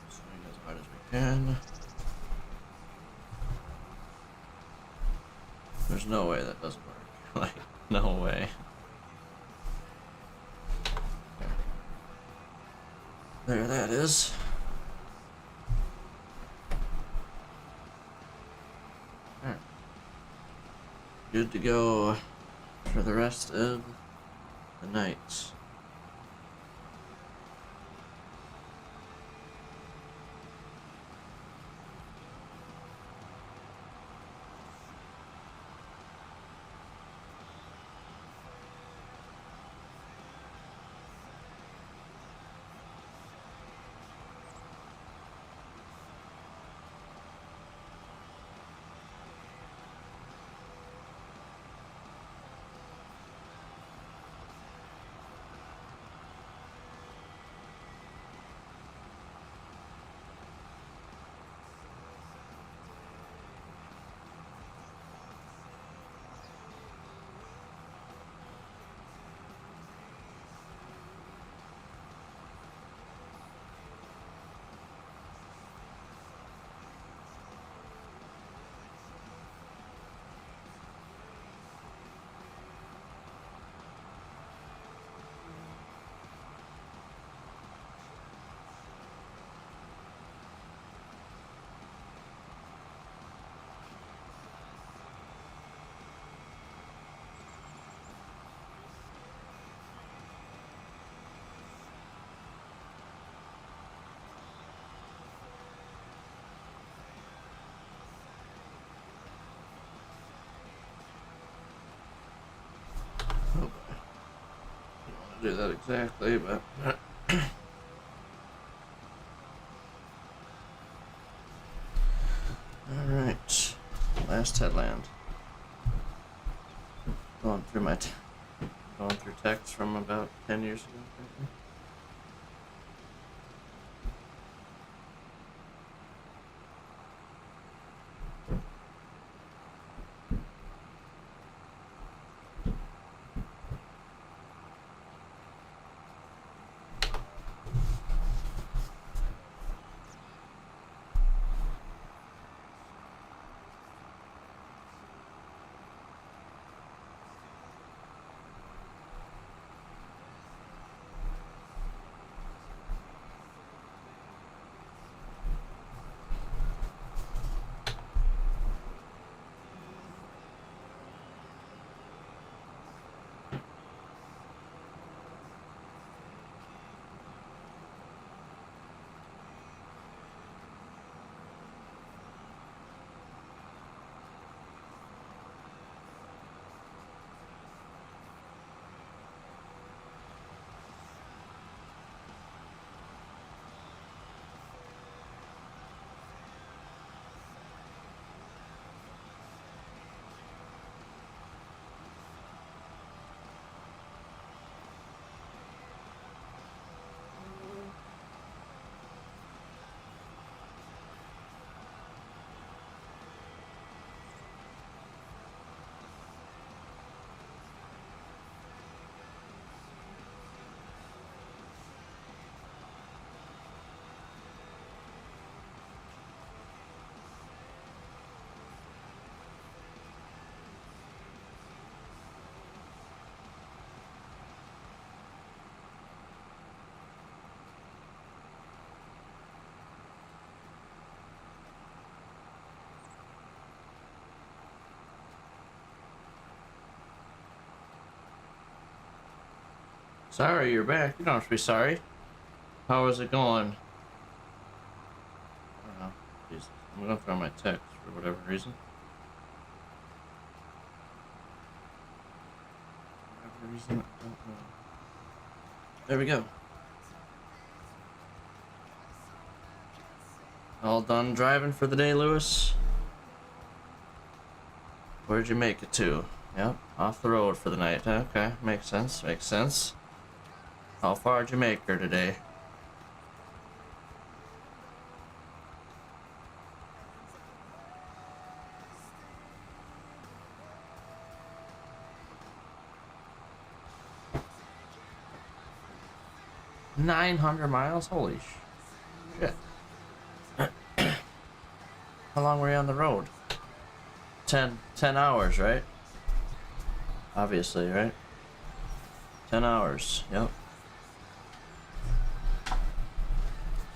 Swing as hard as we can. There's no way that doesn't work. Like, no way. There that is. Alright. Good to go for the rest of the night. Oh boy. Don't want to do that exactly, but alright. Last headland. Going through going through text from about 10 years ago. Maybe. Sorry, you're back. You don't have to be sorry. How is it going? I don't know. Jesus. I'm going through my text for whatever reason. For a reason I don't know. There we go. All done driving for the day, Lewis? Where'd you make it to? Yep, off the road for the night. Okay, makes sense, makes sense. How far'd you make her today? $900? Holy shit. How long were you on the road? 10 hours, right? Obviously, right? 10 hours, yep.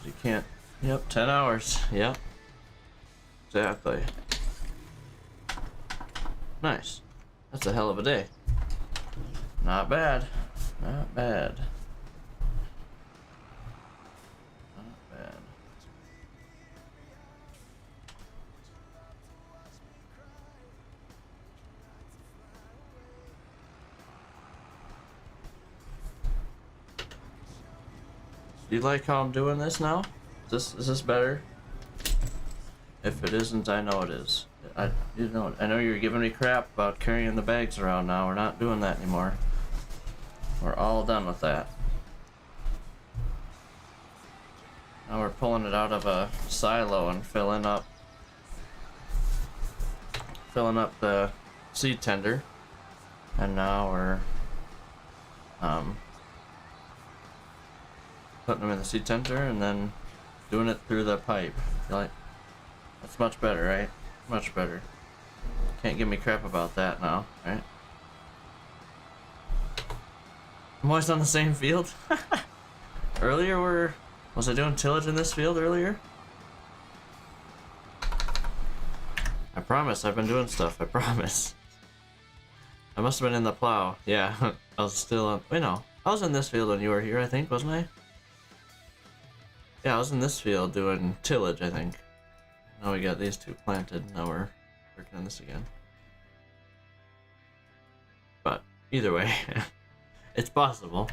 You can't, yep, 10 hours, yep. Exactly. Nice. That's a hell of a day. Not bad. Not bad. Not bad. Do you like how I'm doing this now? Is this better? If it isn't, I know it is. I know you're giving me crap about carrying the bags around now. We're not doing that anymore. We're all done with that. Now we're pulling it out of a silo and filling up the seed tender. And now we're putting them in the seed tender and then doing it through the pipe. Like, that's much better, right? Much better. Can't give me crap about that now, right? I'm always on the same field. Earlier was I doing tillage in this field earlier? I promise I've been doing stuff, I promise. I must have been in the plow. Yeah, I was still on, wait no. I was in this field when you were here, I think, wasn't I? Yeah, I was in this field doing tillage, I think. Now we got these two planted, now we're working on this again. But, either way, it's possible.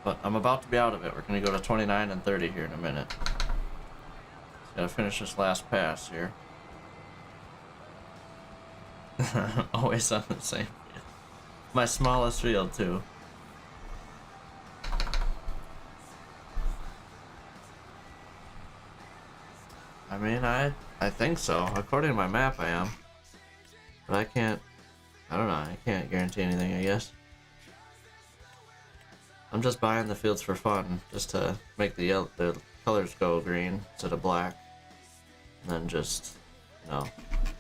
But I'm about to be out of it. We're gonna go to 29 and 30 here in a minute. Just gotta finish this last pass here. Always on the same field. My smallest field, too. I mean, I think so. According to my map, I am. But I can't guarantee anything, I guess. I'm just buying the fields for fun, just to make the colors go green instead of black. And then just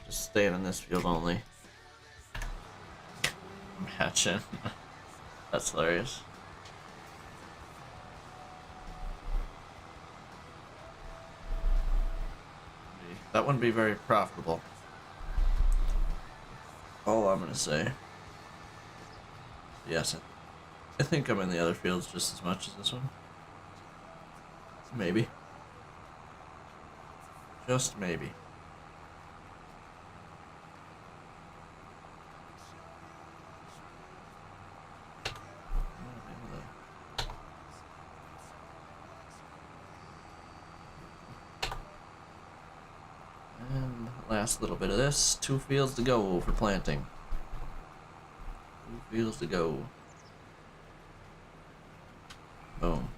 staying in this field only. Imagine. That's hilarious. That wouldn't be very profitable. All I'm gonna say. Yes, I think I'm in the other fields just as much as this one. Maybe. Just maybe. And last little bit of this. 2 fields to go for planting. 2 fields to go. Boom.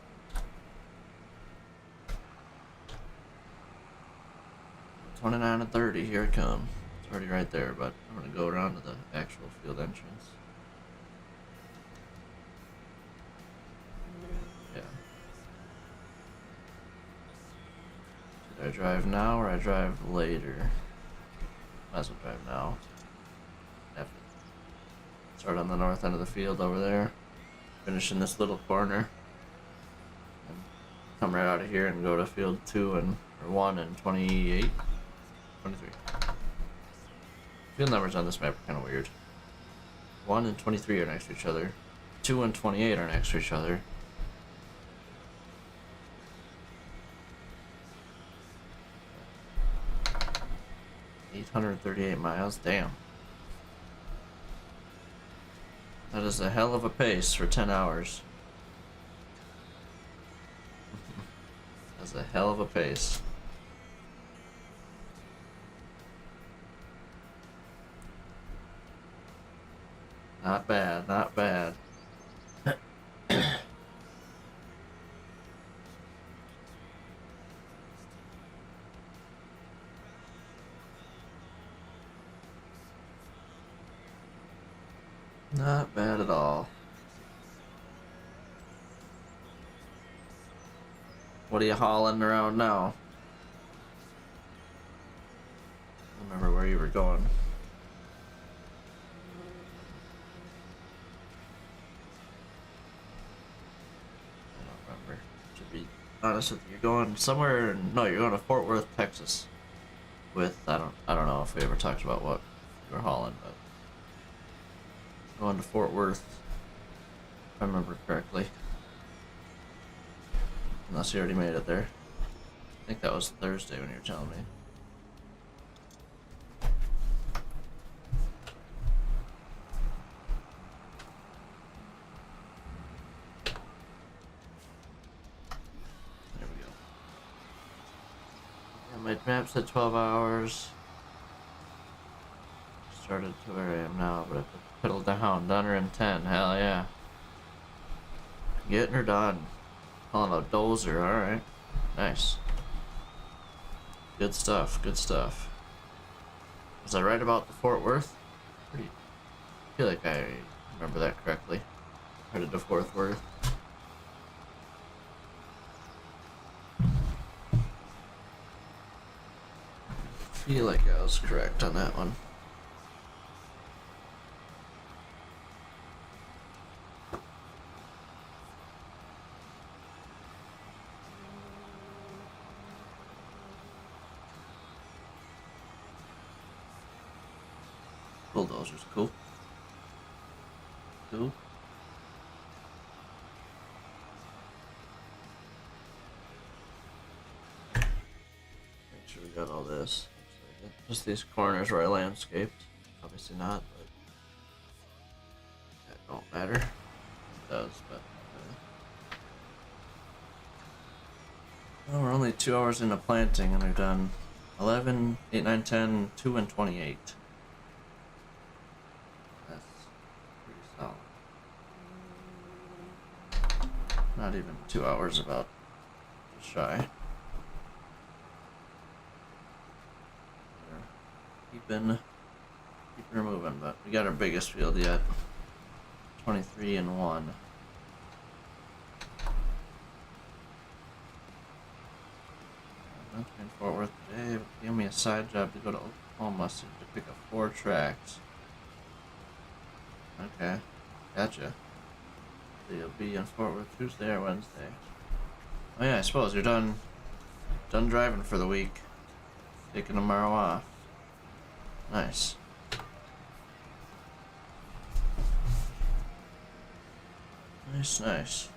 $29 and $30, here it comes. It's already right there, but I'm gonna go around to the actual field entrance. Yeah. Should I drive now or I drive later? Might as well drive now. Definitely. Start on the north end of the field over there. Finish in this little corner. And come right out of here and go to field 2 and or 1 and 28. 23. Field numbers on this map are kind of weird. 1 and 23 are next to each other. 2 and 28 are next to each other. $838 miles. Damn. I That is a hell of a pace for 10 hours. That's a hell of a pace. Not bad, not bad. Not bad at all. What are you hauling around now? I don't remember where you were going. I don't remember. To be honest with you, you're going somewhere. No, you're going to Fort Worth, Texas. With I don't know if we ever talked about what you were hauling, but going to Fort Worth, if I remember correctly. Unless you already made it there. I think that was Thursday when you were telling me. There we go. Yeah, my map said 12 hours. Started to where I am now, but I put the pedal down. Done her in 10. Hell yeah. Getting her done. Calling a dozer. Alright. Nice. Good stuff. Good stuff. Was I right about the Fort Worth? I feel like I remember that correctly. Headed to Fort Worth. I feel like I was correct on that one. Bulldozer's cool. Cool. Make sure we got all this. Just these corners where I landscaped. Obviously not, but that don't matter. It does, but well, we're only 2 hours into planting and we've done 11, 8, 9, 10, 2, and 28. That's pretty solid. Not even 2 hours, about shy. Keeping her moving, but we got our biggest field yet. 23 and 1. I went to Fort Worth today, but gave me a side job to go to Oklahoma to pick up 4 tracks. Okay, gotcha. So you'll be in Fort Worth Tuesday or Wednesday. Oh yeah, I suppose you're done driving for the week. Taking tomorrow off. Nice. Nice, nice.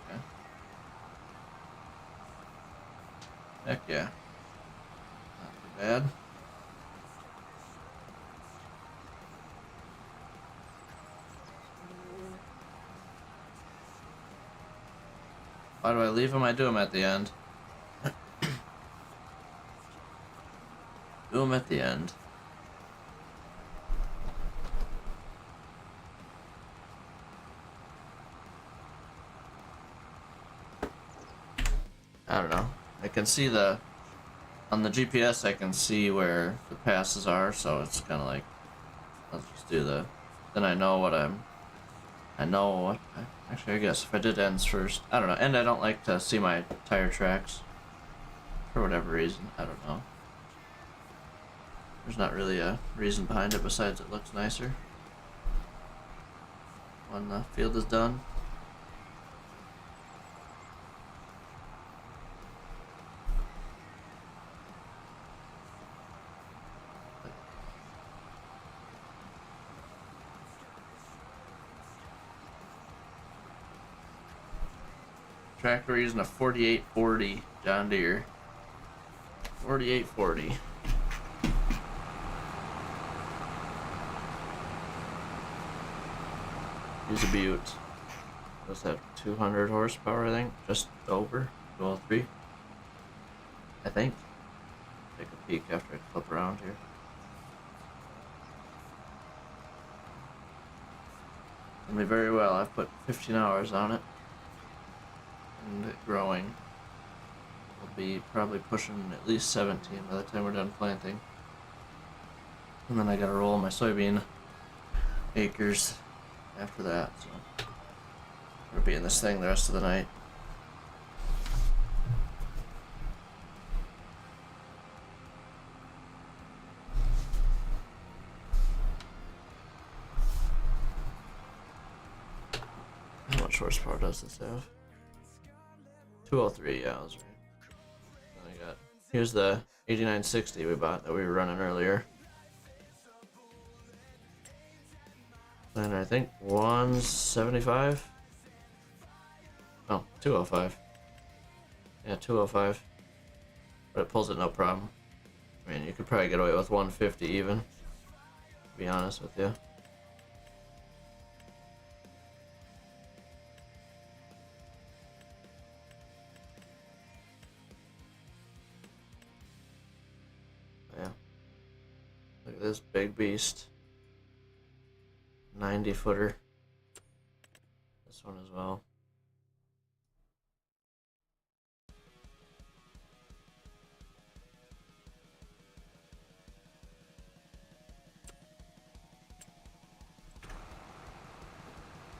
Okay. Heck yeah. Not too bad. Why do I leave them? I do them at the end. Do them at the end. I don't know. I can see on the GPS I can see where the passes are, so it's kind of like, I'll just do then I know what actually I guess if I did ends first, I don't know, and I don't like to see my tire tracks, for whatever reason, I don't know. There's not really a reason behind it besides it looks nicer when the field is done. tractor. We're using a 4840 John Deere. 4840. Use a Butte. Does have 200 horsepower, I think. Just over 203. I think. Take a peek after I flip around here. Done me very well. I've put 15 hours on it. And it growing. Will be probably pushing at least 17 by the time we're done planting. And then I gotta roll my soybean acres after that, so we'll be in this thing the rest of the night. How much horsepower does this have? 203, yeah, I was right. Then I got, here's the 8960 we bought that we were running earlier. Then I think 175. Oh, 205. Yeah, 205. But it pulls it no problem. I mean, you could probably get away with 150 even, to be honest with you. Yeah. Look at this big beast. 90 footer. This one as well.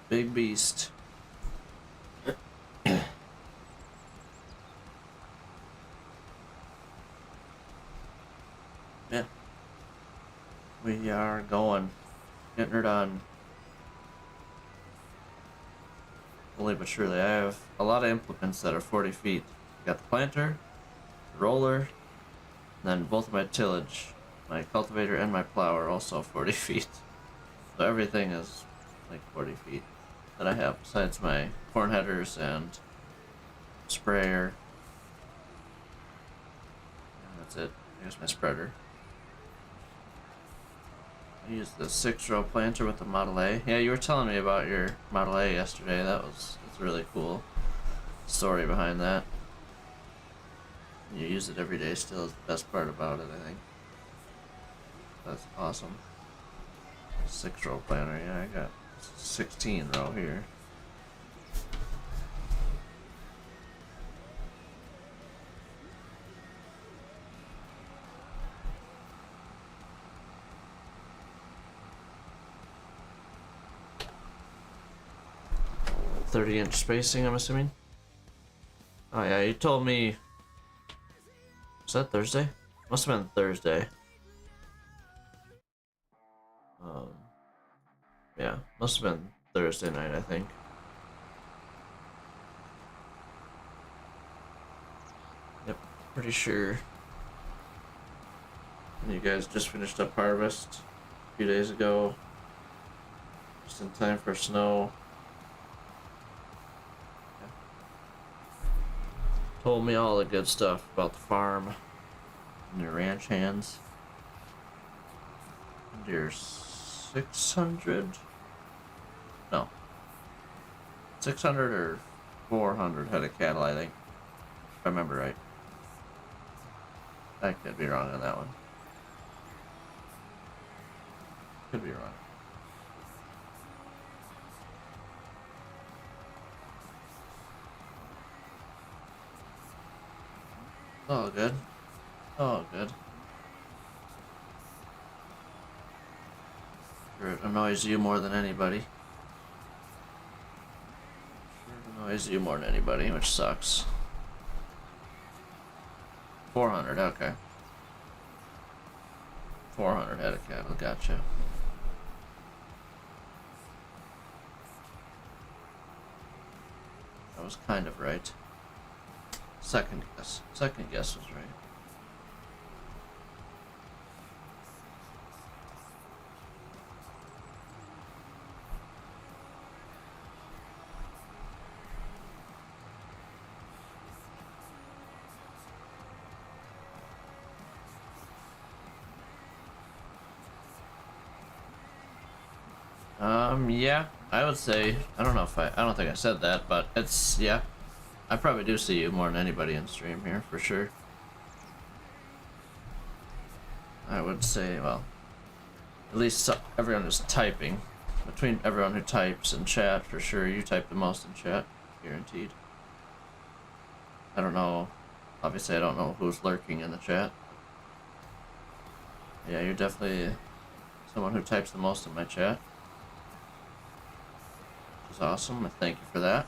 Big beast. Yeah. We are going. Getting her done. Slowly but surely. I have a lot of implements that are 40 feet. I got the planter, the roller, and then both of my tillage, my cultivator and my plow are also 40 feet. So everything is like 40 feet that I have besides my corn headers and sprayer. And that's it. Here's my spreader. I used the 6-row planter with the Model A. Yeah, you were telling me about your Model A yesterday. That's really cool. Story behind that. You use it every day still is the best part about it, I think. That's awesome. 6-row planter, yeah, I got 16-row here. .30-inch spacing, I'm assuming. Oh yeah, you told me. Was that Thursday? Must have been Thursday. Yeah, must have been Thursday night, I think. Yep, pretty sure. And you guys just finished up harvest a few days ago. Just in time for snow. Yeah. Told me all the good stuff about the farm and your ranch hands. And your 600? No. 600 or 400 head of cattle, I think. If I remember right. I could be wrong on that one. Could be wrong. Oh, good. Oh, good. Sure, it annoys you more than anybody. Sure annoys you more than anybody, which sucks. 400, okay. 400 head of cattle, gotcha. I was kind of right. Second guess was right. Yeah, I would say, I don't know if I don't think I said that, but it's, yeah. I probably do see you more than anybody in stream here, for sure. I would say, well, at least everyone is typing. Between everyone who types in chat, for sure, you type the most in chat, guaranteed. I don't know, obviously I don't know who's lurking in the chat. Yeah, you're definitely someone who types the most in my chat. Which is awesome, I thank you for that.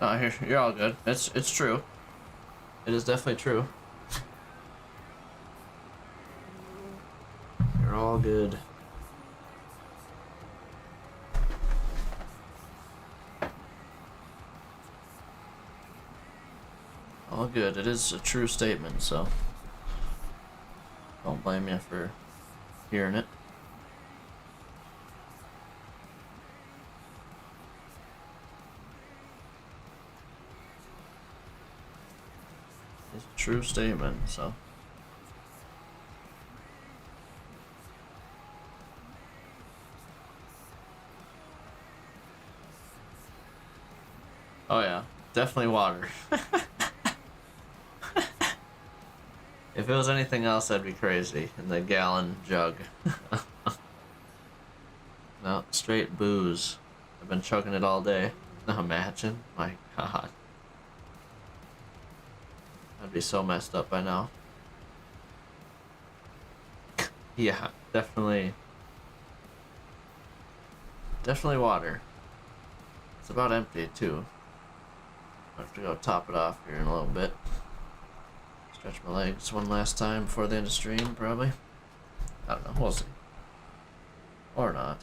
Oh, you're all good. It's true. It is definitely true. You're all good. All good. It is a true statement, so don't blame you for hearing it. It's a true statement, so. Oh yeah, definitely water. If it was anything else, I'd be crazy. In the gallon jug. No, straight booze. I've been chugging it all day. Imagine. My god. I'd be so messed up by now. Yeah, definitely. Definitely water. It's about empty, too. I have to go top it off here in a little bit. Stretch my legs one last time before the end of stream, probably. I don't know, we'll see. Or not.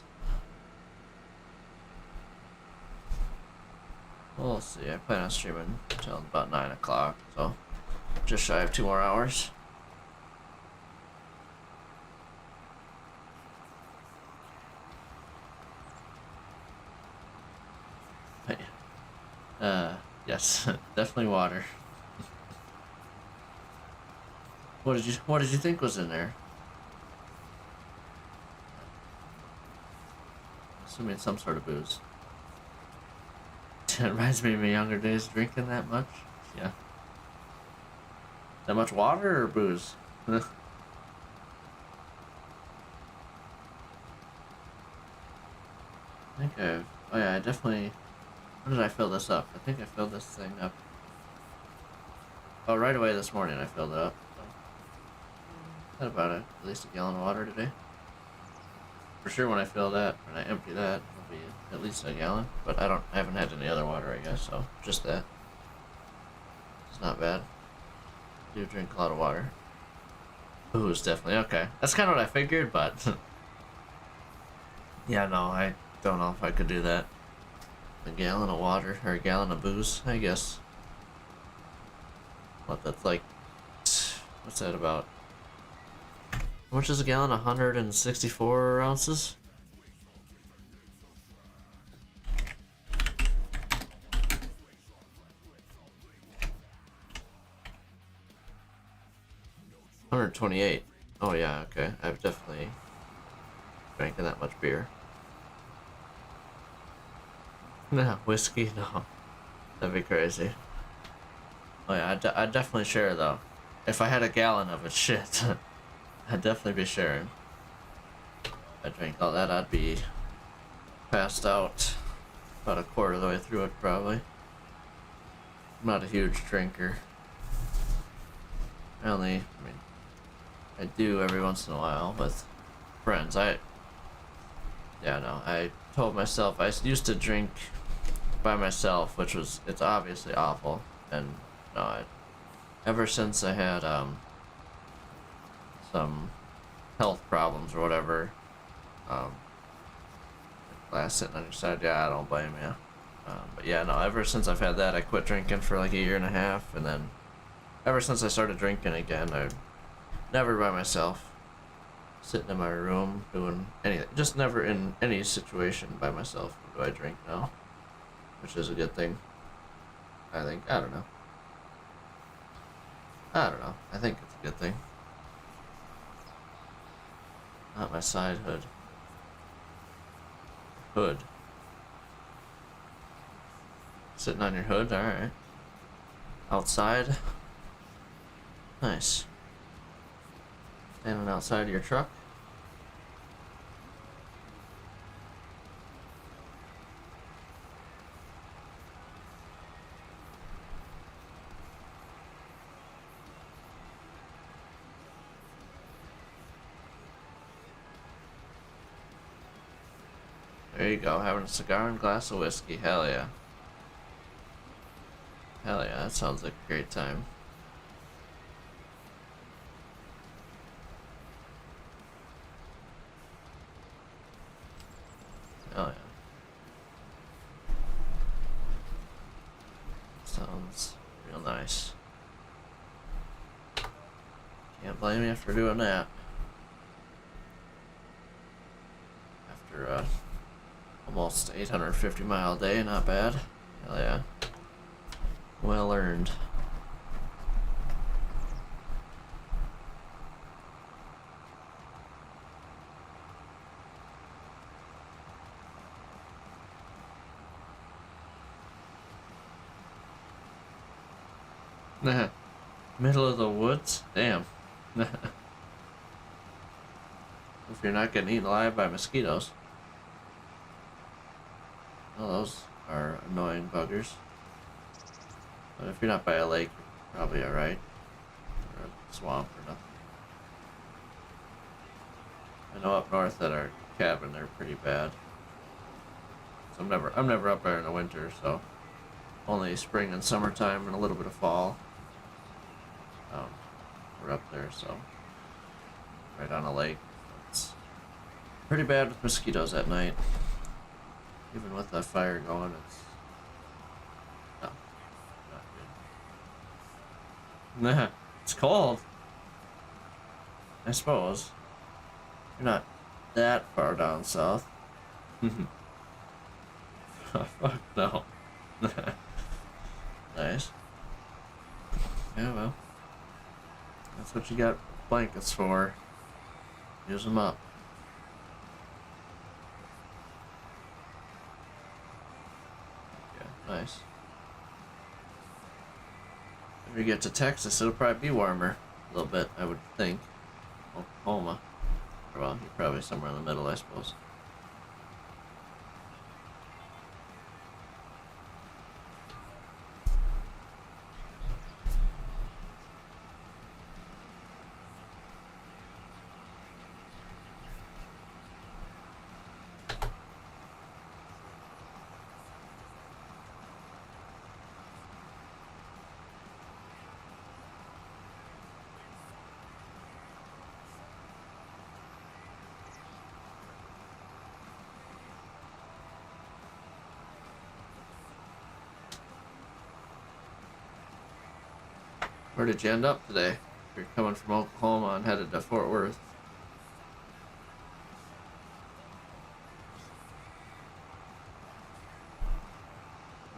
We'll see. I plan on streaming until about 9 o'clock, so just shy of 2 more hours. Yes, definitely water. What did you think was in there? Assuming some sort of booze. It reminds me of my younger days drinking that much. Yeah. That much water or booze? I think I've... Oh yeah, I definitely... When did I fill this up? I think I filled this thing up. Oh, right away this morning I filled it up. So. Had about at least a gallon of water today. For sure when I fill that, when I empty that, it'll be at least a gallon. But I haven't had any other water, I guess, so just that. It's not bad. I do drink a lot of water. Booze, definitely, okay. That's kind of what I figured, but... yeah, no, I don't know if I could do that. A gallon of water, or a gallon of booze, I guess. What, that's like... What's that about? How much is a gallon? 164 ounces? $128. Oh yeah, okay. I've definitely drank that much beer. No, whiskey? No. That'd be crazy. Oh yeah, I'd definitely share though. If I had a gallon of it, shit. I'd definitely be sharing. If I drank all that, I'd be passed out about a quarter of the way through it, probably. I'm not a huge drinker. I mean, I do every once in a while with friends. Yeah, no, I told myself I used to drink by myself, it's obviously awful. And no, ever since I had, some health problems or whatever, glass sitting on your side, yeah, I don't blame you. But yeah, no, ever since I've had that, I quit drinking for like a year and a half, and then ever since I started drinking again, I never by myself, sitting in my room doing anything, just never in any situation by myself do I drink now, which is a good thing. I think, I don't know. I don't know. I think it's a good thing. Not my side hood. Hood. Sitting on your hood? Alright. Outside? Nice. Standing outside of your truck? There you go, having a cigar and glass of whiskey. Hell yeah. Hell yeah, that sounds like a great time. Hell yeah. Sounds real nice. Can't blame you for doing that. After almost 850-mile day, not bad. Hell yeah. Well earned. Middle of the woods? Damn. If you're not getting eaten alive by mosquitoes. Well, those are annoying buggers. But if you're not by a lake, you're probably alright. Or a swamp or nothing. I know up north at our cabin they're pretty bad. So I'm never up there in the winter, so only spring and summertime and a little bit of fall. We're up there, so right on a lake. It's pretty bad with mosquitoes at night. Even with the fire going, it's not good. Nah, it's cold. I suppose. You're not that far down south. Fuck no. Nice. Yeah, well. That's what you got blankets for. Use them up. Yeah, nice. If you get to Texas, it'll probably be warmer a little bit, I would think. Oklahoma. Well, you're probably somewhere in the middle, I suppose. Where did you end up today? You're coming from Oklahoma and headed to Fort Worth.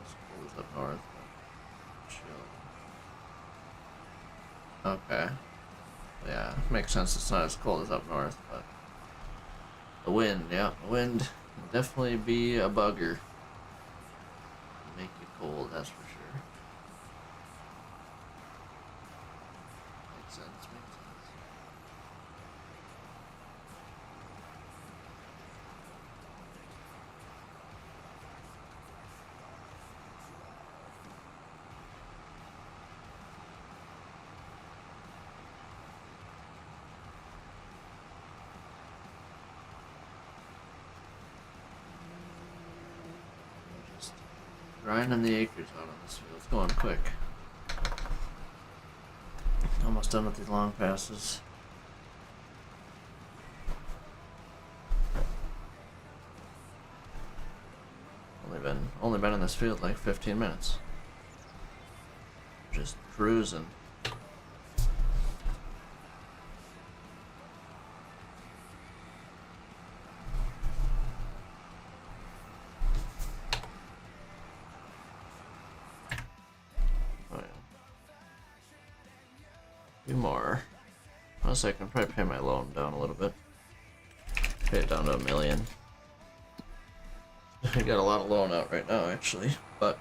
It's cold as up north. Chill. Okay. Yeah, makes sense. It's not as cold as up north, but the wind, yeah, the wind can definitely be a bugger. Make you cold, that's for sure. Makes sense, makes sense. Just grinding the acres out on this field. It's going quick. Almost done with these long passes. Only been in this field like 15 minutes. Just cruising. Oh yeah. A few more. Plus, I can probably pay my loan down a little bit. Pay it down to $1 million. I got a lot of loan out right now, actually, but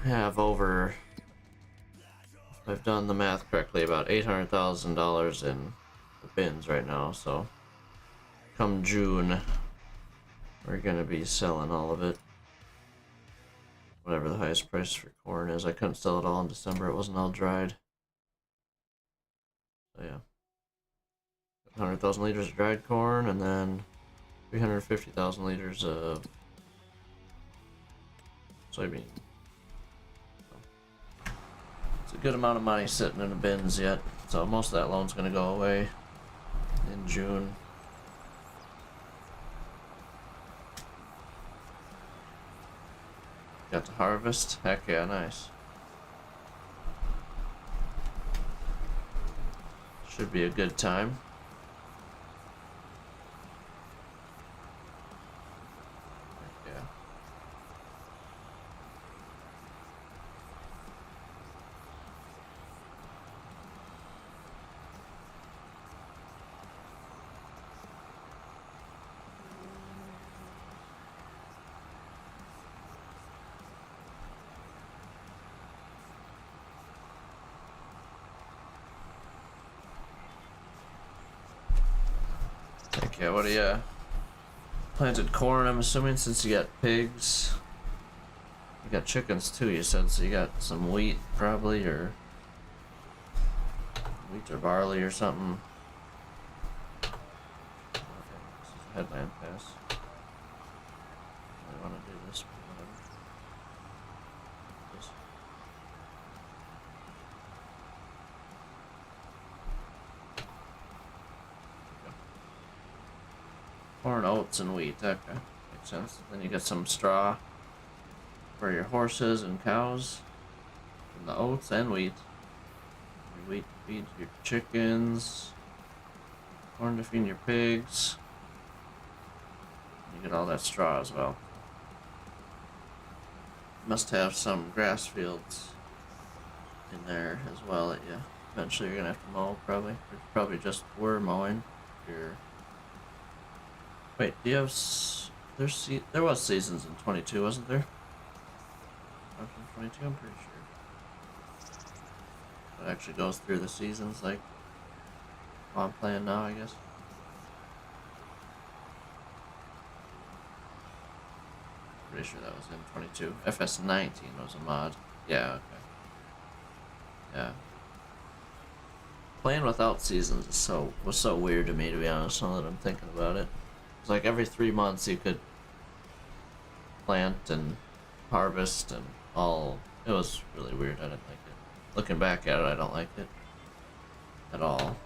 I have over, if I've done the math correctly, about $800,000 in the bins right now. So come June, we're gonna be selling all of it. Whatever the highest price for corn is. I couldn't sell it all in December. It wasn't all dried. So yeah. 100,000 liters of dried corn, and then 350,000 liters of soybean. So, it's a good amount of money sitting in the bins yet. So most of that loan's gonna go away in June. Got to harvest? Heck yeah, nice. Should be a good time. Heck yeah. Heck yeah, what do you planted corn, I'm assuming, since you got pigs. You got chickens too, you said, so you got some wheat probably, or wheat or barley or something. Okay, this is a headland pass. I want to do this, but whatever. This. Corn, oats, and wheat. Okay, makes sense. Then you get some straw for your horses and cows, and the oats and wheat. Your wheat to feed your chickens, corn to feed your pigs. You get all that straw as well. Must have some grass fields in there as well that you eventually you're gonna have to mow probably. Or probably just were mowing. Your Wait, do you have there was seasons in 22, wasn't there? 22, I'm pretty sure. It actually goes through the seasons like I'm playing now, I guess. Pretty sure that was in 22. FS19 was a mod. Yeah, okay. Yeah. Playing without seasons was so weird to me, to be honest, now that I'm thinking about it. It's like every 3 months you could plant and harvest and all. It was really weird. I didn't like it. Looking back at it, I don't like it at all.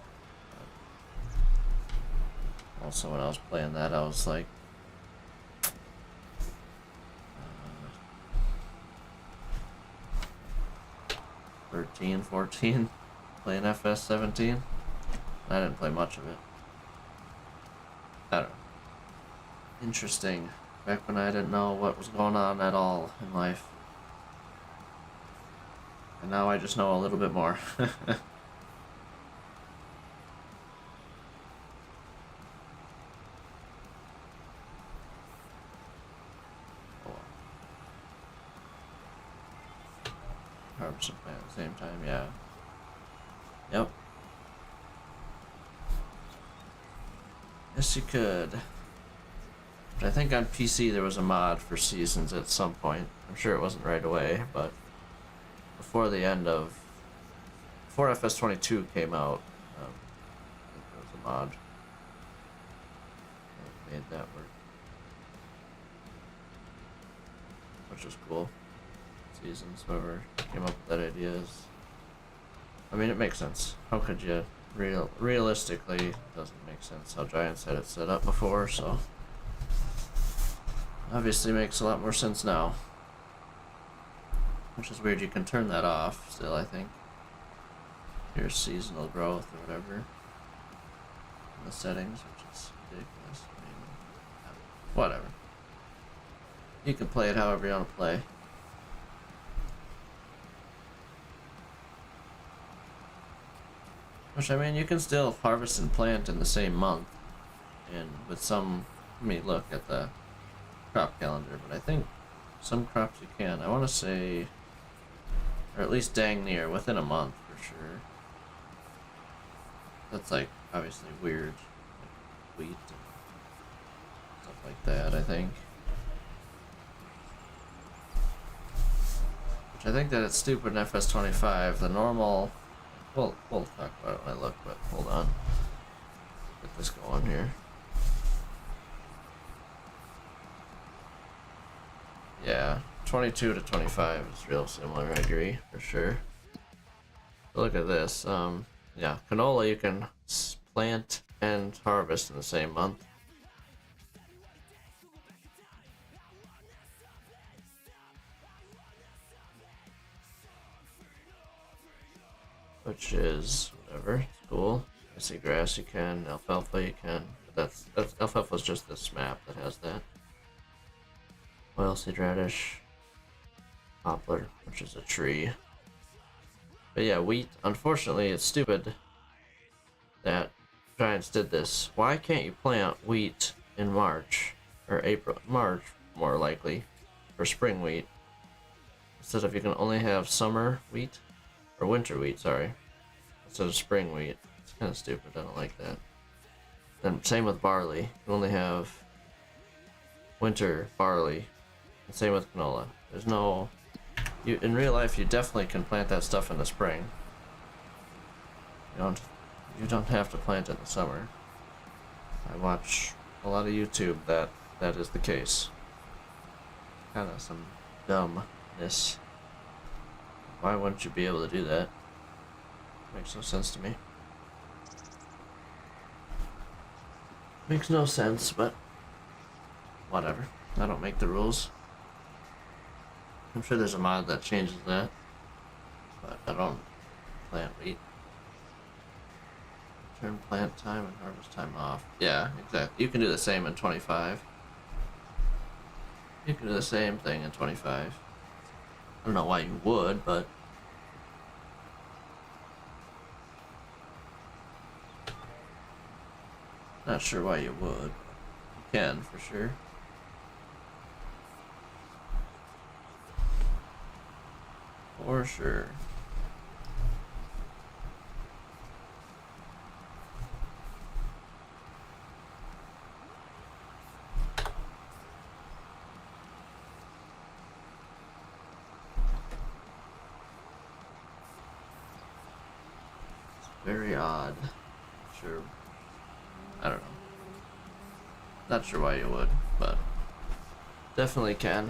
But also, when I was playing that, I was like 13, 14, playing FS17. I didn't play much of it. I don't know. Interesting. Back when I didn't know what was going on at all in life. And now I just know a little bit more. Harvest and plant at the same time, yeah. Yep. Yes, you could. But I think on PC there was a mod for seasons at some point. I'm sure it wasn't right away, but before FS22 came out, I think there was a mod that made that work, which was cool. Seasons, whoever came up with that idea is, I mean, it makes sense. How could you realistically, it doesn't make sense how Giants had it set up before, so obviously makes a lot more sense now. Which is weird, you can turn that off still, I think. Here's seasonal growth or whatever in the settings, which is ridiculous. I mean, whatever. You can play it however you want to play. Which, I mean, you can still harvest and plant in the same month. And with some, let me look at the crop calendar, but I think some crops you can. I want to say, or at least dang near, within a month for sure. That's like, obviously weird. Like wheat and stuff like that, I think. Which I think that it's stupid in FS25. The normal, we'll talk about it when I look, but hold on. Get this going here. Yeah, 22 to 25 is real similar, I agree, for sure. But look at this, yeah, canola you can plant and harvest in the same month. Which is, whatever, it's cool. I see grass you can, alfalfa you can, but that's alfalfa's just this map that has that. Oilseed radish, poplar, which is a tree. But yeah, wheat, unfortunately, it's stupid that Giants did this. Why can't you plant wheat in March, or April, March, more likely, for spring wheat, instead of you can only have summer wheat, or winter wheat, sorry, instead of spring wheat. It's kind of stupid, I don't like that. And same with barley, you can only have winter barley. And same with canola. There's no... in real life, you definitely can plant that stuff in the spring. You don't have to plant it in the summer. I watch a lot of YouTube that is the case. Kind of some dumbness. Why wouldn't you be able to do that? Makes no sense to me. Makes no sense, but whatever. I don't make the rules. I'm sure there's a mod that changes that, but I don't plant wheat. Turn plant time and harvest time off. Yeah, exactly. You can do the same in 25. You can do the same thing in 25. I don't know why you would, but... not sure why you would. You can, for sure. For sure. It's very odd. Sure. I don't know. Not sure why you would, but definitely can.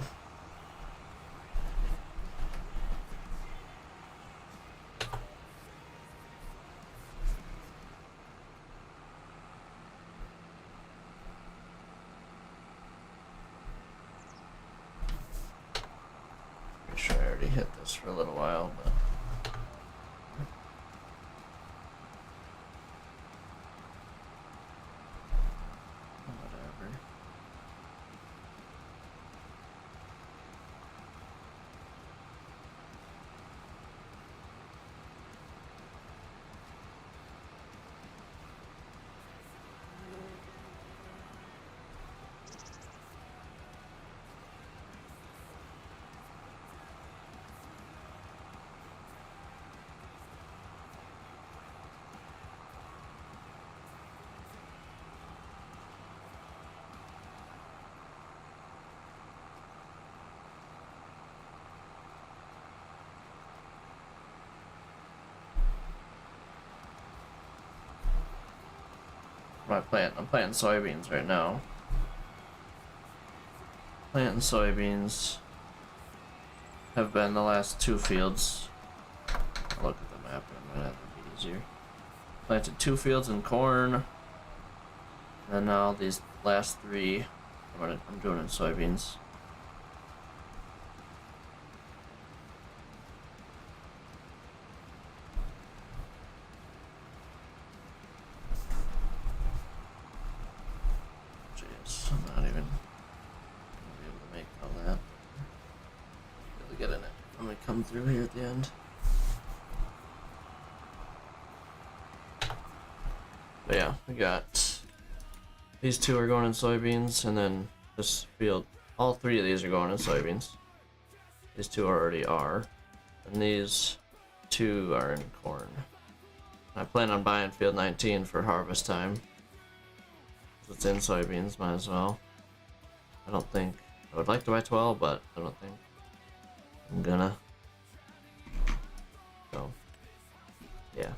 Hit this for a little while, but whatever. I'm planting soybeans right now. Planting soybeans have been the last two fields. I'll look at the map, it might have to be easier. Planted 2 fields in corn, and now these last 3 I'm doing in soybeans. I'm not even gonna be able to make all that. Really get in it when we come through here at the end. yeah, we got these two are going in soybeans, and then this field, all three of these are going in soybeans. These two already are, and these two are in corn. I plan on buying field 19 for harvest time. It's in soybeans, might as well. I don't think I would like to buy 12, but I don't think I'm gonna. So, yeah.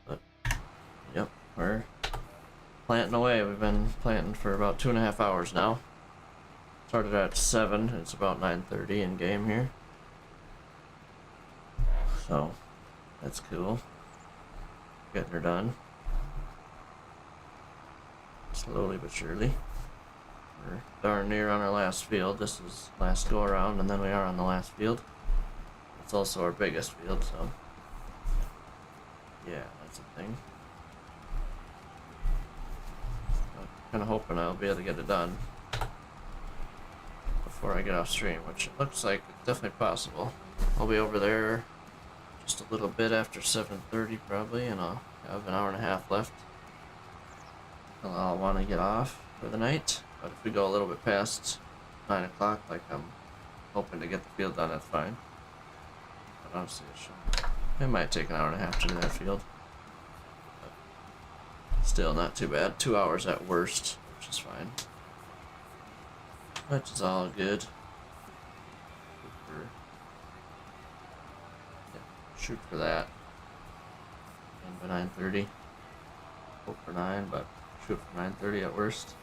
But, yep, we're planting away. We've been planting for about 2.5 hours now. Started at 7. It's about 9:30 in game here. So, that's cool. Getting her done. Slowly but surely. We're darn near on our last field. This is last go around, and then we are on the last field. It's also our biggest field, so yeah, that's a thing. I'm kind of hoping I'll be able to get it done before I get off stream, which it looks like it's definitely possible. I'll be over there just a little bit after 7:30 probably, and I'll have an hour and a half left. And I'll want to get off for the night. But if we go a little bit past 9 o'clock, like I'm hoping to get the field done, that's fine. But honestly, it might take an hour and a half to do that field. But still not too bad. 2 hours at worst, which is fine. Which is all good. Shoot for that. And by 9:30. Hope for 9, but shoot for 9:30 at worst.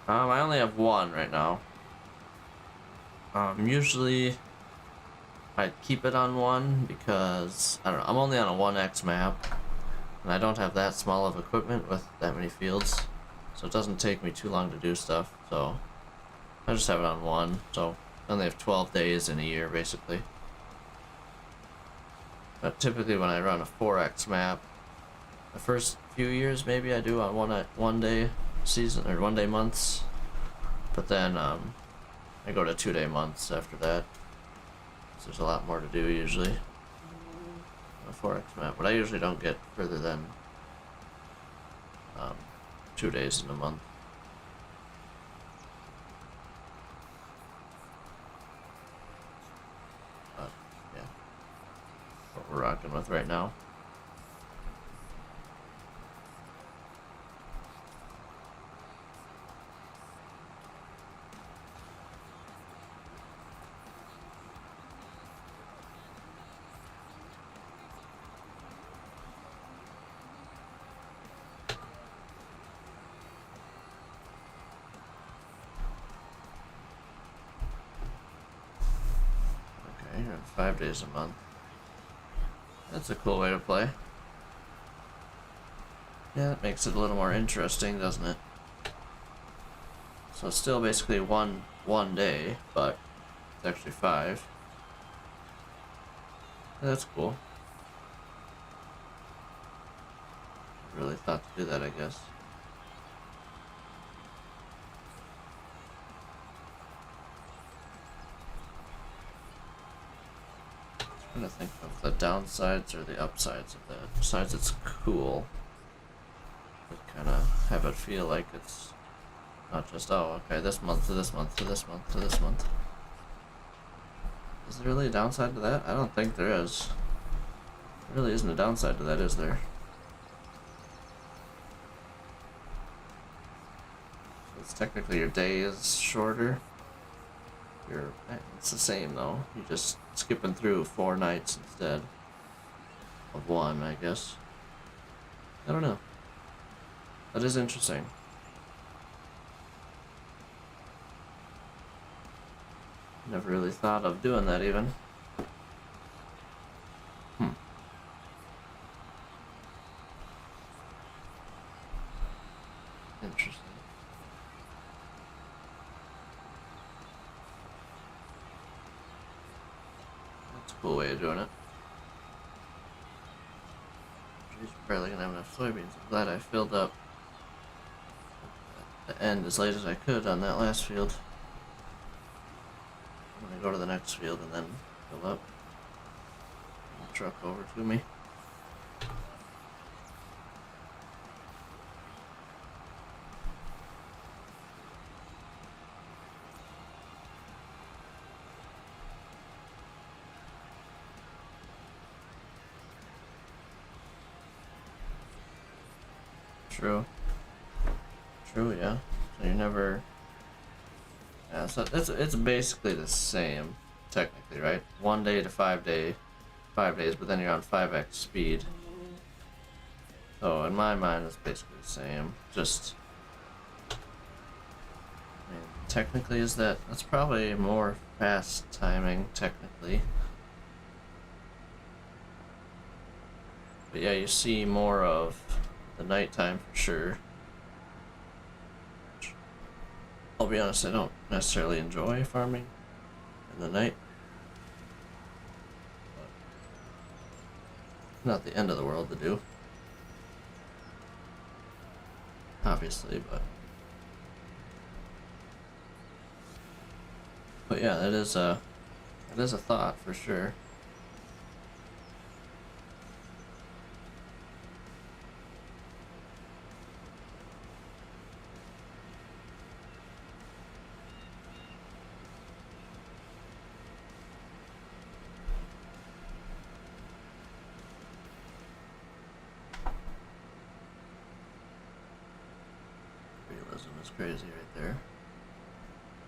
I only have one right now. Usually I keep it on one because, I don't know, I'm only on a 1x map, and I don't have that small of equipment with that many fields, so it doesn't take me too long to do stuff, so I just have it on one, so I only have 12 days in a year, basically. But typically when I run a 4x map, the first few years maybe I do on one day season or 1 day months, but then I go to 2 day months after that, so there's a lot more to do usually on a 4x map, but I usually don't get further than 2 days in a month. But yeah, what we're rocking with right now. Okay, 5 days a month. That's a cool way to play. Yeah, that makes it a little more interesting, doesn't it? So it's still basically one day, but it's actually 5. That's cool. I really thought to do that, I guess. I'm trying to think of the downsides or the upsides of that. Besides, it's cool. But kind of have it feel like it's not just, oh, okay, this month to this month to this month to this month. Is there really a downside to that? I don't think there is. There really isn't a downside to that, is there? It's technically your day is shorter. It's the same though. You're just skipping through 4 nights instead of 1, I guess. I don't know. That is interesting. Never really thought of doing that even. Interesting. That's a cool way of doing it. Jeez, we're barely gonna have enough soybeans. I'm glad I filled up at the end as late as I could on that last field. I'm gonna go to the next field and then fill up. And truck over to me. True. True, yeah. So you never. Yeah, so it's basically the same, technically, right? 1 day to 5 days, but then you're on 5x speed. So in my mind, it's basically the same. Just, I mean, technically, that's probably more fast timing, technically. But yeah, you see more of the nighttime for sure. I'll be honest, I don't necessarily enjoy farming in the night. But not the end of the world to do. Obviously, but yeah, that is a thought for sure. Realism is crazy right there.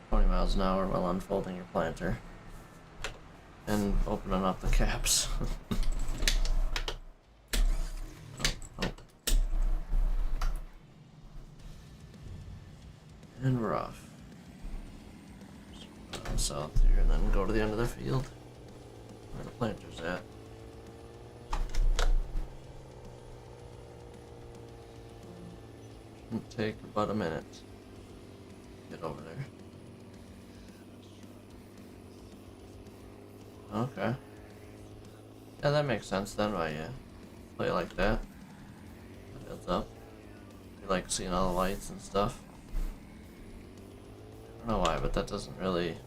20 miles an hour while unfolding your planter and opening up the caps. oh. And we're off. South here and then go to the end of the field where the planter's at. Shouldn't take about a minute to get over there. Okay. Yeah, that makes sense then why you play like that. That builds up. You like seeing all the lights and stuff. I don't know why, but that doesn't really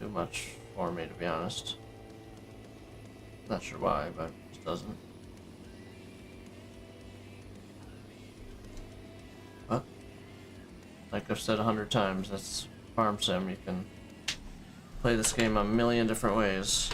do much for me, to be honest. Not sure why, but it just doesn't. But, like I've said 100 times, that's Farm Sim. You can play this game a million different ways.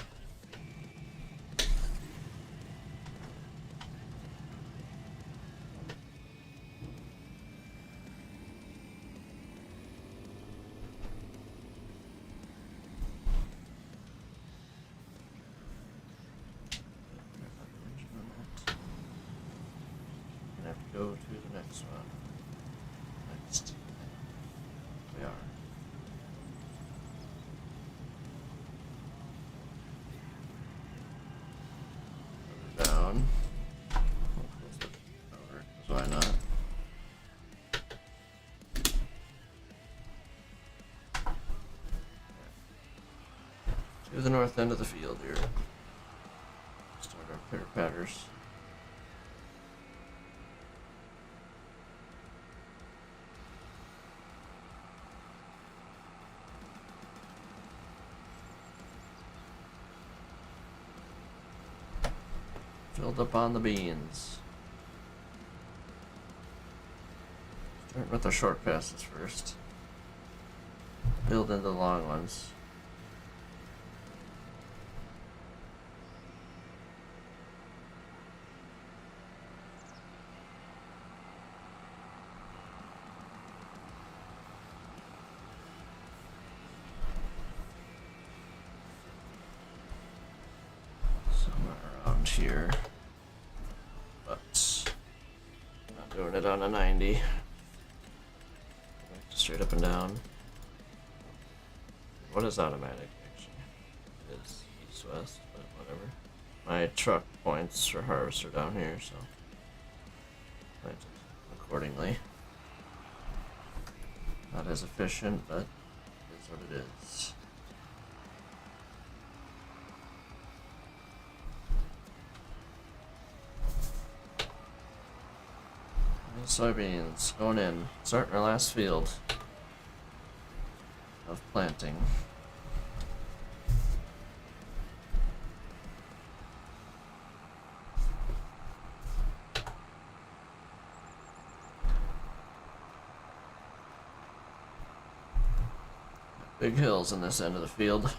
Go to the next one. Next. We are. Down. We'll close the power, 'cause why not? To the north end of the field here. Start our pitter patters. Filled up on the beans. Start with the short passes first. Build into the long ones. Somewhere around here. Doing it on a 90. Straight up and down. What is automatic actually? It is east-west, but whatever. My truck points for harvester down here, so plant it accordingly. Not as efficient, but it is what it is. Soybeans going in, starting our last field of planting. big hills in this end of the field.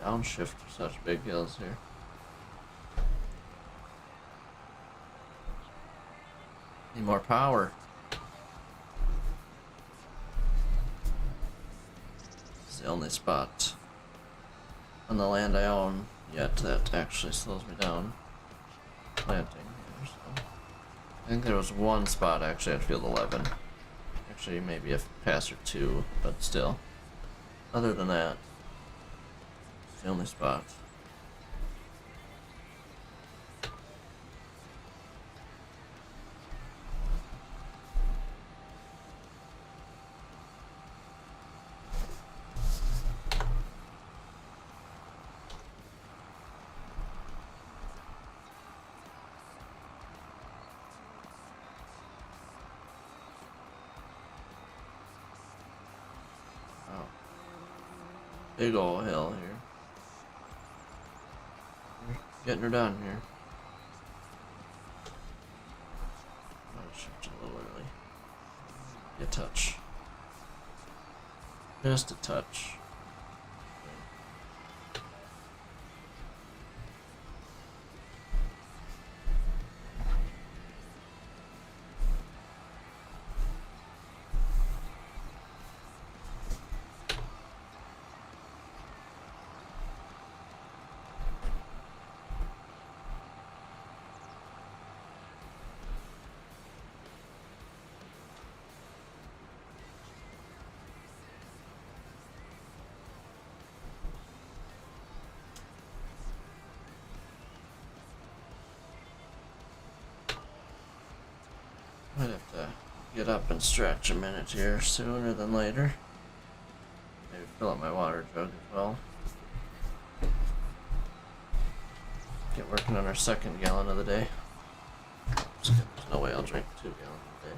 Downshift for such big hills here. Need more power. It's the only spot on the land I own yet that actually slows me down planting here, so. I think there was one spot actually at field 11. Actually, maybe a pass or two, but still. Other than that, it's the only spot. Wow. Big ol' hill here. Getting her done here. Oh, shift a little early. A touch. Just a touch. Might have to get up and stretch a minute here sooner than later. Maybe fill up my water jug as well. Get working on our second gallon of the day. Just kidding, there's no way I'll drink 2 gallons a day.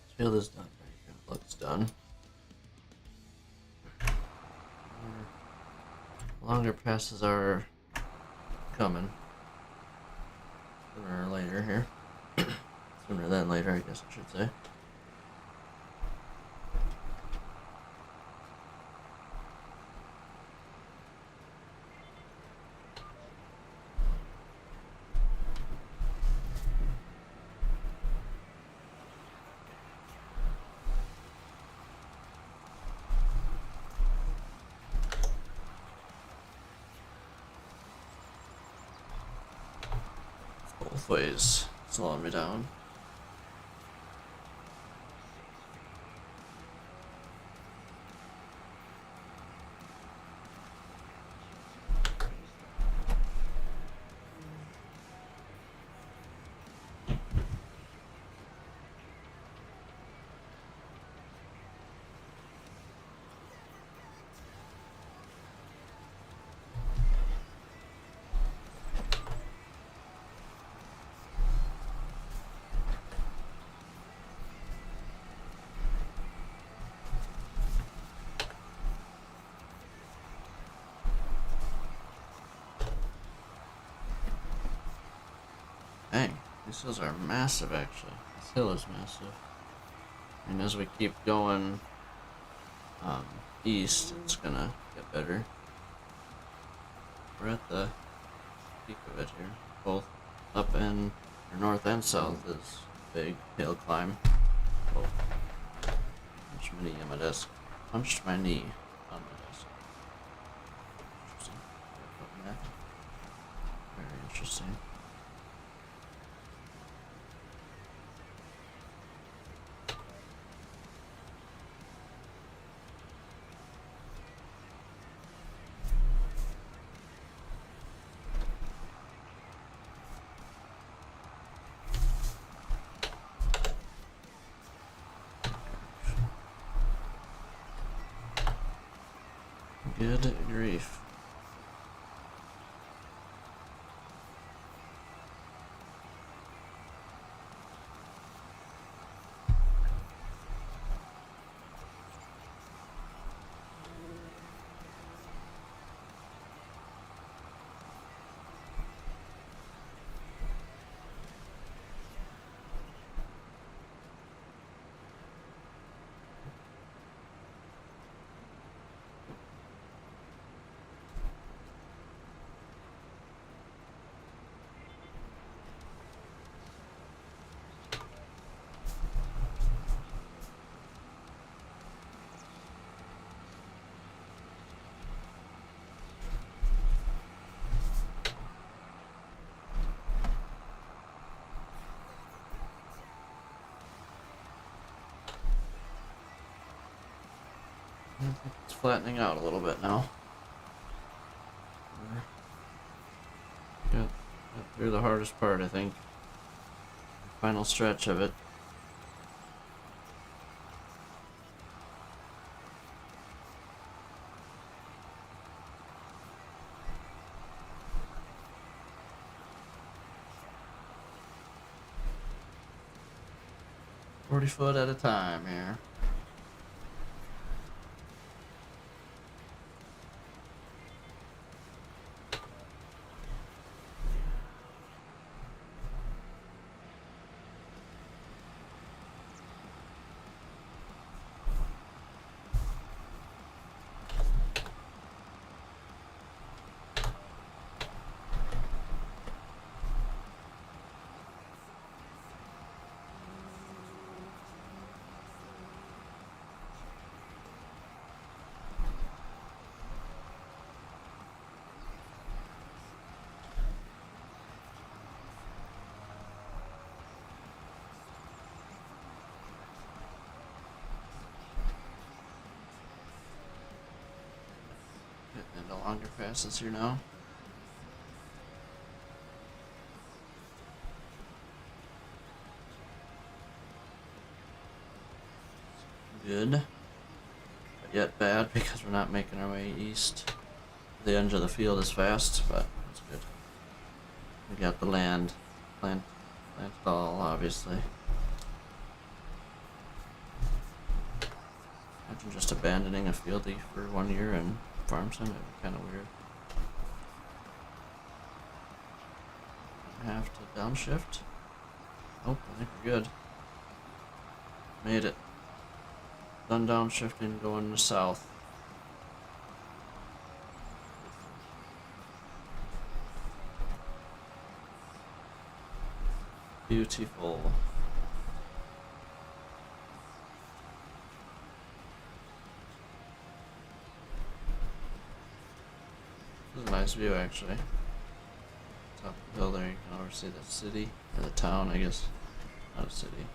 This field is done. Looks done. Longer passes are coming. Sooner or later here. Sooner than later, I guess I should say. Both ways, slowing me down. Dang, these hills are massive actually. This hill is massive. And as we keep going east, it's gonna get better. We're at the peak of it here. Both up and or north and south is big hill climb. Oh, punched my knee on my desk. Punched my knee on my desk. Interesting. Interesting. Good grief. I think it's flattening out a little bit now. Got through the hardest part, I think. Final stretch of it. $40 at a time here. Getting into longer passes here now. Good. But yet bad because we're not making our way east to the edge of the field as fast, but it's good. We got the land. Plant it all, obviously. Imagine just abandoning a fieldy for 1 year and farm sim, it'd be kind of weird. I have to downshift. Oh, I think we're good. Made it. Done downshifting, going to south. Beautiful. This is a nice view, actually. Top of the hill there, you can oversee the city, or the town, I guess. Not a city.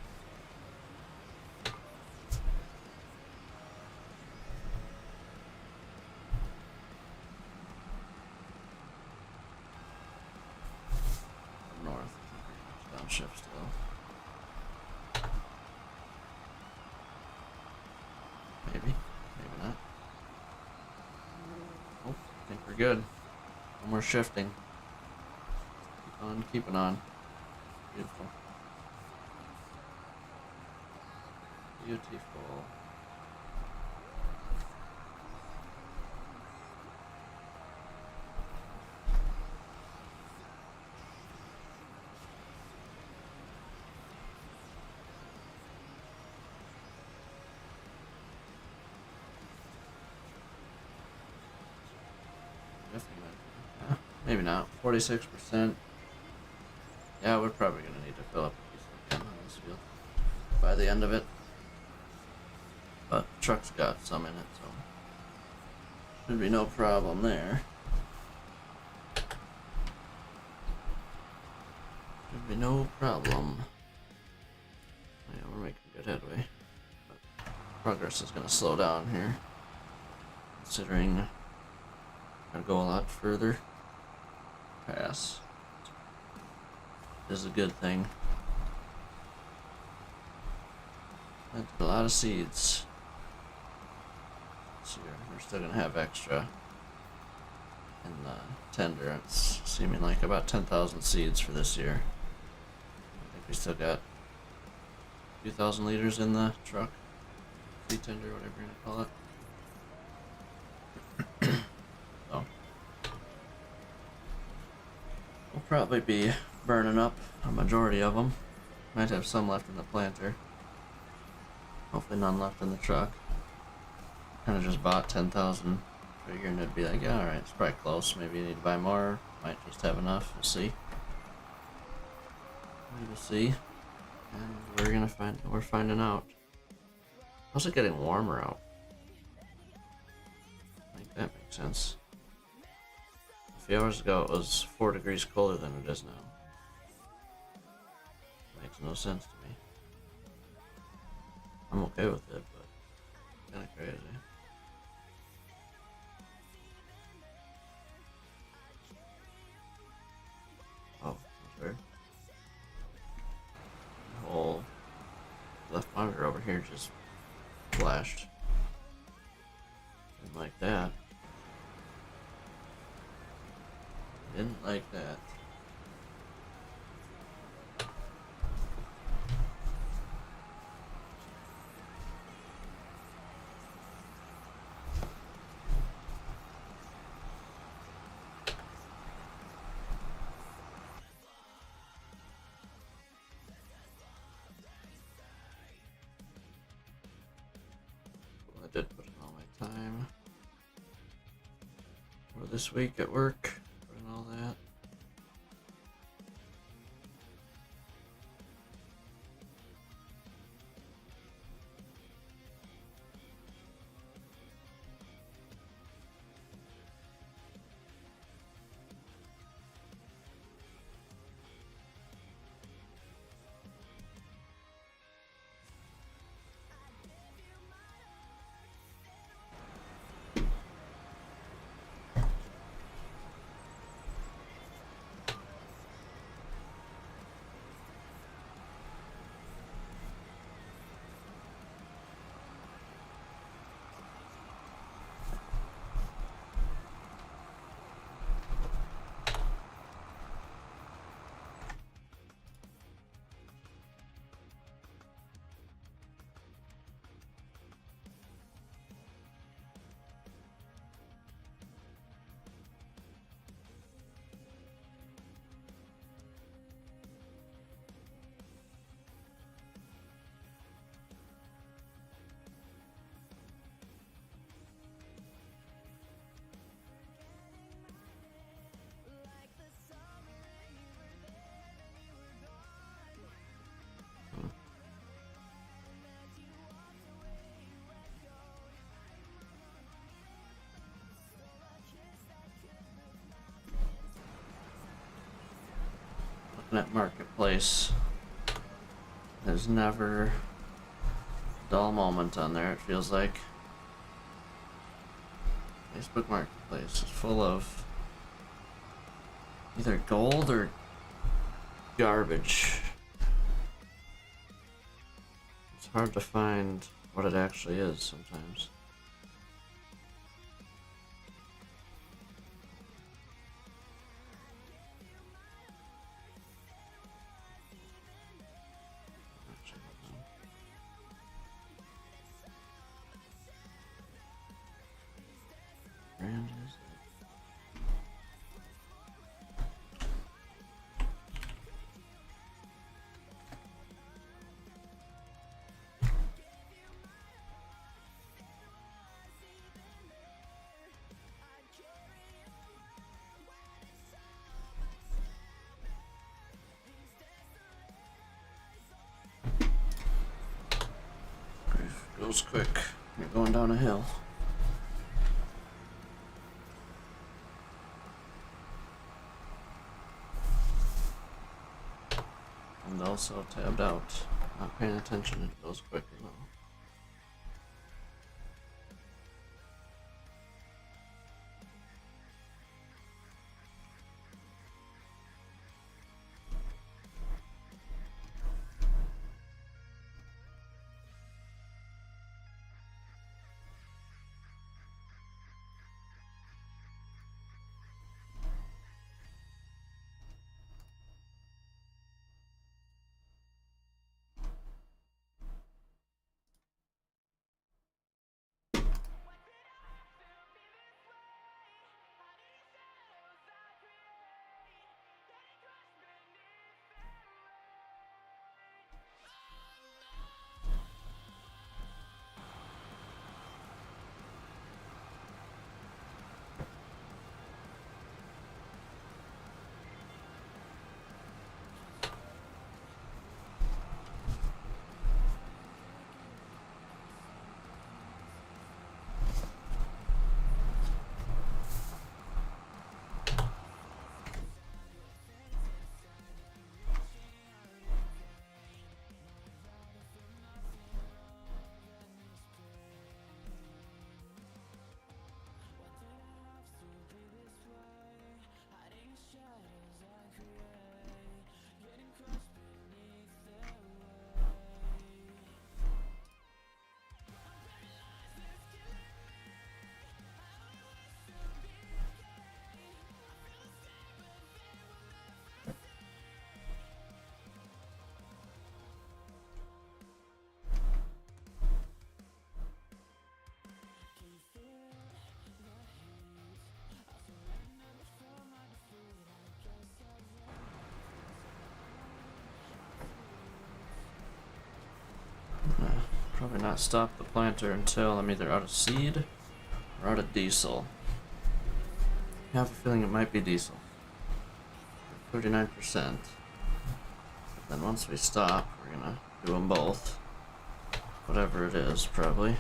North. Downshift still. Maybe. Maybe not. Oh, I think we're good. No more shifting. Keep on keeping on. Beautiful. Beautiful. Maybe not. 46%. Yeah, we're probably gonna need to fill up a piece again on this field by the end of it. But the truck's got some in it, so should be no problem there. Should be no problem. Yeah, we're making good headway. But progress is gonna slow down here, considering I gotta go a lot further. Pass is a good thing. That's a lot of seeds. Let's see here. We're still gonna have extra in the tender. It's seeming like about 10,000 seeds for this year. I think we still got 2,000 liters in the truck. Seed tender, whatever you're gonna call it. So we'll probably be burning up a majority of them. Might have some left in the planter. Hopefully none left in the truck. Kind of just bought 10,000, figuring it'd be like, yeah, alright, it's probably close. Maybe you need to buy more. Might just have enough. We'll see. We will see. And we're finding out. How's it getting warmer out? I think that makes sense. A few hours ago it was 4 degrees colder than it is now. Makes no sense to me. I'm okay with it, but kinda crazy. Oh, that's weird. The whole left monitor over here just flashed. Didn't like that. Didn't like that. I did put in all my time for this week at work and all that. Looking at Marketplace, there's never a dull moment on there, it feels like. Facebook Marketplace is full of either gold or garbage. It's hard to find what it actually is sometimes. Brand is goes quick. You're going down a hill. also tabbed out. Not paying attention, it goes quicker though. Probably not stop the planter until I'm either out of seed or out of diesel. I have a feeling it might be diesel. 39%. Then once we stop, we're gonna do them both. Whatever it is, probably.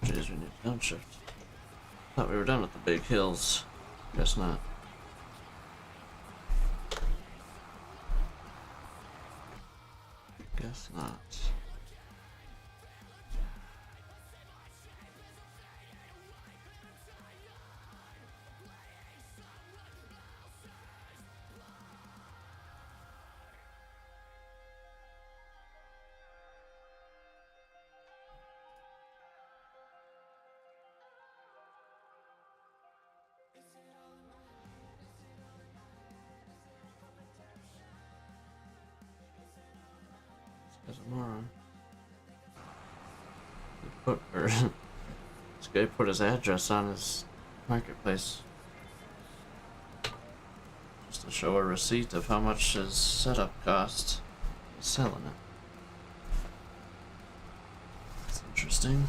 Jeez, we need downshift. Thought we were done with the big hills. Guess not. Guess not. This guy's a moron. This guy put his address on his marketplace just to show a receipt of how much his setup cost. He's selling it. That's interesting.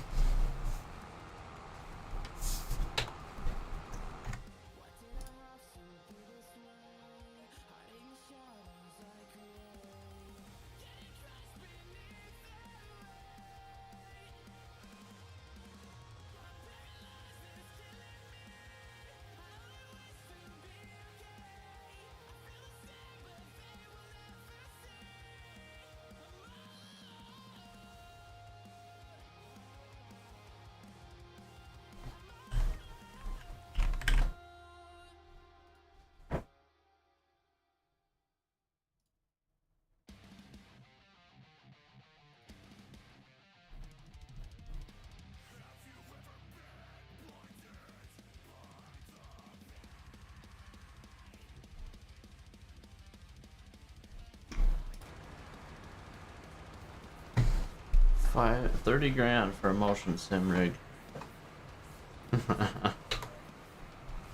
$30 grand for a motion sim rig.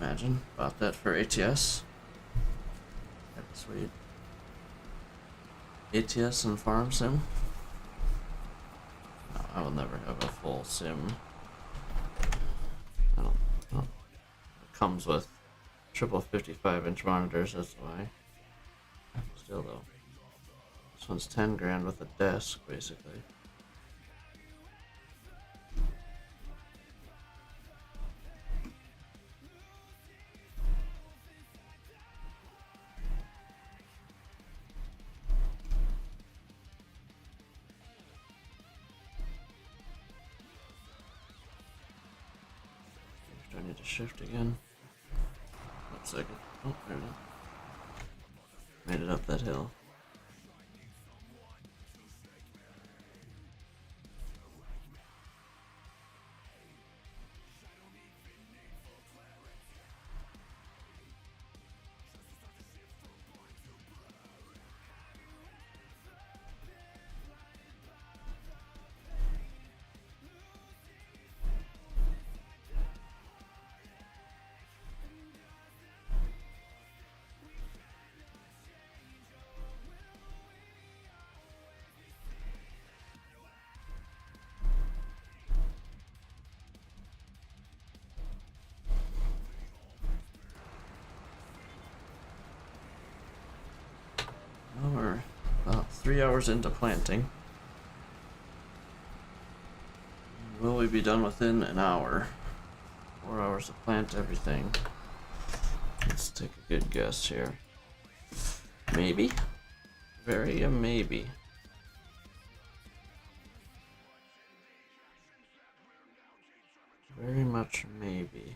Imagine, bought that for ATS. That'd be sweet. ATS and farm sim? No, I will never have a full sim. I don't comes with triple 55-inch monitors, that's why. Still though. This one's 10 grand with a desk, basically. Do I need to shift again? 1 second. Oh, there it is. Made it up that hill. Well, we're about 3 hours into planting. Will we be done within an hour? 4 hours to plant everything. Let's take a good guess here. Maybe? Very a maybe. Very much maybe.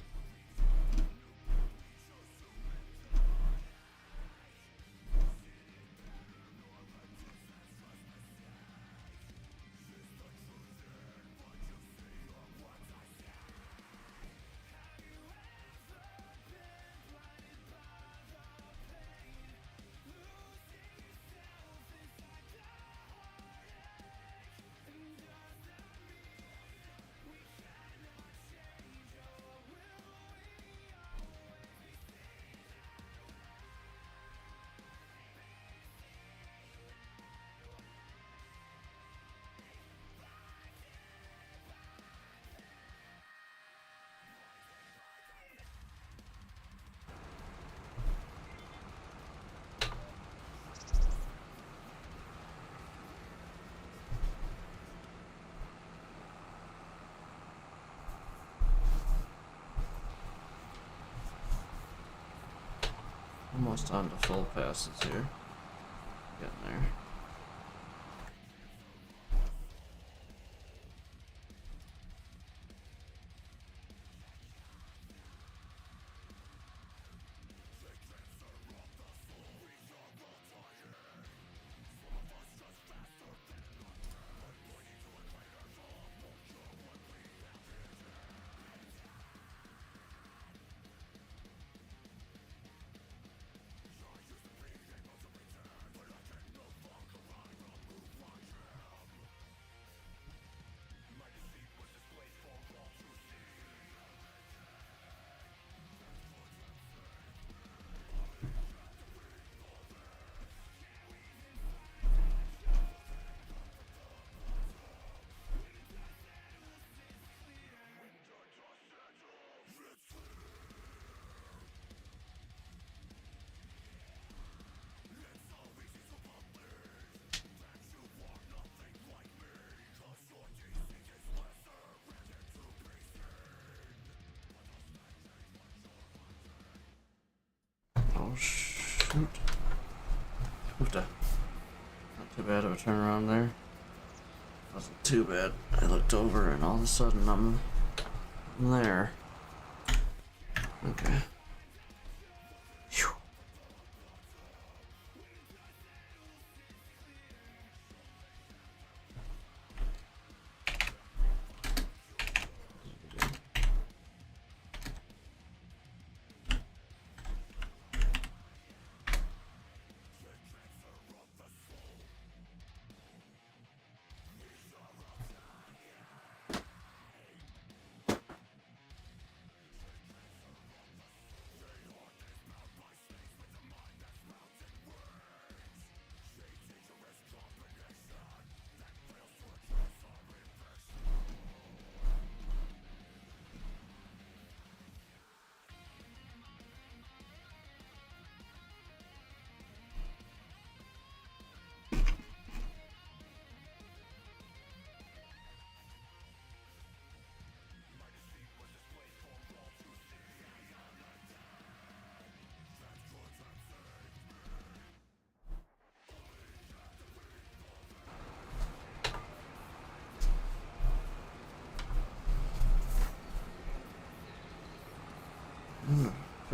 Almost on to full passes here. Getting there. Oh shoot. Oofda. Not too bad of a turnaround there. Wasn't too bad. I looked over and all of a sudden I'm there. Okay. Phew.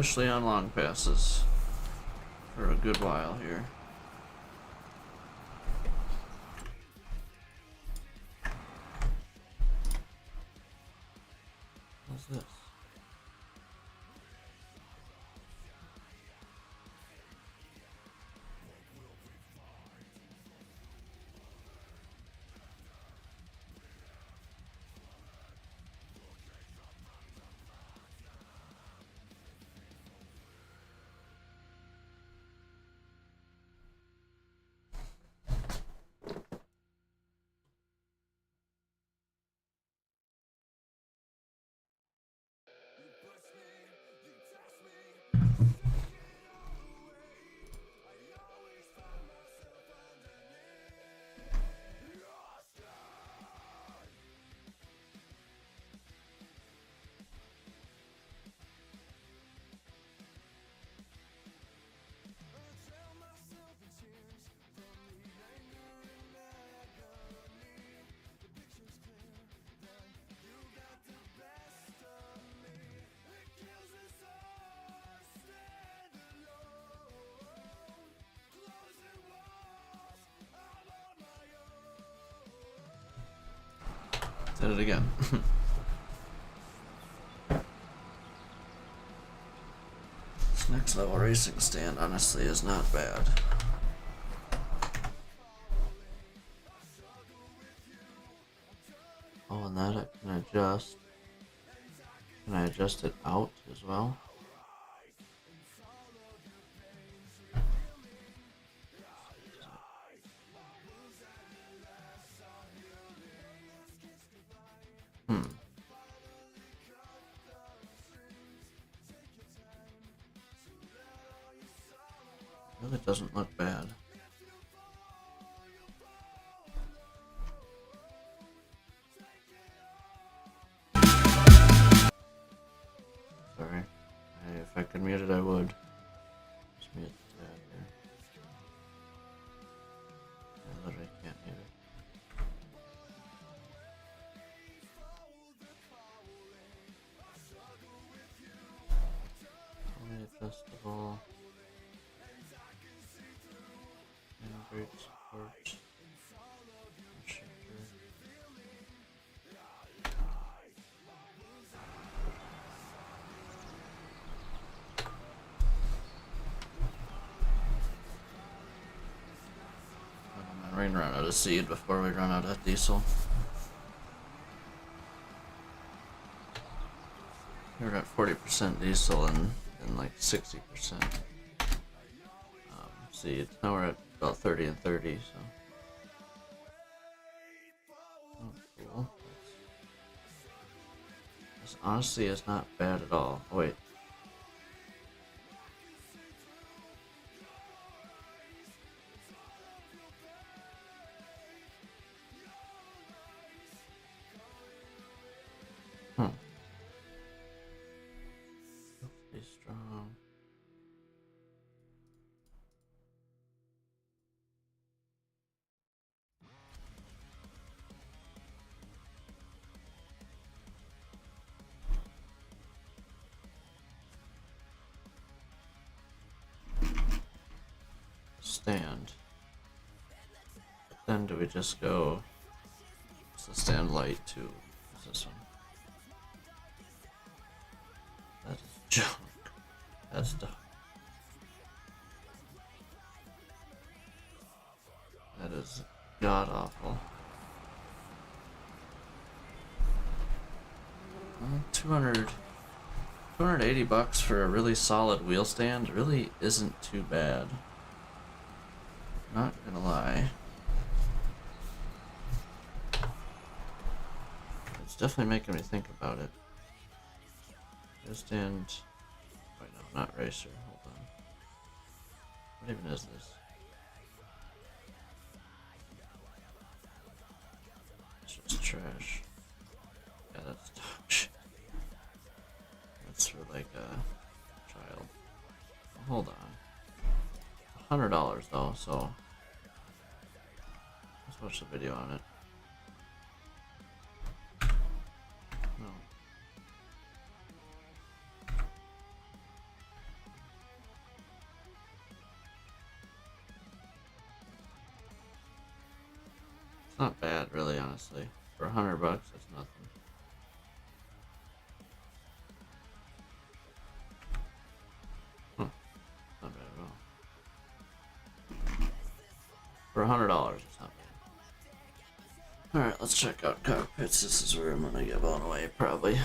Especially on long passes for a good while here. What's this? Did it again. This next level racing stand honestly is not bad. Oh, and that I can adjust. Can I adjust it out as well? Really doesn't look bad. Sorry. If I could mute it, I would. Just mute that here. I literally can't mute it. Only adjustable. And great support. We're gonna run out of seed before we run out of diesel. We're at 40% diesel and like 60% seed. Now we're at about 30 and 30, so. Oh, cool. This honestly is not bad at all. Oh, wait. Be strong. Stand. But then do we just go? What's the stand light to? What's this one? That is junk. That's dumb. That is god awful. 280 bucks for a really solid wheel stand really isn't too bad. Not gonna lie. It's definitely making me think about it. Wheel stand. Wait, no, not racer. Hold on. What even is this? It's just trash. Yeah, that's dog shit. That's for like a child. Hold on. $100 though, so let's watch the video on it. No. not bad, really, honestly. For $100, that's nothing. Not bad at all. For $100, it's not bad. Alright, let's check out cockpits. This is where I'm gonna get blown away, probably.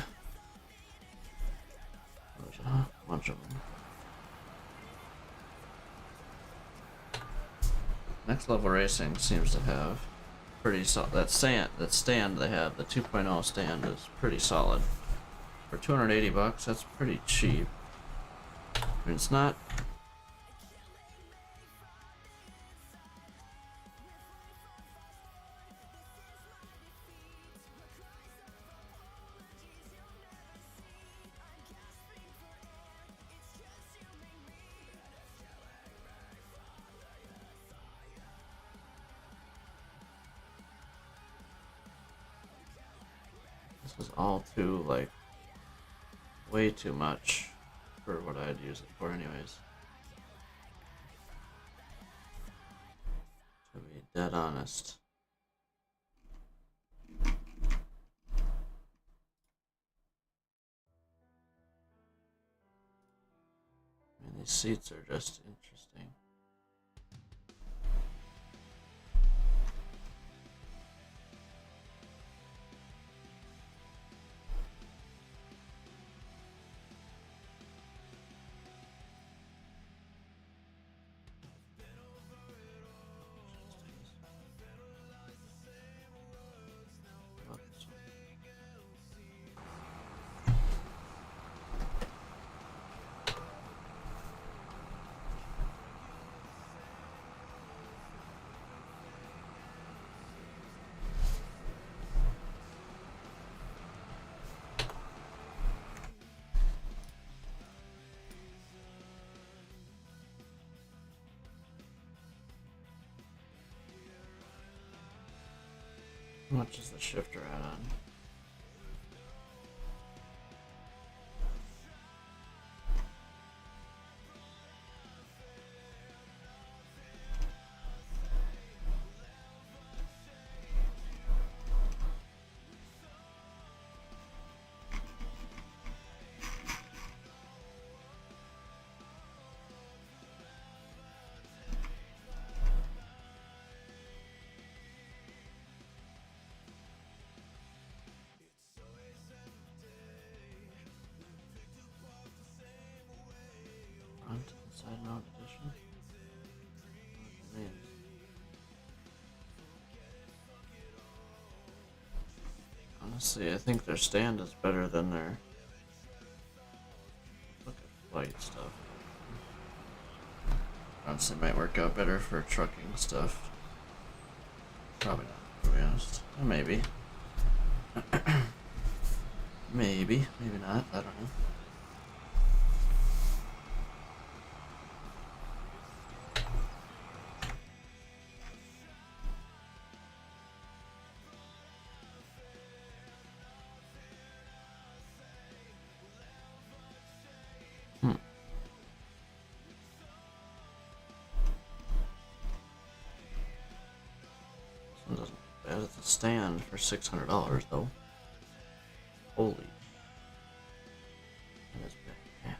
There's a bunch of them. Next Level Racing seems to have pretty solid. That stand they have, the 2.0 stand, is pretty solid. For $280, that's pretty cheap. I mean, it's not. This is all too, like, way too much for what I'd use it for anyways. To be dead honest. I mean, these seats are just interesting. How much is the shifter add-on? Front and side mount edition. Honestly, I think their stand is better than their look at flight stuff. Honestly, might work out better for trucking stuff. Probably not, to be honest. Maybe. Maybe not. I don't know. This one doesn't look bad. It's a stand for $600 though. Holy. That is bad. Yeah.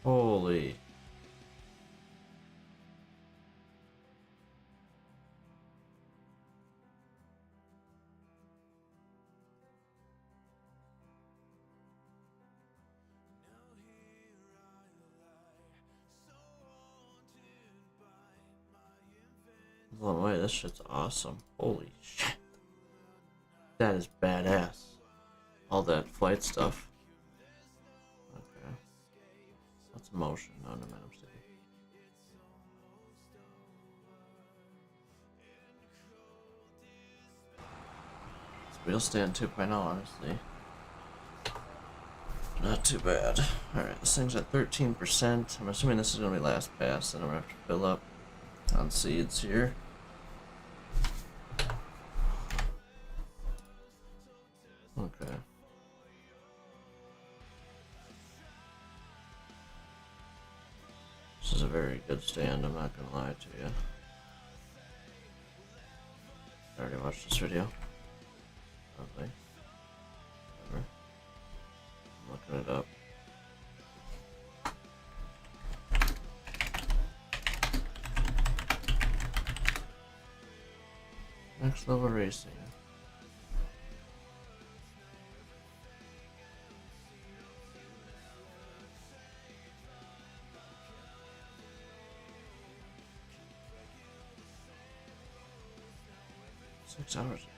Holy. Blown away. This shit's awesome. Holy shit. That is badass. All that flight stuff. Okay. That's motion, not momentum state. Wheel stand 2.0, honestly. Not too bad. Alright, this thing's at 13%. I'm assuming this is going to be last pass, and I'm going to have to fill up on seeds here. Okay. This is a very good stand, I'm not gonna lie to you. I already watched this video. Lovely. Whatever. I'm looking it up. Next level racing. Six hours ago.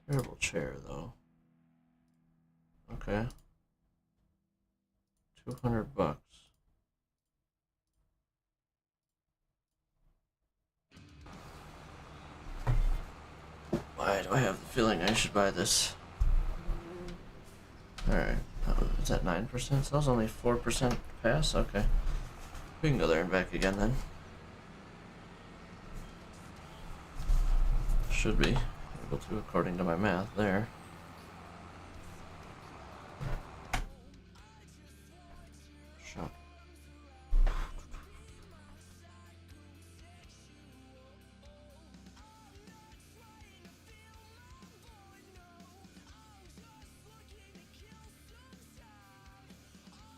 Terrible chair though. Okay. $200. Why do I have the feeling I should buy this? Alright. Is that 9%? So that was only 4% pass? Okay. We can go there and back again then. Should be able to, according to my math there. Shock.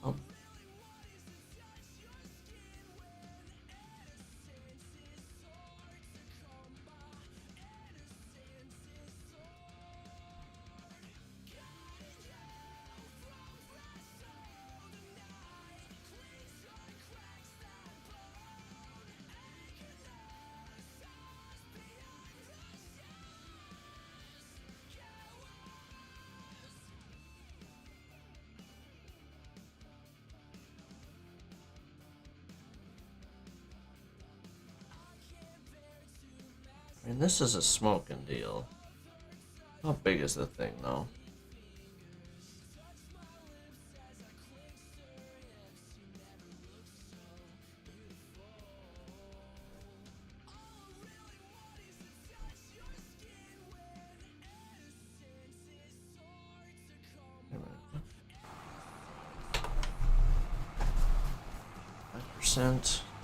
Oh. I mean, this is a smoking deal. How big is the thing, though?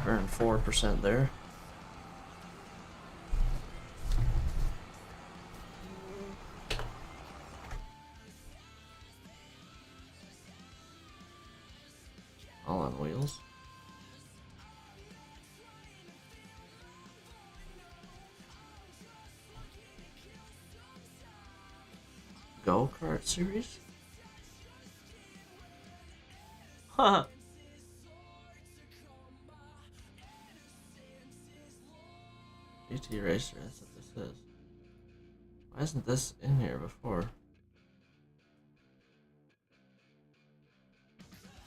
Earn 4% there. All on wheels. Go-kart series? Haha. GT Racer, that's what this is. Why isn't this in here before?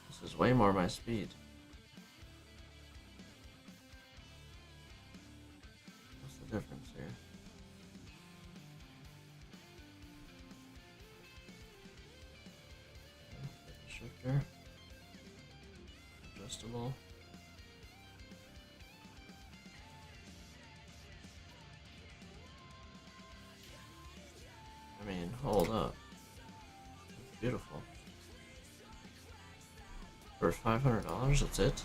This is way more my speed. What's the difference here? Shifter. Adjustable. I mean, hold up. That's beautiful. For $500, that's it?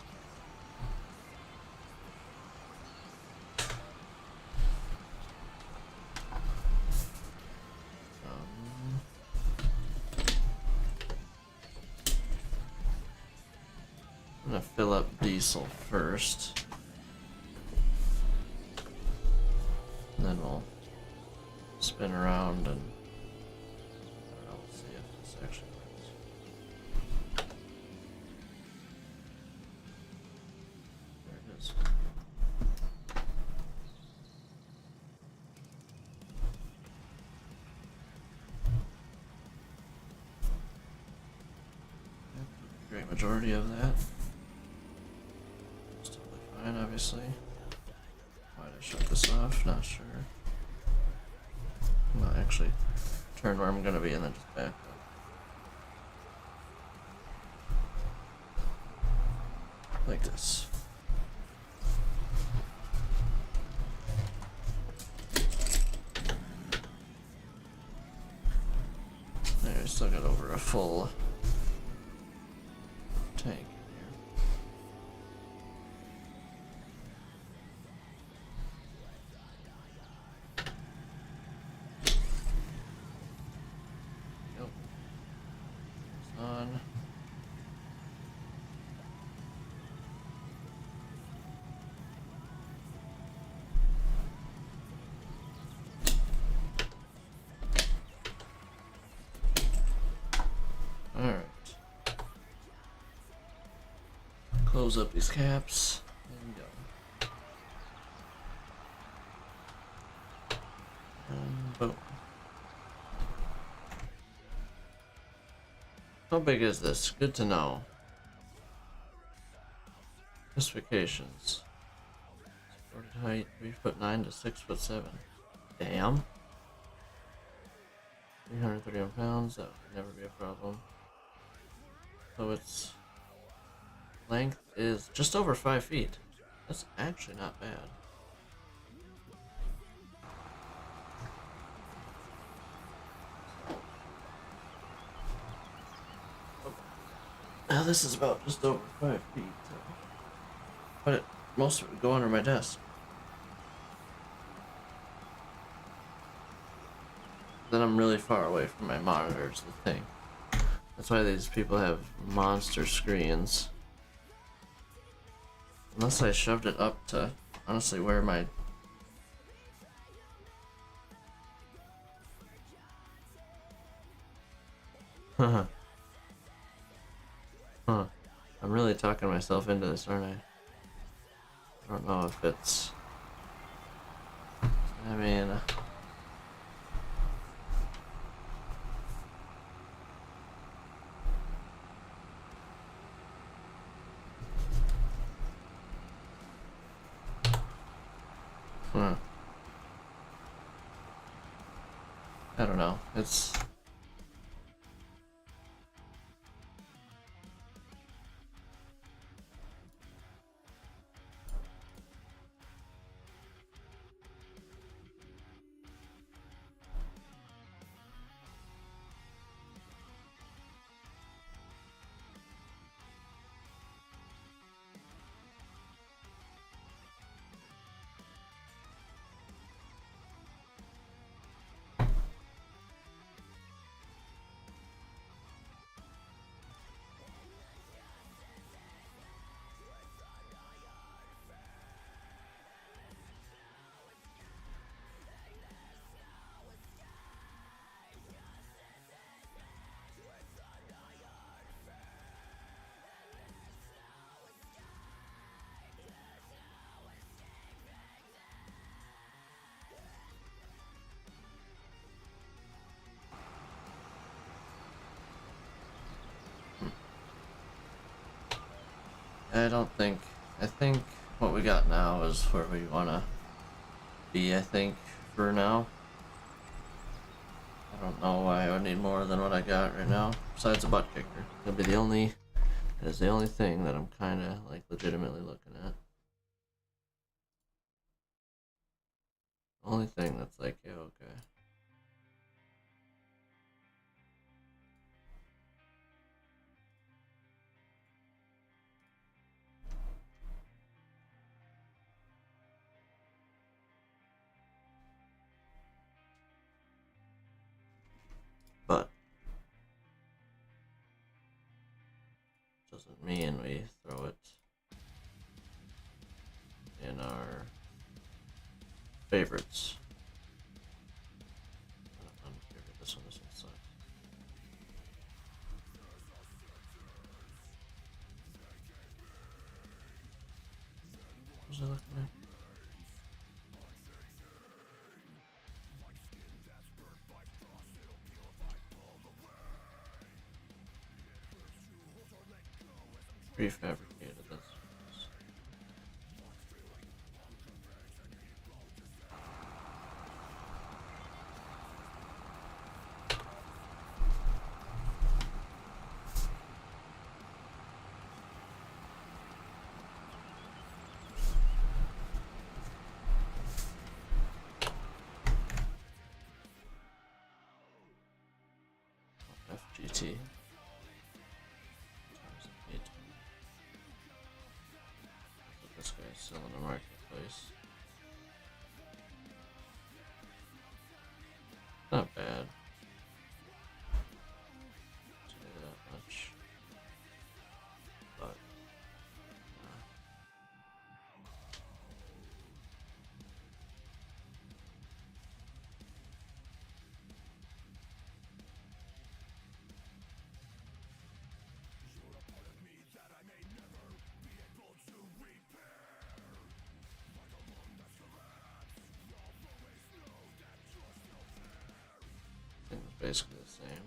I'm gonna fill up diesel first. And then we'll spin around and I don't know, we'll see if this actually works. There it is. Yep, great majority of that. It's totally fine, obviously. Why'd I shut this off? Not sure. Well, actually, turn where I'm gonna be and then just back up. Like this. still got over a full tank in here. Yep. It's on. Alright. Close up these caps and go. And boom. How big is this? Good to know. Specifications. Supported height 3'9" to 6'7". Damn. 331 pounds, that would never be a problem. So its length is just over 5 feet. That's actually not bad. Now this is about just over 5 feet. But most of it would go under my desk. Then I'm really far away from my monitors, the thing. That's why these people have monster screens. Unless I shoved it up to honestly where my... Huh. I'm really talking myself into this, aren't I? I don't know if it's... I mean... I don't know. It's... I don't think... I think what we got now is where we want to be, I think, for now. I don't know why I would need more than what I got right now, besides a butt kicker. That'd be the only... That is the only thing that I'm kind of, like, legitimately looking at. Only thing that's like, yeah, okay. But doesn't mean we throw it in our favorites. This one sucks. What was I looking at? Prefabricated, that's... 80. Times 8. That's what this guy's selling in the marketplace. Not bad. Say that much. But I think it's basically the same.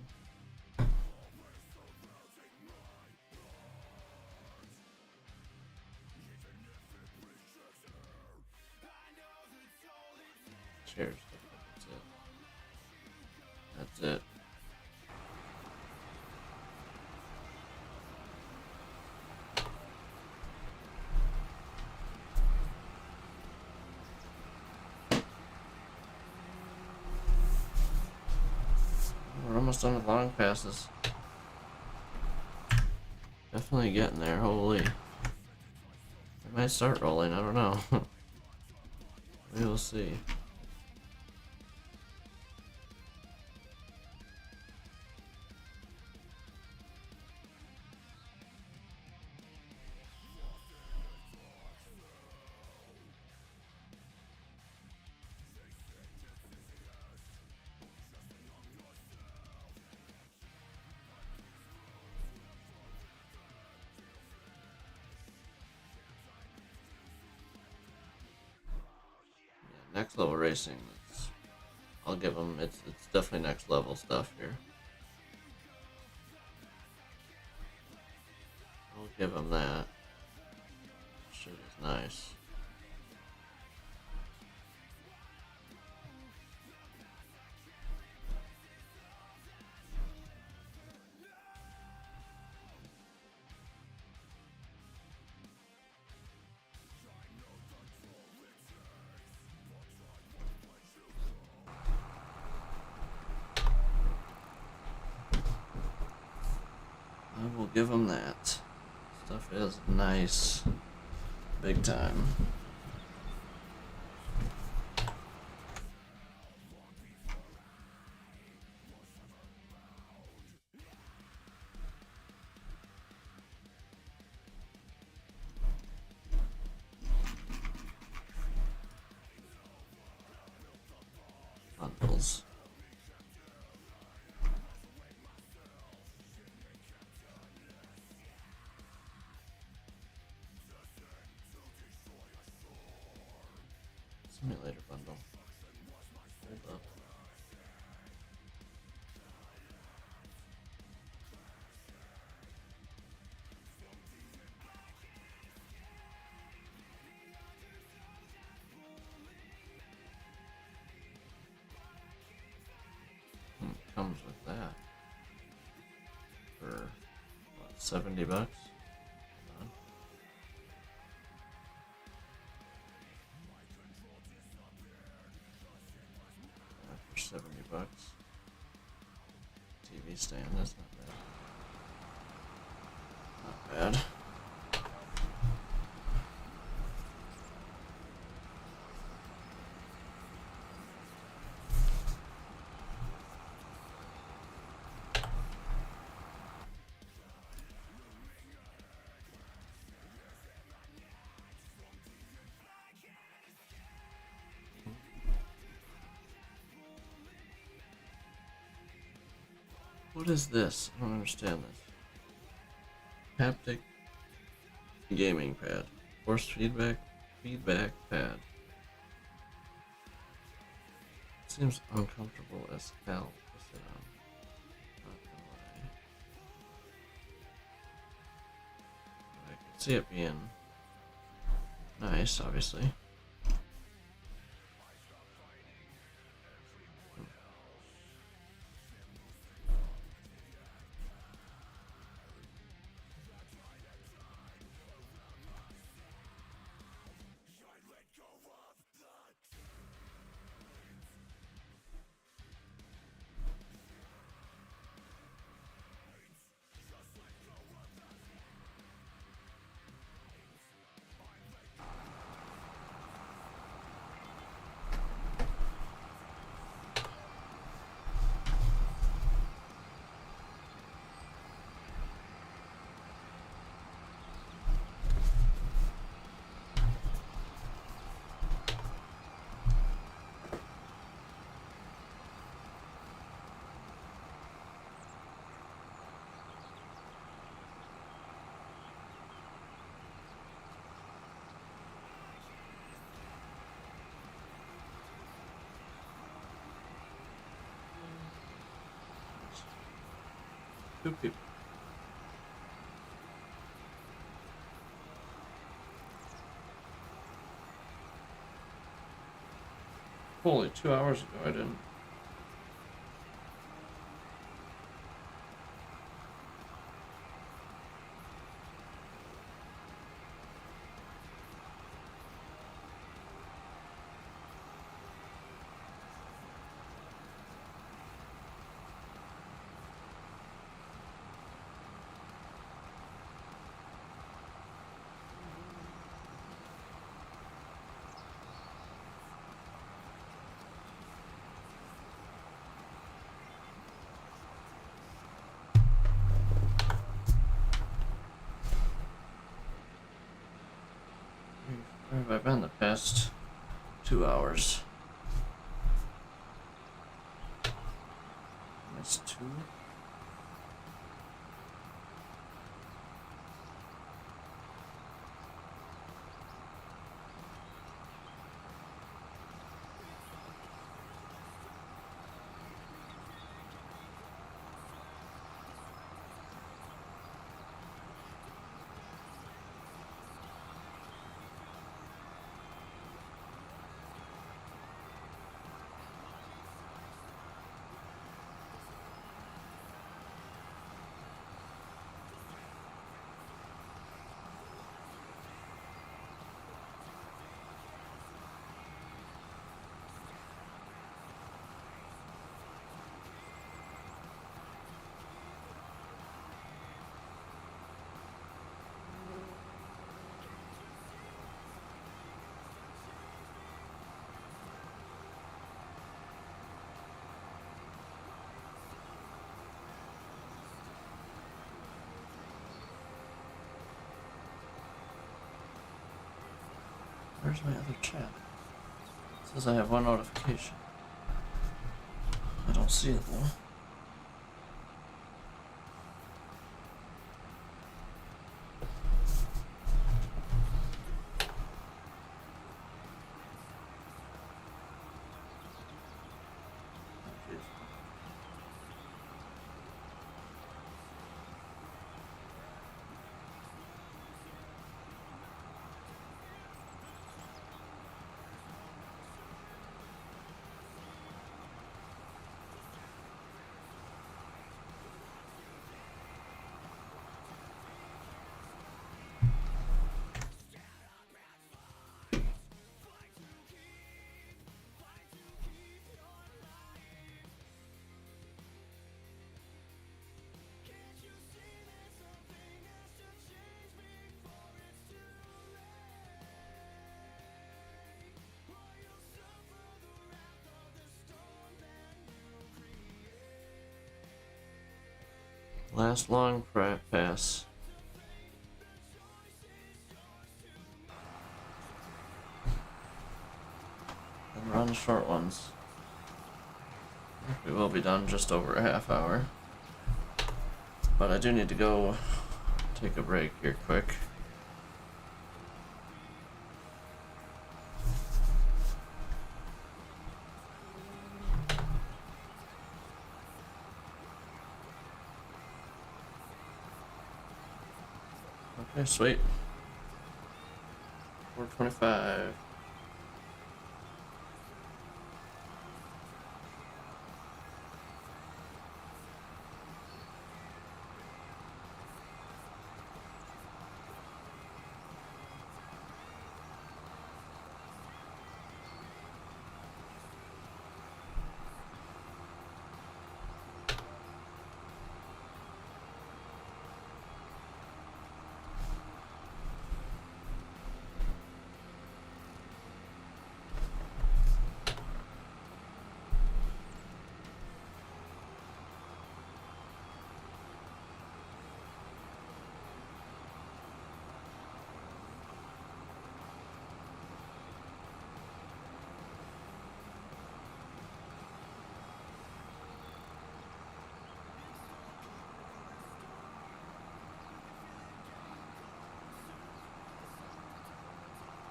Cheers. That's it. That's it. We're almost done with long passes. Definitely getting there, holy. I might start rolling, I don't know. We will see. Next level racing. I'll give them. It's definitely next level stuff here. I'll give them that. Shit is nice. I will give them that. Stuff is nice. Big time. Bundles. Simulator bundle. Hold up. Comes with that for what, $70? Hold on. For $70. TV stand, that's not bad. Not bad. What is this? I don't understand this. Haptic gaming pad. Force feedback pad. Seems uncomfortable as hell to sit on. Not gonna lie. But I can see it being nice, obviously. Two people. Holy, 2 hours ago I didn't. Where have I been the past 2 hours? Missed two. Where's my other chat? It says I have one notification. I don't see it though. Last long pass. And run short ones. We will be done just over a half hour. But I do need to go take a break here quick. Okay, sweet. 4:25.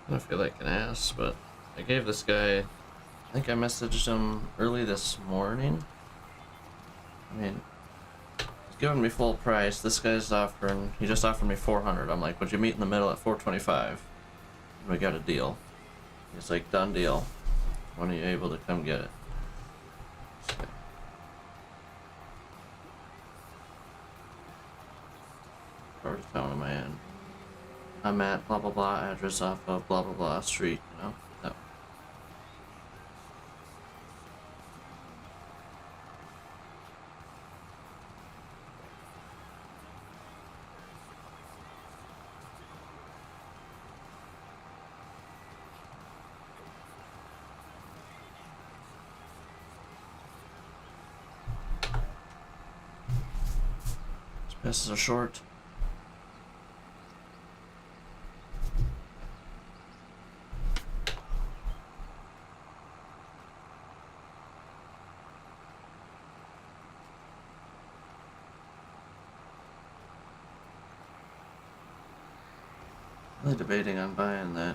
I don't feel like an ass, but I gave this guy, I think I messaged him early this morning. I mean, giving me full price. This guy's offering, he just offered me 400. I'm like, would you meet in the middle at 425? And we got a deal. He's like, done deal. When are you able to come get it? So, part of town am I in? I'm at blah blah blah address off of blah blah blah street, you know? No. These passes are short. Really debating on buying that.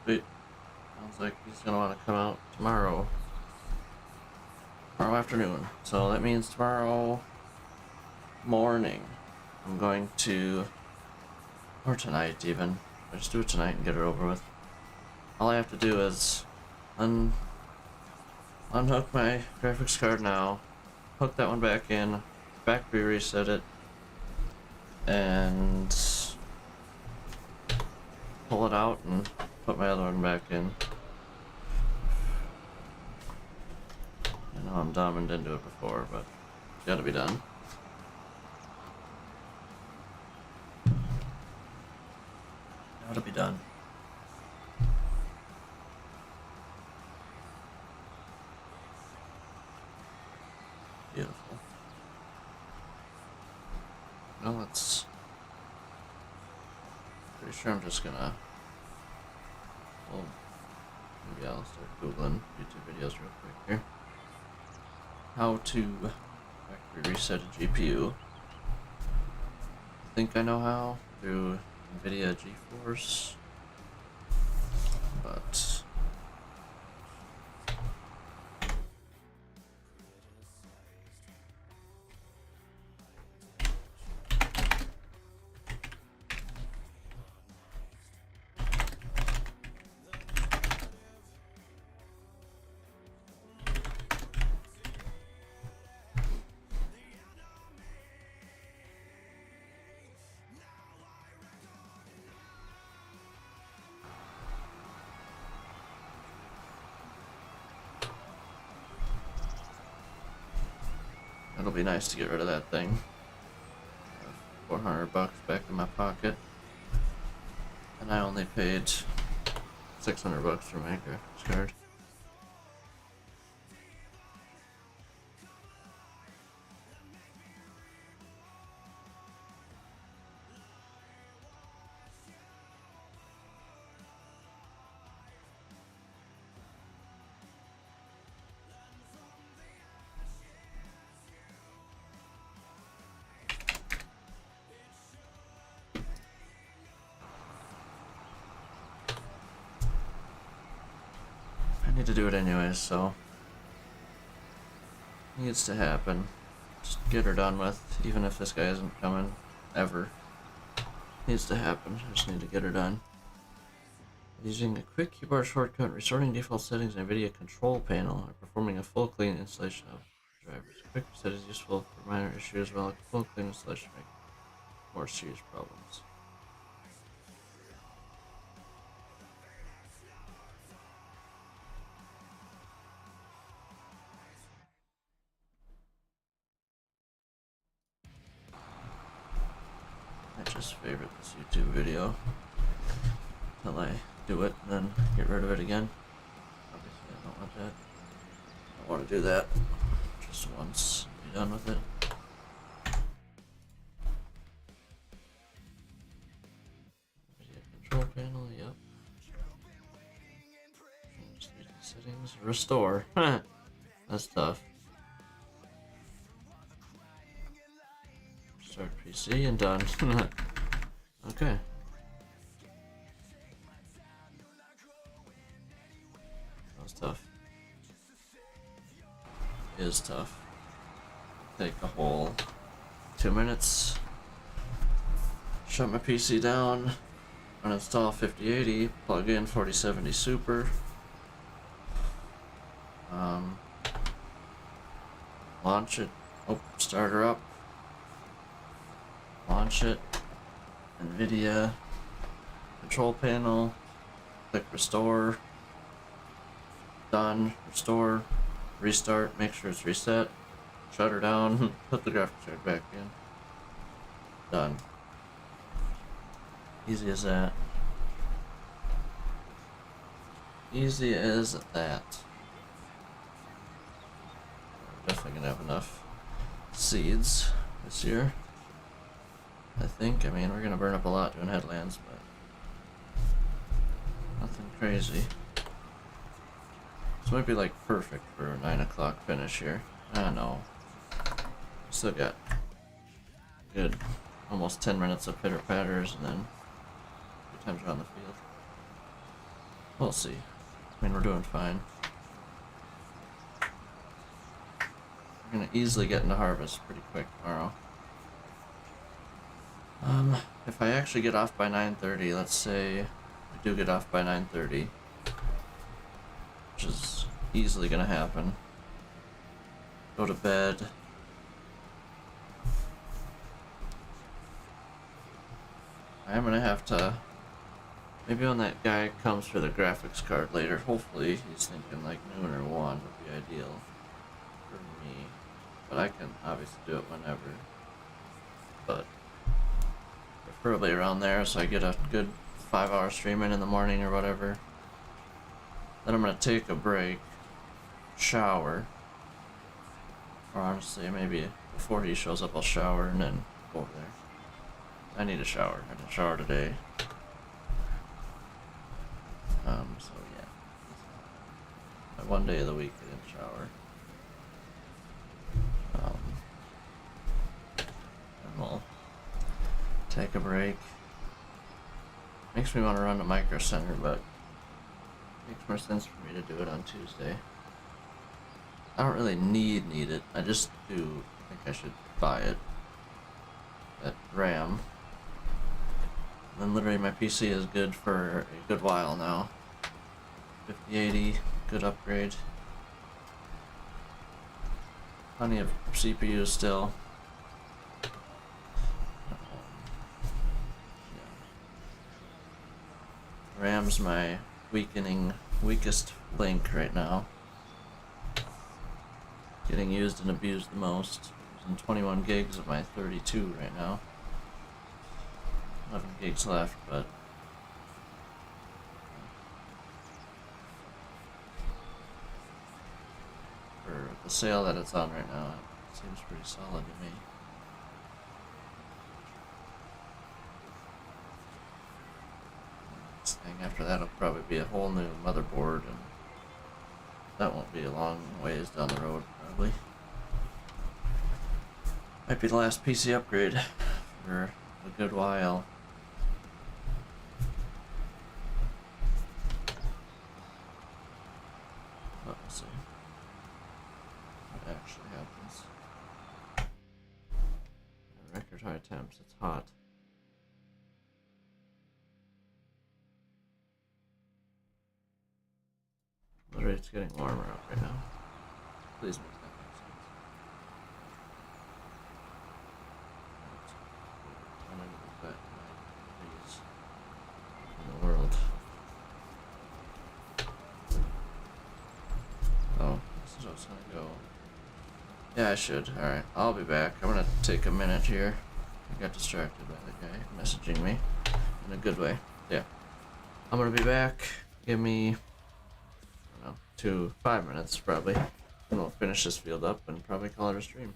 Wait, sounds like he's gonna want to come out tomorrow afternoon. So that means tomorrow morning I'm going to, or tonight even. I just do it tonight and get it over with. All I have to do is unhook my graphics card now, hook that one back in, factory reset it, and pull it out and put my other one back in. I know I'm dumb and didn't do it before, but it's gotta be done. Gotta be done. Beautiful. Well, it's pretty sure I'm just gonna, well, maybe I'll start googling YouTube videos real quick here. How to factory reset a GPU. I think I know how through NVIDIA GeForce, but it'll be nice to get rid of that thing. 400 bucks back in my pocket, and I only paid 600 bucks for my graphics card. I need to do it anyways, so it needs to happen. Just get her done with, even if this guy isn't coming ever. It needs to happen. I just need to get her done. Using a quick keyboard shortcut, restoring default settings in NVIDIA control panel, or performing a full clean installation of drivers. Quick reset is useful for minor issues, while a full clean installation makes more serious problems. I just just favorite this YouTube video until I do it and then get rid of it again. Obviously I don't want that. I don't want to do that just once, be done with it. Video control panel, yep. Change 3D settings, restore. That's tough. Start PC and done. Okay. That was tough. It is tough. Take a whole 2 minutes. Shut my PC down. Uninstall 5080. Plug in 4070 Super. Launch it. Oh, start her up. Launch it. NVIDIA. Control panel. Click restore. Done. Restore. Restart. Make sure it's reset. Shut her down. Put the graphics card back in. Done. Easy as that. Easy as that. Definitely gonna have enough seeds this year. I think. I mean, we're gonna burn up a lot doing headlands, but nothing crazy. This might be like perfect for a 9 o'clock finish here. I don't know. Still got good almost 10 minutes of pitter patters and then 2 times around the field. We'll see. I mean, we're doing fine. We're gonna easily get into harvest pretty quick tomorrow. If I actually get off by 9:30, let's say I do get off by 9:30, which is easily gonna happen. Go to bed. I am gonna have to, maybe when that guy comes for the graphics card later, hopefully he's thinking like noon or 1 would be ideal for me. But I can obviously do it whenever. But preferably around there so I get a good 5-hour stream in the morning or whatever. Then I'm gonna take a break, shower. Or honestly, maybe before he shows up I'll shower and then go over there. I need a shower. I didn't shower today. So yeah. My 1 day of the week I didn't shower. And we'll take a break. Makes me want to run to Micro Center, but it makes more sense for me to do it on Tuesday. I don't really need it. I just do think I should buy it. That RAM. And then literally my PC is good for a good while now. 5080, good upgrade. Plenty of CPU still. RAM's my weakest link right now. Getting used and abused the most. Using 21 gigs of my 32 right now. 11 gigs left, but for the sale that it's on right now, it seems pretty solid to me. Next thing after that will probably be a whole new motherboard, and that won't be a long ways down the road, probably. Might be the last PC upgrade for a good while. But we'll see what actually happens. Record high temps, it's hot. Literally, it's getting warmer out right now. Please make that make sense. One of the best trees in the world. Oh, this is how it's gonna go. Yeah, I should. Alright, I'll be back. I'm gonna take a minute here. I got distracted by the guy messaging me in a good way. Yeah. I'm gonna be back. Give me, I don't know, 5 minutes probably. And we'll finish this field up and probably call it a stream.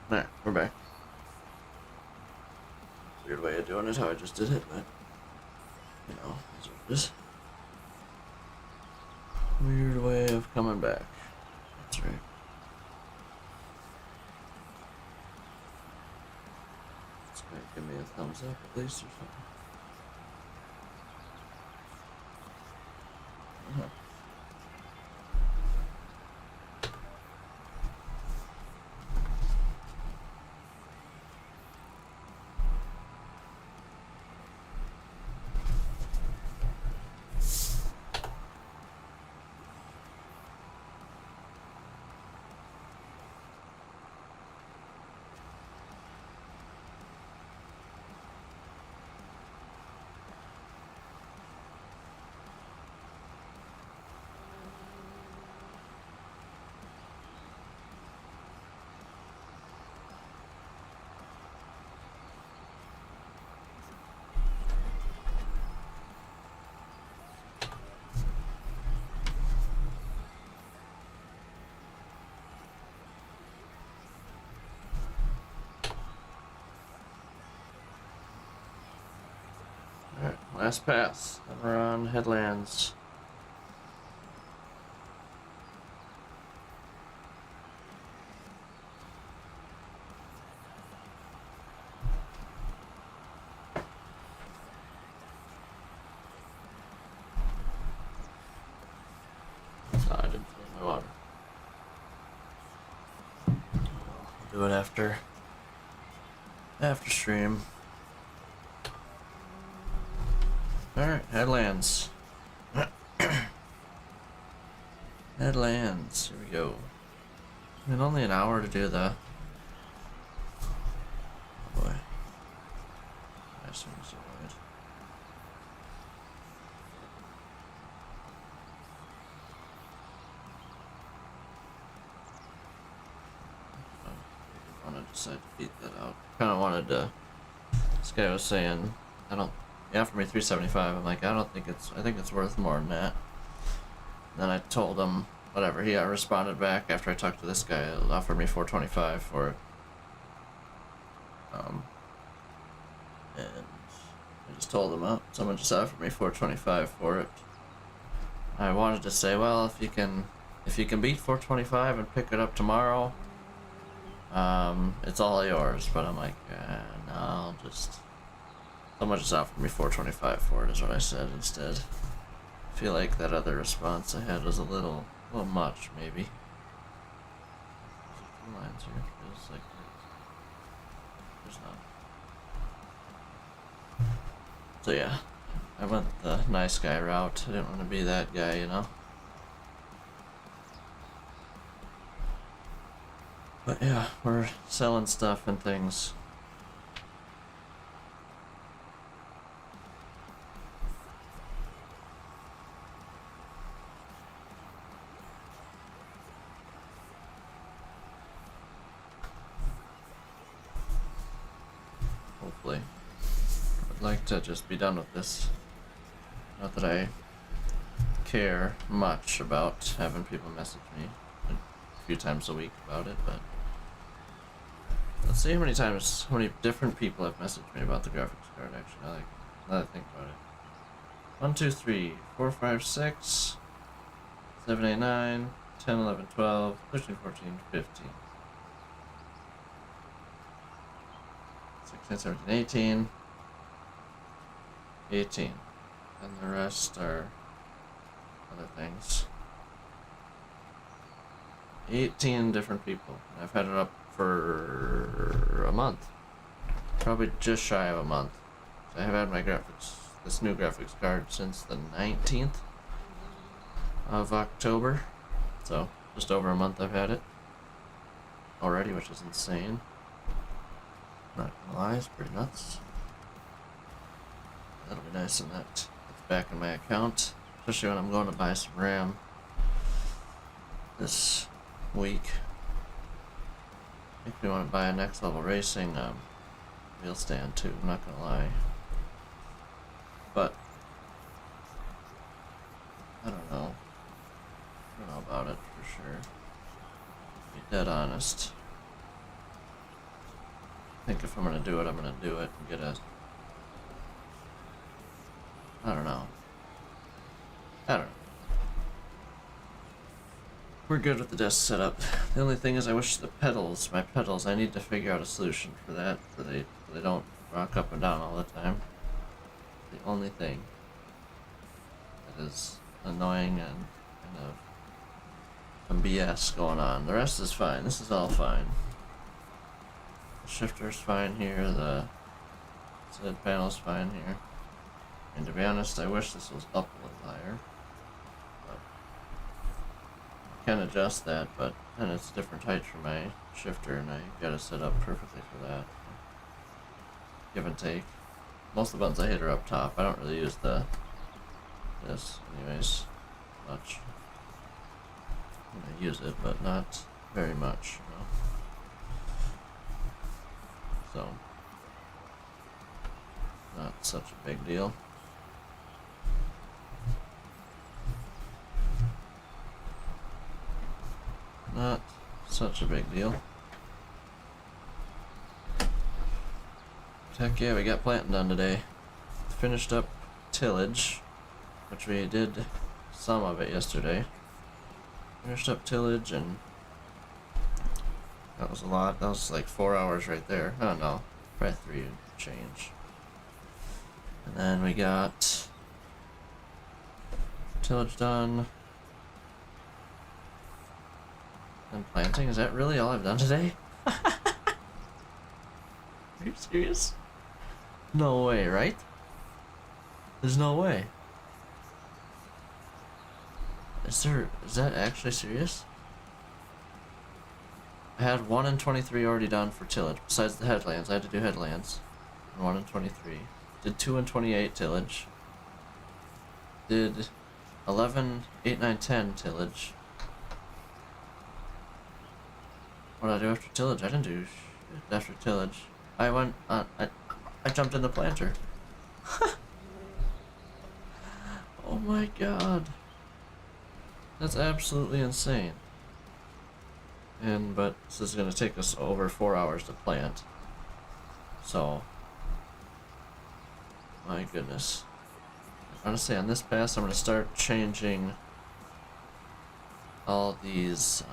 There, we're back. Weird way of doing it, how I just did it, but you know, that's what it is. Weird way of coming back. That's right. This guy give me a thumbs up at least or something. Uh-huh. Alright, last pass. Then we're on headlands. No, I didn't fill my water. I'll do it after stream. Alright, headlands. Headlands, here we go. I mean, only an hour to do the... Oh boy. Nice one's avoid. I want to decide to beat that out. Kind of wanted to... This guy was saying, he offered me 375. I'm like, I think it's worth more than that. Then I told him, whatever. He responded back after I talked to this guy. He offered me 425 for it. And I just told him, oh, someone just offered me 425 for it. I wanted to say, well, if you can beat 425 and pick it up tomorrow, it's all yours. But I'm like, no, I'll just. Someone just offered me 425 for it, is what I said instead. I feel like that other response I had was a little much, maybe. There's lines here. Feels like there's not. So yeah, I went the nice guy route. I didn't want to be that guy, you know. But yeah, we're selling stuff and things. Hopefully. I'd like to just be done with this. Not that I care much about having people message me a few times a week about it, but let's see how many different people have messaged me about the graphics card, actually. Now that I think about it. 1, 2, 3, 4, 5, 6, 7, 8, 9, 10, 11, 12, 13, 14, 15. 16, 17, 18. 18. And the rest are other things. 18 different people. I've had it up for a month. Probably just shy of a month. I have had this new graphics card since the 19th of October. So, just over a month I've had it already, which is insane. Not gonna lie, it's pretty nuts. That'll be nice when that's back in my account. Especially when I'm going to buy some RAM this week. Makes me want to buy a Next Level Racing wheel stand too, I'm not gonna lie. But I don't know about it for sure. To be dead honest. I think if I'm gonna do it, I'm gonna do it and get a... I don't know. We're good with the desk setup. The only thing is I wish my pedals, I need to figure out a solution for that so they don't rock up and down all the time. The only thing that is annoying and kind of some BS going on. The rest is fine. This is all fine. The shifter's fine here. The SID panel's fine here. And to be honest, I wish this was up a little higher. Can adjust that, but then it's a different height for my shifter, and I gotta set up perfectly for that. Give and take. Most of the buttons I hit are up top. I don't really use this anyways much. I use it, but not very much, you know. So not such a big deal. Not such a big deal. Heck yeah, we got planting done today. Finished up tillage, which we did some of it yesterday. Finished up tillage, and that was a lot. That was like 4 hours right there. Oh no, probably 3 and change. And then we got tillage done. And planting? Is that really all I've done today? Are you serious? No way, right? There's no way. Is that actually serious? I had 1 and 23 already done for tillage. Besides the headlands, I had to do headlands. 1 and 23. Did 2 and 28 tillage. Did 11, 8, 9, 10 tillage. What did I do after tillage? I didn't do shit after tillage. I went on. I jumped in the planter. Oh my god. That's absolutely insane. But this is gonna take us over 4 hours to plant. So, my goodness. Honestly, on this pass, I'm gonna start changing all these.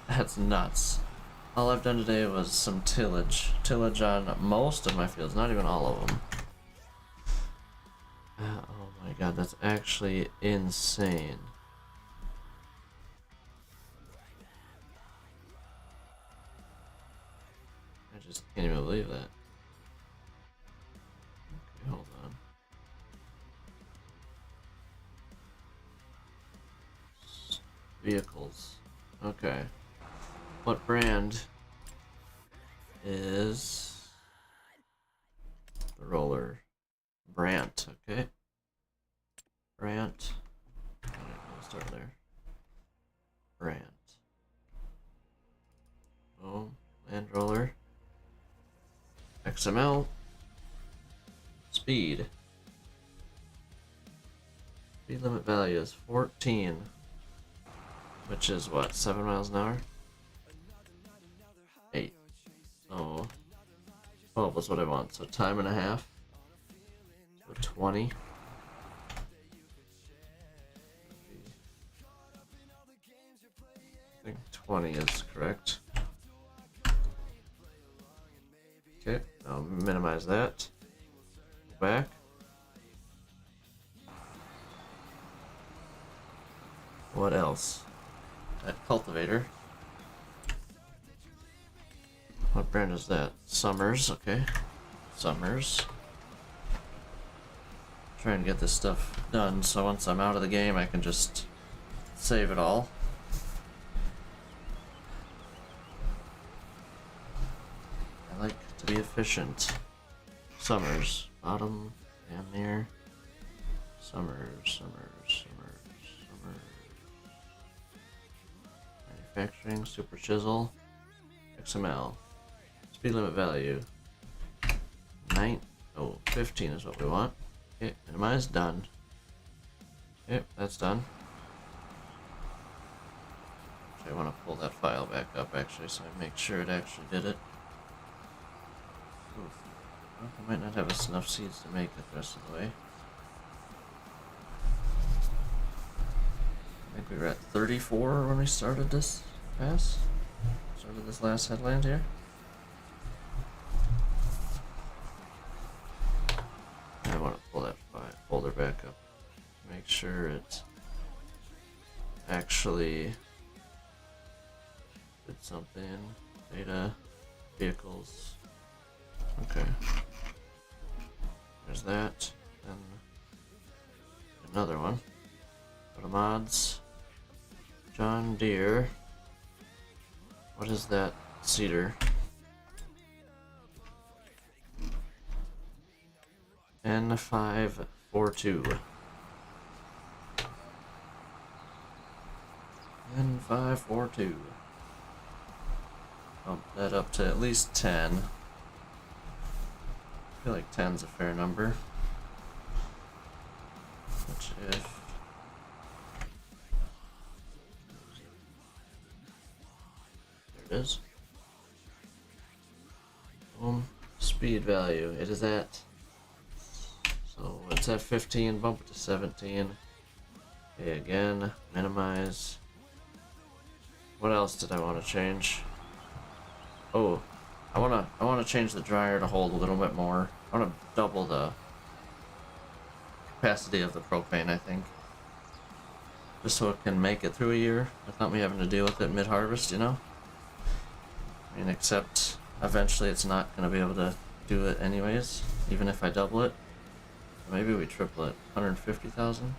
That's nuts. All I've done today was some tillage. Tillage on most of my fields, not even all of them. Oh my god, that's actually insane. I just can't even believe that. Okay, hold on. Vehicles. Okay. What brand is the roller? Brant, okay. Brant. Alright, we'll start there. Brant. Boom. Land roller. XML. Speed. Speed limit value is 14. Which is what, 7 miles an hour? 8. So 12 is what I want. So time and a half. So 20. I think 20 is correct. Okay, I'll minimize that. Go back. What else? That cultivator. What brand is that? Summers, okay. Summers. Try and get this stuff done so once I'm out of the game I can just save it all. I like to be efficient. Summers. Bottom and near. Summers. Manufacturing, super chisel. XML. Speed limit value 15 is what we want. Okay, minimize, done. Okay, that's done. I want to pull that file back up actually, so I make sure it actually did it. Oof. Well, I might not have enough seeds to make it the rest of the way. I think we were at 34 when we started this pass. Started this last headland here. I want to pull that folder back up. Make sure it actually did something. Data, vehicles. Okay. There's that. And another one. Go to mods. John Deere. What is that cedar? N542. N542. Bump that up to at least 10. I feel like 10's a fair number. Which if... There it is. Boom. Speed value. It is at... So it's at 15, bump it to 17. Okay, again, minimize. What else did I want to change? Oh, I wanna change the dryer to hold a little bit more. I wanna double the capacity of the propane, I think. Just so it can make it through a year without me having to deal with it mid-harvest, you know? I mean, except eventually it's not gonna be able to do it anyways, even if I double it. Maybe we triple it. 150,000?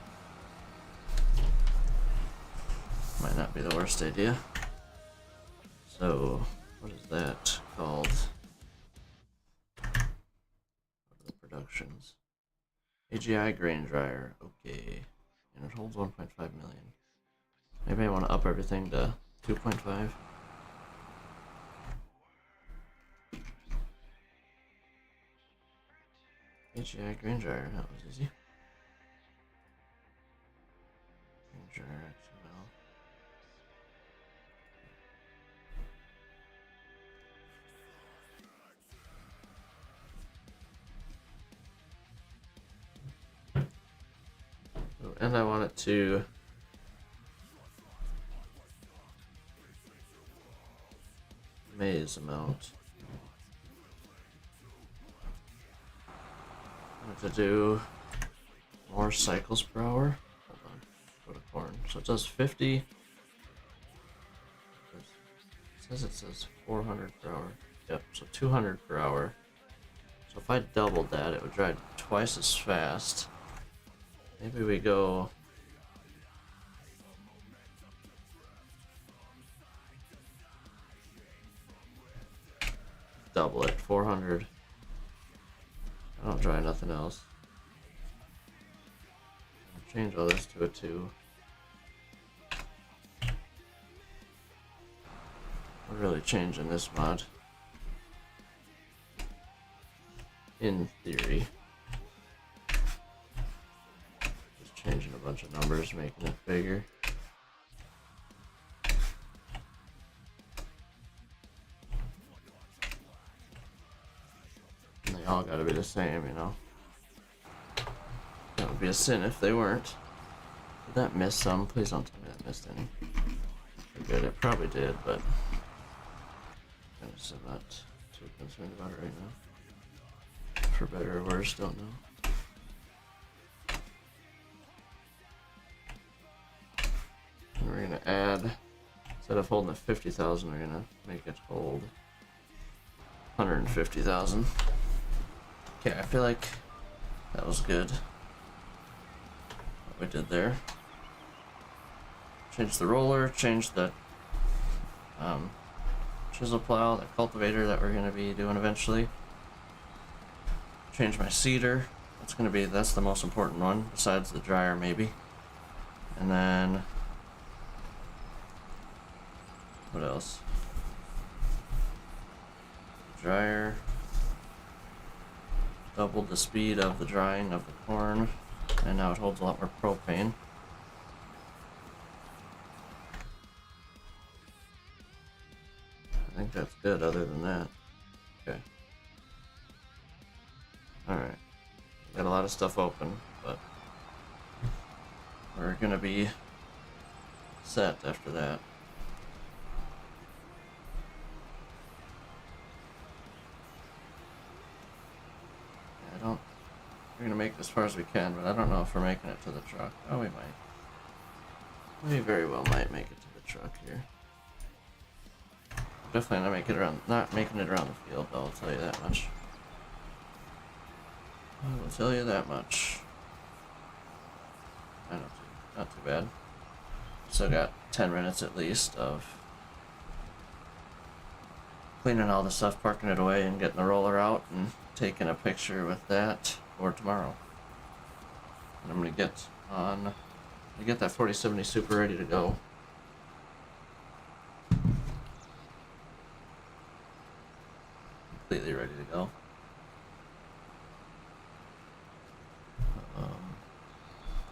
Might not be the worst idea. So, what is that called? What are the productions? AGI grain dryer. Okay. And it holds 1.5 million. Maybe I want to up everything to 2.5. AGI grain dryer. That was easy. Grain dryer XML. And I want it to maize amount. I want it to do more cycles per hour. Hold on. Go to corn. So it does 50. It says 400 per hour. Yep, so 200 per hour. So if I doubled that, it would dry twice as fast. Maybe we go... double it, 400. I don't dry nothing else. I'll change all this to a 2. I'm really changing this mod. In theory. Changing a bunch of numbers, making it bigger. And they all gotta be the same, you know. That would be a sin if they weren't. Did that miss some? Please don't tell me that missed any. Good, it probably did, but I'm not too concerned about it right now. For better or worse, don't know. And we're gonna add, instead of holding the 50,000, we're gonna make it hold 150,000. Okay, I feel like that was good. What we did there. Change the roller, change the chisel plow, the cultivator that we're gonna be doing eventually. Change my seeder. That's the most important one, besides the dryer maybe. And then what else? Dryer. Doubled the speed of the drying of the corn, and now it holds a lot more propane. think that's good other than that. Okay. Alright. Got a lot of stuff open, but we're gonna be set after that. We're gonna make it as far as we can, but I don't know if we're making it to the truck. Oh, we might. We very well might make it to the truck here. Definitely not making it around the field, though, I'll tell you that much. I will tell you that much. Not too bad. Still got 10 minutes at least of cleaning all the stuff, parking it away, and getting the roller out, and taking a picture with that for tomorrow. And I'm gonna get that 4070 Super ready to go. Completely ready to go.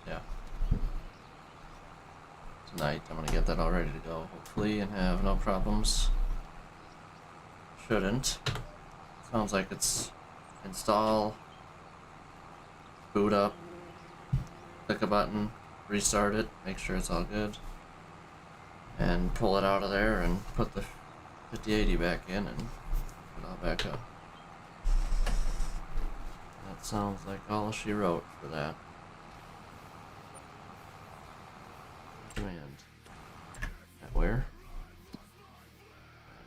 Yeah. Tonight I'm gonna get that all ready to go, hopefully, and have no problems. Shouldn't. Sounds like it's install, boot up, click a button, restart it, make sure it's all good, and pull it out of there and put the 5080 back in and put it all back up. That sounds like all she wrote for that. Command. At where?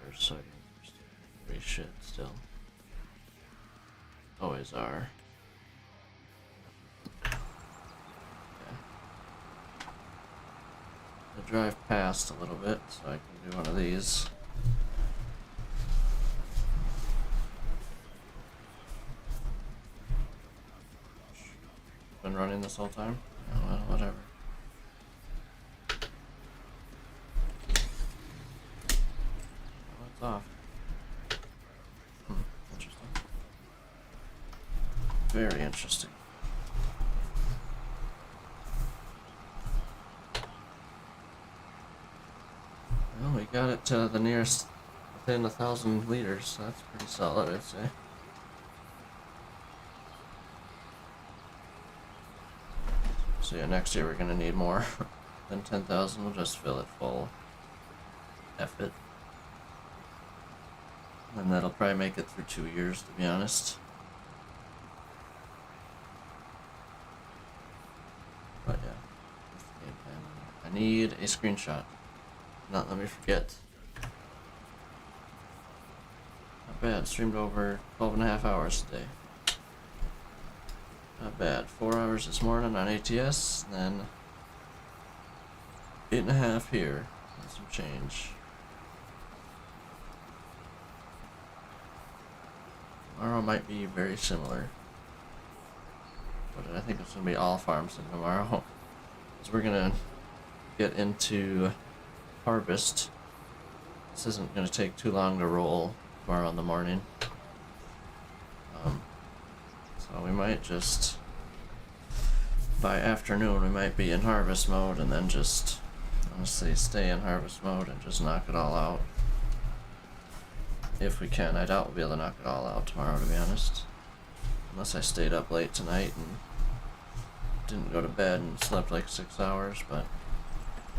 There's settings. Pretty shit still. Always are. Okay. I drive past a little bit so I can do one of these. Been running this whole time? Oh, well, whatever. Oh, it's off. Interesting. Very interesting. Well, we got it to the nearest within 1,000 liters, so that's pretty solid, I'd say. So yeah, next year we're gonna need more than 10,000. We'll just fill it full. F it. And that'll probably make it through 2 years, to be honest. But yeah, that's the game plan. I need a screenshot. Not let me forget. Not bad. Streamed over 12.5 hours today. Not bad. 4 hours this morning on ATS, and then 8.5 here. And some change. Tomorrow might be very similar. But I think it's going to be all farms in tomorrow. So we're going to get into harvest. This isn't going to take too long to roll tomorrow in the morning. So we might just, by afternoon, we might be in harvest mode and then just honestly stay in harvest mode and just knock it all out. If we can. I doubt we'll be able to knock it all out tomorrow, to be honest. Unless I stayed up late tonight and didn't go to bed and slept like 6 hours, but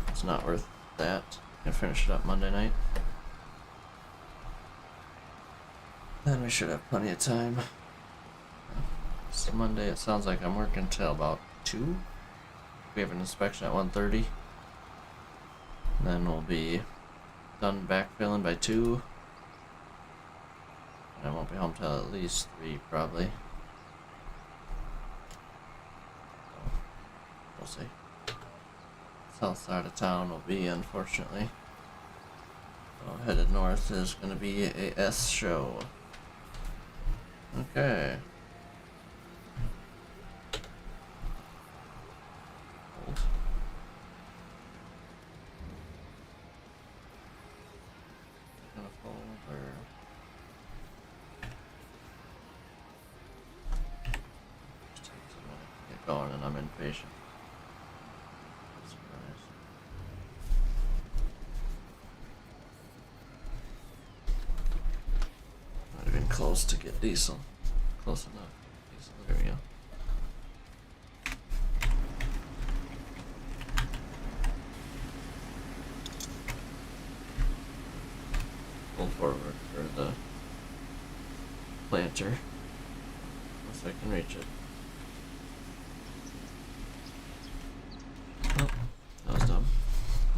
it's not worth that. I can finish it up Monday night. Then we should have plenty of time. It's Monday, it sounds like I'm working till about 2. We have an inspection at 1:30. Then we'll be done backfilling by 2. And I won't be home till at least 3, probably. So, we'll see. South side of town will be, unfortunately. So headed north is going to be a S show. Okay. Hold. Gonna fold or just takes a minute to get going, and I'm impatient. close to get diesel. Close enough. Diesel. There we go. Pull forward for the planter. Unless I can reach it. Oh, that was dumb.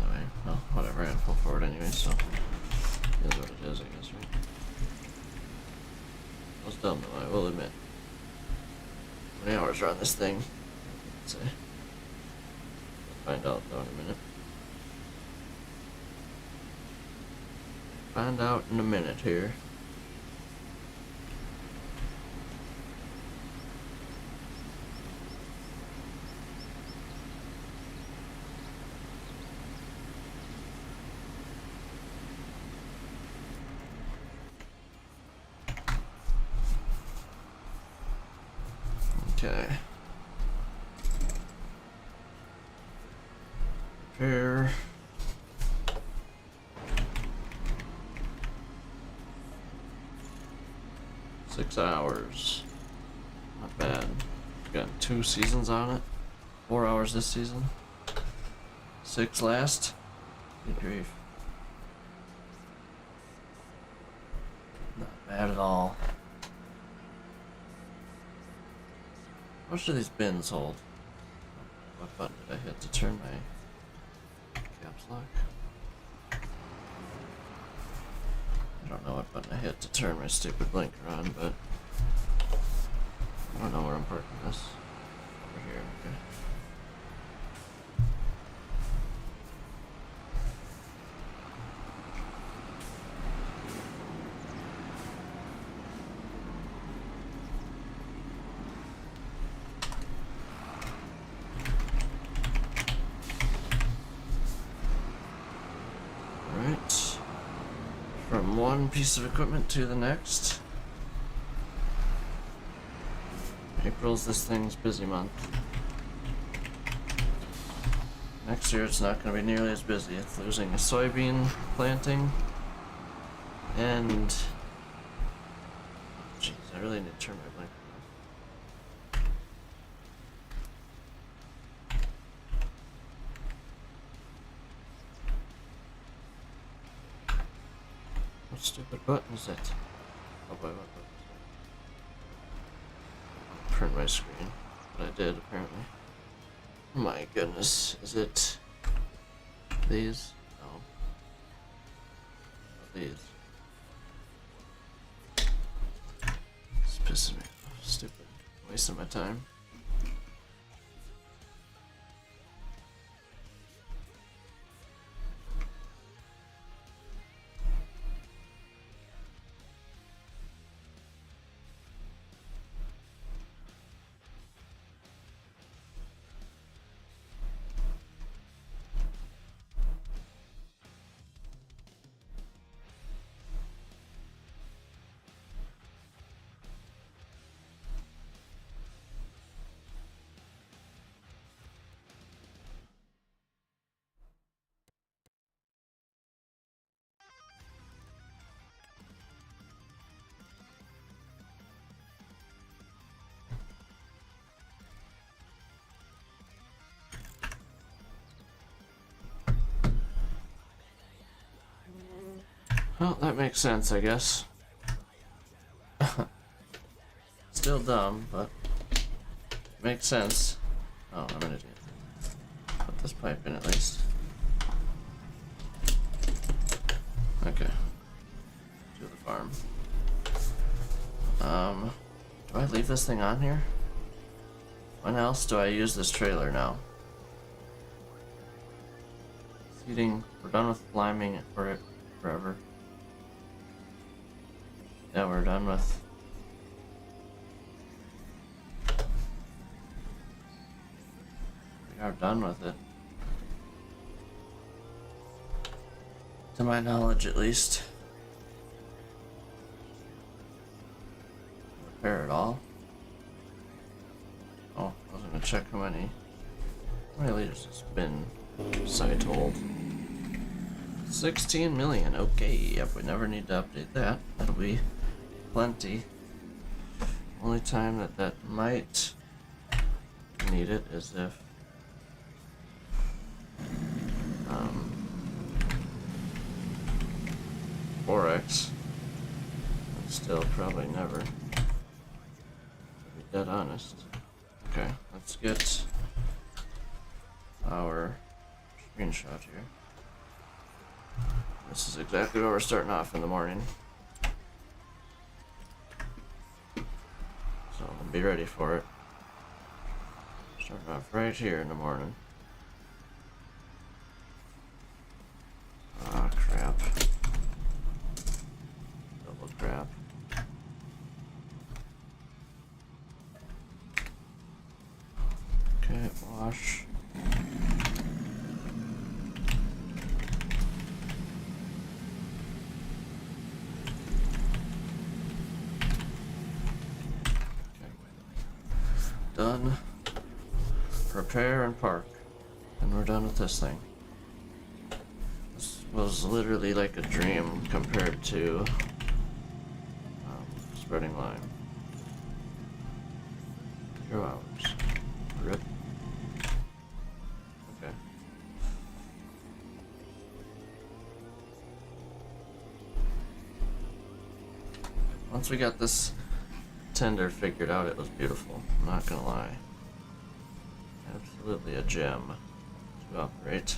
Anyway, well, whatever. I gotta pull forward anyway, so it is what it is, I guess, right? That was dumb, though, I will admit. How many hours are on this thing? Let's see. We'll find out, though, in a minute. Find out in a minute here. Okay. Repair. Six hours. Not bad. Got 2 seasons on it. 4 hours this season. 6 last. Good grief. Not bad at all. How much do these bins hold? What button did I hit to turn my caps lock? I don't know what button I hit to turn my stupid blinker on, but I don't know where I'm parking this. Over here, okay. Alright. From one piece of equipment to the next. April's this thing's busy month. Next year it's not going to be nearly as busy. It's losing a soybean planting. And... jeez, I really need to turn my blinker on. What stupid button is it? Oh boy, what button is it? Print my screen. But I did, apparently. Oh my goodness. Is it these? No. Oh, these. It's pissing me off. Stupid. Wasting my time. Well, that makes sense, I guess. Still dumb, but makes sense. Oh, I'm an idiot. Put this pipe in at least. Okay. To the farm. Do I leave this thing on here? When else do I use this trailer now? Seeding. We're done with liming it for it forever. Yeah, we're done with. We are done with it. To my knowledge, at least. Repair it all. Oh, I was gonna check how many liters this bin site hold. 16 million. Okay, yep, we never need to update that. That'll be plenty. Only time that might need it is if Forex. But still, probably never. To be dead honest. Okay, let's get our screenshot here. This is exactly where we're starting off in the morning. So be ready for it. Starting off right here in the morning. Ah, crap. Double crap. Okay, wash. Done. Prepare and park. And we're done with this thing. This was literally like a dream compared to spreading lime. 0 hours. Rip. Okay. Once we got this tender figured out, it was beautiful. I'm not gonna lie. Absolutely a gem to operate.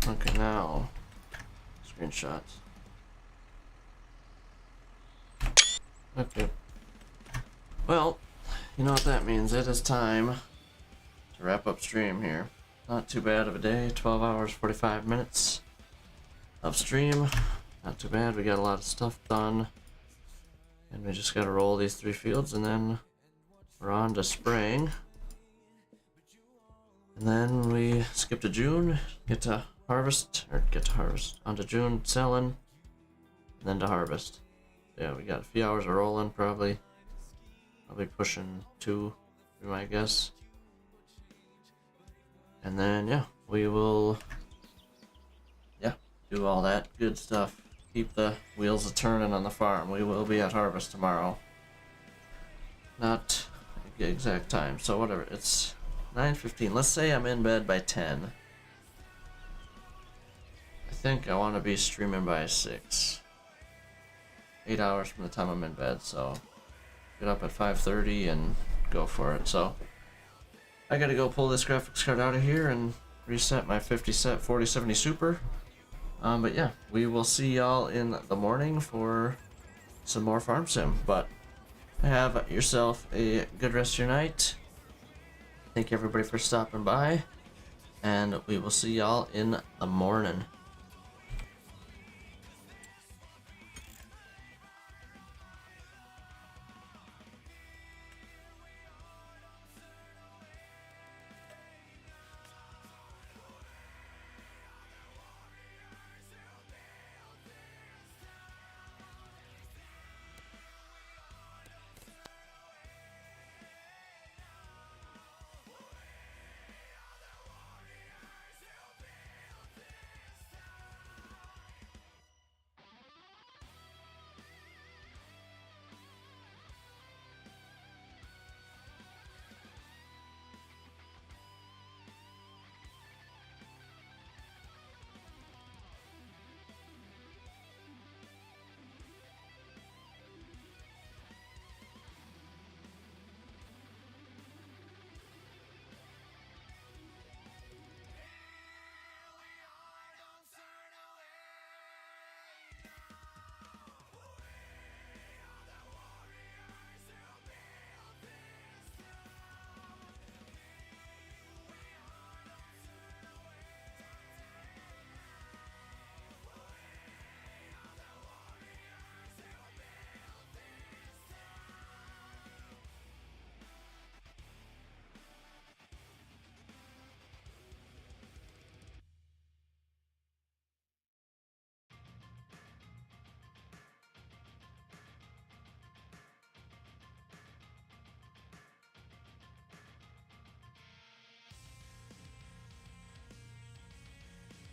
Okay, now screenshots. Okay. Well, you know what that means. It is time to wrap up stream here. Not too bad of a day. 12 hours, 45 minutes of stream. Not too bad. We got a lot of stuff done. And we just gotta roll these 3 fields and then we're on to spraying. And then we skip to June, get to harvest, onto June, selling, and then to harvest. Yeah, we got a few hours of rolling, probably pushing 2, be my guess. And then, yeah, we will, do all that good stuff. Keep the wheels a-turning on the farm. We will be at harvest tomorrow. Not the exact time, so whatever. It's 9:15. Let's say I'm in bed by 10. I think I want to be streaming by 6. 8 hours from the time I'm in bed, so get up at 5:30 and go for it. So I gotta go pull this graphics card out of here and reset my 4070 Super. But yeah, we will see y'all in the morning for some more farm sim. But have yourself a good rest of your night. Thank you everybody for stopping by, and we will see y'all in the morning.